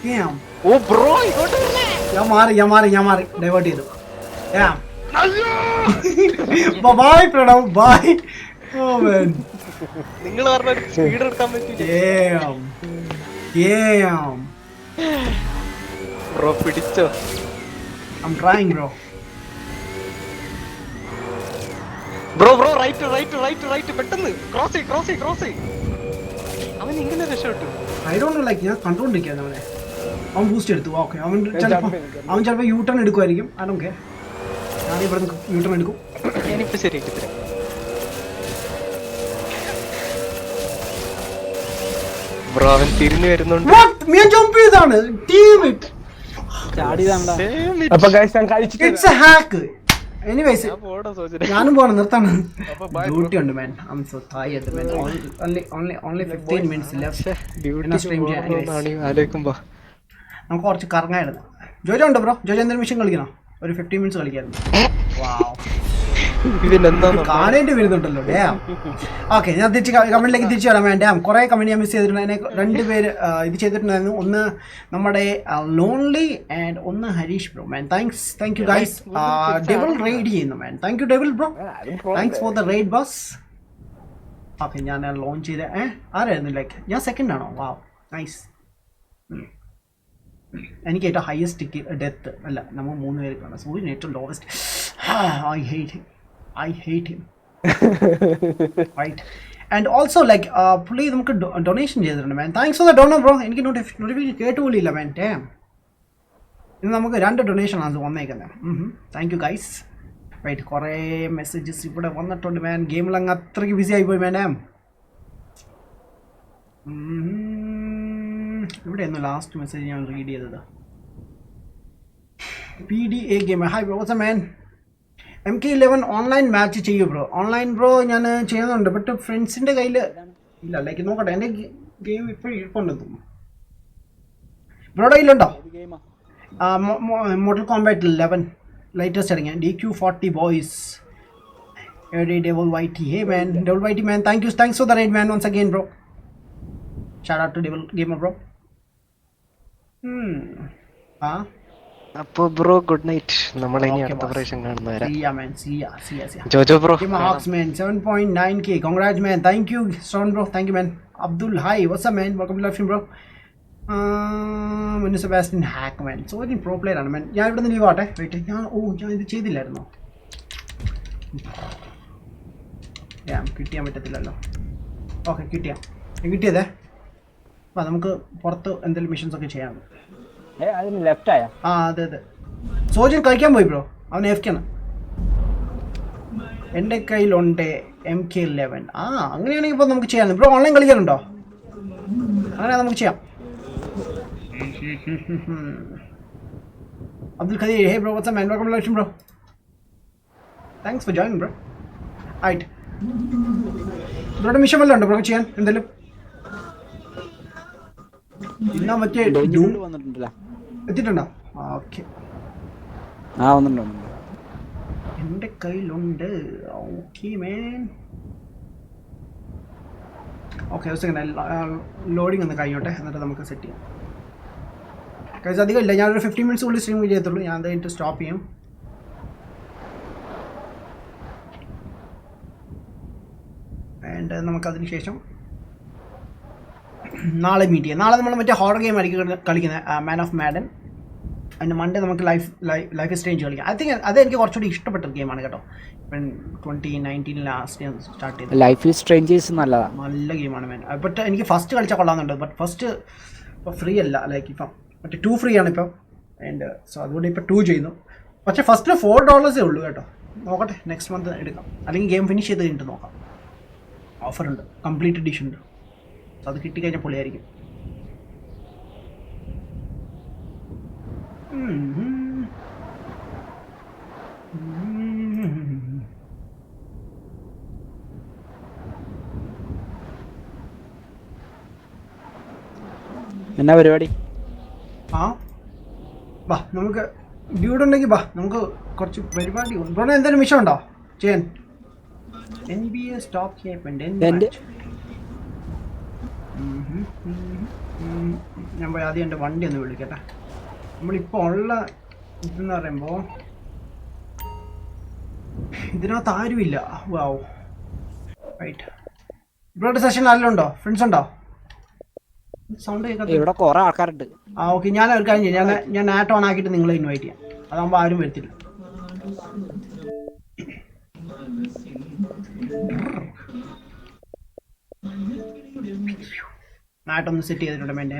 Damn. Oh bro, ഇങ്ങോട്ട് വരണേ. ഞാൻ മാറി ഡൈവേർട്ട് ചെയ്തു. Damn. Bye Pranav, bye. Oh man. നിങ്ങൾ പറഞ്ഞ സ്പീഡ് എടുക്കാൻ പറ്റില്ല. Damn. ബ്രോ പിടിച്ചോ. I'm trying bro. Bro right പെട്ടെന്ന് ക്രോസ് ചെയ്. അവൻ ഇങ്ങനെ രക്ഷപ്പെട്ടു. I don't know, like ഞാൻ കണ്ടോണ്ടിരിക്കുകയാണ് അവനെ. അവൻ ബൂസ്റ്റ് എടുത്തു. ഓക്കെ അവൻ ചിലപ്പോൾ യൂ ടേൺ എടുക്കുമായിരിക്കും. I don't care. ഞാൻ ഇവിടെ യൂ ടേൺ എടുക്കും. ഞാനിപ്പോ ശരിയാക്കി തരാം. ബ്രോ അവൻ തിരിഞ്ഞു വരുന്നുണ്ട്. ഞാൻ ജമ്പ് ചെയ്താണ്. Team it. ചാടിയതാണ്ടാ. അപ്പൊ ഗൈസ് ഞാൻ കഴിച്ചിട്ട് ഇറ്റ്സ് എ ഹാക്ക്. എനിവേസ് പോടാ സോജന. ഞാനും പോകണം. നിർത്താണ്. ഡ്യൂട്ടി ഉണ്ട് man. I am so tired man. Only 15 minutes left. ആലോചിക്കുമ്പോ നമുക്ക് കുറച്ച് കറങ്ങായിരുന്നു. ജോജോ ഉണ്ടോ ബ്രോ? ജോജോ എന്തെങ്കിലും മിഷൻ കളിക്കണോ? ഒരു 15 minutes കളിക്കായിരുന്നു. കാണേണ്ടി വരുന്നുണ്ടല്ലോ. ഡാം. ഓക്കെ ഞാൻ കമന്റിലേക്ക് തിരിച്ചു വരാം. ഡാം കുറേ കമന്റ് ഞാൻ മിസ് ചെയ്തിട്ടുണ്ട്. അതിനെ 2 പേര് ഇത് ചെയ്തിട്ടുണ്ടായിരുന്നു. ഒന്ന് നമ്മുടെ ലോൺലി ആൻഡ് ഒന്ന് Harish bro. Man thank you guys. Devil raid ചെയ്യുന്നു man. Thank you devil bro. Thanks for the raid boss. Okay ഞാൻ ലോഞ്ച് ചെയ്ത ആരായിരുന്നു? ലൈക്ക് ഞാൻ സെക്കൻഡ് ആണോ? Wow nice. എനിക്ക് ഏറ്റവും ഹയസ്റ്റ് ഡെത്ത് അല്ല, നമ്മൾ 3 പേര് കാണാം. സൂര്യൻ ഏറ്റവും lowest. I hate I hate him. Right. And also like പുള്ളി നമുക്ക് ഡൊണേഷൻ ചെയ്തിട്ടുണ്ട് man. Thanks for the donor bro. എനിക്ക് നോട്ടിഫിക്കേഷൻ കേട്ടുപോലില്ല മാൻ. ടേം ഇന്ന് നമുക്ക് 2 ഡൊണേഷനാണ് വന്നേക്കുന്നത്. Thank you guys. റൈറ്റ്, കുറേ മെസ്സേജസ് ഇവിടെ വന്നിട്ടുണ്ട് മാൻ. ഗെയിമിലങ്ങ് അത്രയ്ക്ക് ബിസി ആയിപ്പോയി മാൻ. ഇവിടെയായിരുന്നു ലാസ്റ്റ് മെസ്സേജ് ഞാൻ റീഡ് ചെയ്തത്. PDA game. Hi bro, what's man. MK11 online match ചെയ്യൂ ബ്രോ. ഓൺലൈൻ ബ്രോ ഞാൻ ചെയ്യുന്നുണ്ട്, ബട്ട് ഫ്രണ്ട്സിൻ്റെ കയ്യിൽ ഇല്ല. ലൈക്ക് നോക്കട്ടെ, എൻ്റെ ഗെയിം ഇപ്പോഴും ഇരിപ്പുണ്ടെന്ന് തോന്നുന്നു. ബ്രോയുടെ കയ്യിലുണ്ടോ? മോട്ടൽ കോമ്പാറ്റ് 11 ലേറ്റസ്റ്റ് ഇറങ്ങിയ DQ40 boys. Devil Whitey. Hey man, Devil Whitey man, thanks for the raid man once again bro. Shout out to Devil Gamer bro. അപ്പൊ ബ്രോ ഗുഡ് നൈറ്റ്. നമ്മൾ ഇനി അടുത്ത പ്രാവശ്യം കാണുന്നവരാ. See ya. Jojo bro. Kim Hawks man, 7.9k. Congrats man. Thank you Stone bro. Thank you man. Abdul, hi. What's up man? Welcome to live stream bro. Manu Sebastian hack man. So I pro player ആണ് man. ഞാൻ ഇവിടെ നിന്ന് leave ആട്ടെ. Wait, ഞാൻ ഇത് ചെയ്തില്ലായിരുന്നോ? കിട്ടിയാൻ പറ്റത്തില്ലല്ലോ. Okay, കിട്ടിയതേ. അപ്പം നമുക്ക് പുറത്ത് എന്തെങ്കിലും മിഷൻസ് ഒക്കെ ചെയ്യാം. അതെ. സോജൻ കളിക്കാൻ പോയി ബ്രോ. അവൻ എഫ്ക്കാണ്. എൻ്റെ കയ്യിലുണ്ട് MK11. അങ്ങനെയാണെങ്കിൽ ഇപ്പോൾ നമുക്ക് ചെയ്യാം ബ്രോ. ഓൺലൈൻ കളിക്കാനുണ്ടോ? അങ്ങനെ നമുക്ക് ചെയ്യാം. Abdul Kadir, hey bro, what's up man? Welcome to live stream bro. Thanks for joining bro. Right. ബ്രോയുടെ മിഷൻ വല്ലതും ഉണ്ടോ ബ്രോ ചെയ്യാൻ എന്തെങ്കിലും? ഇന്നാ മറ്റേ എത്തിയിട്ടുണ്ടോ? ഓക്കെ, എൻ്റെ കയ്യിലുണ്ട്. Okay man. ഓക്കെ, ലോഡിങ് ഒന്ന് കഴിഞ്ഞോട്ടെ, എന്നിട്ട് നമുക്ക് സെറ്റ് ചെയ്യാം. കഴിച്ച് അധികം ഇല്ല, ഞാനൊരു 15 minutes ഉള്ളിൽ സ്ട്രീം ചെയ്യത്തുള്ളൂ. ഞാൻ അത് കഴിഞ്ഞിട്ട് സ്റ്റോപ്പ് ചെയ്യും. ആൻഡ് നമുക്കതിന് ശേഷം നാളെ മീറ്റ് ചെയ്യാം. നാളെ നമ്മൾ മറ്റേ ഹോറർ ഗെയിം ആയിരിക്കും കളിക്കുന്നത്, മാൻ ഓഫ് മാഡൻ. അതിൻ്റെ മൺഡേ നമുക്ക് ലൈഫ് സ്ട്രേഞ്ച് കളിക്കാം. ഐ തിങ്ക് അത് എനിക്ക് കുറച്ചുകൂടി ഇഷ്ടപ്പെട്ട ഗെയിമാണ് കേട്ടോ. 2019 ലാസ്റ്റ് ഞാൻ സ്റ്റാർട്ട് ചെയ്തത്. ലൈഫ് സ്ട്രേഞ്ചേഴ്സ് നല്ലതാണ്, നല്ല ഗെയിമാണ് മാൻ. ബട്ട് എനിക്ക് ഫസ്റ്റ് കളിച്ചാൽ കൊള്ളാമെന്നുണ്ട്. ബട്ട് ഫസ്റ്റ് ഇപ്പോൾ ഫ്രീ അല്ല, ലൈക്ക് ഇപ്പം മറ്റേ 2 ഫ്രീ ആണ് ഇപ്പം. ആൻഡ് സോ അതുകൊണ്ട് ഇപ്പോൾ 2 ചെയ്യുന്നു. പക്ഷേ ഫസ്റ്റിൽ $4 ഉള്ളൂ കേട്ടോ. നോക്കട്ടെ, നെക്സ്റ്റ് മന്ത് എടുക്കാം, അല്ലെങ്കിൽ ഗെയിം ഫിനിഷ് ചെയ്ത് കഴിഞ്ഞിട്ട് നോക്കാം. ഓഫറുണ്ട്, കംപ്ലീറ്റ് എഡിഷൻ ഉണ്ട്. സോ അത് കിട്ടിക്കഴിഞ്ഞാൽ പൊളിയായിരിക്കും. എന്നാ പരിപാടി? വാ, നമുക്ക് ഡ്യൂഡ് ഉണ്ടെങ്കിൽ വാ, നമുക്ക് കുറച്ച് പരിപാടി. ബ്രോ എന്തെങ്കിലും മിഷൻ ഉണ്ടോ ചെയ്യാൻ? NBA സ്റ്റോപ്പ് ഞാൻ പോയി ആദ്യം എൻ്റെ വണ്ടി ഒന്ന് വിളിക്കട്ടെ. നമ്മളിപ്പോൾ ഉള്ള ഇതെന്ന് പറയുമ്പോൾ ഇതിനകത്ത് ആരുമില്ല. വാവ്, റൈറ്റ്. ബ്രോയുടെ സെഷൻ ആരെല്ലാം ഫ്രണ്ട്സ് ഉണ്ടോ? സൗണ്ട് കേൾക്കാം. ഇവിടെ കുറെ ആൾക്കാരുണ്ട്. ഓക്കെ, ഞാൻ ഒരു കാര്യം ചെയ്യാം, ഞാൻ നാറ്റ് ഓൺ ആക്കിയിട്ട് നിങ്ങളെ ഇൻവൈറ്റ് ചെയ്യാം. അതാകുമ്പോൾ ആരും വരത്തില്ല. നാട്ടൊന്ന് സെറ്റ് ചെയ്തിട്ടുണ്ട് വേണ്ടേ?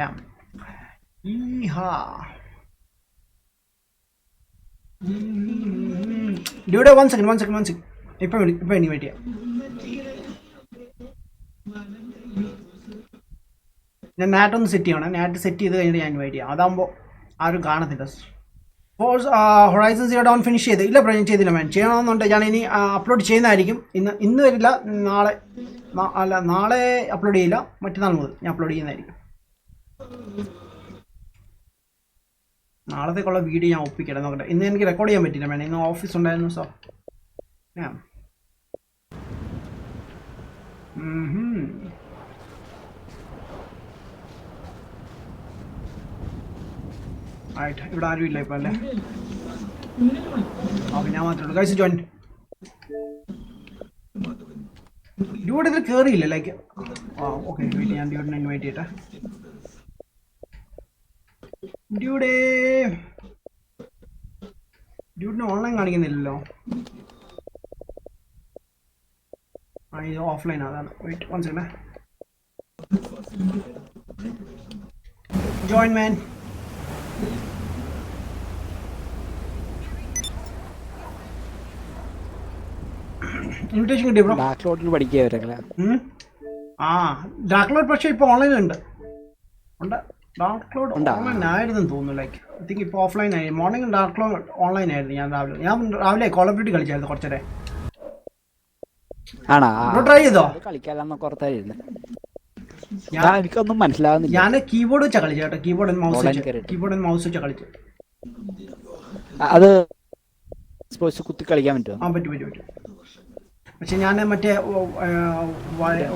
ഡ്യൂഡേ വൺ സെക്കൻഡ്. ഇപ്പം ഇൻവൈറ്റ് ചെയ്യാം. ഞാൻ നാറ്റൊന്ന് സെറ്റ് ചെയ്യണം. നാറ്റ് സെറ്റ് ചെയ്ത് കഴിഞ്ഞിട്ട് ഞാൻ ഇൻവൈറ്റ് ചെയ്യാം. അതാകുമ്പോൾ ആരും കാണത്തില്ല. ഹൊറൈസൺ സീറോ ഡൗൺ ഫിനിഷ് ചെയ്ത് ഇല്ല ബ്രോ, ഞാൻ ചെയ്തില്ല മാൻ. ചെയ്യണമെന്നുണ്ട്. ഞാൻ ഇനി അപ്ലോഡ് ചെയ്യുന്നതായിരിക്കും. ഇന്ന് വരില്ല, നാളെ അപ്ലോഡ് ചെയ്യില്ല. മറ്റന്നാൾ മുതൽ ഞാൻ അപ്ലോഡ് ചെയ്യുന്നതായിരിക്കും. നാളത്തേക്കുള്ള വീഡിയോ ഞാൻ ഒപ്പിക്കട്ടെ, നോക്കട്ടെ. ഇന്ന് എനിക്ക് റെക്കോർഡ് ചെയ്യാൻ പറ്റില്ല മാൻ, ഇന്ന് ഓഫീസ് ഉണ്ടായിരുന്നു. സോ ആയിട്ട് ഇവിടെ ആരും ഇല്ല ഇപ്പം അല്ലേ? ഓക്കെ, ഞാൻ മാത്രമേ ഉള്ളൂ. Guys join. ഡ്യൂഡ് ഇതിൽ കയറിയില്ല ലൈക്ക്. ഓക്കെ, വെയിറ്റ്, ഞാൻ ഡ്യൂഡിനെ ഇൻവൈറ്റ് ചെയ്യട്ടെ. ഡ്യൂഡിനെ ഓൺലൈൻ കാണിക്കുന്നില്ലല്ലോ. ഇത് ഓഫ്ലൈൻ അതാണ്. Wait one second. Join man. Invitation കിട്ടിയോ ബ്രോ? ബാക്ക്ലോട്ടിൽ പഠിക്കുക അവരൊക്കെ. ആ ഡാർക്ക് ലോഡ് പക്ഷേ ഇപ്പോൾ ഓൺലൈനിലുണ്ട്. ഉണ്ട് ഡാർക്ക് ലോഡ് ഓൺലൈൻ ആയിരുന്നു തോന്നുന്നു. ലൈക്ക് ഐ തിങ്ക് ഇപ്പോൾ ഓഫ്ലൈൻ ആയി. മോർണിംഗ് ഡാർക്ക് ലോഡ് ഓൺലൈൻ ആയിരുന്നു. ഞാൻ രാവിലെ കോൾ ഓഫ് ഡ്യൂട്ടി കളിച്ചായിരുന്നു കുറച്ചേരെ. ആണോ? ട്രൈ ചെയ്തോ? കളിക്കാമെന്ന് പുറത്തായിരുന്നു. എനിക്കൊന്നും മനസ്സിലാവുന്നില്ല. ഞാൻ കീബോർഡ് വെച്ചാ കളിച്ചു കേട്ടോ. കീബോർഡ് ആൻഡ് മൗസ് വെച്ചാ കളിച്ചു. അത് സ്പോർട്സ് കുത്തി കളിക്കാൻ പറ്റുമോ? ആ പറ്റും. പക്ഷെ ഞാൻ മറ്റേ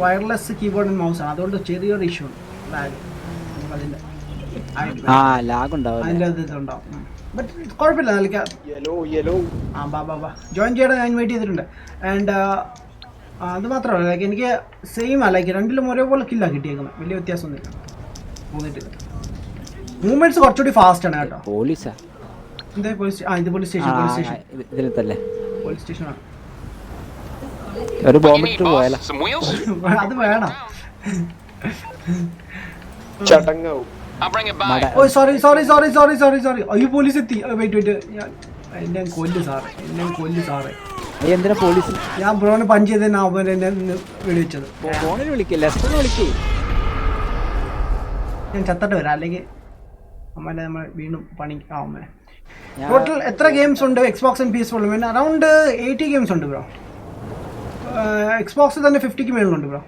വയർലെസ് കീബോർഡ് ആൻഡ് മൗസ് ആണ്. അതുകൊണ്ട് ചെറിയൊരു ഇഷ്യൂ ഉണ്ട്. അതിന്റെ ലാഗ് ഉണ്ടാവും. അതിന്റെ ഇതുണ്ടാവും. ബട്ട് കുഴപ്പമില്ല. കളിക്കാം. ആ ബാ ജോയിൻ ചെയ്യണം. ഞാൻ വെയിറ്റ് ചെയ്തിട്ടുണ്ട്. ആൻഡ് അത് മാത്രമല്ല ലൈക്ക് എനിക്ക് സെയിം ആ ലൈക്ക് രണ്ടിലും ഒരേപോലെ കില്ല കിട്ടിയേക്കുന്നത്. വലിയ വ്യത്യാസമൊന്നുമില്ല. പോന്നിട്ടില്ല. മൂവ്മെന്റ്സ് കുറച്ചുകൂടി ഫാസ്റ്റ് ആണ് കേട്ടോ. പോലീസാ എന്താ പോലീസ്? ഇത് പോലീസ് സ്റ്റേഷൻ. ഇതിലത്തല്ലേ പോലീസ് സ്റ്റേഷനാണ്. ഒരു ബോംബിട്ട് പോയാലോ? അത് വേണം. ചടങ്ങാവും. I'll bring it by. Oh sorry. അയ്യോ പോലീസ് എത്തി. വെയിറ്റ് എന്നെ കൊല്ലു സാറേ. എന്തിനാ പോലീസ്? ഞാൻ ബ്രോനെ പഞ്ച് ചെയ്തതിനാ അവൻ എന്നെ വിളിച്ചത്. ഫോണിൽ വിളിക്കില്ല, വിളിക്കേ. ഞാൻ ചത്തട്ട് വരാം, അല്ലെങ്കിൽ അമ്മേനെ നമ്മൾ വീണ്ടും പണി ആവുമ്പേ. ടോട്ടൽ എത്ര ഗെയിംസ് ഉണ്ട് Xbox and PS4? Around 80 games ഉണ്ട് ബ്രോ. എക്സ്ബോക്സിൽ തന്നെ 50ക്ക് മേളിലുണ്ട് ബ്രോ.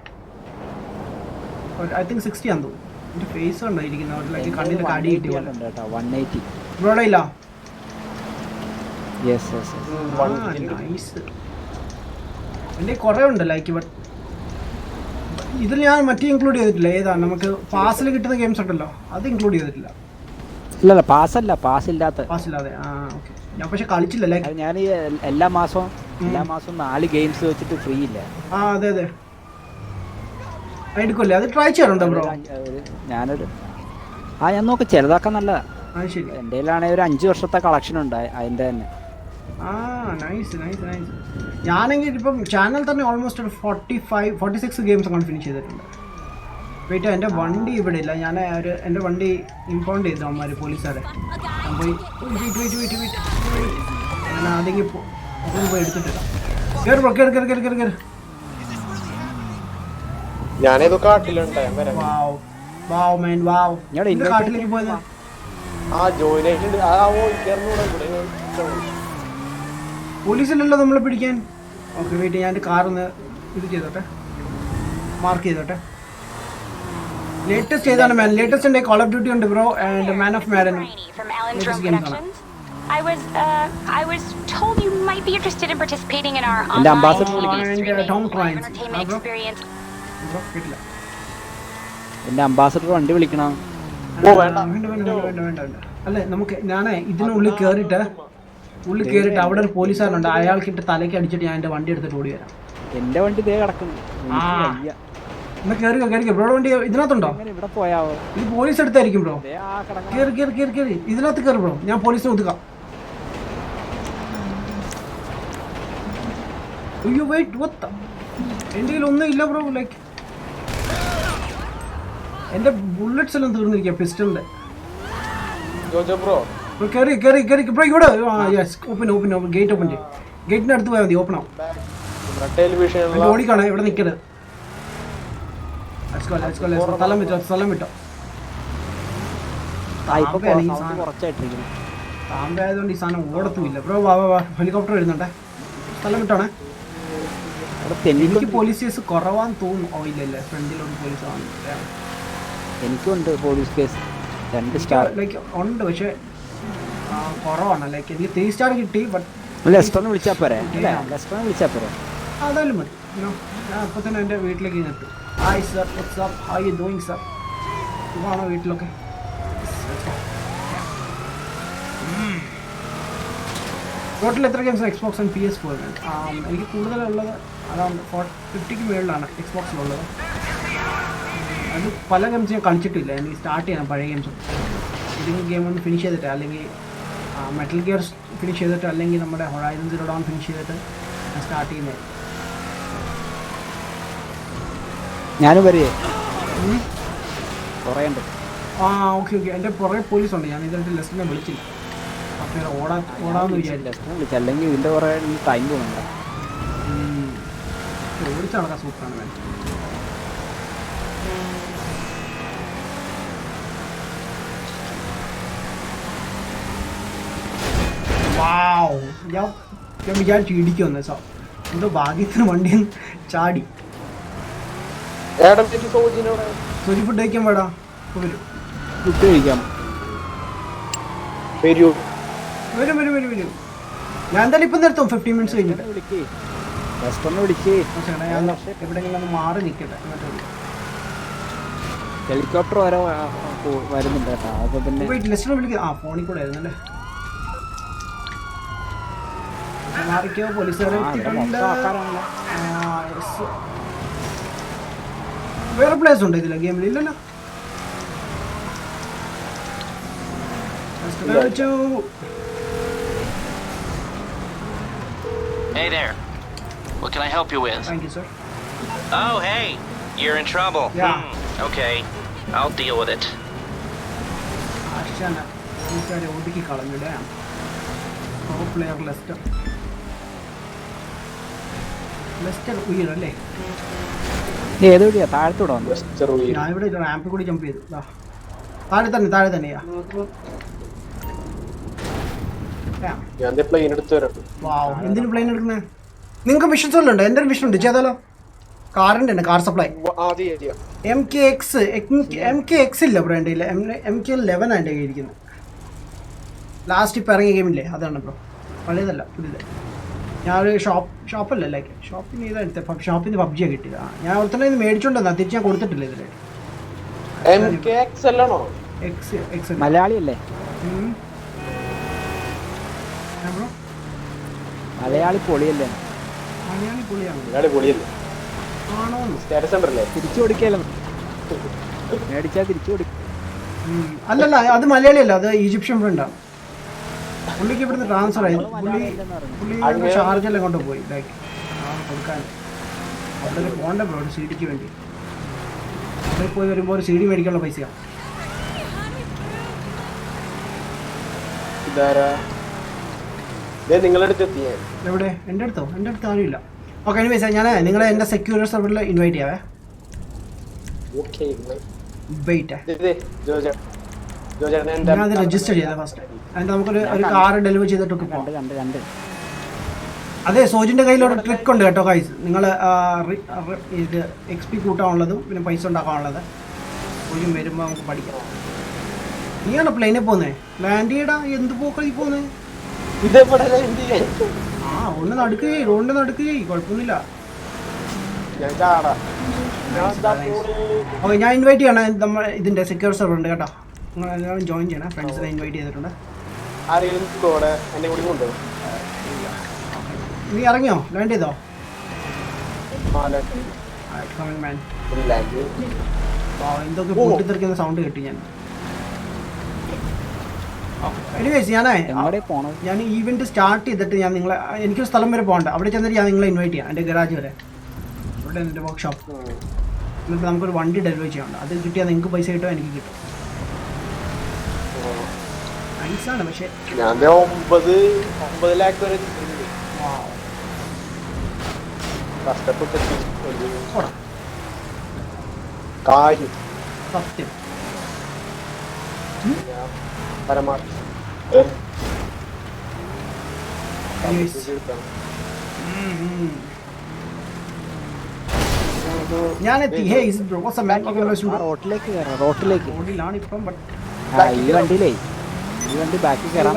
ഐ തിങ്ക് 60 ആണെന്ന് തോന്നുന്നു. എൻ്റെ ഫേസ് ഉണ്ടോ ഇരിക്കുന്ന കണ്ണിൻ്റെ കടി കിട്ടി പോലെ. 180 ബ്രോടെ ഇല്ല? നൈസ്. എൻ്റെ കുറേ ഉണ്ട് ലൈക്ക്. ബട്ട് ഇതിൽ ഞാൻ മറ്റേ ഇൻക്ലൂഡ് ചെയ്തിട്ടില്ല. ഏതാ നമുക്ക് പാസിൽ കിട്ടുന്ന ഗെയിംസ് ഉണ്ടല്ലോ, അത് ഇൻക്ലൂഡ് ചെയ്തിട്ടില്ല. ഇല്ല പാസില്ലാത്ത. പാസില്ലാതെ. ആ ഓക്കെ. ഞാൻ പക്ഷെ കളിച്ചില്ല. ലൈക്ക് ഞാൻ എല്ലാ മാസവും 4 ഗെയിംസ് വെച്ചിട്ട് ഫ്രീ ഇല്ല. ആ അതെ എടുക്കുമല്ലേ? അത് ട്രൈ ചെയ്യാറുണ്ടോ ബ്രോ? ഞാൻ നോക്കാം, ചെറുതാക്കാൻ നല്ലതാ. ആ ശരി. എൻ്റെ കയ്യിലാണെങ്കിൽ ഒരു 5 വർഷത്തെ കളക്ഷൻ ഉണ്ട് അതിൻ്റെ തന്നെ. ആ നൈസ്. ഞാനെങ്കിൽ ഇപ്പം ചാനൽ തന്നെ ഓൾമോസ്റ്റ് ഒരു 46 ഗെയിംസ് അങ്ങനെ ഫിനിഷ് ചെയ്തിട്ടുണ്ട്. വെയിറ്റ്, എൻ്റെ വണ്ടി ഇവിടെ ഇല്ല. ഞാൻ എൻ്റെ വണ്ടി ഇമ്പോണ്ട് ചെയ്തു അവന്മാർ പോലീസുകാരെ. ഞാൻ പോയി വെയിറ്റ് ഞാൻ ആദ്യം പോയി എടുത്തിട്ടില്ല. കയറി ബ്രോ, കയറി. ഞാനേതോ കാട്ടിലുണ്ട്. വാവ് മാൻ വാവ്. കാട്ടിലേക്ക് പോയത് ജോയിൻ ആയിട്ടുണ്ട്. പോലീസിലല്ലോ നമ്മളെ പിടിക്കാൻ. ഓക്കെ വെയിറ്റ്, ഞാൻ കാറൊന്ന് ഇത് ചെയ്തോട്ടെ, മാർക്ക് ചെയ്തോട്ടെ. ലേറ്റസ്റ്റ് ഏതാണ് മാൻ? ലേറ്റസ്റ്റ് ഉണ്ട് കോൾ ഓഫ് ഡ്യൂട്ടി ഉണ്ട് ബ്രോ, ആൻഡ് മാൻ ഓഫ് മാഡനും ലേറ്റസ്റ്റ് ഗെയിംസ് ആണ്. I was told you might be interested in participating in our And online ambassador Tom Clancy. entertainment experience. Bro കേട്ടില്ല. എൻ്റെ ambassador വണ്ടി വിളിക്കണം. വേണ്ട. അല്ലേ നമുക്ക് ഞാനേ ഇതിനുള്ളിൽ കയറിയിട്ട് അവിടെ ഒരു പോലീസുകാരുണ്ട്. അയാൾക്കിട്ട് തലയ്ക്ക് അടിച്ചിട്ട് ഞാൻ എൻ്റെ വണ്ടി എടുത്തിട്ട് ഓടി വരാം. എൻ്റെ വണ്ടി ഇതേ കിടക്കുന്നു. എന്നാ കയറിക്കോ ബ്രോ. വണ്ടി ഇതിനകത്തുണ്ടോ? ഇവിടെ പോയാവോ? ഇത് പോലീസ് എടുത്തായിരിക്കും ബ്രോ. കയറി ഇതിനകത്ത് കയറി ബ്രോ. ഞാൻ പോലീസിനെ ഒതുക്കാം. അയ്യോ വെയിറ്റ്, എൻ്റെ കയ്യിൽ ഒന്നും ഇല്ല ബ്രോ. ലൈക്ക് എൻ്റെ ബുള്ളറ്റ്സ് എല്ലാം തീർന്നിരിക്കുക പിസ്റ്റലിൻ്റെ. കയറി ബ്രോ ഇവിടെ. ഓപ്പൺ ഗേറ്റ് ഓപ്പൺ ചെയ്യും. ഗേറ്റിൻ്റെ അടുത്ത് പോയാൽ മതി, ഓപ്പൺ ആവും. ഓടിക്കാണേ, ഇവിടെ നിൽക്കരുത്. സ്ഥലം വിട്ടോ. താമ്പായതുകൊണ്ട് ഈ സാധനം ഓടത്തുമില്ല ബ്രോ. വാ ഹെലികോപ്റ്റർ വരുന്നുണ്ടേ. സ്ഥലം വിട്ടോണേ. എനിക്ക് പോലീസ് കേസ് കുറവാന്ന് തോന്നുന്നു. ഓ ഇല്ല, ഫ്രണ്ടിലോട്ട് പോലീസ് ആണ്. എനിക്കുണ്ട് പോലീസ് കേസ് 2 സ്റ്റാർ. ലൈക്ക് ഉണ്ട്, പക്ഷെ കുറവാണ്. ലൈക്ക് എനിക്ക് 3 സ്റ്റാർ കിട്ടി. ബട്ട് ലെസ്റ്ററിനെ വിളിച്ചാൽ പോരെ? അതായാലും മതി. ഞാൻ അപ്പോൾ തന്നെ എൻ്റെ വീട്ടിലേക്ക് എത്തും. Hi sir, what's up, how you doing sir? സുഖമാണോ വീട്ടിലൊക്കെ? ടോട്ടൽ എത്ര ഗെയിംസ് എക്സ്ബോക്സ് ആൻഡ് PS4? എനിക്ക് കൂടുതലുള്ളത് അറൗണ്ട് 50ക്ക് മുകളിലാണ് എക്സ്ബോക്സിലുള്ളത്. അത് പല ഗെയിംസ് ഞാൻ കളിച്ചിട്ടില്ല. എനിക്ക് സ്റ്റാർട്ട് ചെയ്യണം പഴയ ഗെയിംസ്. ഏതെങ്കിലും ഗെയിം ഒന്ന് ഫിനിഷ് ചെയ്തിട്ട്, അല്ലെങ്കിൽ മെറ്റൽ ഗിയർ ഫിനിഷ് ചെയ്തിട്ട്, അല്ലെങ്കിൽ നമ്മുടെ ഹൊറൈസൺ സീറോ ഡോൺ ഫിനിഷ് ചെയ്തിട്ട് ഞാൻ സ്റ്റാർട്ട് ചെയ്യുന്നത്. ഞാനും വരേ കുറേ ഉണ്ട്. ആ ഓക്കെ ഓക്കെ. എൻ്റെ പുറകെ പോലീസുണ്ട്. ഞാൻ ഇതായിട്ട് ലെസ്റ്റിനെ വിളിച്ചില്ല. അപ്പോൾ ഓടാമെന്ന് വിചാരിച്ചില്ല. ലെസ്റ്റിനെ വിളിച്ചു, അല്ലെങ്കിൽ ഇതിൻ്റെ കുറേ ടൈം പോകുന്നുണ്ട്. ഓടിച്ച് നടക്കാൻ സൂപ്പറാണ് വേണം. വാവ്, ഞാൻ വിചാരിച്ചു ഇടിക്കുമെന്ന്. എന്തോ ഭാഗ്യത്തിന് വണ്ടി ചാടി. സോജി ഫുഡ് കഴിക്കാൻ വേടാ. വരും ഫുഡ് കഴിക്കാം. വരും വരും വരും വരും. ഞാൻ എന്തായാലും ഇപ്പം നിർത്തും 15 മിനിറ്റ്സ് കഴിഞ്ഞിട്ട്. വിളിക്കേ, ലെസ്റ്ററിനെ വിളിക്കേ. ഞാൻ എവിടെയെങ്കിലും ഒന്ന് മാറി നിൽക്കട്ടെ. ഹെലികോപ്റ്റർ വരെ വരുന്നുണ്ട് കേട്ടോ. അപ്പോൾ പിന്നെ ലെസ്റ്റിനെ വിളിക്കുക. ആ ഫോണിൽ കൂടെ ആയിരുന്നല്ലേ. മാറിക്കോ, പോലീസുകാരെ എത്തിയിട്ടുണ്ട്. വേറെ പ്ലേസ് ഉണ്ട് ഇതിലെ ഗെയിമിൽ? ഇല്ലല്ലോ. Hey there. What can I help you with? Thank you, sir. Oh, hey. You're in trouble. Yeah. Okay. I'll deal with it. ആശാന പോലീസുകാരെ ഒതുക്കി കളഞ്ഞിടേ. Pro player Lester. ലെസ്റ്റർ ഉയരല്ലേ? ഏത് വഴിയാ? താഴത്തോടെ വന്നു. ഞാൻ ഇവിടെ റാമ്പിൽ കൂടി ജമ്പ് ചെയ്തു. താഴെ തന്നെയാ. എന്തിനു പ്ലെയിൻ എടുക്കുന്നത്? നിങ്ങൾക്ക് മിഷൻസ് വല്ലതും ഉണ്ടോ? എൻ്റെ ഒരു മിഷൻ ഉണ്ട്, ചെയ്താലോ? കാറിൻ്റെ തന്നെ, കാർ സപ്ലൈ. MK ഇല്ല ബ്രോ എൻ്റെ കയ്യിൽ. MK11 എൻ്റെ കയ്യിൽ ഇരിക്കുന്നത്. ലാസ്റ്റ് ഇപ്പം ഇറങ്ങിയ ഗെയിമില്ലേ അതാണ് ബ്രോ. പഴയതല്ല, പുതിയത്. ഞാനൊരു ഷോപ്പല്ല ലൈക്ക് ഷോപ്പിന് ചെയ്തെടുത്ത ഷോപ്പിന് പബ്ജിയാണ് കിട്ടിയത്. ഞാൻ ഒരുത്തന്നെ ഇത് മേടിച്ചോണ്ടെന്നാ, തിരിച്ച് ഞാൻ കൊടുത്തിട്ടില്ല ഇതിൽ. മലയാളിയല്ലേ? മലയാളി പൊളിയല്ലേ? മലയാളി പൊളിയാണ്. ആണോ? തിരിച്ചു കൊടുക്കല്ലോ, മേടിച്ചാൽ തിരിച്ചു കൊടുക്കും. അല്ലല്ല, അത് മലയാളിയല്ല, അത് ഈജിപ്ഷ്യൻ ഫ്രണ്ടാണ്. പുള്ളിക്ക് ഇവിടുന്ന് ട്രാൻസ്ഫർ ആയി. പുള്ളി ഷാർജെല്ലാം കൊണ്ടുപോയി ലൈക്ക് കൊടുക്കാൻ. അവിടെ പോകണ്ട ബ്രോ ഒരു CD ക്ക് വേണ്ടി. അവിടെ പോയി വരുമ്പോൾ ഒരു CD മേടിക്കാനുള്ള പൈസയാണ്. എവിടെ? എൻ്റെ അടുത്തോ? എൻ്റെ അടുത്ത് ആരുമില്ല. ഓക്കെ, ഇനി പൈസ ഞാൻ നിങ്ങളെ എൻ്റെ സെക്യൂർ സെർവറിൽ ഇൻവൈറ്റ് ചെയ്യാവേ. വെയിറ്റ്, ഞാൻ അത് രജിസ്റ്റർ ചെയ്താൽ ഫസ്റ്റ്. അതിന് നമുക്കൊരു കാർ ഡെലിവർ ചെയ്തിട്ടൊക്കെ പോകാം. കണ്ട് അതെ, സോജിൻ്റെ കയ്യിലൊരു ട്രിക്ക് ഉണ്ട് കേട്ടോ ഗൈസ്. നിങ്ങൾ ഇത് XP കൂട്ടാനുള്ളതും പിന്നെ പൈസ ഉണ്ടാക്കാനുള്ളത് സോജും വരുമ്പോൾ നമുക്ക് പഠിക്കാം. നീയാണോ പ്ലെയിനിൽ പോകുന്നത്? ലാൻഡ് ചെയ്യടാ. എന്ത് പോക്കായി പോകുന്നത്? ആ ഒന്ന് നടുക്കുകയെ, റോഡിൻ്റെ നടുക്കുകയെ, കുഴപ്പമൊന്നുമില്ല. ഓക്കെ, ഞാൻ ഇൻവൈറ്റ് ചെയ്യണം. നമ്മൾ ഇതിൻ്റെ സെക്യൂർ സെർവർ ഉണ്ട് കേട്ടോ. നിങ്ങൾ എല്ലാവരും ജോയിൻ ചെയ്യണം. ഫ്രണ്ട്സിനെ ഇൻവൈറ്റ് ചെയ്തിട്ടുണ്ട്. നീ ഇറങ്ങിയോ? ലാൻഡ് ചെയ്തോ? എന്തൊക്കെ പൊട്ടിത്തെറിക്കുന്ന സൗണ്ട് കേട്ടു ഞാൻ. എനിവേസ് ഞാൻ ഈവെന്റ് സ്റ്റാർട്ട് ചെയ്തിട്ട് ഞാൻ നിങ്ങളെ, എനിക്കൊരു സ്ഥലം വരെ പോകണ്ട, അവിടെ ചെന്നിട്ട് ഞാൻ നിങ്ങളെ ഇൻവൈറ്റ് ചെയ്യാം. എൻ്റെ ഗരാജ് വരെ, ഇവിടെ എൻ്റെ വർക്ക്ഷോപ്പ്. എന്നിട്ട് നമുക്കൊരു വണ്ടി ഡെലിവറി ചെയ്യാനുണ്ട്. അത് കിട്ടിയാൽ നിങ്ങൾക്ക് പൈസ കിട്ടുമോ എനിക്ക് കിട്ടും. നൈസാണ്. പക്ഷേ 9 ലാഖ് വരെ സത്യം. ഞാനെത്തി. റോഡിലാണ് ഇപ്പം. ഈ വണ്ടിയിലേ, ഈ വണ്ടി ബാക്കി കയറാം.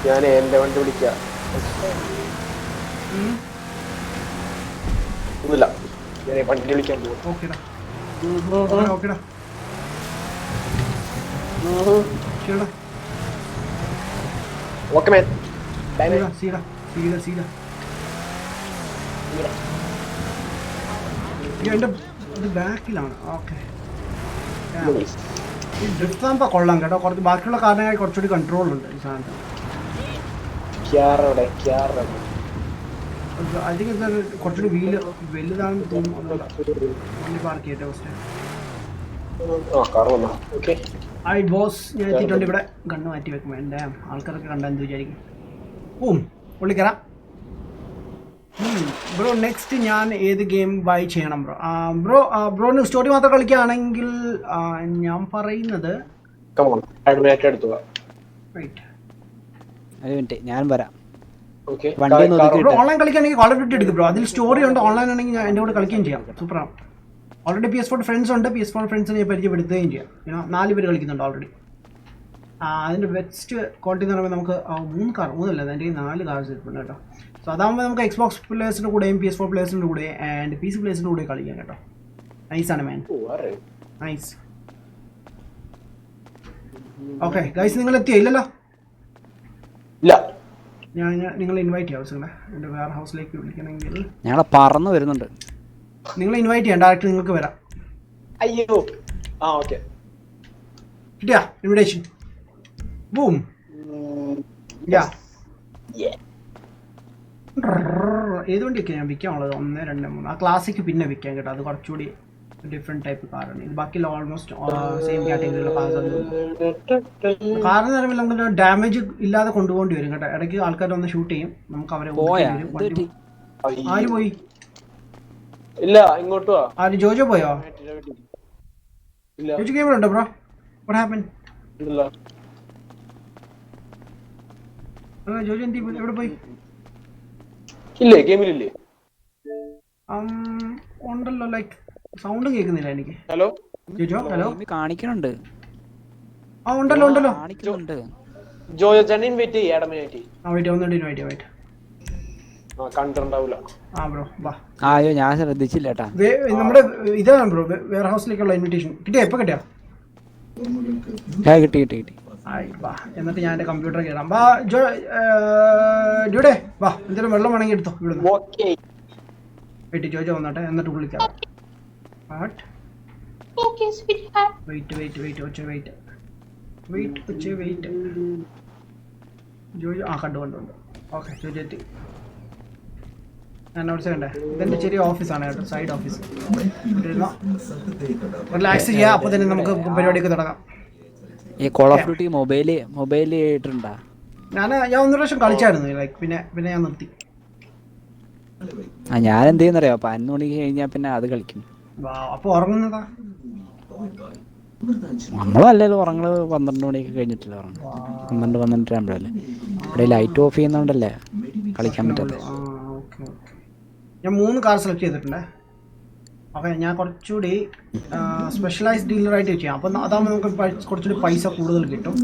ഞാൻ എന്റെ വണ്ടി വിളിക്കാം. ഒന്നുമില്ല, ഞാൻ വണ്ടി വിളിക്കാൻ പോകും. ഓക്കേടാ. Okay man. എൻ്റെ ഇത് ബാക്കിലാണ്. ഓക്കെ, ഈ ഡ്രിഫ്റ്റ് ആകുമ്പോൾ കൊള്ളാം കേട്ടോ. കുറച്ച് ബാക്കിയുള്ള കാരണമായി കുറച്ചുകൂടി കൺട്രോൾ ഉണ്ട് ഈ സാധനത്തിന്. ഐ തിങ്ക് ഇത് കുറച്ചുകൂടി വീല് വലുതാണെന്ന് തോന്നുന്നു. വണ്ടി പാർക്ക് ചെയ്യട്ടെ ഫസ്റ്റ്. ഐ ബോസ് ഞാൻ എത്തിയിട്ടുണ്ട് ഇവിടെ. കണ്ണ് മാറ്റി വെക്കും. എൻ്റെ ആൾക്കാരൊക്കെ കണ്ടാൽ എന്ത് വിചാരിക്കും? പുള്ളിക്കറ ബ്രോ. നെക്സ്റ്റ് ഞാൻ ഏത് ഗെയിം ബൈ ചെയ്യണം ബ്രോ? ബ്രോന് സ്റ്റോറി മാത്രം കളിക്കുകയാണെങ്കിൽ ഞാൻ പറയുന്നത് ഞാൻ വരാം. വണ്ടി ഓൺലൈൻ കളിക്കുകയാണെങ്കിൽ കോൾ ഓഫ് ഡ്യൂട്ടി എടുക്കും ബ്രോ. അതിൽ സ്റ്റോറി ഉണ്ട്. ഓൺലൈൻ ആണെങ്കിൽ ഞാൻ എൻ്റെ കൂടെ കളിക്കുകയും ചെയ്യാം. സൂപ്പറാണ്. ഓൾറെഡി PS4 ഫ്രണ്ട്സ് ഉണ്ട്. PS4 ഫ്രണ്ട്സിനെ ഞാൻ പരിചയപ്പെടുത്തുകയും ചെയ്യാം. 4 പേര് കളിക്കുന്നുണ്ട് ഓൾറെഡി. അതിൻ്റെ ബെസ്റ്റ് ക്വാളിറ്റി എന്ന് പറയുമ്പോൾ നമുക്ക് 3 എൻ്റെ 4 കാർസ് ഇരിപ്പുണ്ട് കേട്ടോ. സോ അതാകുമ്പോൾ നമുക്ക് Xbox പ്ലേയേഴ്സിൻ്റെ കൂടെയും PS4 പ്ലേയേഴ്സിൻ്റെ കൂടെ ആൻഡ് PC പ്ലേയേഴ്സിൻ്റെ കൂടെ കളിക്കാം കേട്ടോ. നൈസാണ് മാൻ, നൈസ്. ഓക്കെ ഗൈസ്, നിങ്ങൾ എത്തിയോ? ഇല്ലല്ലോ. ഞാൻ നിങ്ങൾ ഇൻവൈറ്റ് ചെയ്യാം ആവശ്യങ്ങളെ. എൻ്റെ വേറെ ഹൗസിലേക്ക് വിളിക്കണമെങ്കിൽ ഞങ്ങളെ പറന്ന് വരുന്നുണ്ട്. നിങ്ങൾ ഇൻവൈറ്റ് ചെയ്യാം. ഡയറക്റ്റ് നിങ്ങൾക്ക് വരാം. അയ്യോ കിട്ടിയാ ഇൻവിറ്റേഷൻ? ബൂം. ഏത് വണ്ടിയൊക്കെ ഞാൻ വിൽക്കാനുള്ളത്? 1, 2, 3. ആ ക്ലാസിക്ക് പിന്നെ വിൽക്കാം കേട്ടോ. അത് കുറച്ചുകൂടി ഡിഫറെൻറ്റ് ടൈപ്പ് കാറാണ്. ഇത് ബാക്കിയുള്ള ഓൾമോസ്റ്റ് സെയിം കാറ്റഗറിയിലുള്ള കാർസാണ്. കാറെന്ന് പറയുമ്പോൾ നമുക്ക് ഡാമേജ് ഇല്ലാതെ കൊണ്ടുപോകേണ്ടി വരും കേട്ടോ. ഇടയ്ക്ക് ആൾക്കാർ വന്ന് ഷൂട്ട് ചെയ്യും. നമുക്ക് അവരെ ആര് പോയി? ഇല്ല, ഇങ്ങോട്ട് വാ. ആര്? ജോജോ പോയോ? ജോജോ ഗെയിമിലുണ്ടോ ബ്രോ? What happen? ജോജോ എന്തി എവിടെ പോയി? ഇല്ലേ, ഗെയിമിലില്ലേ? ഉണ്ടല്ലോ, ലൈക്ക് സൗണ്ട് കേൾക്കുന്നില്ല എനിക്ക്. Hello Jojo, hello. കാണിക്കണുണ്ട്. ഉണ്ടല്ലോ കാണിക്കുന്നുണ്ട്. ജോജോ ചേട്ടൻ ഇൻവൈറ്റ് ചെയ്യ്. വെയിറ്റ് ഒന്നുകൂടി ഇൻവൈറ്റ്. കണ്ടിട്ടുണ്ടാവില്ല. ബ്രോ വാ. അയ്യോ ഞാൻ ശ്രദ്ധിച്ചില്ല കേട്ടാ. നമ്മുടെ ഇതാണ് ബ്രോ വെയർ ഹൗസിലേക്കുള്ള ഇൻവിറ്റേഷൻ. കിട്ടിയാ? എപ്പോൾ കിട്ടിയാ? കിട്ടി. വാ, എന്നിട്ട് ഞാൻ എൻ്റെ കമ്പ്യൂട്ടർ കയറാം. വാ ജോഡേ വാ. എന്തെങ്കിലും വെള്ളം വേണമെങ്കിൽ എടുത്തോ ഇവിടുന്ന്. വെയിറ്റ്, ജോജോ വന്നോട്ടെ എന്നിട്ട് വിളിക്കാം. വെയിറ്റ്. ജോജോ കണ്ടു. ഓക്കെ, ജോജോ എത്തി. ഞാൻ നോട്ട്സ് കണ്ടേ. ഇതെൻ്റെ ചെറിയ ഓഫീസാണ് കേട്ടോ, സൈഡ് ഓഫീസ്. റിലാക്സ് ചെയ്യാം. അപ്പോൾ തന്നെ നമുക്ക് പരിപാടിയൊക്കെ തുടങ്ങാം. ഈ കോൾ ഓഫ് ഡ്യൂട്ടി മൊബൈല് ഇട്ടുണ്ടാ? ഞാൻ 1 പ്രാവശ്യം കളിച്ചായിരുന്നു. ലൈക്ക് പിന്നെ ഞാൻ നിർത്തി. ഞാൻ എന്ത് ചെയ്യുന്നറിയോ? 11 മണിക്ക് കഴിഞ്ഞാൽ പിന്നെ അത് കളിക്കും. അപ്പോൾ ഉറങ്ങുന്നതാ? നമ്മളല്ലല്ലോ ഉറങ്ങുന്നത്. 12 മണിയൊക്കെ കഴിഞ്ഞിട്ടില്ല ഉറങ്ങും. 12 ആകുമ്പോഴല്ലേ. ഇവിടെ ലൈറ്റ് ഓഫ് ചെയ്യുന്നോണ്ടല്ലേ കളിക്കാൻ പറ്റാതെ. ഞാൻ 3 കാർ സെലക്ട് ചെയ്തിട്ടുണ്ട്. ഓക്കെ, ഞാൻ കുറച്ചുകൂടി സ്പെഷ്യലൈസ്ഡ് ഡീലറായിട്ട് ചെയ്യാം. അപ്പം അതാകുമ്പോൾ നമുക്ക് കുറച്ചുകൂടി പൈസ കൂടുതൽ കിട്ടും.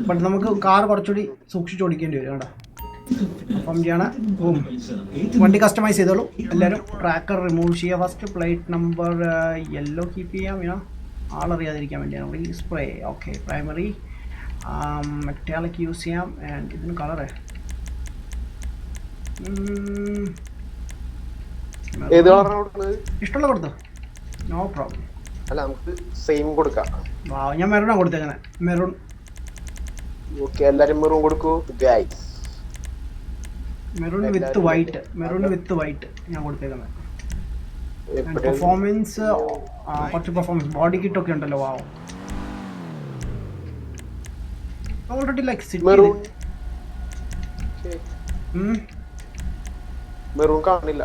ബട്ട് നമുക്ക് കാർ കുറച്ചുകൂടി സൂക്ഷിച്ച് ഓടിക്കേണ്ടി വരും കേട്ടോ. അപ്പം ചെയ്യണം. വണ്ടി കസ്റ്റമൈസ് ചെയ്തോളൂ എല്ലാവരും. ട്രാക്കർ റിമൂവ് ചെയ്യുക first. Plate number yellow keep ചെയ്യാം. ആളറിയാതിരിക്കാൻ വേണ്ടിയാണ്. റീസ്പ്രേ. ഓക്കെ, പ്രൈമറി മെറ്റാലിക് യൂസ് ചെയ്യാം. ആൻഡ് ഇതിന് കളറേ ഇഷ്ടമുള്ള കൊടുത്തോ, നോ പ്രോബ്ലം. അല്ല, നമുക്ക് സെയിം കൊടുക്കാം. ഞാൻ മെറൂണാണ് കൊടുത്തേക്കുന്നത്. മെറൂൺ. ഓക്കെ, എല്ലാരും മെറൂൺ കൊടുക്കൂ. മെറൂൺ വിത്ത് വൈറ്റ് ഞാൻ കൊടുത്തേക്കുന്നത്. പെർഫോമൻസ് കുറച്ച് പെർഫോമൻസ് ബോഡി കിറ്റ് ഒക്കെ ഉണ്ടല്ലോ. വാവ്, ഓൾറെഡി ലൈക്ക് സിറ്റി. മെറൂൺ കാണില്ല.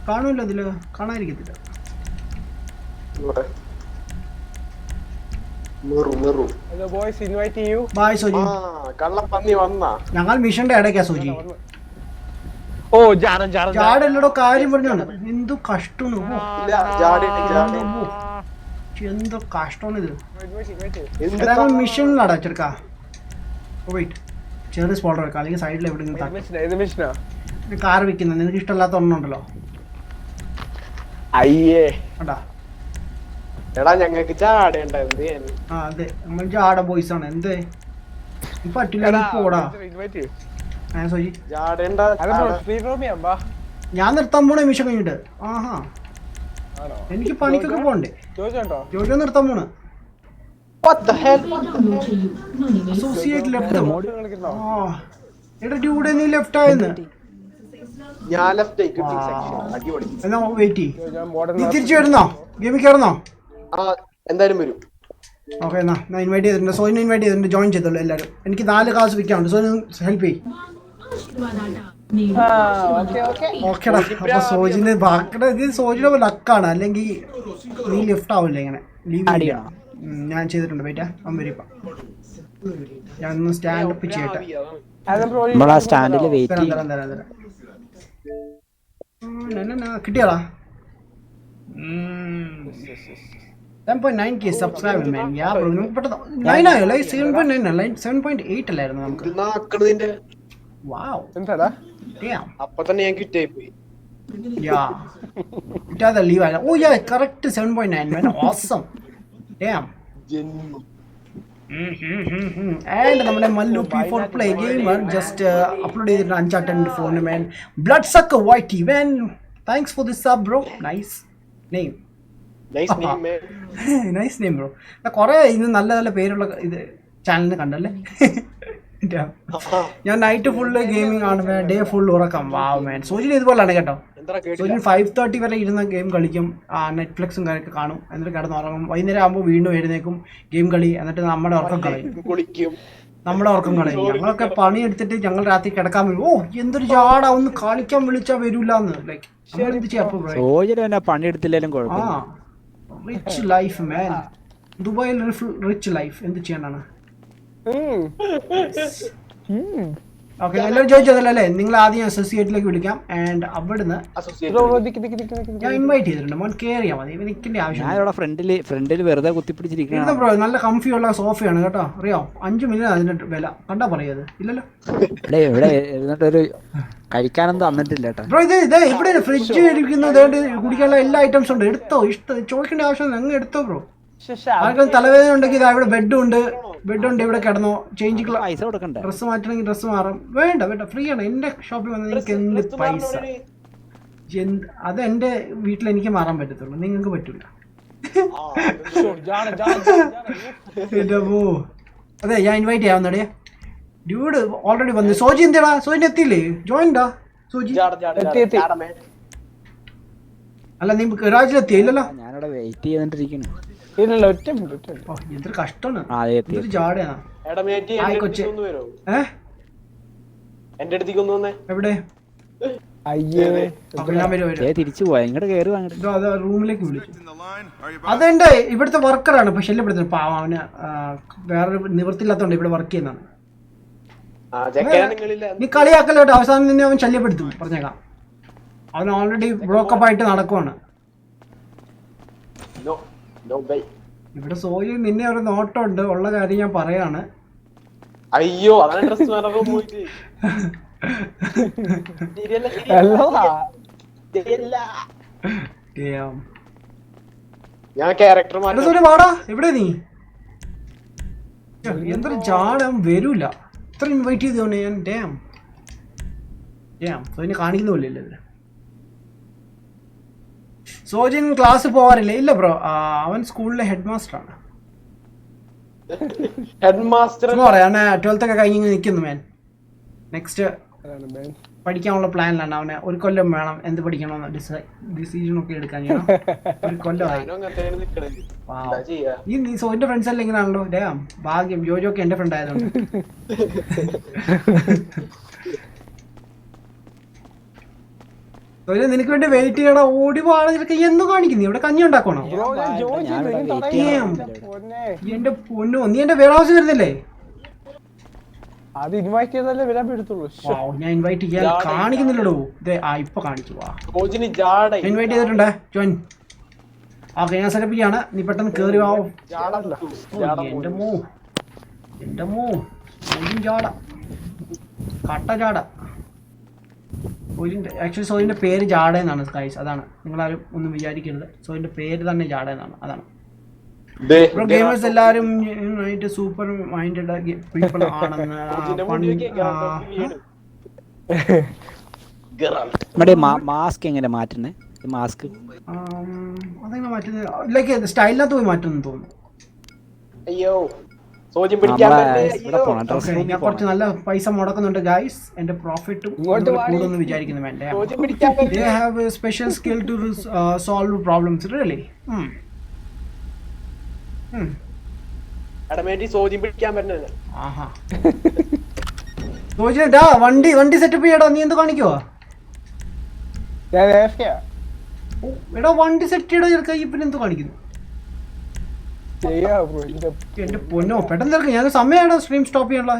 കാണുമല്ലോ ഇതില്, കാണാതിരിക്കത്തില്ല. ബൈ സോജി. ഞങ്ങൾ മിഷന്റെ ഇടയ്ക്കാ സോജി. ജാടല്ലോ കാര്യം പറഞ്ഞോണ്ട്. എന്തു കഷ്ടം, എന്തോ കഷ്ടമാണ് ഇത്. മിഷനിലാടാ ചെറുക്കാ. വെയിറ്റ്, ചെറിയ സ്പോട്ടർ വെക്കാം, അല്ലെങ്കിൽ സൈഡിൽ എവിടെയെങ്കിലും കാർ വെക്കുന്നത്. നിനക്ക് ഇഷ്ടമല്ലാത്ത ഒന്നുണ്ടല്ലോ. അയ്യേ അടാ എടാ, ഞങ്ങൾക്ക് ചാടേണ്ട. അതെ, നമ്മൾ ജാട ബോയ്സ് ആണ്. എന്തേ പറ്റില്ല. പോടാ സോജി. ഞാൻ നിർത്താൻ പോണേ മിഷൻ കഴിഞ്ഞിട്ട്. ആഹാ, എനിക്ക് പണിക്കൊക്കെ പോണ്ടേ. ജോജോ നിർത്താൻ പോണ്. Associate left. എടാ ഡ്യൂഡേ, നീ ലെഫ്റ്റ് ആയെന്ന്. ഞാൻ ലെഫ്റ്റ് equipping section. അടിപൊളി. എന്നാ വെയിറ്റ് ചെയ്യ്. ഞാൻ മോഡൽ നീ തിരിച്ചു വരുന്നോ? ഗെയിമിൽ കയറുന്നോ? ആ എന്തായാലും വരും. ഓക്കെ എന്നാ ഞാൻ ഇൻവൈറ്റ് ചെയ്തിട്ടുണ്ട്. സോയിനെ ഇൻവൈറ്റ് ചെയ്തിട്ടുണ്ട്. ജോയിൻ ചെയ്തോളൂ എല്ലാവരും. എനിക്ക് 4 കാസ് വിൽക്കാനുണ്ട്. സോയിന് ഹെൽപ്പ് ചെയ്യും. ഓക്കെടാ. അപ്പൊ സോജിന് ബാക്കിയുടെ ഇത് സോജിയുടെ ലക്കാണ്. അല്ലെങ്കിൽ നീ ലിഫ്റ്റ് ആവില്ല ഇങ്ങനെ ലീവ് ഞാൻ ചെയ്തിട്ടുണ്ട്. വെയിറ്റാ അവൻ വരിപ്പം. ഞാൻ ഒന്ന് സ്റ്റാൻഡ് അപ്പ് ചെയ്യട്ടെ. നമ്മളാ സ്റ്റാൻഡിൽ വെയിറ്റ് തരാം ചെയ്യും. തരാം തരാം തരാം. കിട്ടിയാടാ 10.9k സബ്സ്ക്രൈബർ മാൻ. യാ ബ്രോ നമുക്ക് പെട്ടെന്ന് 9 ആയോ? ലൈക്ക് 7.9 അല്ല 7.8 അല്ലായിരുന്നു നമുക്ക്. ഇത് നാക്കണതിന്റെ വാവ് എന്താടാ ഡാം. അപ്പൊ തന്നെ ഞാൻ ക്വിറ്റ് ആയി പോയി. യാ കിട്ടാതെ ലീവ് ആയില്ല. Oh yeah correct 7.9 man. Awesome damn. And നമ്മുടെ Mallu P4 play gamer just upload ചെയ്തിട്ടുണ്ട് അൺചാർട്ടഡ് ഫോണിന് man. Blood suck whitey man. Thanks for this sub bro. Nice name. Nice name man. Nice name bro. കുറെ ഇന്ന് നല്ല നല്ല പേരുള്ള ഇത് ചാനലിന് കണ്ടല്ലേ. ഞാൻ നൈറ്റ് ഫുള്ള് ഗെയിമിംഗ് ആണ്, ഡേ ഫുൾ ഉറക്കം. വാവ് മാൻ. സോജിന് ഇതുപോലാണ് കേട്ടോ. സോജിന് 5:30 വരെ ഇരുന്ന് ഗെയിം കളിക്കും. നെറ്റ്ഫ്ലിക്സും കാര്യമൊക്കെ കാണും. എന്നിട്ട് കിടന്ന് ഉറങ്ങും. വൈകുന്നേരം ആകുമ്പോൾ വീണ്ടും എഴുന്നേക്കും ഗെയിം കളി. എന്നിട്ട് നമ്മുടെ ഉറക്കം കളയും. നമ്മുടെ ഉറക്കം കളയും. ഞങ്ങളൊക്കെ പണിയെടുത്തിട്ട് ഞങ്ങൾ രാത്രി കിടക്കാൻ വരും. ഓ എന്തൊരു ചാടാ, ഒന്ന് കളിക്കാൻ വിളിച്ചാൽ വരൂലെന്ന്. ലൈക്ക് നമ്മളെന്ത് ചെയ്യാം. സോജിന് പണിയെടുത്തില്ലേലും കുഴപ്പമില്ല. റിച്ച് ലൈഫ് മാൻ. ദുബായിൽ റിച്ച് ലൈഫ്. എന്ത് ചെയ്യാനാണ്. ഓക്കെ എല്ലാവരും ചോദിച്ചതല്ലേ. നിങ്ങൾ ആദ്യം അസോസിയേറ്റിലേക്ക് വിളിക്കാം. ആൻഡ് അവിടുന്ന് ഞാൻ ഇൻവൈറ്റ് ചെയ്തിട്ടുണ്ട്. മോൻ കെയർ ചെയ്യാൻ മതി. നിൽക്കേണ്ട ആവശ്യം. ഞാനിവിടെ ഫ്രണ്ടിൽ വെറുതെ കുത്തിപ്പിടിച്ചിരിക്കണം. ബ്രോ നല്ല കംഫിയുള്ള സോഫയാണ് കേട്ടോ. അറിയാം 5 മില്യൺ അതിന്റെ വില. കണ്ടാ പറയത് ഇല്ലല്ലോ. ഇവിടെ എന്നിട്ടൊരു കഴിക്കാനൊന്നും തന്നിട്ടില്ല കേട്ടോ. ബ്രോ ഇത് ഇവിടെ ഫ്രിഡ്ജ് ഇരിക്കുന്നത് കുടിക്കാനുള്ള എല്ലാ ഐറ്റംസും ഉണ്ട്. എടുത്തോ. ചോദിക്കേണ്ട ആവശ്യം അങ്ങ് എടുത്തോ ബ്രോ. ആർക്കും തലവേദന ഉണ്ടെങ്കിൽ ഇതാ ഇവിടെ ബെഡ് ഉണ്ട്. ഇവിടെ കിടന്നോ. ചേഞ്ച് പൈസ കൊടുക്കണ്ടേ? ഡ്രസ്സ് മാറ്റണമെങ്കിൽ ഡ്രസ്സ് മാറും. വേണ്ട ഫ്രീ ആണ്. എന്റെ ഷോപ്പിൽ വന്ന് നിങ്ങൾക്ക് എന്ത് പൈസ. അത് എന്റെ വീട്ടിൽ എനിക്ക് മാറാൻ പറ്റത്തുള്ളൂ. നിങ്ങൾക്ക് പറ്റൂല. അതെ ഞാൻ ഇൻവൈറ്റ് ചെയ്യാവുന്നടേ. ഡ്യൂഡ് ഓൾറെഡി വന്നു. സോജി എന്തിടാ? സോജിന് എത്തിയില്ലേ? ജോയിൻഡാ സോജി? അല്ല നീ ഗരാജിലെത്തിയ? ഇല്ലല്ലോ. ഞാനിവിടെ വെയിറ്റ് ചെയ്തിട്ടിരിക്കുന്നു. എന്തൊരു കഷ്ടമാണ്. എന്തൊരു ജാടയാണ്. എവിടെ തിരിച്ചു പോയാ ഇങ്ങോട്ട് കയറി റൂമിലേക്ക് വിളിച്ചു. അതെന്റെ ഇവിടുത്തെ വർക്കറാണ്. ഇപ്പൊ ശല്യപ്പെടുത്തുന്നത്. പാവം അവന് വേറെ നിവൃത്തിയില്ലാത്തോണ്ട് ഇവിടെ വർക്ക് ചെയ്യുന്നതാണ്. നീ കളിയാക്കല്ലോട്ടോ. അവസാനം നിന്നെ അവൻ ശല്യപ്പെടുത്തും. പറഞ്ഞേക്കാം. അവൻ ഓൾറെഡി ബ്രോക്കപ്പ് ആയിട്ട് നടക്കുവാണ്. ഇവിടെ സോയി നിന്നെ ഒരു നോട്ടം ഉണ്ട്. ഉള്ള കാര്യം ഞാൻ പറയാണ്. അയ്യോ ഞാൻ ക്യാരക്ടർ വാടാ. എവിടെ നീ? എന്തൊരു ജാടം വരൂല. ഇത്ര ഇൻവൈറ്റ് ചെയ്തോണ്ട് ഞാൻ സോയിനെ കാണിക്കുന്ന പോലെ ഇല്ല. സോജിൻ ക്ലാസ് പോവാറില്ലേ? ഇല്ല ബ്രോ. അവൻ സ്കൂളിലെ ഹെഡ് മാസ്റ്റർ ആണ്. പറയാൻ 12th ഒക്കെ കഴിഞ്ഞ് നിൽക്കുന്നു മാൻ. നെക്സ്റ്റ് പഠിക്കാനുള്ള പ്ലാനിലാണ് അവന്. ഒരു കൊല്ലം വേണം എന്ത് പഠിക്കണമെന്ന് ഡിസിഷൻ ഒക്കെ എടുക്കാൻ. ഒരു കൊല്ലമായി. നീ സോജിന്റെ ഫ്രണ്ട്സ് അല്ല ഇങ്ങനെയാണല്ലോ. ഭാഗ്യം. ജോജോ ഒക്കെ എന്റെ ഫ്രണ്ട് ആയതുകൊണ്ട്. നിനക്ക് വേണ്ടി വെയിറ്റ് ചെയ്യണം. ഓടി വാഴ എന്നും കാണിക്കുന്നു. ഇവിടെ കഞ്ഞി ഉണ്ടാക്കണോ? എന്റെ പൊന്നോ, നീ എന്റെ വെയർ ഹൗസ് വരുന്നില്ലേ? ഞാൻ ഇൻവൈറ്റ് ചെയ്യാൻ കാണിക്കുന്നില്ലടോ. ഇപ്പൊ കാണിച്ചു. ഇൻവൈറ്റ് ചെയ്തിട്ടുണ്ടേ. ജോയിൻ. ഓക്കെ ഞാൻ സെറ്റപ്പ് ചെയ്യാണ്. നീ പെട്ടെന്ന് കേറി വാവും. എന്റെ മോ ജാട കട്ട ജാട. ആക്ച്വലി സോയിന്റെ പേര് ജാഡ എന്നാണ് ഗൈസ്. അതാണ് നിങ്ങളാരും ഒന്നും വിചാരിക്കരുത്. സോയിന്റെ പേര് തന്നെ ജാഡ എന്നാണ്. അതാണ്. ഗെയിമേഴ്സ് എല്ലാരും സൂപ്പർ മൈൻഡഡ് പീപ്പിൾ ആണെന്ന്. മാസ്ക് എങ്ങനെ മാറ്റുന്നേ? മാസ്ക് അതെങ്ങനെ മാറ്റുന്നത്? ലൈക്ക് സ്റ്റൈലിനകത്ത് പോയി മാറ്റുമെന്ന് തോന്നുന്നു. അയ്യോ സോജി പിടിക്കാൻ ഇവിടെ പോണം ഡ്രസ് Okay, ഞാൻ കുറച്ച് നല്ല പൈസ മുടക്കുന്നുണ്ട് ഗൈസ്. എന്റെ പ്രോഫിറ്റും കൂടുമെന്ന് വിചാരിക്കുന്നു വേണ്ടേ. They have a special skill to solve problems, really. സോജി പിടിക്കാൻ പറ്റുന്നത്. ആഹാ. സോജിടാ വണ്ടി സെറ്റപ്പ് ചെയ്യടാ. നീ എന്ത് കാണിക്കുവാ? എടാ വണ്ടി സെറ്റ് ചെയ്യടാ ചെറുക്കാ. പിന്നെ എന്ത് കാണിക്കുന്നു? എന്റെ പൊന്നോ പെട്ടെന്ന് ഇറക്കും. ഞാൻ സമയമാണ് സ്ട്രീം സ്റ്റോപ്പ് ചെയ്യാനുള്ള.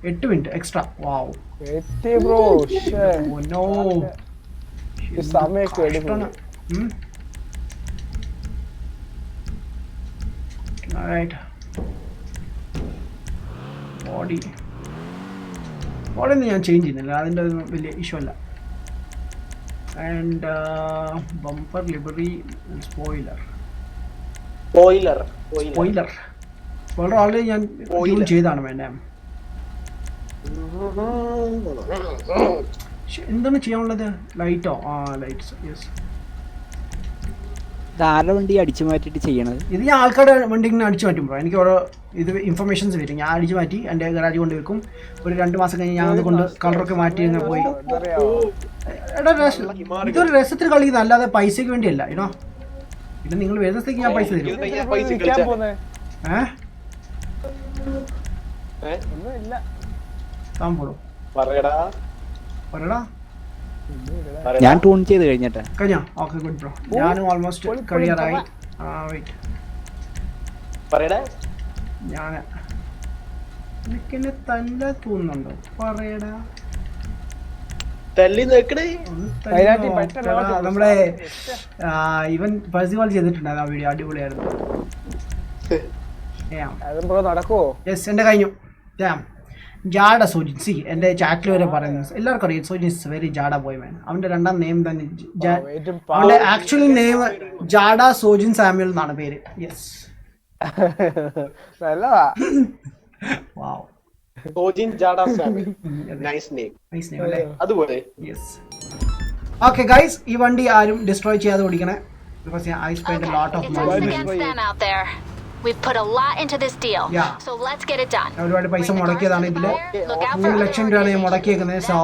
8 മിനിറ്റ് എക്സ്ട്രാ. വാവ് പൊന്നോ സമയം. ബോഡി ഒന്നും ഞാൻ ചേഞ്ച് ചെയ്യുന്നില്ല, അതിൻ്റെ ഒന്നും വലിയ ഇഷ്യൂ അല്ല. ആൻഡ് ബമ്പർ ലിബറി സ്പോയിലർ ഓൾറെഡി ഞാൻ ട്യൂൺ ചെയ്താണ് വേണ്ടേ. എന്താണ് ചെയ്യാനുള്ളത്? ലൈറ്റോ? ലൈറ്റ്സ്. യെസ്. ആരുടെ വണ്ടി അടിച്ചു മാറ്റിയിട്ട് ചെയ്യണത്? ഇത് ഞാൻ ആൾക്കാരുടെ വണ്ടി ഇങ്ങനെ അടിച്ചു മാറ്റുമ്പോൾ എനിക്ക് ഓരോ ഇത് ഇൻഫർമേഷൻസ് വരും. ഞാൻ അടിച്ചു മാറ്റി എൻ്റെ ഗരാജ് കൊണ്ട് വെക്കും. ഒരു 2 മാസം കഴിഞ്ഞ് ഞാൻ അതുകൊണ്ട് കളറൊക്കെ മാറ്റി ഇങ്ങനെ പോയി. എടാ ഇതൊരു രസത്തിൽ കളിക്കുന്ന, അല്ലാതെ പൈസക്ക് വേണ്ടിയല്ല. ഇടോ പിന്നെ നിങ്ങൾ വരുന്നത്തേക്ക് ഞാൻ പൈസ തരും. താൻ പോടോ പറയടാ. ഞാൻ ട്യൂൺ ചെയ്ത് കഴിഞ്ഞിട്ടാ. കഴിഞ്ഞോ? Okay good bro. ഞാനും ഓൾമോസ്റ്റ് കഴിയാറായി. വെയിറ്റ് ഞാൻ എനിക്കെന്നെ തല്ല തോന്നുന്നുണ്ടോ? പറയടാ. നമ്മളെ ഇവൻ പഴ്സിവാൾ ചെയ്തിട്ടുണ്ടായിരുന്നു ആ വീഡിയോ. അടിപൊളിയായിരുന്നു. യെസ് എന്റെ കഴിഞ്ഞു. ജാഡ സോജിൻ. എന്റെ ചാറ്റിൽ വരെ പറയുന്നത് എല്ലാവർക്കും അറിയാം. സോജിൻ ഇസ് വെരി ജാഡ ബോയ് മാൻ. അവന്റെ രണ്ടാം നെയിം തന്നെ അവന്റെ ആക്ച്വലി നെയിം ജാഡ സോജിൻ സാമ്യൽ എന്നാണ് പേര്. യെസ്. വാവ്. Okay guys, ഈ വണ്ടി ആരും ഡിസ്ട്രോയ് ചെയ്യാതെ ഓടിക്കണേ. because I spent a lot of money. It's us against them out there. We've put a lot into this deal. Yeah. So let's get it done. ഒരുപാട് പൈസ മുടക്കിയതാണ് ഇതില്. 3 ലക്ഷം രൂപയാണ് ഞാൻ മുടക്കിയേക്കുന്നത്. So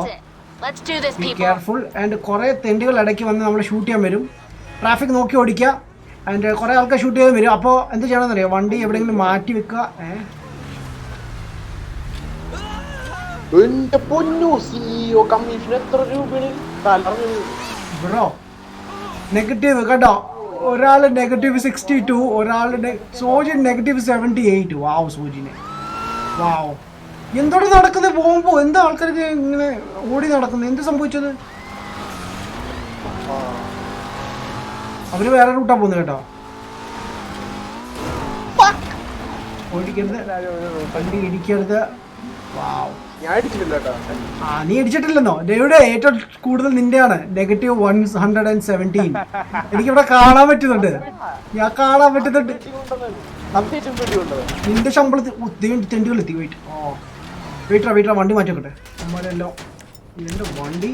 Let's do this, be people. careful. and കുറെ തെണ്ടികൾ ഇടയ്ക്ക് വന്ന് നമ്മൾ ഷൂട്ട് ചെയ്യാൻ വരും. ട്രാഫിക് നോക്കി ഓടിക്കുക. ആൻഡ് കുറെ ആൾക്കാർ ഷൂട്ട് ചെയ്യാൻ വരും. അപ്പോൾ എന്ത് ചെയ്യണമെന്ന് അറിയാം? വണ്ടി എവിടെയെങ്കിലും മാറ്റി വെക്കുക. ബ്രോ നെഗറ്റീവ് കേട്ടോ. ഒരാൾ -62, ഒരാളുടെ സോജിൻ -78. വാവ് സോജിനെ. വാവ് എന്തോടെ നടക്കുന്നത്? പോകുമ്പോ എന്താ ആൾക്കാർക്ക് ഇങ്ങനെ ഓടി നടക്കുന്നത്? എന്ത് സംഭവിച്ചത്? അവര് വേറെ റൂട്ടാ പോകുന്നത് കേട്ടോ. ഓടിക്കരുത്, വണ്ടി ഇടിക്കരുത്. വാവ് നീ ഇടിച്ചിട്ടില്ലെന്നോ? ഡേവിടെ ഏറ്റവും കൂടുതൽ നിന്റെയാണ് -117. എനിക്കിവിടെ കാണാൻ പറ്റുന്നുണ്ട്. ഞാൻ കാണാൻ പറ്റുന്നുണ്ട് നിന്റെ ശമ്പളത്തിൽ. തെണ്ടികൾ എത്തി. വെയിറ്ററാ വണ്ടി മാറ്റിക്കട്ടെ. നമ്മളല്ലോ എന്റെ വണ്ടി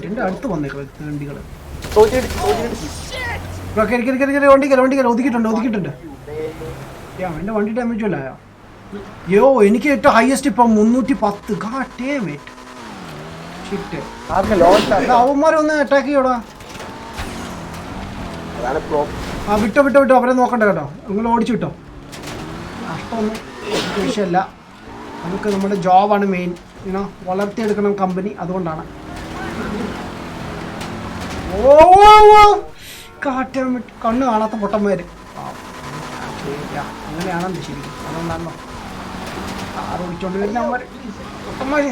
എന്റെ അടുത്ത് വന്നേക്കളെ തെണ്ടികള്. വണ്ടി ഒതുക്കിയിട്ടുണ്ട്. എന്റെ വണ്ടി ഡാമേജ് അല്ല. യോ എനിക്ക് ഏറ്റവും ഹയസ്റ്റ് ഇപ്പം 310. അവന്മാരൊന്ന് അറ്റാക്ക് ചെയ്യോടാ. വിട്ടോ അവരെ നോക്കണ്ട കേട്ടോ. നിങ്ങൾ ഓടിച്ചു വിട്ടോ. നഷ്ടമൊന്നും വിഷയമല്ല. നമുക്ക് നമ്മുടെ ജോബാണ് മെയിൻ. വളർത്തിയെടുക്കണം കമ്പനി. അതുകൊണ്ടാണ്. കണ്ണ് കാണാത്ത പൊട്ടന്മാര്. അങ്ങനെയാണെന്ന് ശരിക്കും. അതുകൊണ്ടാണല്ലോ കാറ് ഓടിച്ചോണ്ട് വരുന്ന പൊട്ടന്മാര്.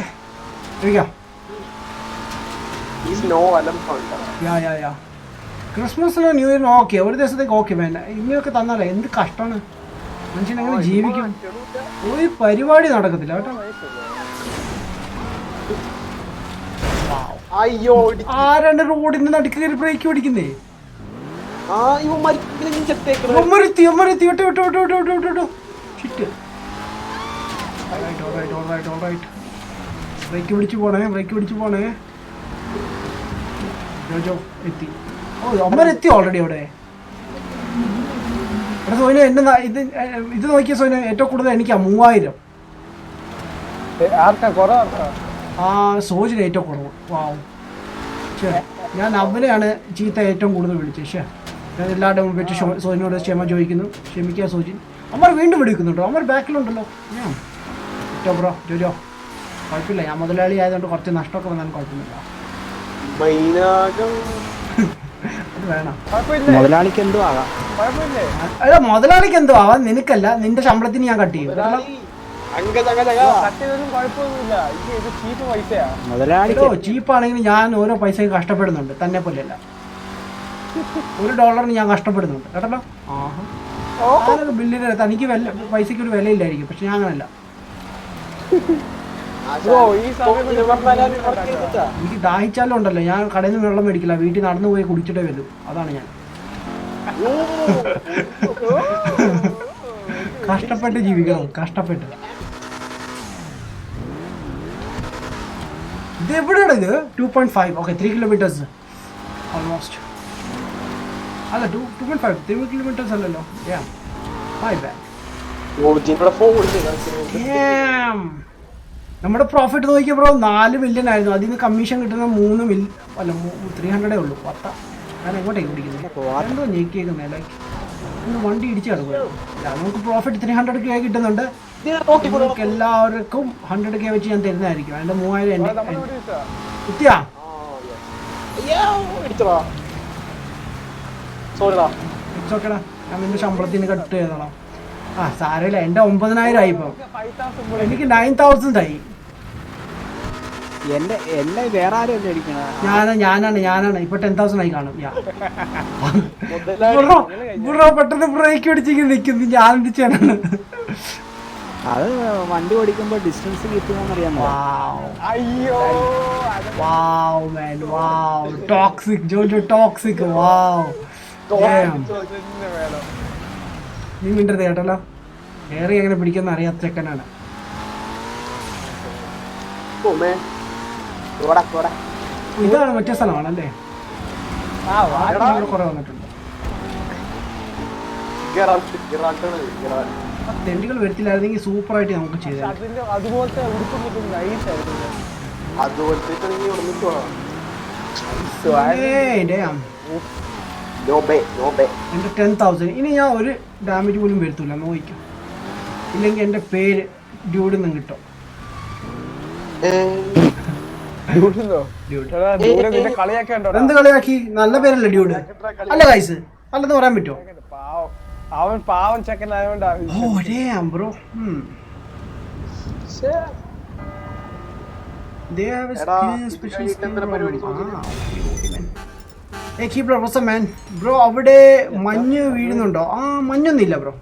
ക്രിസ്മസിനോ ന്യൂ ഇയറിനോ ഓക്കെ, ഒരു ദിവസത്തേക്ക് ഓക്കെ. വേണ്ട ഇങ്ങനെയൊക്കെ തന്നാലേ എന്ത് കഷ്ടമാണ്. മനുഷ്യൻ എങ്ങനെ ജീവിക്കും? ഒരു പരിപാടി നടക്കത്തില്ല കേട്ടോ. ആരാണ്ട് റോഡിന്റെ നടുക്ക് കയറി ബ്രേക്ക് പിടിക്കുന്നേ? ബ്രേക്ക് പിടിച്ചു പോണേ. ജോജോ എത്തി. ഓ അമ്മരെത്തി ഓൾറെഡി അവിടെ. എടാ സോനു എന്റെ ഇത് നോക്കിയ സോനു ഏറ്റവും കൂടുതൽ എനിക്കാ 3000. ആർക്കാ കുറവാ? ആ സോജിന് ഏറ്റവും കുറവ്. വാവ്. ശരി ഞാൻ അവനെയാണ് ചീത്ത ഏറ്റവും കൂടുതൽ വിളിച്ചത്. ശേ ഞാൻ എല്ലാവരുടെ മുമ്പ് വെച്ച് സോജിനോട് ക്ഷമ ചോദിക്കുന്നു. ക്ഷമിക്കുക സോജിൻ. അമ്മ വീണ്ടും വിളിക്കുന്നുണ്ടോ? അമ്മ ബാക്കിലുണ്ടല്ലോ. ഞാൻ ബ്രോ ജോജോ കുഴപ്പമില്ല, ഞാൻ മുതലാളി ആയതുകൊണ്ട് കുറച്ച് നഷ്ടമൊക്കെ വന്നാലും കുഴപ്പമില്ല. അത് വേണം. മുതലാളിക്ക് എന്തോ ആകാം. അല്ല മുതലാളിക്ക് എന്തോ ആവാം, നിനക്കല്ല. നിന്റെ ശമ്പളത്തിന് ഞാൻ കട്ട് ചെയ്യും. മുതലാളിക്ക് ചീപ്പാണെങ്കിൽ ഞാൻ ഓരോ പൈസയും കഷ്ടപ്പെടുന്നുണ്ട്, തന്നെ പോലെയല്ല. $1 ഞാൻ കഷ്ടപ്പെടുന്നുണ്ട് കേട്ടല്ലോ. ആഹാ ബില്ലിന് തനിക്ക് പൈസക്ക് ഒരു വിലയില്ലായിരിക്കും, പക്ഷെ ഞാൻ അങ്ങനല്ല. എനിക്ക് ദാഹിച്ചാലും ഉണ്ടല്ലോ, ഞാൻ കടയിൽ നിന്ന് വെള്ളം മേടിക്കില്ല, വീട്ടിൽ നടന്നു പോയി കുടിച്ചിട്ടേ വരൂ. അതാണ് ഞാൻ കഷ്ടപ്പെട്ട് ജീവിക്കണം, കഷ്ടപ്പെട്ട്. ഇത് എവിടെയാണ് ഇത്? 2.5. Okay 3 kilometres almost. അല്ല 2.5 3 കിലോമീറ്റേഴ്സ് അല്ലല്ലോ. നമ്മുടെ പ്രോഫിറ്റ് നോക്കിയ ബ്രോ 4 മില്യൺ ആയിരുന്നു. അതിൽ നിന്ന് കമ്മീഷൻ കിട്ടുന്ന 3 മില്യൺ അല്ല 300 ഉള്ളൂ. ഞാൻ എങ്ങോട്ടേക്ക് പിടിക്കുന്നത്? ഞെക്കിയേക്കുന്നേ ലൈക്ക് വണ്ടി ഇടിച്ച് കിടക്കുക. നമുക്ക് പ്രോഫിറ്റ് 300K കിട്ടുന്നുണ്ട്. നിങ്ങൾക്ക് എല്ലാവർക്കും 100K വെച്ച് ഞാൻ തരുന്നതായിരിക്കും. അതിന്റെ 3000 എന്റെ എത്തിയാ. ഓക്കെടാ, ഞാൻ നിന്റെ ശമ്പളത്തിന് കട്ട് ചെയ്തോളാം. ആ സാരമില്ല, എന്റെ 9000 ആയി. ഇപ്പം എനിക്ക് 9000 ആയി. എന്നെ വേറെ ആരും അടിക്കണ ഞാനാണ് ഇപ്പൊ 10,000 ആയി കാണും. ബ്രോ പെട്ടെന്ന് ബ്രേക്ക് അടിച്ചിങ്ങനെ നിൽക്കുന്നു. ഞാൻ എന്ത് ചെയ്യണം? അത് വണ്ടി ഓടിക്കുമ്പോ ഡിസ്റ്റൻസ് കിട്ടുന്നറിയാമോ? Toxic Jojo, toxic. നീ മിണ്ടരുത് കേട്ടല്ലോ. ഏറി എങ്ങനെ പിടിക്കുന്ന അറിയാത്ത ചെക്കനാണ്. ഇതാണ് മറ്റേ സ്ഥലമാണല്ലേ? കുറെ വന്നിട്ടുണ്ട്. തെണ്ടികൾ വരത്തില്ലായിരുന്നെങ്കിൽ സൂപ്പർ ആയിട്ട് നമുക്ക് ചെയ്താൽ. എന്റെ 10,000. ഇനി ഞാൻ ഒരു ഡാമേജ് പോലും വരുത്തില്ല, നോക്കിക്കും. ഇല്ലെങ്കിൽ എന്റെ പേര് ഡ്യൂഡിൽ നിന്ന് കിട്ടും. എന്ത് കളിയാക്കി? നല്ല പേരല്ലേ ഡ്യൂഡ്? അല്ല ഗൈസ്, അല്ലെന്ന് പറയാൻ പറ്റുമോ? അവൻ പാവം ചെക്കൻ ആയതുകൊണ്ടാണ്. ബ്രോ ബ്രോ അവിടെ മഞ്ഞ് വീഴുന്നുണ്ടോ? ആ മഞ്ഞൊന്നുമില്ല ബ്രോ,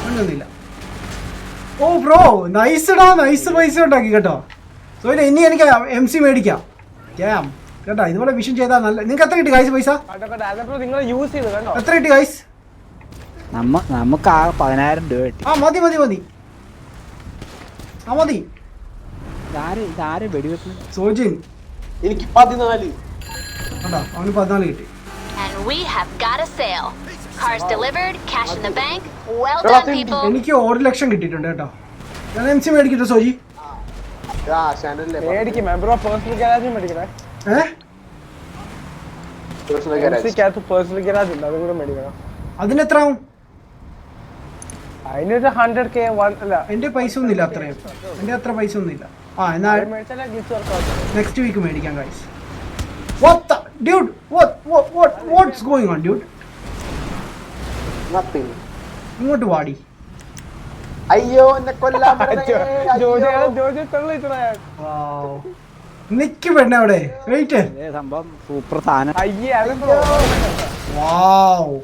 മഞ്ഞൊന്നുമില്ല. ഓ ബ്രോ നൈസ്ഡാ, നൈസ് പൈസ ഉണ്ടാക്കി കേട്ടോ. സോ ഇനി എനിക്ക് MC മേടിക്കാം കേട്ടോ. ഇതുപോലെ വിഷൻ ചെയ്താൽ നല്ല. നിങ്ങൾക്ക് എത്ര കിട്ടി ഗൈസ് പൈസ? എത്ര കിട്ടി ഗൈസ്? നമുക്ക് ആ 10,000 രൂപ കിട്ടി. ആ മതി. ആ മതി. ഇതാരെ വെടിവെക്കുന്നു? സോജിൻ. എനിക്ക് 14. കേട്ടോ അവന് 14 കിട്ടി. And we have got a sale. Cars delivered, cash in the bank. Well done, people. എനിക്ക് 1 ലക്ഷം കിട്ടിയിട്ടുണ്ട് കേട്ടോ. ഞാൻ MC മേടിക്കട്ടെ സോജി? അതിനെത്ര ആവും? അതിനൊരു 100K അല്ല. എന്റെ പൈസ ഒന്നുമില്ല അത്രയും. എന്റെ അത്ര പൈസ ഒന്നുമില്ല. ആ എന്നാ നെക്സ്റ്റ് വീക്ക് മേടിക്കാം guys. What the dude? What's going on, dude? Nothing. ഇങ്ങോട്ട് വാടി. അയ്യോ എന്നെ കൊല്ലാൻ നിക്ക് പെണ്ണ അവിടെ. വെയിറ്റ്. സംഭവം സൂപ്പർ സാധനം. വാവ്.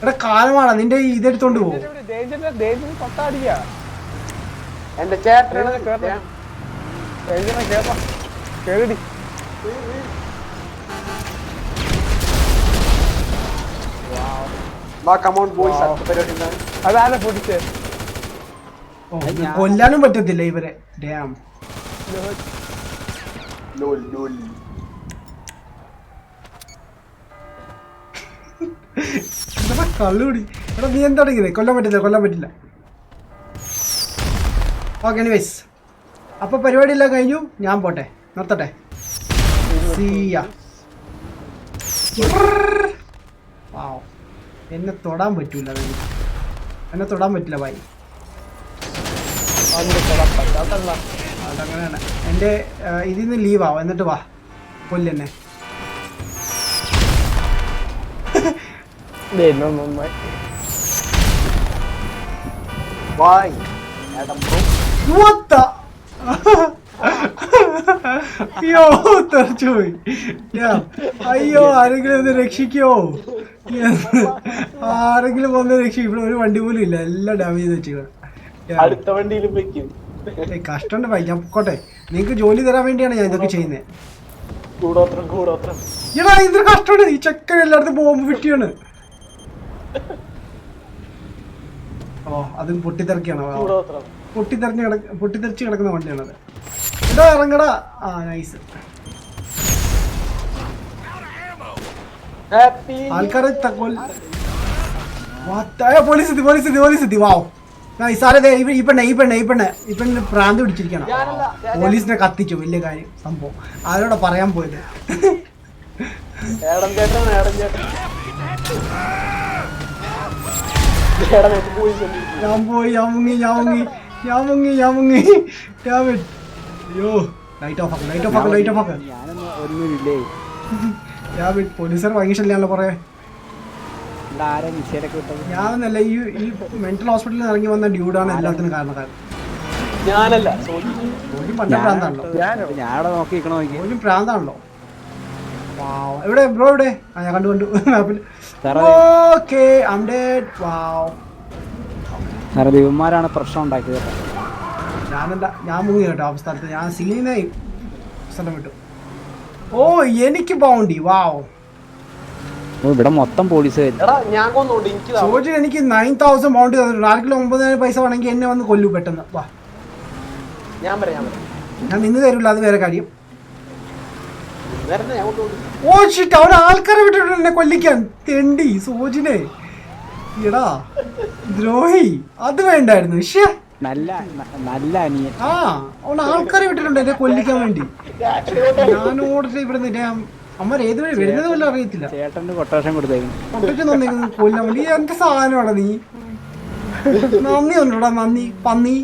എടാ കാലമാണ് നിന്റെ ഇതെടുത്തോണ്ട് പോകും. എന്റെ ചേട്ടൻ അതാണ് പൊടിച്ചേ. കൊല്ലാനും പറ്റത്തില്ല ഇവരെ. ഡാം. എന്താ കള്ളുകൂടി എടാ നീ എന്താ ഇങ്ങനെ കൊല്ലാൻ പറ്റില്ല ഓക്കെ എനിവേസ് അപ്പോൾ പരിപാടിയെല്ലാം കഴിഞ്ഞു ഞാൻ പോട്ടെ നിർത്തട്ടെ സീയാ വാവ് എന്നെ തൊടാൻ പറ്റൂല എന്നെ തൊടാൻ പറ്റില്ല ഭായി അതങ്ങനെയാണ് എൻ്റെ ഇതിൽ നിന്ന് ലീവാവും എന്നിട്ട് വാ കൊല്ലെന്നെ What the? അയ്യോ തെറിച്ചുപോയി അയ്യോ ആരെങ്കിലും ഒന്ന് രക്ഷിക്കോ ആരെങ്കിലും വന്ന് രക്ഷിക്കും ഇവിടെ ഒരു വണ്ടി പോലും ഇല്ല എല്ലാം ഡാമേജ് വെച്ചു അടുത്ത വണ്ടിയിലും വെക്കും കഷ്ടമുണ്ട് ഭായി ഞാൻ പോട്ടെ നിങ്ങക്ക് ജോലി തരാൻ വേണ്ടിയാണ് ഞാൻ ഇതൊക്കെ ചെയ്യുന്നത് കൂടോത്രം എടാ ഇതൊരു കഷ്ടമുണ്ട് ഈ ചെക്കൻ എല്ലായിടത്തും ബോംബ് വിട്ടിയാണ് ഓ അതും പൊട്ടിത്തെറിക്കാണ് പൊട്ടിത്തെറിച്ച് കിടക്കുന്ന വണ്ടിയാണത് എടാ ഇറങ്ങടാ ആ നൈസ് ആൾക്കാരെ പോലീസ് എത്തി വാവ് സാറേ ഈ പെണ്ണെ പ്രാന്ത് പിടിച്ചിരിക്കണം പോലീസിനെ കത്തിച്ചു വലിയ കാര്യം സംഭവം ആരോടാ പറയാൻ പോയത് ഞാൻ മുങ്ങി അയ്യോ ലൈറ്റ് ഓഫ് ആക്ക പോലീസുകാർ ഭയങ്കര ശല്യാണല്ലോ പറയാ ഞാനല്ല ഈ മെന്റൽ ഹോസ്പിറ്റലിൽ ഇറങ്ങി വന്ന ഡ്യൂഡാണ് എല്ലാത്തിനും കാരണക്കാരൻ പ്രാന്താണല്ലോ എവിടെ ബ്രോ എവിടെ ഞാൻ കണ്ടു മാപ്പിൽ ഓക്കേ ഐ ആം ഡെഡ് വാവ് ദിവന്മാരാണ് പ്രശ്നം ഉണ്ടാക്കിയത് ഞാൻ മുങ്ങി കേട്ടോ ആ സ്ഥലത്ത് ഞാൻ സീനായി സ്ഥലം വിട്ടു ഓ എനിക്ക് ബൗണ്ടി വാവ് ഇവിടെ മൊത്തം പോലീസ് സോജൻ എനിക്ക് 9,000 ബൗണ്ടി തന്നിട്ടുണ്ട് ആർക്കിലും 9,000 പൈസ വേണമെങ്കിൽ എന്നെ വന്ന് കൊല്ലു പെട്ടെന്ന് വാ ഞാൻ നിന്ന് തരില്ല അത് വേറെ കാര്യം ഓ ഷിറ്റ് അവിടെ ആൾക്കാരെ വിട്ടിട്ടുണ്ട് എന്നെ കൊല്ലിക്കാൻ തെണ്ടി സോജിനെ എടാ ദ്രോഹി അത് വേണ്ടായിരുന്നു പക്ഷേ നല്ല അനിയൻ ആ അവിടെ ആൾക്കാരെ വിട്ടിട്ടുണ്ട് എന്നെ കൊല്ലിക്കാൻ വേണ്ടി ഞാൻ ഓടിട്ട് ഇവിടെ അമ്മ ഏത് വഴി വരുന്നത് പോലും അറിയത്തില്ല ചേട്ടന് കൊട്ടേഷൻ കൊടുത്തേക്കും കൊല്ലാൻ വേണ്ടി എന്റെ സാധനമാടാ നീ നന്ദി ഉണ്ടോടാ നന്ദി പന്നി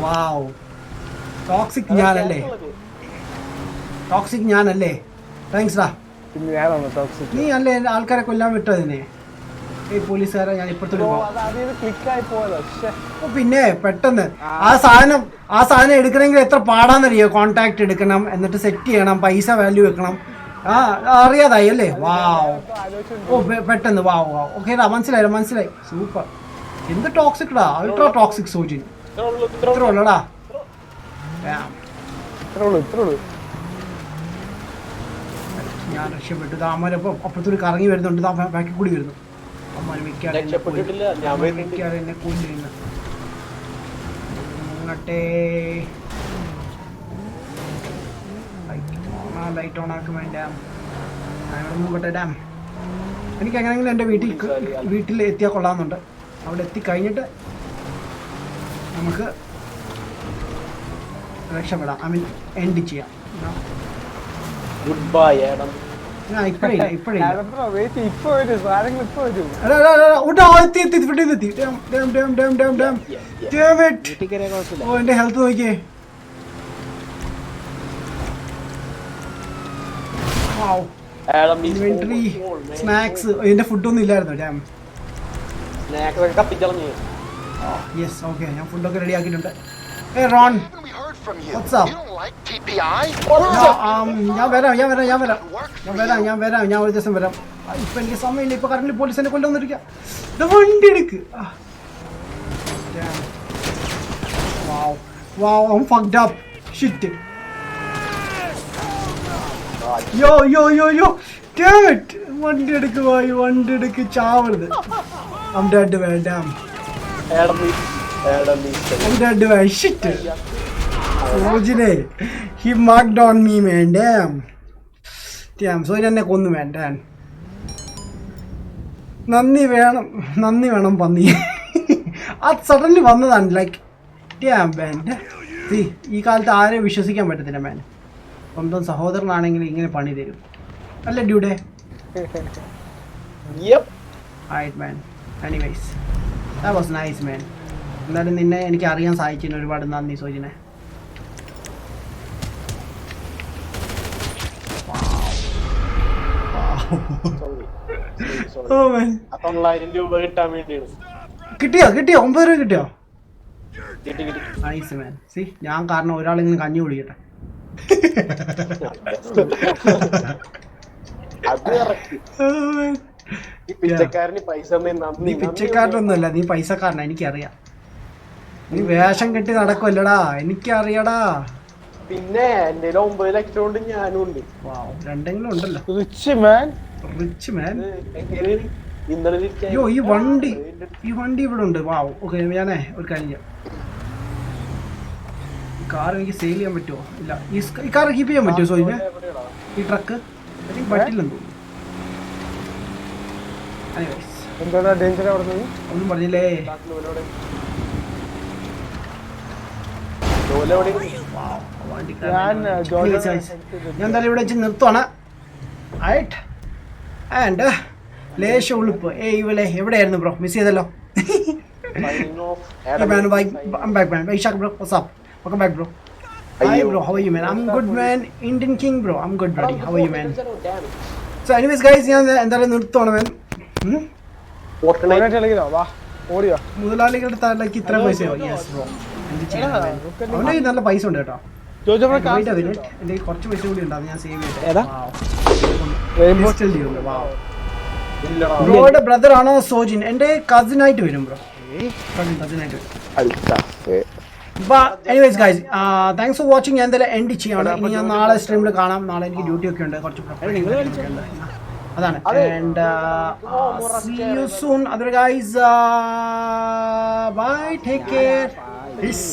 വാവ് ടോക്സിക് ഞാനല്ലേ താങ്ക്സ് ഡാ നീ അല്ലേ ആൾക്കാരെ കൊല്ലാൻ വിട്ടതിനെ ഈ പോലീസുകാരെ ഞാൻ ഇപ്പഴത്തെ പിന്നെ പെട്ടെന്ന് ആ സാധനം എടുക്കണമെങ്കിൽ എത്ര പാടാന്നറിയോ കോണ്ടാക്ട് എടുക്കണം എന്നിട്ട് സെറ്റ് ചെയ്യണം പൈസ വാല്യൂ വെക്കണം അറിയാതായി അല്ലേ വാവ് ഓ പെട്ടെന്ന് വാവ് ഓക്കേടാ മനസ്സിലായി സൂപ്പർ എന്ത് ടോക്സിക് ഡാ അൾട്രാ ടോക്സിക് സോജിൻ ഇത്ര ഉള്ളടാ ഞാൻ രക്ഷപ്പെട്ടു അമ്മരപ്പം അപ്പുറത്തൊരു കറങ്ങി വരുന്നുണ്ട് ബാക്കി കൂടി വരുന്നു അമ്മ എന്നെ കൊല്ലുന്നു ലൈറ്റ് ഓൺ ആക്കും വേണ്ട നോക്കട്ടെ ഡാം എനിക്ക് എങ്ങനെയെങ്കിലും എൻ്റെ വീട്ടിൽ എത്തിയാൽ കൊള്ളാമെന്നുണ്ട് അവിടെ എത്തിക്കഴിഞ്ഞിട്ട് നമുക്ക് രക്ഷപ്പെടാം ഐ മീൻ എൻഡ് ചെയ്യാം ഗുഡ് ബൈ ആഡം എന്റെ ഹെൽത്ത് നോക്കിയേ ഇൻവെന്ററി സ്നാക്സ് എന്റെ ഫുഡൊന്നും ഇല്ലായിരുന്നു ഡാം യെസ് ഓക്കെ ഞാൻ ഫുഡൊക്കെ റെഡി ആക്കിയിട്ടുണ്ട് റോൺ what's up ഞാൻ ഒരു ദിവസം വരാം ഇപ്പൊ എനിക്ക് സമയമില്ല ഇപ്പൊ കറന്റ് പോലീസിനെ കൊണ്ടുവന്നിരിക്കുക വണ്ടി എടുക്ക് I'm fucked up shit yo damn it വണ്ടി എടുക്ക് ചാവരുത് I'm dead man damn I'm dead man shit Rojine, he marked on me man damn സോയിൻ എന്നെ കൊന്നു മാൻ ഡാൻ. നന്ദി വേണം പന്നി. അത് സഡൻലി വന്നതാണ് ലൈക്ക് ഈ കാലത്ത് ആരെയും വിശ്വസിക്കാൻ പറ്റത്തില്ല മാൻ. സ്വന്തം സഹോദരനാണെങ്കിൽ ഇങ്ങനെ പണി തരും അല്ലേ ഡ്യൂഡേ? Right man. Anyways that was nice man. എന്തായാലും നിന്നെ എനിക്ക് അറിയാൻ സാധിച്ചതിന് ഒരുപാട് നന്ദി സോജിനെ. കിട്ടിയോ 9 രൂപ കിട്ടിയോ? നൈസ് മാൻ. സി ഞാൻ കാരണം ഒരാളിങ്ങനെ കഞ്ഞി കുടിക്കട്ടെ. നീ പിച്ചക്കാരനൊന്നുമല്ല, നീ പൈസക്കാരനാ, എനിക്കറിയാം. നീ വേഷം കെട്ടി നടക്കുമല്ലടാ, എനിക്കറിയടാ. പിന്നെ എന്റെ 9 ലക്ഷം കൊണ്ട് ഞാനും ഉണ്ട്. രണ്ടെങ്കിലും ഉണ്ടല്ലോ. റിച്ച് മാൻ. അയ്യോ ഈ വണ്ടി ഇവിടെ ഉണ്ട്. വാവ്. ഓക്കെ ഞാനേ ഒരു കാര്യം ചെയ്യാം. ഈ കാർ എനിക്ക് സെയിൽ ചെയ്യാൻ പറ്റുമോ? ഇല്ല. ഈ കാർ കീപ്പ് ചെയ്യാൻ പറ്റുമോ സോയിന്? ഈ ട്രക്ക് എനിക്ക് പറ്റില്ലെന്ന് തോന്നുന്നു. ഒന്നും പറഞ്ഞില്ലേ? ഞാൻ എന്തായാലും ഇവിടെ വെച്ച് നിർത്തുവാണ്. ആൻഡ് ലേശ ഉളുപ്പ്. ഇവലെ എവിടെയായിരുന്നു ബ്രോ? മിസ് ചെയ്തല്ലോ. Welcome back bro. Hi bro, how are you man? I'm good man. Indian King bro, I'm good buddy. How are you man? So anyways guys, ഞാൻ എന്തായാലും നിർത്തുവാണ് man. മുതലാളികളുടെ തലയ്ക്ക് ഇത്ര പൈസയോ? Yes bro. അവൻ്റെ നല്ല പൈസ ഉണ്ട് കേട്ടോ. എൻ്റെ കുറച്ച് പൈസ കൂടി ഉണ്ട്, അത് ഞാൻ സേവ് ചെയ്തേ. ബ്രോയുടെ ബ്രദർ ആണോ സോജിൻ? എൻ്റെ കസിൻ ആയിട്ട് വരും ബ്രോ. കസിനായിട്ട് വരും. Anyways guys, thanks for watching. ഞാൻ എന്തായാലും എൻഡ് ചെയ്യാണ്. ഇനി ഞാൻ നാളെ സ്ട്രീമിൽ കാണാം. നാളെ എനിക്ക് ഡ്യൂട്ടി ഒക്കെ ഉണ്ട്, കുറച്ച് അതാണ്. And see you soon other guys. Bye, take care. Peace.